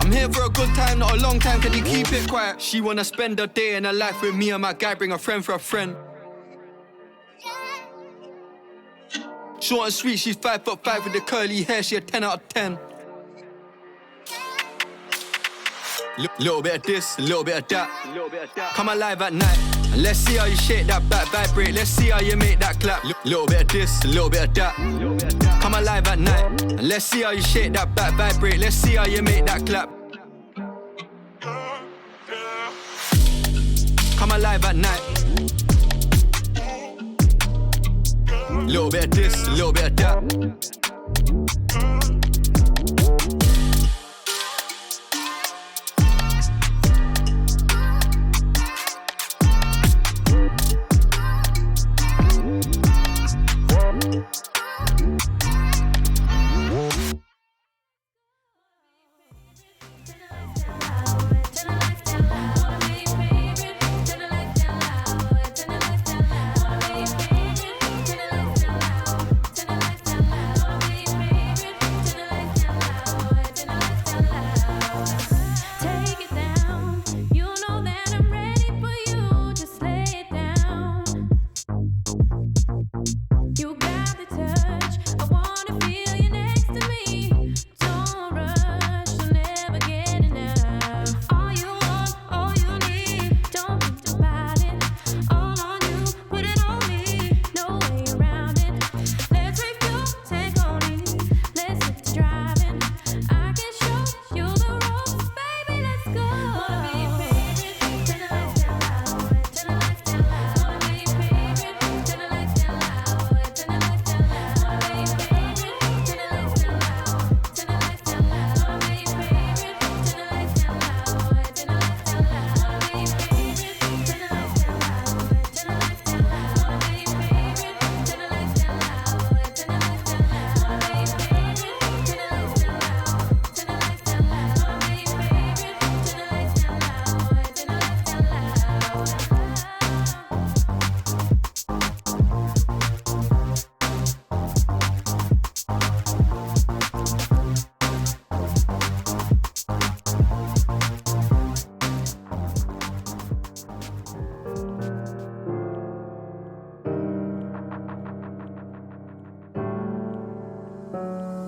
I'm here for a good time, not a long time, can you keep it quiet? She wanna spend a day in her life with me and my guy, bring a friend for a friend. Short and sweet, she's 5'5" with the curly hair, she a 10 out of 10. Little bit of this, a little bit of that. Come alive at night, and let's see how you shake that back, vibrate. Let's see how you make that clap. Little bit of this, a little bit of that. Come alive at night, and let's see how you shake that back, vibrate. Let's see how you make that clap. Come alive at night. Little bit of this, a little bit of that.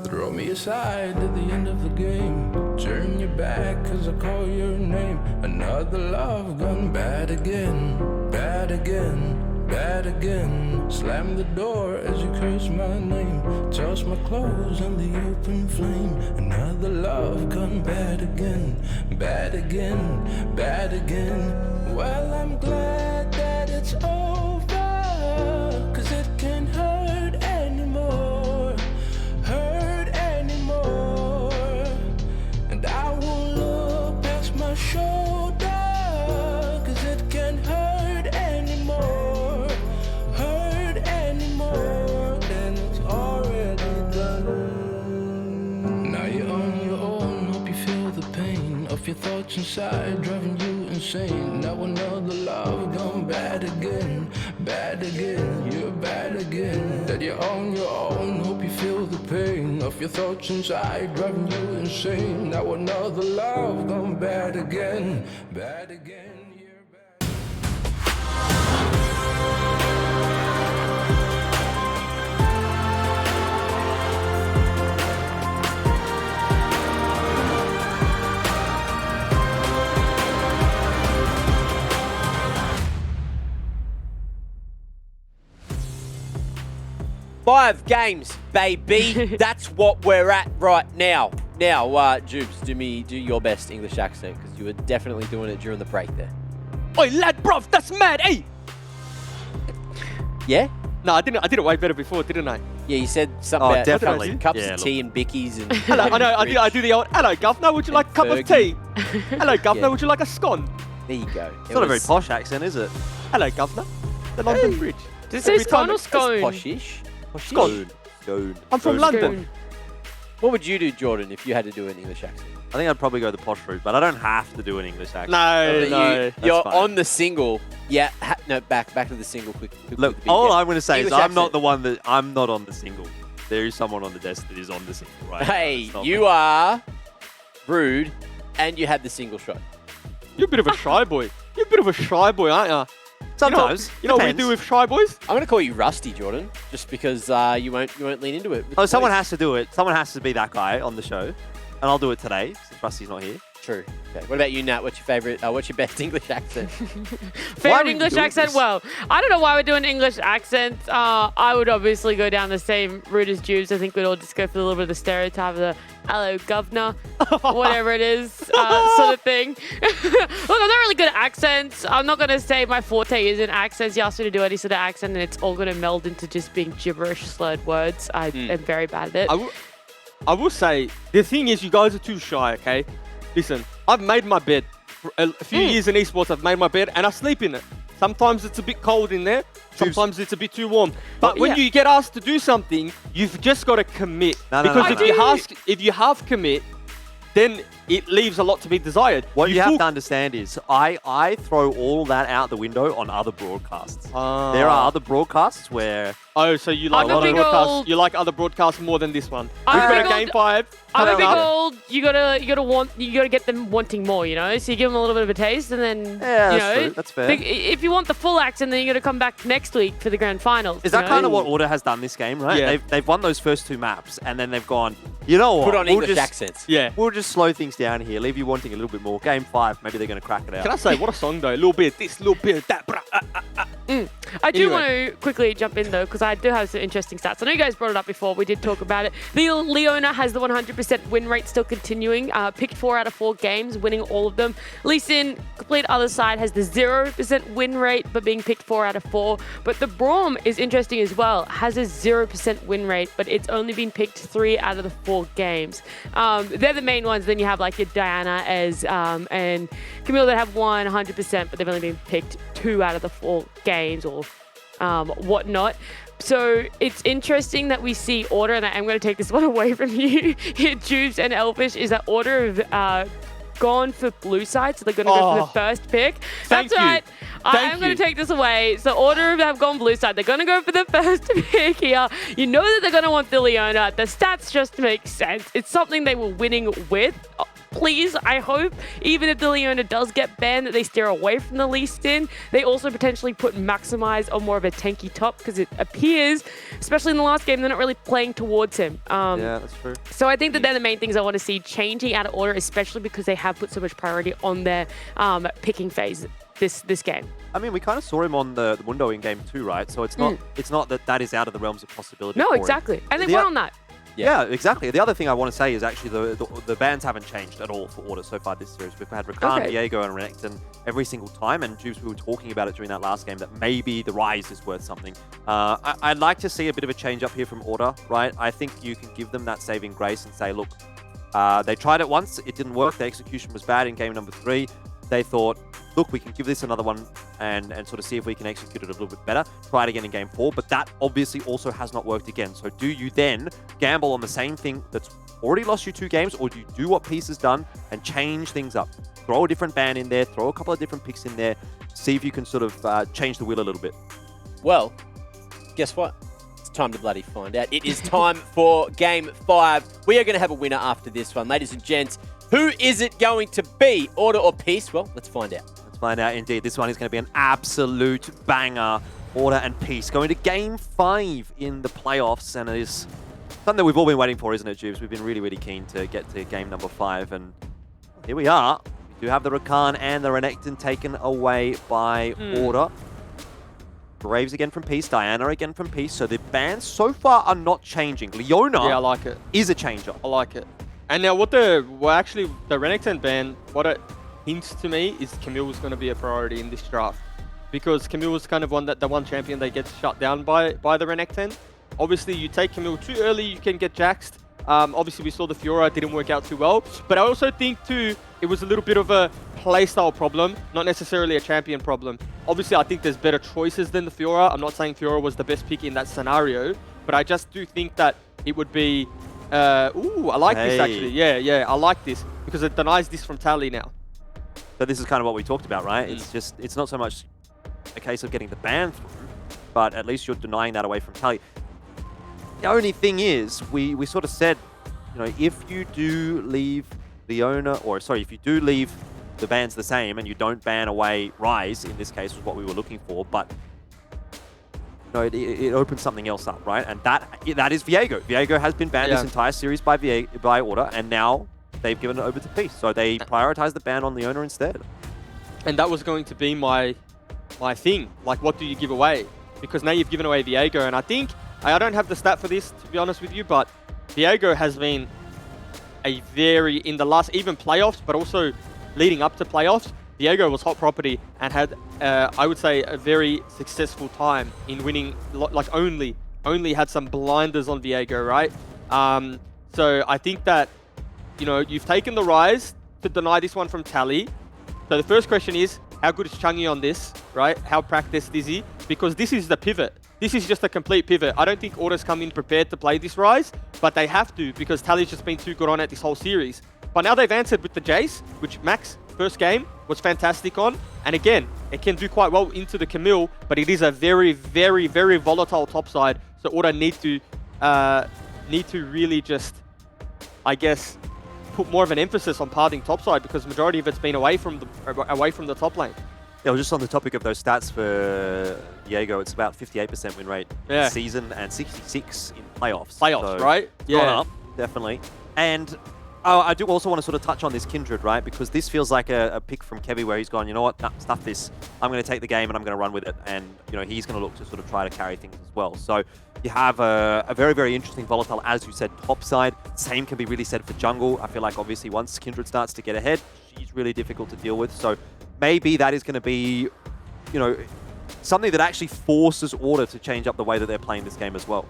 Throw me aside at the end of the game. Turn your back cause I call your name. Another love gone bad again. Bad again, bad again. Slam the door as you curse my name. Toss my clothes on the open flame. Another love gone bad again. Bad again, bad again. Well, I'm glad that it's over, cause it can't hurt anymore. Hurt anymore. And I won't look past my shoulder, cause it can't hurt anymore. Hurt anymore. Then it's already done. Now you're on your own, hope you feel the pain of your thoughts inside, driving you insane. Now another love gone bad again. Bad again, you're bad again. That you're on your own, hope you feel the pain of your thoughts inside, driving you insane. Now another love gone bad again. Bad again. Five games, baby. That's what we're at right now. Now, Jubes, do your best English accent, because you were definitely doing it during the break there. Oi, lad, bruv, that's mad, hey! Yeah? No, I did it way better before, didn't I? Yeah, you said something about definitely. cups Yeah, of tea and bickies and... Hello, I know, I do the old, hello, governor, would you like a cup of tea? Hello, governor, Yeah. would you like a scone? There you go. It's not a very posh accent, is it? Hello, governor. The London Bridge. Did it say scone or scone? Poshish. Scone. Scone. I'm from London. What would you do, Jordan, if you had to do an English accent? I think I'd probably go the posh route, but I don't have to do an English accent. No. You're fine. on the single. Yeah, no, back to the single quick. Look, with the beat. all Yeah. I'm going to say is English I'm not accent. the one that I'm not on the single. There is someone on the desk that is on the single, right? Hey, It's not you me. are rude, and you had the single shot. You're a bit of a shy boy. You're a bit of a shy boy, aren't you? Sometimes. You know what we Depends. do with shy boys? I'm gonna call you Rusty, Jordan, just because you won't lean into it. Oh, someone has to do it. Someone has to be that guy on the show, and I'll do it today since Rusty's not here. True. Okay. What about you, Nat? What's your favorite? What's your best English accent? Favorite English accent? Well, I don't know why we're doing English accents. I would obviously go down the same route as Jubes. I think we'd all just go for a little bit of the stereotype of the hello, governor, whatever it is, sort of thing. Look, I'm not really good at accents. I'm not going to say my forte is in accents. You ask me to do any sort of accent, and it's all going to meld into just being gibberish, slurred words. I am very bad at it. I will say, the thing is, you guys are too shy, okay? Listen, I've made my bed. For a few years in esports, I've made my bed and I sleep in it. Sometimes it's a bit cold in there. Sometimes it's a bit too warm. But when you get asked to do something, you've just got to commit. Because if you half commit, then it leaves a lot to be desired. What you have to understand is I throw all that out the window on other broadcasts. There are other broadcasts where... Oh, so you like other broadcasts? You like other broadcasts more than this one? We've got a Game 5. I'm a big old. You gotta get them wanting more, you know. So you give them a little bit of a taste, and then you that's know, true. That's fair. If you want the full accent, then you gotta come back next week for the grand finals. Is that kind of what Order has done this game, right? Yeah. They've won those first two maps, and then they've gone, you know what? Put on English accents. Yeah. We'll just slow things down here, leave you wanting a little bit more. Game 5, maybe they're going to crack it out. Can I say, what a song though? A little bit of this, a little bit of that. I do want to quickly jump in though, because I do have some interesting stats. I know you guys brought it up before. We did talk about it. The Leona has the 100% win rate still continuing. Picked 4 out of 4 games, winning all of them. Lee Sin, complete other side, has the 0% win rate, but being picked 4 out of 4. But the Braum is interesting as well. Has a 0% win rate, but it's only been picked 3 out of the 4 games. They're the main ones. Then you have like your Diana, Ez, and Camille that have won 100%, but they've only been picked 2 out of the 4 games or whatnot. So it's interesting that we see Order, and I'm going to take this one away from you, Jubes and Elfish, is that Order have gone for blue side, so they're going to go for the first pick. That's right. I'm going to take this away. So Order have gone blue side. They're going to go for the first pick here. You know that they're going to want the Leona. The stats just make sense. It's something they were winning with. Please, I hope, even if the Leona does get banned, that they steer away from the Lee Sin. They also potentially put Maximize on more of a tanky top, because it appears, especially in the last game, they're not really playing towards him. Yeah, that's true. So I think that they're the main things I want to see changing out of Order, especially because they have put so much priority on their picking phase this game. I mean, we kind of saw him on the Mundo in game 2, right? So it's not that is out of the realms of possibility. No, for him. exactly. And they won on that. Yeah, exactly. The other thing I want to say is actually the bans haven't changed at all for Order so far this series. We've had Rakan, Diego, and Renekton every single time, and Jubes, we were talking about it during that last game, that maybe the Rise is worth something. I'd like to see a bit of a change up here from Order, right? I think you can give them that saving grace and say, look, they tried it once, it didn't work, the execution was bad in game number 3. They thought, look, we can give this another one and sort of see if we can execute it a little bit better. Try it again in game 4, but that obviously also has not worked again. So do you then gamble on the same thing that's already lost you 2 games, or do you do what Peace has done and change things up? Throw a different ban in there, throw a couple of different picks in there, see if you can sort of change the wheel a little bit. Well, guess what? It's time to bloody find out. It is time for game 5. We are going to have a winner after this one. Ladies and gents, who is it going to be? Order or Peace? Well, let's find out. Let's find out indeed. This one is going to be an absolute banger. Order and Peace going to game 5 in the playoffs, and it is something that we've all been waiting for, isn't it, Jubes? We've been really, really keen to get to game number 5, and here we are. We do have the Rakan and the Renekton taken away by Order. Braves again from Peace, Diana again from Peace. So the bans so far are not changing. Leona I like it. Is a changer. I like it. And now what the Renekton ban, what it hints to me is Camille was going to be a priority in this draft. Because Camille was kind of the one champion that gets shut down by the Renekton. Obviously, you take Camille too early, you can get jaxed. Obviously, we saw the Fiora didn't work out too well. But I also think, too, it was a little bit of a playstyle problem, not necessarily a champion problem. Obviously, I think there's better choices than the Fiora. I'm not saying Fiora was the best pick in that scenario, but I just do think that it would be... ooh, I like this, actually. Yeah, I like this. because it denies this from Tally now. So this is kind of what we talked about, right? It's not so much a case of getting the ban through, but at least you're denying that away from Tally. The only thing is, we sort of said, you know, if you do leave if you do leave the bans the same and you don't ban away Rise, in this case was what we were looking for, but you know, it opens something else up, right? And that is Viego. Viego has been banned this entire series by Order, and now they've given it over to Peace. So they prioritize the ban on the owner instead. And that was going to be my thing. Like, what do you give away? Because now you've given away Viego, and I think, I don't have the stat for this, to be honest with you, but Viego has been a very, in the last, even playoffs, but also leading up to playoffs, Viego was hot property and had, I would say, a very successful time in winning, like only had some blinders on Viego, right? So I think that, you know, you've taken the Rise to deny this one from Tally. So the first question is, how good is Changi on this, right? How practiced is he? Because this is the pivot. This is just a complete pivot. I don't think Order's come in prepared to play this Rise, but they have to because Tally's just been too good on it this whole series. But now they've answered with the Jace, which Max, first game, was fantastic on. And again, it can do quite well into the Camille, but it is a very, very, very volatile top side. So Order need to really just, I guess, put more of an emphasis on parting topside because the majority of it's been away from the top lane. Yeah, just on the topic of those stats for Viego, it's about 58% win rate in season and 66 in playoffs. So right? Gone up, definitely. And I do also want to sort of touch on this Kindred, right? Because this feels like a pick from Kevy where he's gone, you know what, nah, stuff this. I'm going to take the game and I'm going to run with it. And, you know, he's going to look to sort of try to carry things as well. So you have a very, very interesting volatile, as you said, top side. Same can be really said for jungle. I feel like obviously once Kindred starts to get ahead, she's really difficult to deal with. So maybe that is going to be, you know, something that actually forces Order to change up the way that they're playing this game as well.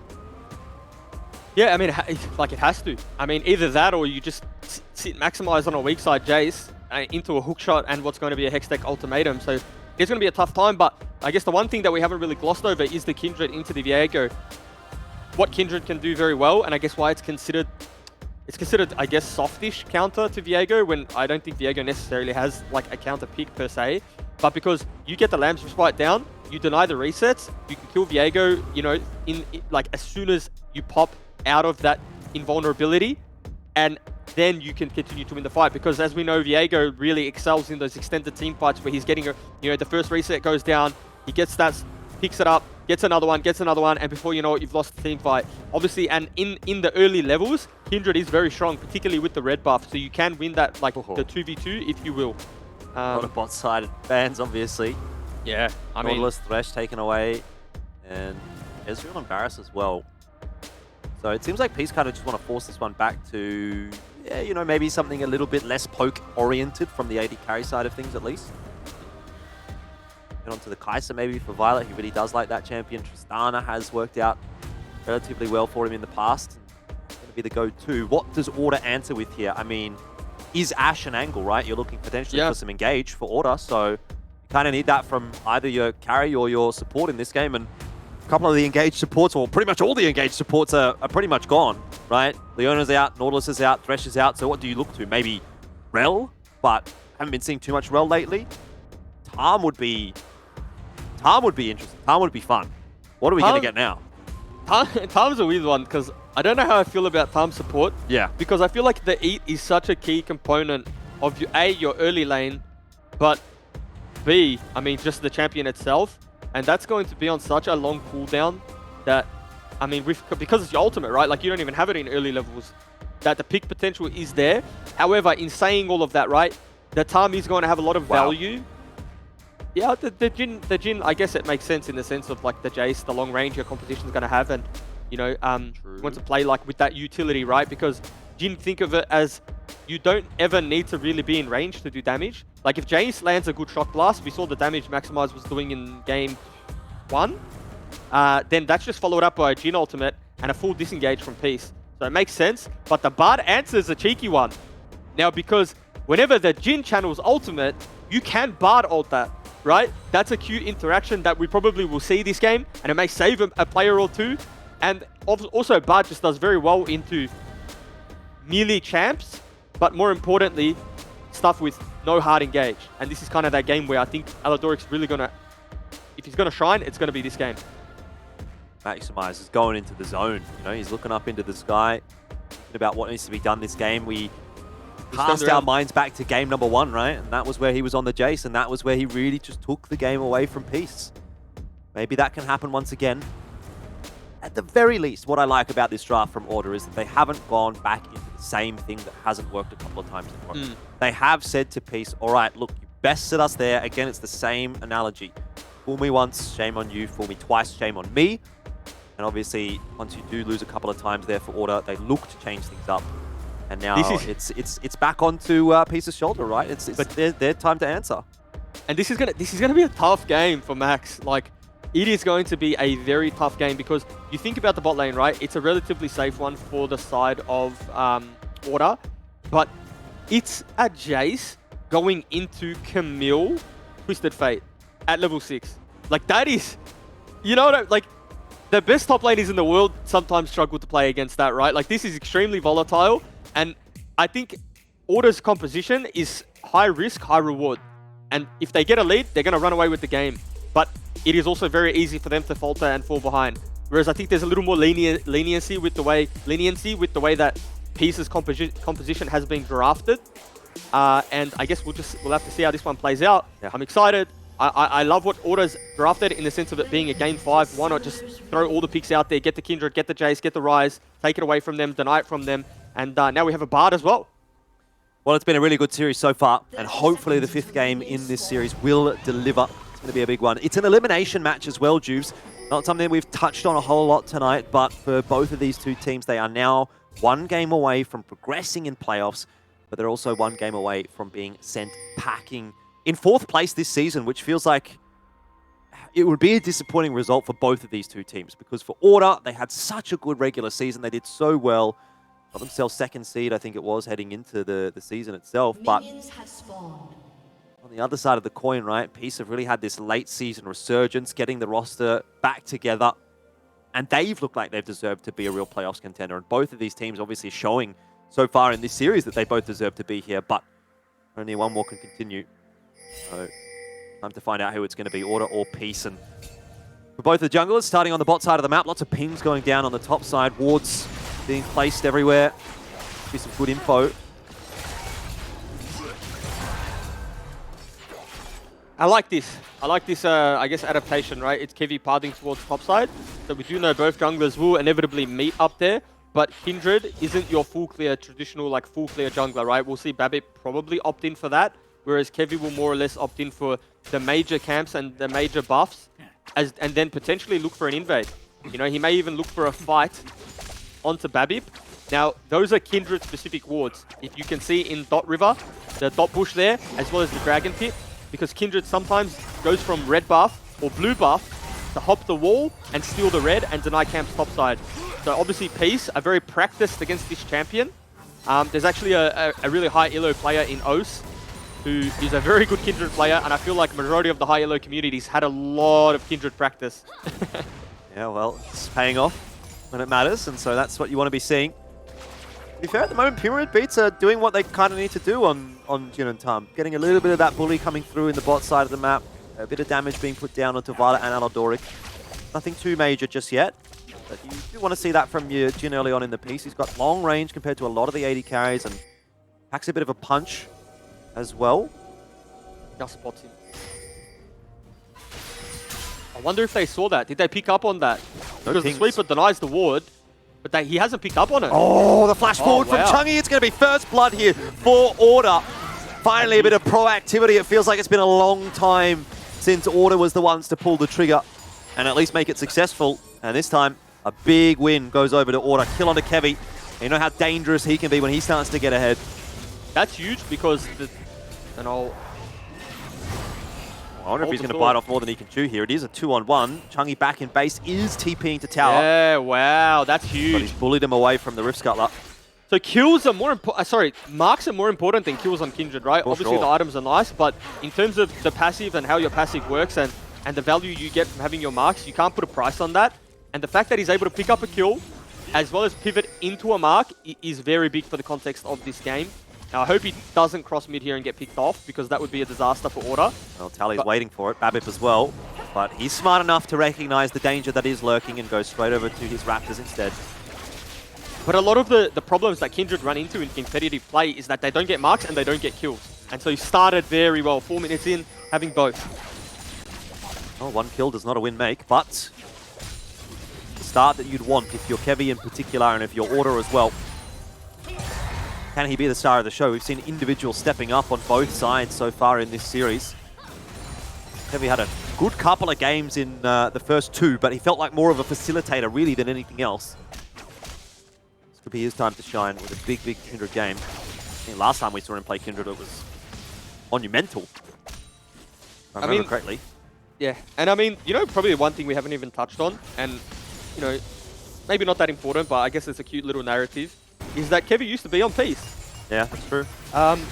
Yeah, I mean, like it has to. I mean, either that or you just maximize on a weak side Jace into a hook shot and what's going to be a Hextech ultimatum. So it's going to be a tough time, but I guess the one thing that we haven't really glossed over is the Kindred into the Viego. What Kindred can do very well, and I guess why it's considered, I guess, softish counter to Viego, when I don't think Viego necessarily has like a counter pick per se, but because you get the Lamb's Respite down, you deny the resets, you can kill Viego, you know, like as soon as you pop out of that invulnerability, and then you can continue to win the fight. Because as we know, Viego really excels in those extended team fights where he's getting, you know, the first reset goes down, he gets stats, picks it up, gets another one, and before you know it, you've lost the team fight. Obviously, and in the early levels, Kindred is very strong, particularly with the red buff, so you can win that, like, the 2v2, if you will. A lot of bot side bans, obviously. Yeah, I mean, Nautilus, Thresh taken away, and Ezreal and Varus as well. So it seems like Peace kind of just want to force this one back to, yeah, you know, maybe something a little bit less poke-oriented from the AD carry side of things, at least. Get onto the Kai'Sa maybe for Violet. He really does like that champion. Tristana has worked out relatively well for him in the past. It's going to be the go-to. What does Order answer with here? I mean, is Ashe an angle, right? You're looking potentially for some engage for Order, so you kind of need that from either your carry or your support in this game, and a couple of the engaged supports, or pretty much all the engaged supports are pretty much gone, right? Leona's out, Nautilus is out, Thresh is out, so what do you look to? Maybe Rel, but haven't been seeing too much Rel lately. Tarm would be interesting. Tarm would be fun. What are we going to get now? Tarm's a weird one, because I don't know how I feel about Tarm support. Yeah. Because I feel like the Eat is such a key component of your early lane, but B, I mean, just the champion itself. And that's going to be on such a long cooldown that, I mean, because it's your ultimate, right? Like, you don't even have it in early levels, that the pick potential is there. However, in saying all of that, right, the Tarm is going to have a lot of value. Yeah, the Jhin, I guess it makes sense in the sense of, like, the Jace, the long range your competition's going to have, and, you know, you want to play, like, with that utility, right? Because Jhin, think of it as you don't ever need to really be in range to do damage. Like, if Jace lands a good shock blast, we saw the damage Maximize was doing in game 1, then that's just followed up by a Jhin ultimate and a full disengage from Peace. So it makes sense, but the Bard answer is a cheeky one. Now, because whenever the Jhin channels ultimate, you can Bard ult that, right? That's a cute interaction that we probably will see this game, and it may save a player or two. And also, Bard just does very well into melee champs but more importantly, stuff with no hard engage. And this is kind of that game where I think Aladoric's really going to, if he's going to shine, it's going to be this game. Maximize is going into the zone. You know, he's looking up into the sky, thinking about what needs to be done this game. We cast our minds back to game number 1, right? And that was where he was on the Jace, and that was where he really just took the game away from Peace. Maybe that can happen once again. At the very least, what I like about this draft from Order is that they haven't gone back into the same thing that hasn't worked a couple of times before. They have said to Peace, all right, look, you bested us there. Again, it's the same analogy. Fool me once, shame on you. Fool me twice, shame on me. And obviously, once you do lose a couple of times there for Order, they look to change things up. And now it's back onto Peace's shoulder, right? It's their time to answer. And this is gonna be a tough game for Max. Like, it is going to be a very tough game because you think about the bot lane, right? It's a relatively safe one for the side of Order, but it's a Jace going into Camille Twisted Fate at level 6. Like, that is, you know what like, the best top laners in the world sometimes struggle to play against that, right? Like, this is extremely volatile, and I think Order's composition is high risk, high reward. And if they get a lead, they're going to run away with the game. But it is also very easy for them to falter and fall behind. Whereas I think there's a little more leniency with the way that Peace's composition has been drafted. And I guess we'll have to see how this one plays out. Yeah. I'm excited. I love what Order's drafted in the sense of it being a game 5. Why not just throw all the picks out there, get the Kindred, get the Jace, get the Rise, take it away from them, deny it from them. And now we have a Bard as well. Well, it's been a really good series so far, and hopefully the 5th game in this series will deliver. It's going to be a big one. It's an elimination match as well, Juves. Not something we've touched on a whole lot tonight, but for both of these two teams, they are now 1 game away from progressing in playoffs, but they're also 1 game away from being sent packing in 4th place this season, which feels like it would be a disappointing result for both of these two teams, because for Order, they had such a good regular season. They did so well. Got themselves 2nd seed, I think it was, heading into the season itself. But on the other side of the coin, right, Peace have really had this late season resurgence, getting the roster back together. And they've looked like they've deserved to be a real playoffs contender. And both of these teams obviously showing so far in this series that they both deserve to be here. But only one more can continue. So time to find out who it's going to be, Order or Peace. And for both the junglers, starting on the bot side of the map, lots of pings going down on the top side, wards being placed everywhere. Be some good info. I like this. I guess, adaptation, right? It's Kevy pathing towards top side. So we do know both junglers will inevitably meet up there, but Kindred isn't your full clear, traditional, like, full clear jungler, right? We'll see Babip probably opt in for that, whereas Kevy will more or less opt in for the major camps and the major buffs, and then potentially look for an invade. You know, he may even look for a fight onto Babip. Now, those are Kindred-specific wards. If you can see in Dot River, the Dot Bush there, as well as the Dragon Pit, because Kindred sometimes goes from red buff or blue buff to hop the wall and steal the red and deny camps topside. So obviously Peace are very practiced against this champion. There's actually a really high elo player in Ose who is a very good Kindred player, and I feel like majority of the high elo communities had a lot of Kindred practice. Yeah, well, it's paying off when it matters, and so that's what you want to be seeing. To be fair, at the moment, Pyramid Beats are doing what they kind of need to do on Jin and Tam. Getting a little bit of that bully coming through in the bot side of the map. A bit of damage being put down onto Violet and Aladoric. Nothing too major just yet, but you do want to see that from your Jin early on in the piece. He's got long range compared to a lot of the AD carries and packs a bit of a punch as well. Just spots him. I wonder if they saw that. Did they pick up on that? Because the sweeper denies the ward, but he hasn't picked up on it. Oh, the flash forward from Chungy. It's going to be first blood here for Order. Finally, a bit of proactivity. It feels like it's been a long time since Order was the ones to pull the trigger and at least make it successful. And this time, a big win goes over to Order. Kill onto Kevy. And you know how dangerous he can be when he starts to get ahead. That's huge because I wonder if he's going to bite off more than he can chew here. It is a 2-on-1. Chungy back in base is TPing to tower. Yeah, wow, that's huge. But he's bullied him away from the Rift Scuttler. So kills are more important. Marks are more important than kills on Kindred, right? Obviously, the items are nice, but in terms of the passive and how your passive works and the value you get from having your marks, you can't put a price on that. And the fact that he's able to pick up a kill as well as pivot into a mark is very big for the context of this game. Now, I hope he doesn't cross mid here and get picked off, because that would be a disaster for Order. Well, Tally's waiting for it, Babip as well. But he's smart enough to recognize the danger that is lurking and go straight over to his Raptors instead. But a lot of the problems that Kindred run into in competitive play is that they don't get marks and they don't get kills. And so he started very well, 4 minutes in, having both. Well, 1 kill does not a win make, but the start that you'd want if you're Kevy in particular and if you're Order as well. Can he be the star of the show? We've seen individuals stepping up on both sides so far in this series. Kevy had a good couple of games in the first 2, but he felt like more of a facilitator really than anything else. This could be his time to shine with a big, big Kindred game. I think last time we saw him play Kindred, it was monumental. If I remember correctly. Yeah, and I mean, you know, probably one thing we haven't even touched on, and, you know, maybe not that important, but I guess it's a cute little narrative, is that Kevy used to be on Peace. Yeah, that's true.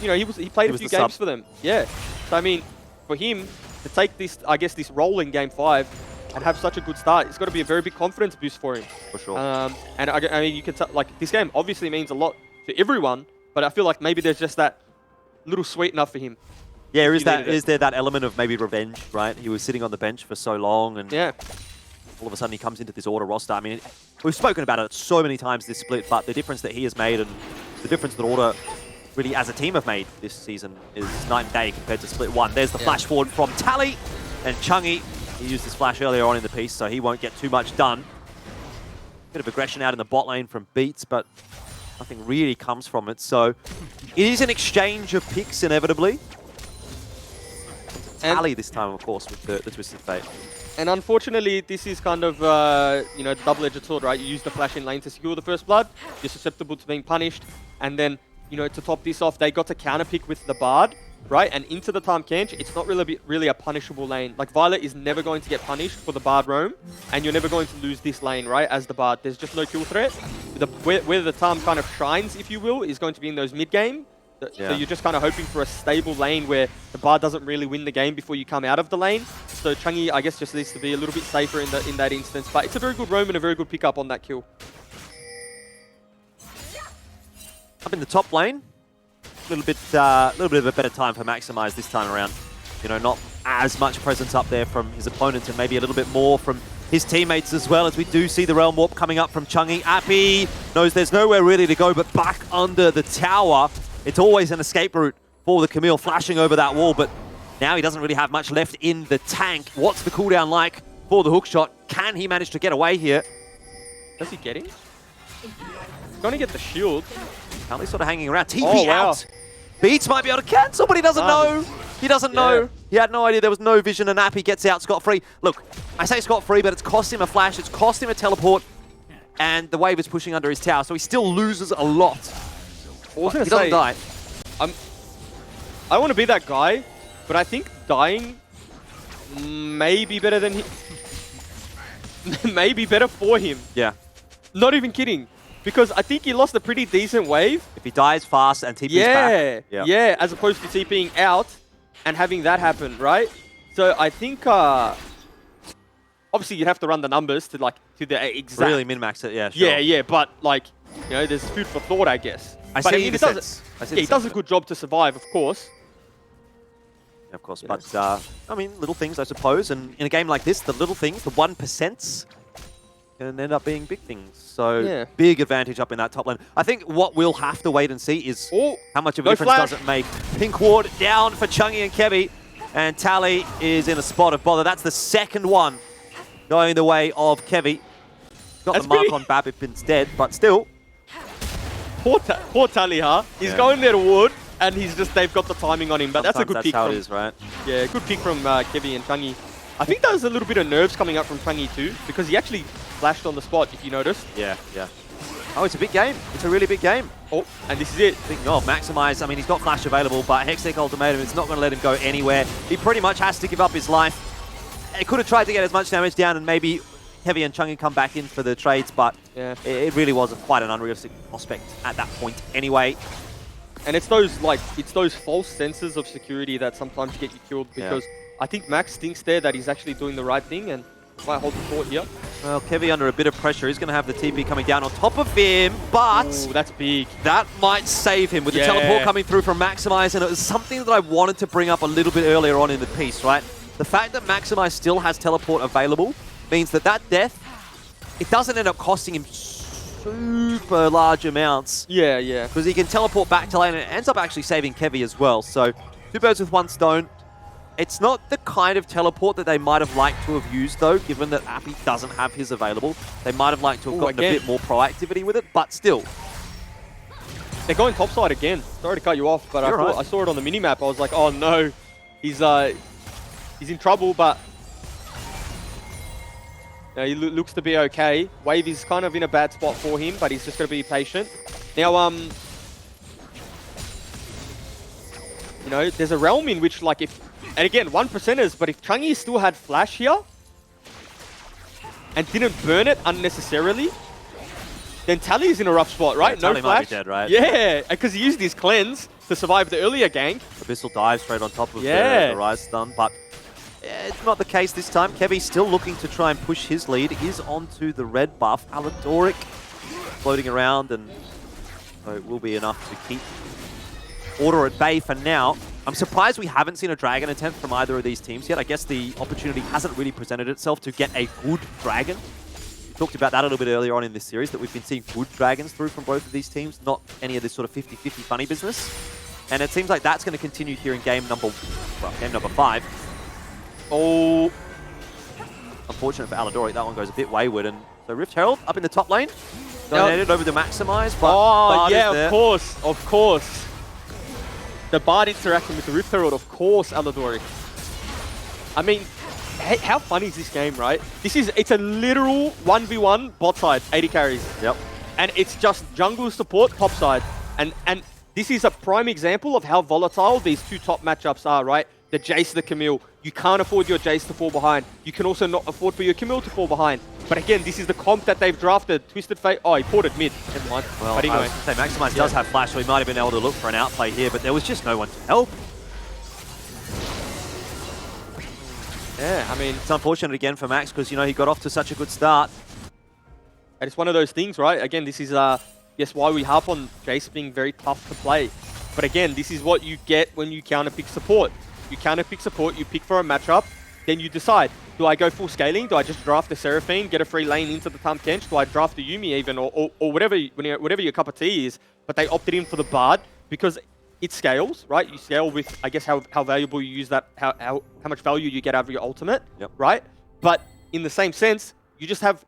You know, he played a few games for them. Yeah. So, I mean, for him to take this, I guess, this role in Game 5 and have such a good start, it's got to be a very big confidence boost for him. For sure. And I mean, you can tell, like, this game obviously means a lot to everyone, but I feel like maybe there's just that little sweetener for him. Yeah, is there that element of maybe revenge, right? He was sitting on the bench for so long, and all of a sudden he comes into this Order roster. I mean, we've spoken about it so many times this split, but the difference that he has made and the difference that Order really as a team have made this season is night and day compared to split 1. There's the flash forward from Tally, and Chungy, he used his flash earlier on in the piece, so he won't get too much done. Bit of aggression out in the bot lane from Beats, but nothing really comes from it. So it is an exchange of picks inevitably. Tally this time, of course, with the Twisted Fate. And unfortunately, this is kind of, you know, double-edged sword, right? You use the flash in lane to secure the first blood, you're susceptible to being punished, and then, you know, to top this off, they got to counterpick with the Bard, right? And into the Tahm Kench, it's not really a punishable lane. Like, Violet is never going to get punished for the Bard roam, and you're never going to lose this lane, right, as the Bard. There's just no kill threat. Where the Tahm kind of shines, if you will, is going to be in those mid-game. So you're just kind of hoping for a stable lane where the Bard doesn't really win the game before you come out of the lane. So Chungy, I guess, just needs to be a little bit safer in that instance. But it's a very good roam and a very good pickup on that kill. Up in the top lane, a little bit of a better time for Maximize this time around. You know, not as much presence up there from his opponent, and maybe a little bit more from his teammates as well, as we do see the Realm Warp coming up from Chungy. Appy knows there's nowhere really to go but back under the tower. It's always an escape route for the Camille, flashing over that wall, but now he doesn't really have much left in the tank. What's the cooldown like for the hook shot? Can he manage to get away here? Does he get it? He's going to get the shield. Currently sort of hanging around. TP out. Beats might be able to cancel, but he doesn't know. He doesn't know. He had no idea there was no vision, and Appy gets out scot-free. Look, I say scot-free, but it's cost him a flash. It's cost him a teleport, and the wave is pushing under his tower, so he still loses a lot. He doesn't die. I want to be that guy, but I think dying may be better than may be better for him. Yeah. Not even kidding. Because I think he lost a pretty decent wave. If he dies fast and TP's back. Yeah, as opposed to TPing out and having that happen, right? So I think obviously you'd have to run the numbers to the exact. Really min-max it, yeah, sure. Yeah, but like, you know, there's food for thought, I guess. But I mean, he does a good job to survive, of course. Of course, but I mean, little things, I suppose. And in a game like this, the little things, the 1%, can end up being big things. So big advantage up in that top lane. I think what we'll have to wait and see is how much of a difference does it make. Pink ward down for Chungy and Kevy, and Tally is in a spot of bother. That's the second one going the way of Kevy. Got the mark on Babip instead, but still. Poor Tally, huh? He's going there to ward, and they've got the timing on him. But that's a good pick. That's how it is, right? Yeah, good pick from Kevy and Chungy. I think there was a little bit of nerves coming up from Chungy too, because he actually flashed on the spot, if you noticed. Yeah. Oh, it's a big game. It's a really big game. Oh, and this is it. Speaking of, Maximize, I mean, he's got flash available, but Hextech Ultimatum is not going to let him go anywhere. He pretty much has to give up his life. He could have tried to get as much damage down and maybe Kevy and Chungy come back in for the trades, but it really was quite an unrealistic prospect at that point anyway. And it's those false senses of security that sometimes get you killed, because I think Max thinks there that he's actually doing the right thing and might hold the fort here. Well, Kevy under a bit of pressure. He's going to have the TP coming down on top of him, but... Ooh, that's big. That might save him with the teleport coming through from Maximize, and it was something that I wanted to bring up a little bit earlier on in the piece, right? The fact that Maximize still has teleport available means that death, it doesn't end up costing him super large amounts. Yeah, yeah. Because he can teleport back to lane, and it ends up actually saving Kevy as well. So, 2 birds with 1 stone. It's not the kind of teleport that they might have liked to have used, though, given that Appy doesn't have his available. They might have liked to have gotten a bit more proactivity with it, but still. They're going topside again. Sorry to cut you off, but I saw it on the minimap. I was like, oh no, he's in trouble, but he looks to be okay. Wave is kind of in a bad spot for him, but he's just going to be patient. Now, you know, there's a realm in which, like, and again, 1%ers, but if Changi still had flash here and didn't burn it unnecessarily, then Tally's in a rough spot, right? Yeah, no Tally flash. might be dead, right? Yeah, because he used his cleanse to survive the earlier gank. Abyssal dive straight on top of the Rise stun, but it's not the case this time. Kevy's still looking to try and push his lead. Is onto the red buff. Aladoric floating around, and so it will be enough to keep order at bay for now. I'm surprised we haven't seen a dragon attempt from either of these teams yet. I guess the opportunity hasn't really presented itself to get a good dragon. We talked about that a little bit earlier on in this series, that we've been seeing good dragons through from both of these teams, not any of this sort of 50-50 funny business. And it seems like that's going to continue here in game number 5. Oh, unfortunate for Aladoric, that one goes a bit wayward. And so Rift Herald up in the top lane, donated over to Maximize, but Bard is there. Of course. The Bard interacting with the Rift Herald, of course, Aladoric. I mean, how funny is this game, right? It's a literal 1v1 bot side, 80 carries. Yep. And it's just jungle support top side. And this is a prime example of how volatile these 2 top matchups are, right? The Jace, the Camille. You can't afford your Jace to fall behind. You can also not afford for your Camille to fall behind. But again, this is the comp that they've drafted. Twisted Fate. Oh, he ported mid. Never mind. Well, but anyway. I was going to say, Maximize does have flash, so he might have been able to look for an outplay here, but there was just no one to help. Yeah, I mean, it's unfortunate again for Max, because, you know, he got off to such a good start. And it's one of those things, right? Again, this is, yes, why we harp on Jace being very tough to play. But again, this is what you get when you counter-pick support. You counter-pick support, you pick for a matchup, then you decide, do I go full scaling? Do I just draft the Seraphine, get a free lane into the Tahm Kench? Do I draft the Yuumi even, or whatever your cup of tea is? But they opted in for the Bard because it scales, right? You scale with, I guess, how valuable you use that, how much value you get out of your ultimate, right? But in the same sense, you just have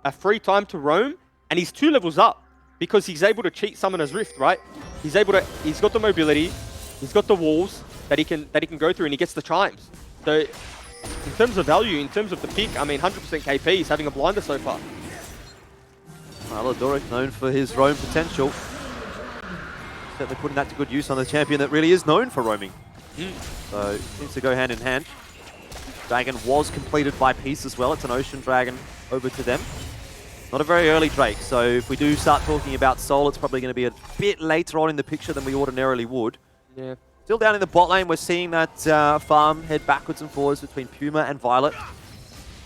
a free time to roam, and he's 2 levels up because he's able to cheat Summoner's Rift, right? He's got the mobility, he's got the walls that he can go through, and he gets the chimes. So in terms of value, in terms of the pick, I mean, 100% KP, he's having a blinder so far. Aladoric known for his roam potential. Certainly putting that to good use on the champion that really is known for roaming. So it seems to go hand in hand. Dragon was completed by Peace as well. It's an Ocean Dragon over to them. Not a very early Drake, so if we do start talking about Soul, it's probably going to be a bit later on in the picture than we ordinarily would. Yeah. Still down in the bot lane, we're seeing that farm head backwards and forwards between Puma and Violet.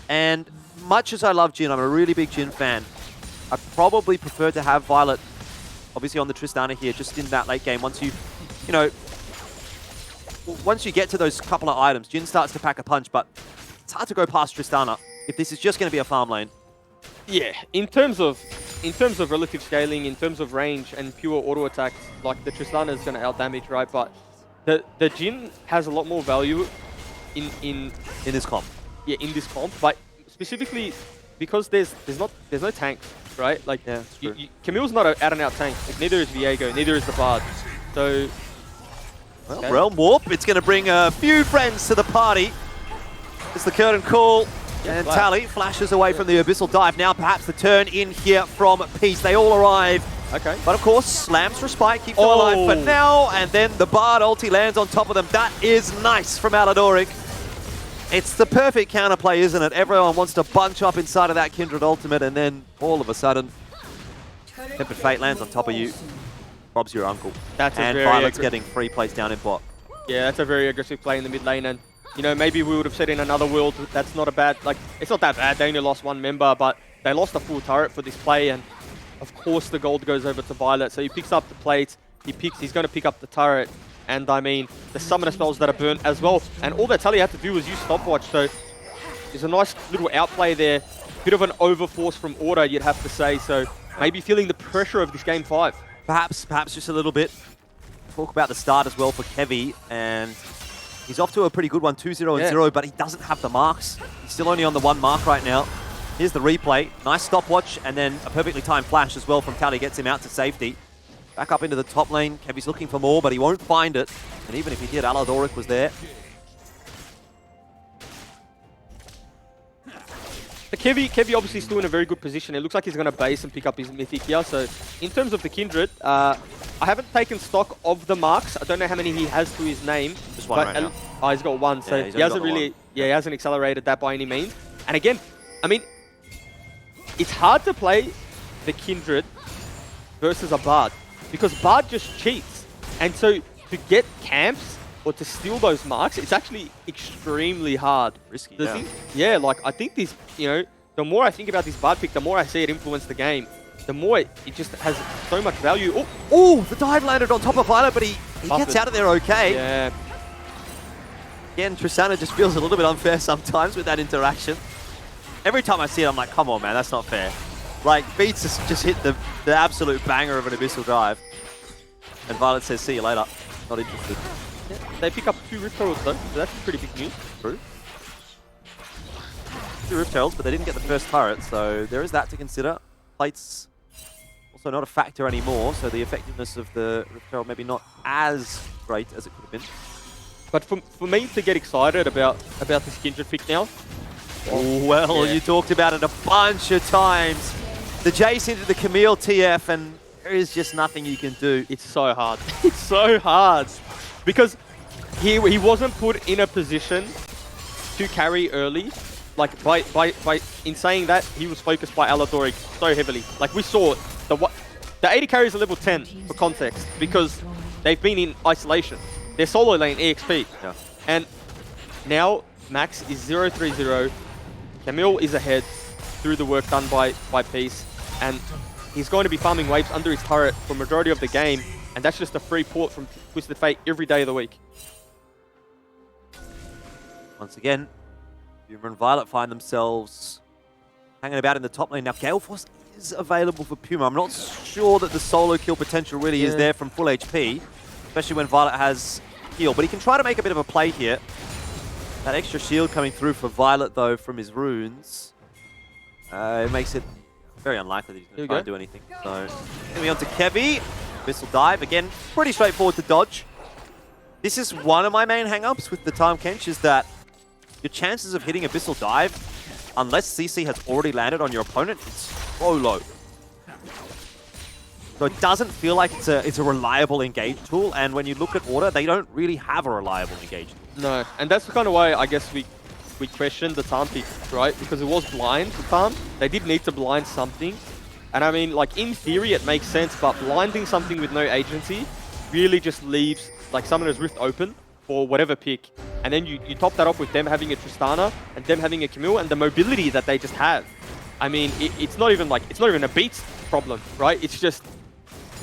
And much as I love Jhin, I'm a really big Jhin fan. I probably prefer to have Violet, obviously on the Tristana here, just in that late game. Once you get to those couple of items, Jhin starts to pack a punch, but it's hard to go past Tristana if this is just going to be a farm lane. Yeah, in terms of relative scaling, in terms of range and pure auto attacks, like the Tristana is going to out damage, right? But the Jhin has a lot more value in this comp. Yeah, in this comp, but specifically because there's no tank, right? Like Camille's not an out-and-out tank. Like, neither is Viego, neither is the Bard. So, well, Realm Warp, it's going to bring a few friends to the party. It's the curtain call. And Tally flashes away from the Abyssal Dive. Now perhaps the turn in here from Peace. They all arrive. Okay. But of course, slams Respite, keeps them alive for now. And then the Bard ulti lands on top of them. That is nice from Aladoric. It's the perfect counterplay, isn't it? Everyone wants to bunch up inside of that Kindred ultimate, and then all of a sudden, Tempered Fate lands on top of you. Rob's your uncle. That's and a very Violet's getting free plays down in bot. Yeah, that's a very aggressive play in the mid lane, and You know, maybe we would have said in another world that's not a bad, like, it's not that bad. They only lost one member, but they lost a full turret for this play, and of course the gold goes over to Violet. So he picks up the plates, he's going to pick up the turret, and I mean, the summoner spells that are burnt as well. And all that Tully had to do was use stopwatch, so there's a nice little outplay there. Bit of an overforce from Order, you'd have to say, so maybe feeling the pressure of this Game 5. Perhaps just a little bit. Talk about the start as well for Kevy, and he's off to a pretty good one, 2-0 and 0, but he doesn't have the marks. He's still only on the 1 mark right now. Here's the replay. Nice stopwatch, and then a perfectly timed flash as well from Tally gets him out to safety. Back up into the top lane. Kevy's looking for more, but he won't find it. And even if he did, Aladoric was there. Kevy obviously still in a very good position. It looks like he's going to base and pick up his Mythic here. So in terms of the Kindred, I haven't taken stock of the marks. I don't know how many he has to his name. Just one right now. Oh, he's got one. So he hasn't really, he hasn't accelerated that by any means. And again, I mean, it's hard to play the Kindred versus a Bard because Bard just cheats. And so to get camps or to steal those marks, it's actually extremely hard. Risky, yeah, like I think this, you know, the more I think about this Bard pick, the more I see it influence the game. The more it just has so much value. Oh, the dive landed on top of Violet, but he gets out of there okay. Yeah. Again, Tristana just feels a little bit unfair sometimes with that interaction. Every time I see it, I'm like, come on, man, that's not fair. Like, Beats has just hit the absolute banger of an Abyssal Dive. And Violet says, see you later. Not interested. Yeah, they pick up 2 Rift Heralds though, so that's pretty big news. True. 2 Rift Heralds, but they didn't get the first turret, so there is that to consider. Plates also not a factor anymore, so the effectiveness of the Rift Herald maybe not as great as it could have been. But for me to get excited about this Kindred pick now, well, you talked about it a bunch of times. The Jace into the Camille TF, and there is just nothing you can do. It's so hard. It's so hard. Because he wasn't put in a position to carry early. Like, in saying that, he was focused by Aladoric so heavily. Like, we saw the 80 carries are level 10, for context, because they've been in isolation. They're solo lane EXP. Yeah. And now, Max is 0-3-0. Camille is ahead through the work done by Peace. And he's going to be farming waves under his turret for majority of the game. And that's just a free port from Twisted Fate every day of the week. Once again, Puma and Violet find themselves hanging about in the top lane. Now, Gale Force is available for Puma. I'm not sure that the solo kill potential really is there from full HP, especially when Violet has heal. But he can try to make a bit of a play here. That extra shield coming through for Violet, though, from his runes. It makes it very unlikely that he's going to try and do anything. So, moving on to Kevy. Abyssal Dive. Again, pretty straightforward to dodge. This is one of my main hang-ups with the Tahm Kench, is that your chances of hitting Abyssal Dive, unless CC has already landed on your opponent, it's so low. So it doesn't feel like it's a reliable engage tool, and when you look at Order, they don't really have a reliable engage tool. No, and that's the kind of way I guess we questioned the Tahm pick, right? Because it was blind for Tahm. They did need to blind something. And I mean, like, in theory, it makes sense, but blinding something with no agency really just leaves, like, Summoner's Rift open for whatever pick. And then you top that off with them having a Tristana and them having a Camille and the mobility that they just have. I mean, it's not even a Beats problem, right? It's just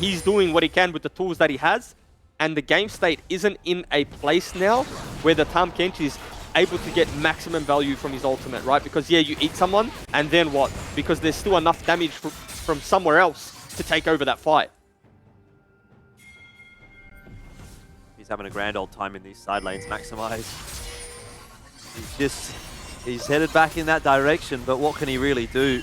he's doing what he can with the tools that he has, and the game state isn't in a place now where the Tahm Kench is able to get maximum value from his ultimate, right? Because, yeah, you eat someone, and then what? Because there's still enough damage from somewhere else to take over that fight. He's having a grand old time in these side lanes, Maximize. He's headed back in that direction, but what can he really do?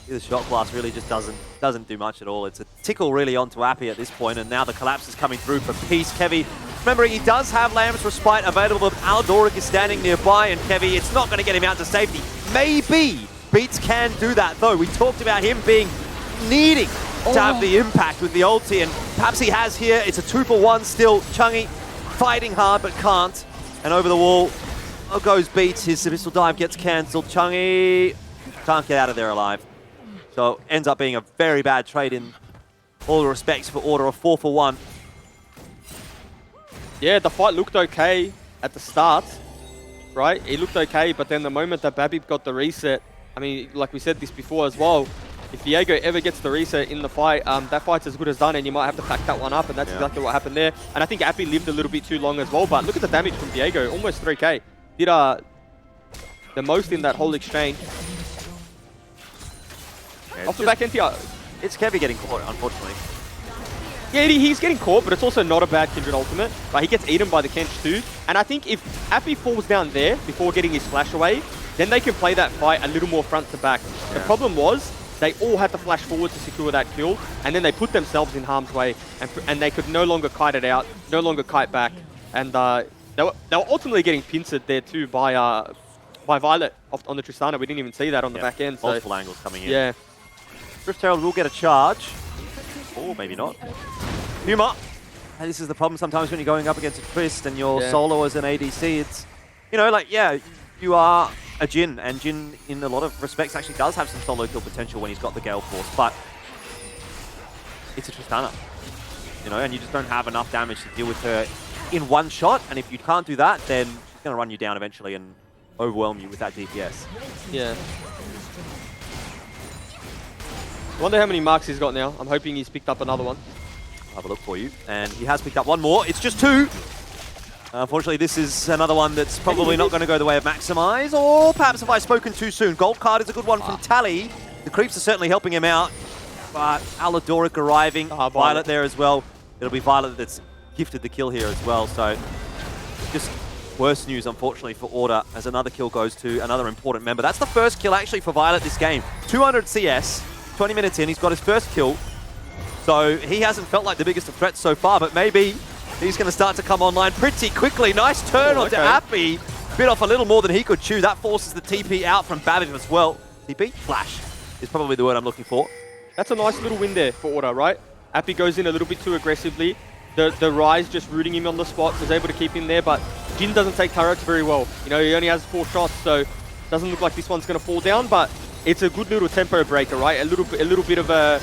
The Shot Blast really just doesn't do much at all. It's a tickle really onto Appy at this point, and now the collapse is coming through for Peace. Kevy, remembering he does have Lamb's Respite available, but Aladoric is standing nearby, and Kevy, it's not going to get him out to safety. Maybe Beats can do that, though. We talked about him needing to have the impact with the ulti, and perhaps he has here. It's a 2-for-1 still. Chungy fighting hard, but can't. And over the wall goes Beats. His Abyssal Dive gets cancelled. Chungy can't get out of there alive. So ends up being a very bad trade in all the respects for Order, a 4-for-1. Yeah, the fight looked okay at the start, right? It looked okay, but then the moment that Babib got the reset, I mean, like we said this before as well, if Viego ever gets the reset in the fight, that fight's as good as done, and you might have to pack that one up, and that's exactly what happened there. And I think Appy lived a little bit too long as well, but look at the damage from Viego, almost 3k. Did the most in that whole exchange. Yeah, Off the back end here. It's Kevy getting caught, unfortunately. Yeah, he's getting caught, but it's also not a bad Kindred ultimate. Like, he gets eaten by the Kench too. And I think if Appy falls down there before getting his flash away, then they can play that fight a little more front to back. The problem was, they all had to flash forward to secure that kill, and then they put themselves in harm's way, and they could no longer kite it out, no longer kite back. And they were ultimately getting pincered there too by Violet on the Tristana. We didn't even see that on the back end. So. Multiple angles coming in. Yeah. Rift Herald will get a charge. Or maybe not. Puma. And this is the problem sometimes when you're going up against a Trist and you're solo as an ADC. It's, you know, like, yeah, you are a Jhin, and Jhin in a lot of respects actually does have some solo kill potential when he's got the Gale Force, but it's a Tristana, you know, and you just don't have enough damage to deal with her in one shot, and if you can't do that, then she's going to run you down eventually and overwhelm you with that DPS. Yeah. I wonder how many marks he's got now. I'm hoping he's picked up another one. I'll have a look for you. And he has picked up one more. It's just 2. Unfortunately, this is another one that's probably not going to go the way of Maximize. Or perhaps have I spoken too soon. Gold card is a good one from Tally. The creeps are certainly helping him out. But Aladoric arriving. Violet there as well. It'll be Violet that's gifted the kill here as well. So just worse news, unfortunately, for Order as another kill goes to another important member. That's the first kill actually for Violet this game. 200 CS. 20 minutes in, he's got his first kill. So he hasn't felt like the biggest of threats so far, but maybe he's going to start to come online pretty quickly. Nice turn onto Appy. Bit off a little more than he could chew. That forces the TP out from Babib as well. TP? Flash is probably the word I'm looking for. That's a nice little win there for Order, right? Appy goes in a little bit too aggressively. The Rise just rooting him on the spot, was able to keep him there, but Jhin doesn't take turrets very well. You know, he only has 4 shots, so doesn't look like this one's going to fall down, but it's a good little tempo breaker, right? A little bit of a,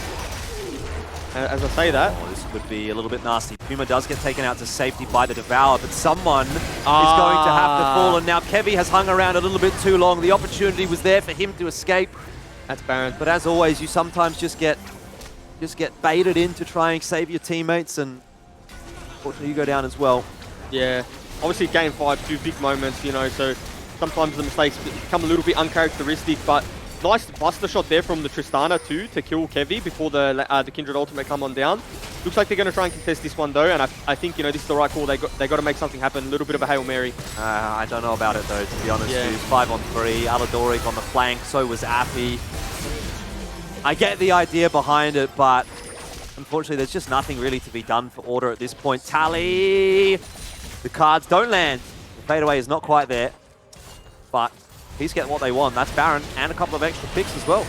as I say that. Oh, this could be a little bit nasty. Puma does get taken out to safety by the Devour, but someone is going to have to fall, and now Kevy has hung around a little bit too long. The opportunity was there for him to escape. That's Baron. But as always, you sometimes just get baited in to try and save your teammates, and unfortunately you go down as well. Yeah, obviously game 5, 2 big moments, you know, so sometimes the mistakes become a little bit uncharacteristic, but nice buster shot there from the Tristana too to kill Kevy before the Kindred ultimate come on down. Looks like they're going to try and contest this one though, and I think, you know, this is the right call. They got to make something happen. A little bit of a Hail Mary. I don't know about it though, to be honest. Yeah. 5 on 3. Aladoric on the flank. So was Appy. I get the idea behind it, but unfortunately there's just nothing really to be done for Order at this point. Tally! The cards don't land. The fadeaway is not quite there, but he's getting what they want. That's Baron and a couple of extra picks as well.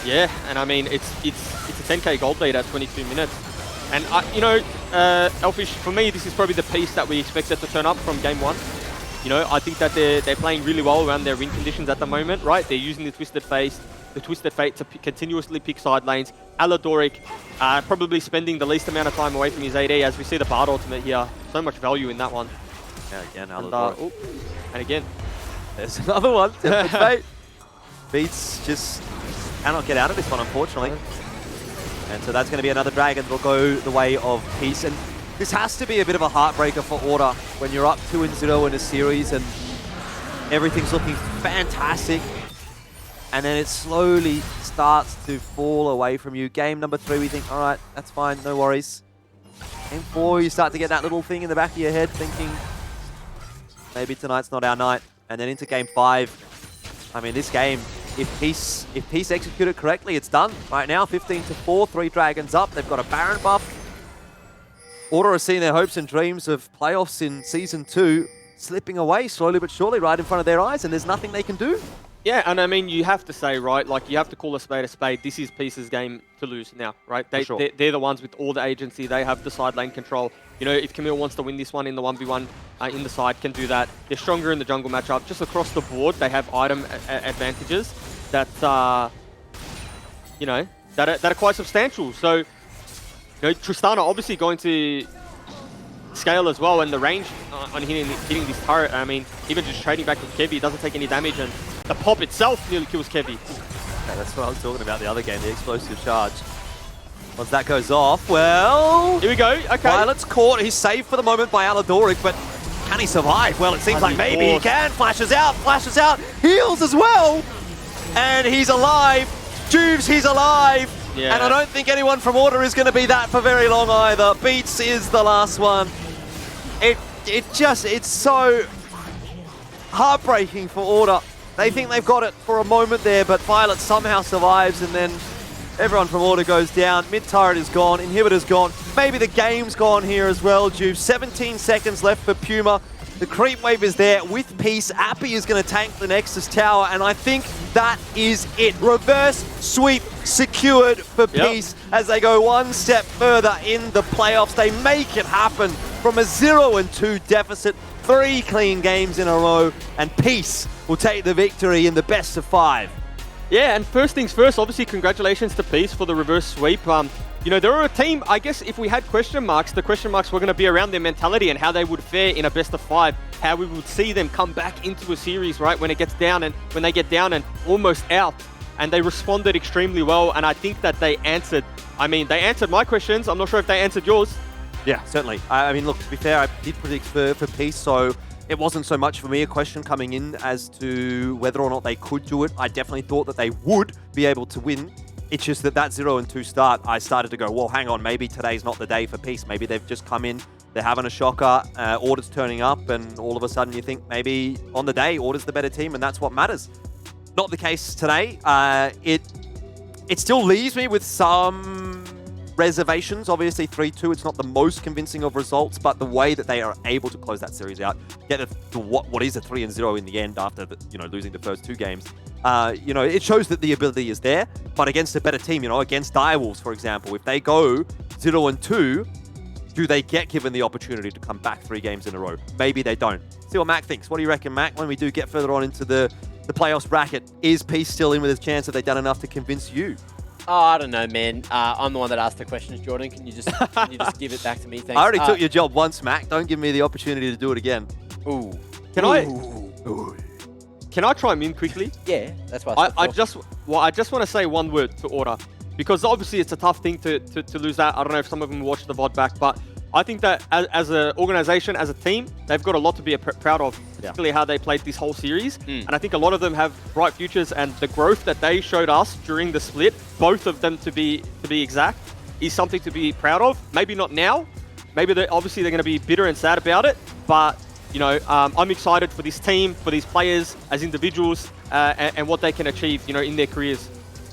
Yeah, and I mean, it's a 10k gold lead at 22 minutes. And, you know, Elfish, for me, this is probably the piece that we expected to turn up from game 1. You know, I think that they're playing really well around their win conditions at the moment, right? They're using the Twisted Fate to continuously pick side lanes. Aladoric probably spending the least amount of time away from his AD, as we see the Bard ultimate here. So much value in that one. Yeah, again, Aladoric. And again, there's another one. Fate. Beats just cannot get out of this one, unfortunately. And so that's going to be another dragon that will go the way of Peace. And this has to be a bit of a heartbreaker for Order when you're up 2-0 in a series and everything's looking fantastic. And then it slowly starts to fall away from you. Game number 3, we think, all right, that's fine, no worries. Game 4, you start to get that little thing in the back of your head thinking, maybe tonight's not our night. And then into game 5, I mean, this game, if Peace execute it correctly, it's done. Right now, 15-4, 3 dragons up. They've got a Baron buff. Order are seeing their hopes and dreams of playoffs in Season 2 slipping away slowly but surely right in front of their eyes, and there's nothing they can do. Yeah, and I mean, you have to say, right, like, you have to call a spade a spade. This is Peace's game to lose now, right? They're the ones with all the agency. They have the side lane control. You know, if Camille wants to win this one in the 1v1 in the side, can do that. They're stronger in the jungle matchup. Just across the board, they have item advantages that, you know, that are quite substantial. So, you know, Tristana obviously going to scale as well, and the range on hitting this turret. I mean, even just trading back with Kevy, it doesn't take any damage, and the pop itself nearly kills Kevy. Yeah, that's what I was talking about the other game, the explosive charge. Once that goes off, well... Here we go, okay. Violet's caught, he's saved for the moment by Aladoric, but can he survive? Well, it seems like maybe he can. Flashes out, heals as well! And he's alive! Juves, he's alive! Yeah. And I don't think anyone from Order is going to be that for very long either. Beats is the last one. It's so heartbreaking for Order. They think they've got it for a moment there, but Violet somehow survives, and then everyone from Order goes down. Mid turret is gone, inhibitor's gone. Maybe the game's gone here as well, Juve. 17 seconds left for Puma. The creep wave is there with Peace. Appy is going to tank the Nexus Tower, and I think that is it. Reverse sweep secured for Peace as they go one step further in the playoffs. They make it happen from a 0-2 deficit. 3 clean games in a row, and Peace will take the victory in the best of 5. Yeah, and first things first, obviously congratulations to Peace for the reverse sweep. You know, they're a team, I guess if we had question marks, the question marks were going to be around their mentality and how they would fare in a best of 5, how we would see them come back into a series, right, when it gets down and when they get down and almost out. And they responded extremely well, and I think that they answered. I mean, they answered my questions. I'm not sure if they answered yours. Yeah, certainly. I mean, look, to be fair, I did predict for Peace, so it wasn't so much for me a question coming in as to whether or not they could do it. I definitely thought that they would be able to win. It's just that 0-2 start, I started to go, well, hang on, maybe today's not the day for Peace. Maybe they've just come in, they're having a shocker, Order's turning up, and all of a sudden you think maybe on the day, Order's the better team, and that's what matters. Not the case today. It still leaves me with some reservations. Obviously, 3-2, it's not the most convincing of results, but the way that they are able to close that series out, get to what is a 3-0 in the end after losing the first 2 games, it shows that the ability is there. But against a better team, against Direwolves, for example, if they go 0-2, do they get given the opportunity to come back 3 games in a row? Maybe they don't. See what Mac thinks. What do you reckon, Mac, when we do get further on into the playoffs bracket? Is Peace still in with a chance? Have they done enough to convince you? Oh, I don't know, man. I'm the one that asked the questions, Jordan. Can you just give it back to me? Thanks. I already took your job once, Mac. Don't give me the opportunity to do it again. Ooh. Can I try him in quickly? Yeah, that's what I just want to say one word to Order, because obviously it's a tough thing to lose that. I don't know if some of them watch the VOD back, but I think that as an organization, as a team, they've got a lot to be proud of, particularly how they played this whole series. And I think a lot of them have bright futures, and the growth that they showed us during the split, both of them to be exact, is something to be proud of. Maybe not now. Maybe they're going to be bitter and sad about it, but I'm excited for this team, for these players as individuals, and what they can achieve, in their careers.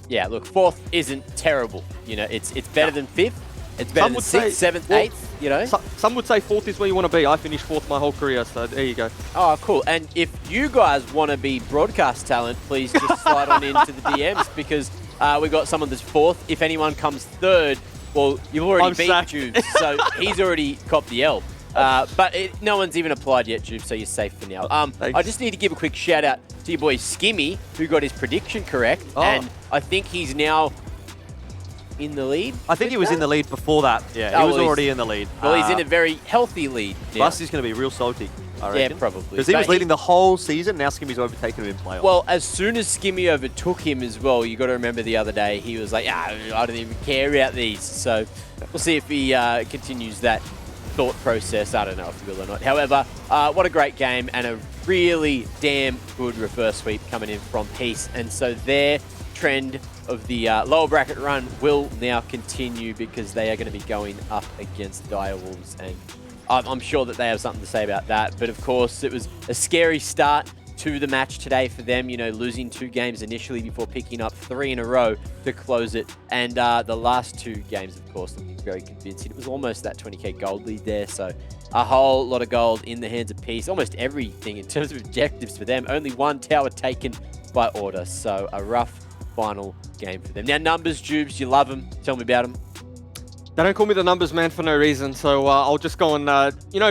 Yeah, look, 4th isn't terrible. It's better than 5th. It's better than 6th, 7th, 8th, Some would say 4th is where you want to be. I finished 4th my whole career, so there you go. Oh, cool. And if you guys want to be broadcast talent, please just slide on into the DMs, because we got someone that's 4th. If anyone comes 3rd, well, you've already beat Juve, so he's already copped the L. But no one's even applied yet, Juve, so you're safe for now. I just need to give a quick shout out to your boy Skimmy, who got his prediction correct, and I think he's now in the lead. I think he was in the lead before that. Yeah, he was already in the lead. Well, he's in a very healthy lead now. Busty's going to be real salty, I reckon. Yeah, probably. Because he was leading the whole season, now Skimmy's overtaken him in playoffs. Well, as soon as Skimmy overtook him as well, you got to remember the other day, he was like, I don't even care about these. So we'll see if he continues that thought process. I don't know if he will or not. However, what a great game, and a really damn good reverse sweep coming in from Peace. And so their trend of the lower bracket run will now continue, because they are going to be going up against Direwolves, and I'm sure that they have something to say about that. But of course, it was a scary start to the match today for them, losing 2 games initially before picking up 3 in a row to close it. And the last 2 games, of course, looking very convincing. It was almost that 20k gold lead there, so a whole lot of gold in the hands of Peace. Almost everything in terms of objectives for them. Only 1 tower taken by Order, so a rough final game for them. Now, numbers, Jubes, you love them. Tell me about them. They don't call me the numbers man for no reason, so I'll just go on.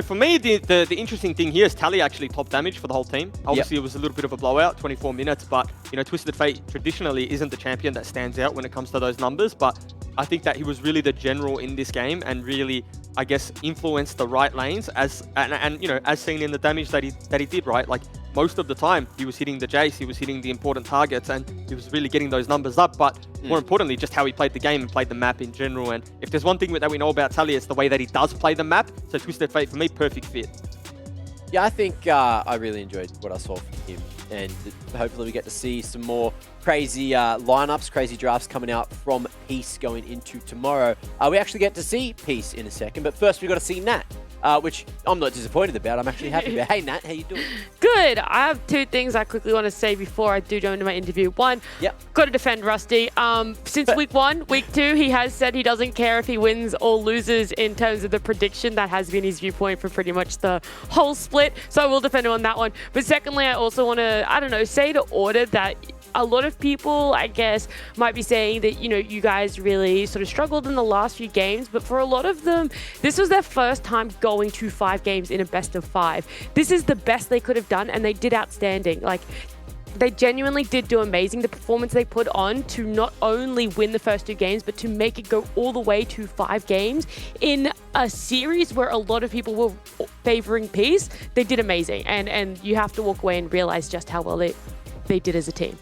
For me, the interesting thing here is Tally actually top damage for the whole team. Obviously, It was a little bit of a blowout, 24 minutes, but Twisted Fate traditionally isn't the champion that stands out when it comes to those numbers, but I think that he was really the general in this game and really I guess, influence the right lanes and you know, as seen in the damage that he did, right? Like most of the time he was hitting the Jace, he was hitting the important targets, and he was really getting those numbers up. But more importantly, just how he played the game and played the map in general. And if there's one thing that we know about Tally, it's the way that he does play the map. So Twisted Fate, for me, perfect fit. Yeah, I think I really enjoyed what I saw from him, and hopefully we get to see some more crazy lineups, crazy drafts coming out from Peace going into tomorrow. We actually get to see Peace in a second, but first we got to see Nat, which I'm not disappointed about. I'm actually happy about. Hey Nat, how you doing? Good. I have two things I quickly want to say before I do jump into my interview. One, got to defend Rusty. Since week 1, week 2, he has said he doesn't care if he wins or loses in terms of the prediction. That has been his viewpoint for pretty much the whole split. So I will defend him on that one. But secondly, I also want to, I don't know, say to Order that a lot of people, I guess, might be saying that, you know, you guys really sort of struggled in the last few games, but for a lot of them, this was their first time going to 5 games in a best of 5. This is the best they could have done, and they did outstanding. Like, they genuinely did do amazing. The performance they put on to not only win the first 2 games, but to make it go all the way to 5 games in a series where a lot of people were favoring Peace, they did amazing. And you have to walk away and realize just how well they did as a team.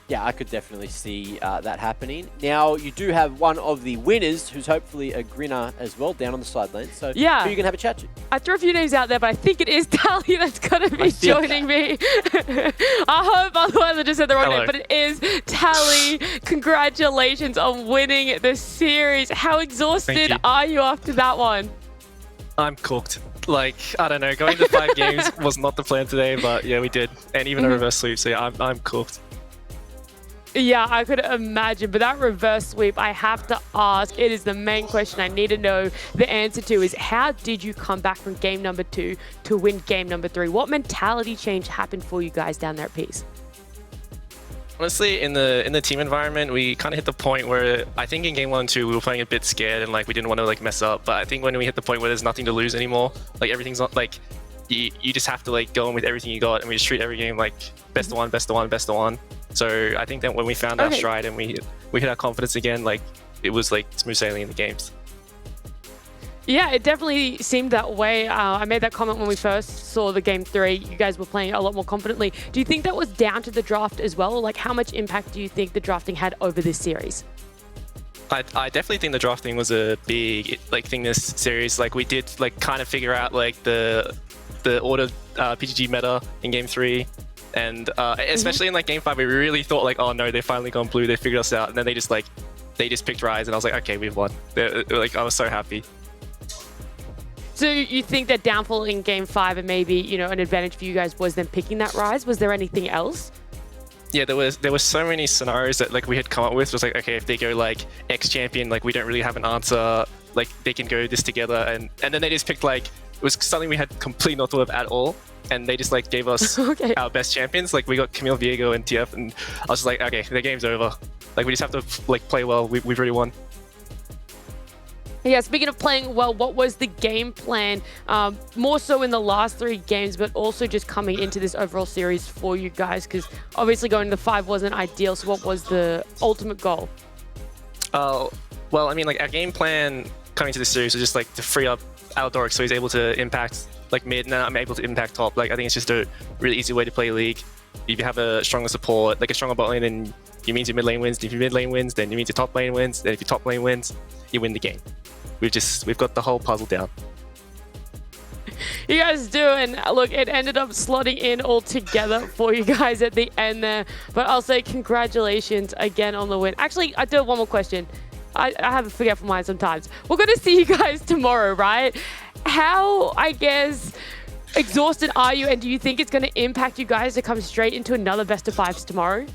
Yeah, I could definitely see that happening. Now, you do have one of the winners, who's hopefully a grinner as well, down on the sideline. So yeah, who are you going to have a chat to? I threw a few names out there, but I think it is Tally that's going to be joining me. I hope, otherwise I just said the wrong name, but it is Tally. Congratulations on winning the series. How exhausted are you after that one? I'm cooked. Like, I don't know, going to 5 games was not the plan today, but yeah, we did. And even a reverse sweep, so yeah, I'm cooked. Yeah, I could imagine, but that reverse sweep, I have to ask, it is the main question I need to know the answer to is, how did you come back from game number 2 to win game number 3? What mentality change happened for you guys down there at Peace? Honestly, in the team environment, we kind of hit the point where I think in game 1 and 2 we were playing a bit scared and like we didn't want to like mess up. But I think when we hit the point where there's nothing to lose anymore, like everything's not like you just have to like go in with everything you got, and we just treat every game like best of one, best of one, best of one. So I think that when we found our stride and we hit our confidence again, like it was like smooth sailing in the games. Yeah, it definitely seemed that way. I made that comment when we first saw the game 3. You guys were playing a lot more confidently. Do you think that was down to the draft as well? Or like, how much impact do you think the drafting had over this series? I definitely think the drafting was a big like thing this series. Like we did like kind of figure out like the order PGG meta in game 3. And especially in like game 5, we really thought like, oh no, they've finally gone blue, they figured us out. And then they just picked Rise, and I was like, okay, we've won. Like I was so happy. So you think that downfall in game 5 and maybe, you know, an advantage for you guys was them picking that Rise? Was there anything else? Yeah, there was so many scenarios that like we had come up with. It was like, okay, if they go like X champion, like we don't really have an answer. Like they can go this together, and then they just picked like, it was something we had completely not thought of at all. And they just like gave us our best champions. Like we got Camille, Viego, and TF, and I was just like, okay, the game's over. Like we just have to like play well. We've already won. Yeah, speaking of playing well, what was the game plan? More so in the last 3 games, but also just coming into this overall series for you guys, because obviously going to 5 wasn't ideal. So what was the ultimate goal? Well, I mean, like our game plan coming to this series was just like to free up Aldoric so he's able to impact like mid, and then I'm able to impact top. Like I think it's just a really easy way to play League. If you have a stronger support, like a stronger bot lane, then it means your mid lane wins. If your mid lane wins, then it means your top lane wins. Then if your top lane wins, you win the game. We've got the whole puzzle down. You guys do, and look, it ended up slotting in all together for you guys at the end there. But I'll say congratulations again on the win. Actually, I do have one more question. I have a forgetful mind sometimes. We're going to see you guys tomorrow, right? How, I guess, exhausted are you, and do you think it's going to impact you guys to come straight into another best of 5s tomorrow?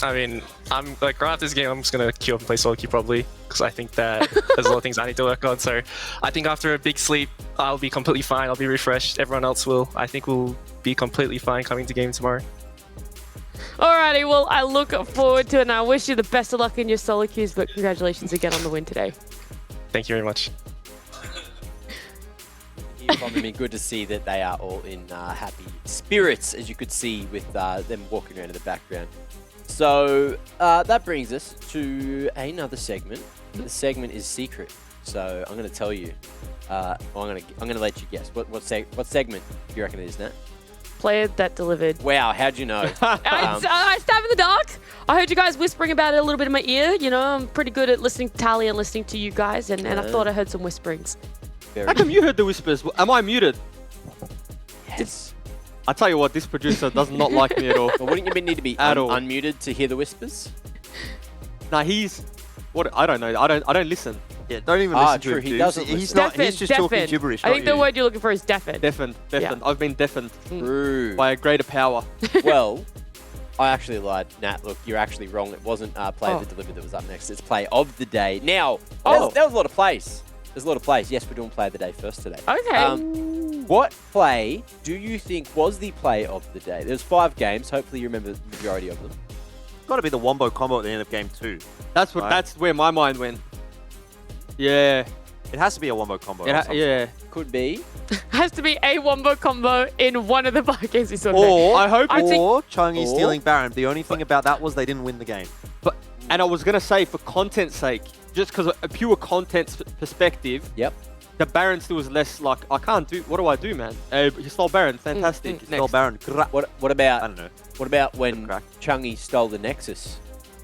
I mean, I'm like right after this game, I'm just going to queue up and play solo queue probably, because I think that there's a lot of things I need to work on. So I think after a big sleep, I'll be completely fine. I'll be refreshed. Everyone else will. I think we'll be completely fine coming to game tomorrow. Alrighty, well, I look forward to it, and I wish you the best of luck in your solo queues, but congratulations again on the win today. Thank you very much. I mean, good to see that they are all in happy spirits, as you could see with them walking around in the background. So that brings us to another segment. The segment is secret. So I'm going to tell you I'm gonna let you guess. What segment do you reckon it is, Nat? Player that delivered. Wow, how'd you know? I stab in the dark. I heard you guys whispering about it a little bit in my ear. You know, I'm pretty good at listening to Tally and listening to you guys, and I thought I heard some whisperings. How come you heard the whispers? Am I muted? Yes. I tell you what, this producer does not like me at all. Well, wouldn't you need to be unmuted to hear the whispers? Nah, he's what? I don't know. I don't listen. Yeah, don't even listen to true. him. He dude. doesn't He's listen. not. He's just talking gibberish. I think the word you're looking for is deafened. Deafened. Yeah. I've been deafened True. by a greater power. Well, I actually lied. Nat, look, you're actually wrong. It wasn't Play that Delivered that was up next. It's Play of the Day. Now, there was a lot of plays. There's a lot of plays. Yes, we're doing Play of the Day first today. Okay. What play do you think was the Play of the Day? There's 5 games. Hopefully you remember the majority of them. Got to be the wombo combo at the end of game 2. That's what. Right? That's where my mind went. Yeah. It has to be a wombo combo. Yeah. Could be. Has to be a wombo combo in one of the 5 games we saw. Or I hope. Chungy stealing Baron. The only thing about that was they didn't win the game. And I was gonna say, for content's sake, just because a pure content perspective. Yep. The Baron still was less like, I can't do. What do I do, man? He stole Baron. Fantastic. He stole Baron. What about? I don't know. What about when Chungy stole the Nexus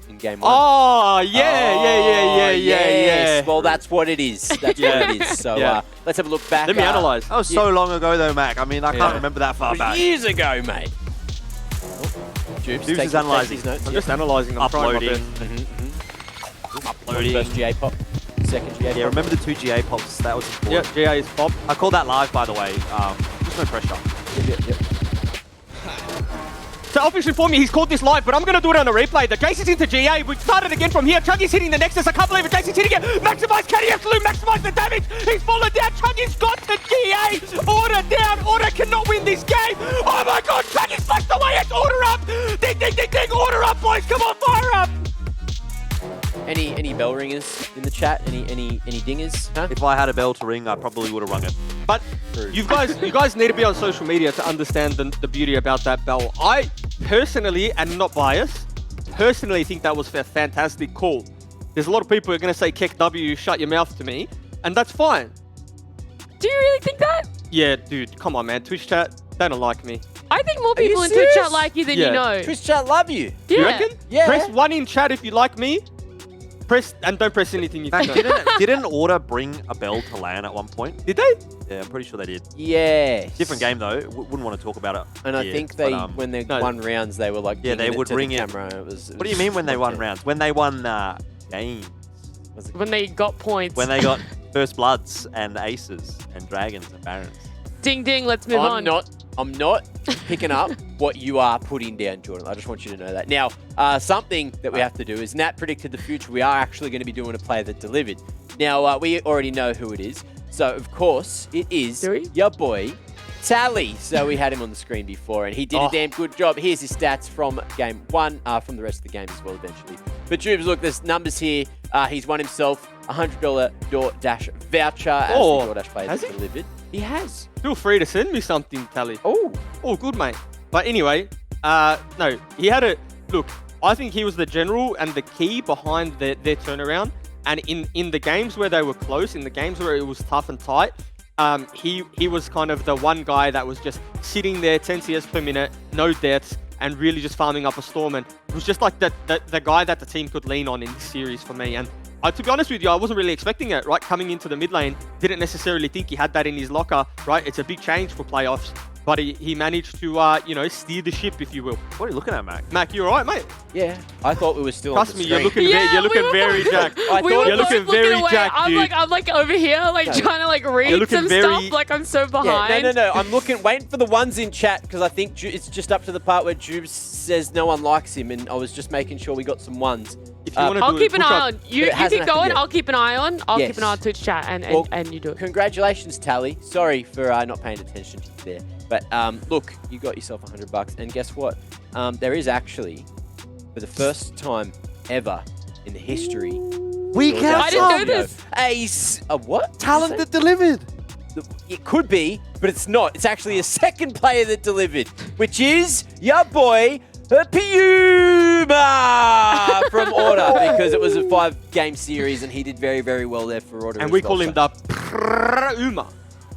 in game 1? Oh yeah. Well, that's what it is. That's what it is. So let's have a look back. Let me analyze. That was so long ago, though, Mac. I mean, I can't remember that far back. Years ago, mate. Jubes is analysing. Notes. I'm just analysing. I'm Uploading. trying my best. Uploading. First GA pop. Second GA pop. Yeah, remember the 2 GA pops? That was important. Yep, GA is pop. I called that live, by the way. Just no pressure. Yep. So officially for me, he's called this live, but I'm going to do it on a replay. The Jace is into GA. We've started again from here. Chungy's hitting the Nexus. I can't believe it. Jace is hitting it. Maximize Caddy Absolute. Maximize the damage. He's fallen down. Chungy's got the GA. Order down. Order cannot win this game. Oh my God. Chungy's flashed away. It's order up. Ding, ding, ding, ding. Order up, boys. Come on, fire up. Any bell ringers in the chat? Any dingers? Huh? If I had a bell to ring, I probably would have rung it. But you guys need to be on social media to understand the beauty about that bell. I personally, and not biased, personally think that was a fantastic call. There's a lot of people who are going to say, Keck W, shut your mouth to me, and that's fine. Do you really think that? Yeah, dude, come on, man. Twitch chat, they don't like me. I think more people in Twitch chat like you than you know. Twitch chat love you. Yeah. You reckon? Yeah. Press 1 in chat if you like me. Press and don't press anything if you don't. Didn't Order bring a bell to LAN at one point? Did they? Yeah, I'm pretty sure they did. Yeah. Different game though. Wouldn't want to talk about it. And I think they, when they won rounds, they were like, yeah, they would ring the it. camera. It was What do you mean when they won rounds? When they won games. When they got points. When they got first bloods and aces and dragons and barons. Ding ding. Let's move on. I'm not picking up what you are putting down, Jordan. I just want you to know that. Now, something that we have to do is Nat predicted the future. We are actually going to be doing a play that delivered. Now, we already know who it is. So, of course, it is your boy, Tally. So we had him on the screen before, and he did a damn good job. Here's his stats from game 1, from the rest of the game as well eventually. But, Jubes, look, there's numbers here. He's won himself a $100 DoorDash voucher as the DoorDash player has delivered. He has. Feel free to send me something, Tally. Oh, good, mate. But anyway, no, he had a look. I think he was the general and the key behind their turnaround. And in the games where they were close, in the games where it was tough and tight, he was kind of the one guy that was just sitting there, 10 CS per minute, no deaths, and really just farming up a storm. And it was just like the guy that the team could lean on in this series for me. And to be honest with you, I wasn't really expecting it, right? Coming into the mid lane, didn't necessarily think he had that in his locker, right? It's a big change for playoffs, but he managed to, steer the ship, if you will. What are you looking at, Mac? Mac, you all right, mate? Yeah, I thought we were still Trust on the me, you're screen. looking very jacked. You're looking very jacked, dude. I'm like over here, trying to read some stuff. Like I'm so behind. Yeah, no. I'm waiting for the ones in chat because I think it's just up to the part where Jubes says no one likes him, and I was just making sure we got some ones. I'll keep an eye on. You keep going. I'll keep an eye on. I'll Yes. keep an eye on Twitch chat and you do it. Congratulations, Tally. Sorry for not paying attention to you there. But look, you got yourself $100, and guess what? There is actually, for the first time ever in the history, I didn't know this. A what? Talent that delivered. It could be, but it's not. It's actually a second player that delivered, which is your boy, Puma from Order, because it was a 5-game series and he did very, very well there for Order. And as we well, call him the Trauma.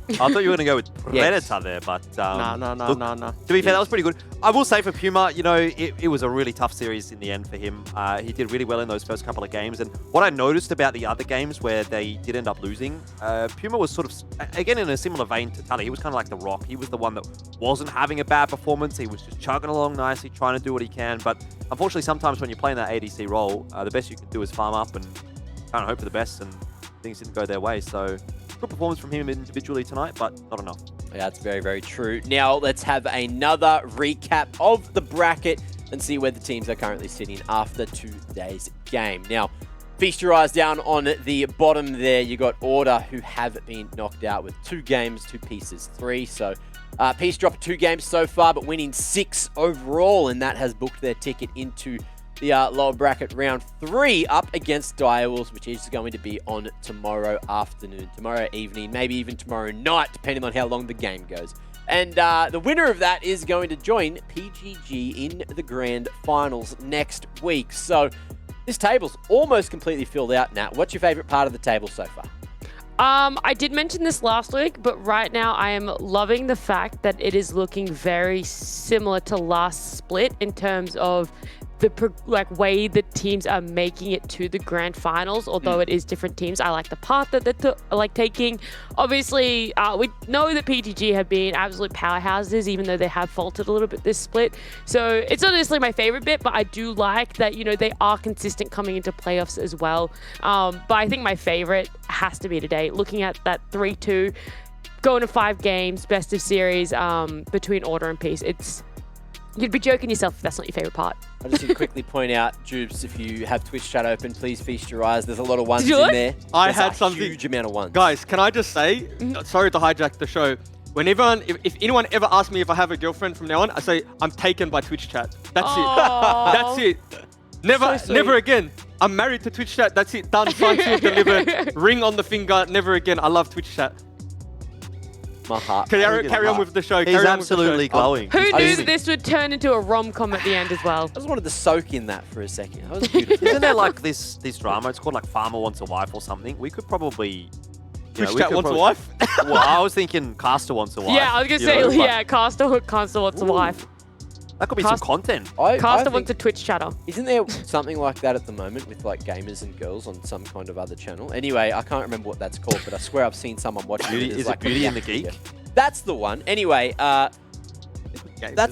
I thought you were going to go with Yes. Predator there, but Nah. to be fair, that was pretty good. I will say for Puma, you know, it was a really tough series in the end for him. He did really well in those first couple of games, and what I noticed about the other games where they did end up losing, Puma was sort of, again, in a similar vein to Tally. He was kind of like the Rock. He was the one that wasn't having a bad performance. He was just chugging along nicely, trying to do what he can, but unfortunately, sometimes when you're playing that ADC role, the best you can do is farm up and kind of hope for the best, and things didn't go their way, so... Good performance from him individually tonight, but not enough. Yeah, that's very, very true. Now, let's have another recap of the bracket and see where the teams are currently sitting after today's game. Now, feast your eyes down on the bottom there. You got Order, who have been knocked out with 2 games, 2 pieces, 3. So, Peace dropped 2 games so far, but winning 6 overall, and that has booked their ticket into the lower bracket round 3 up against Direwolves, which is going to be on tomorrow afternoon, tomorrow evening, maybe even tomorrow night, depending on how long the game goes. And the winner of that is going to join PGG in the grand finals next week. So this table's almost completely filled out, Nat. What's your favorite part of the table so far? I did mention this last week, but right now I am loving the fact that it is looking very similar to last split in terms of the way the teams are making it to the grand finals, although it is different teams. I like the path that they're taking. Obviously, we know that PTG have been absolute powerhouses, even though they have faltered a little bit this split. So it's not necessarily my favorite bit, but I do like that, you know, they are consistent coming into playoffs as well. But I think my favorite has to be today, looking at that 3-2, going to 5 games, best of series between Order and Peace. You'd be joking yourself if that's not your favorite part. I just need to quickly point out, Jubes, if you have Twitch chat open, please feast your eyes. There's a lot of ones in there. I had something. Huge amount of ones. Guys, can I just say, sorry to hijack the show. Whenever, if anyone ever asks me if I have a girlfriend from now on, I say I'm taken by Twitch chat. That's it. That's it. Never again. I'm married to Twitch chat. That's it. Done. Signed, sealed, delivered. Ring on the finger. Never again. I love Twitch chat. My heart. Carry on with the show. He's absolutely glowing. Who knew that this would turn into a rom-com at the end as well? I just wanted to soak in that for a second. That was beautiful. Isn't there like this drama? It's called like Farmer Wants a Wife or something. We could probably... Twitch chat wants a wife? Well, I was thinking Caster wants a wife. Yeah, I was going to say, yeah, Caster wants a wife. That could be some content. Caster wants a Twitch chatter. Isn't there something like that at the moment with like gamers and girls on some kind of other channel? Anyway, I can't remember what that's called, but I swear I've seen someone watching it. Is it Beauty and the Geek? That's the one. Anyway, that's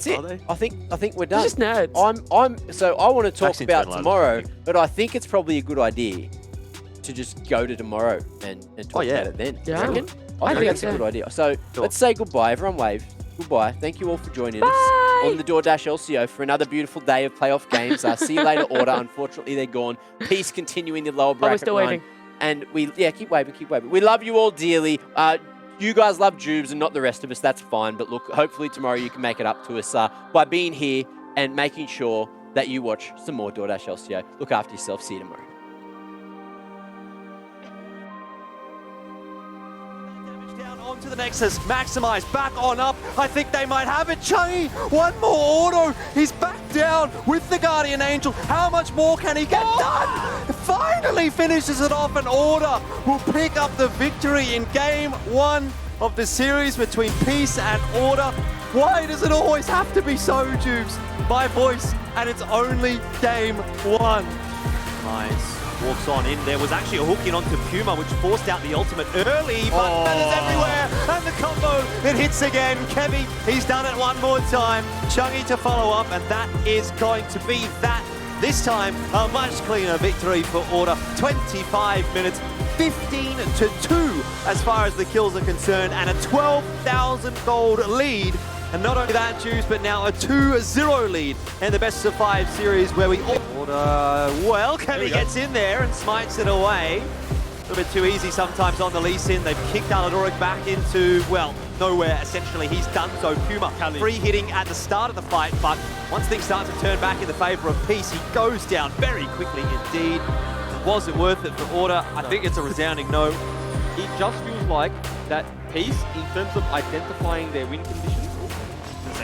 it. I think we're done. Just nerds. So I want to talk Vaccines about don't tomorrow, but I think it's probably a good idea to just go to tomorrow and talk about it then. Yeah. You reckon? I think that's a good idea. So let's say goodbye. Everyone wave. Goodbye. Thank you all for joining us on the DoorDash LCO for another beautiful day of playoff games. See you later, Order. Unfortunately, they're gone. Peace continuing the lower bracket still run. waving. And keep waving. We love you all dearly. You guys love Jubes and not the rest of us. That's fine. But look, hopefully tomorrow you can make it up to us by being here and making sure that you watch some more DoorDash LCO. Look after yourself. See you tomorrow. To the Nexus, maximize, back on up. I think they might have it. Chungy, one more auto. He's back down with the Guardian Angel. How much more can he get done? Finally finishes it off, and Order will pick up the victory in game 1 of the series between Peace and Order. Why does it always have to be so, Jubes? My voice, and it's only game 1. Nice. Walks on in. There was actually a hook in onto Puma, which forced out the ultimate early, but that is everywhere. And the combo, it hits again. Kevy, he's done it one more time. Chungy to follow up, and that is going to be that. This time, a much cleaner victory for Order. 25 minutes, 15-2 as far as the kills are concerned, and a 12,000 gold lead. And not only that, Juice, but now a 2-0 lead in the best of 5 series where we Order, well, Kevy gets in there and smites it away. A little bit too easy sometimes on the Lee Sin. They've kicked Aladoric back into, well, nowhere, essentially. He's done so. Puma free hitting at the start of the fight, but once things start to turn back in the favor of Peace, he goes down very quickly indeed. Was it worth it for Order? I think it's a resounding no. It just feels like that Peace, in terms of identifying their win conditions,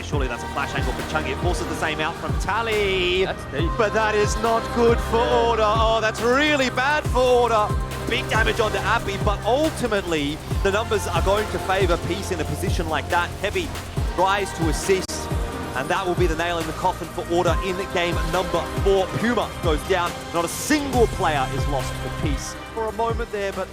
surely that's a flash angle for Chungy. It forces the same out from Tally. That's deep. But that is not good for Order. Oh, that's really bad for Order. big damage onto Appy, but ultimately the numbers are going to favor Peace in a position like that. Heavy tries to assist, and that will be the nail in the coffin for Order in game number 4. Puma goes down. Not a single player is lost for Peace for a moment there, but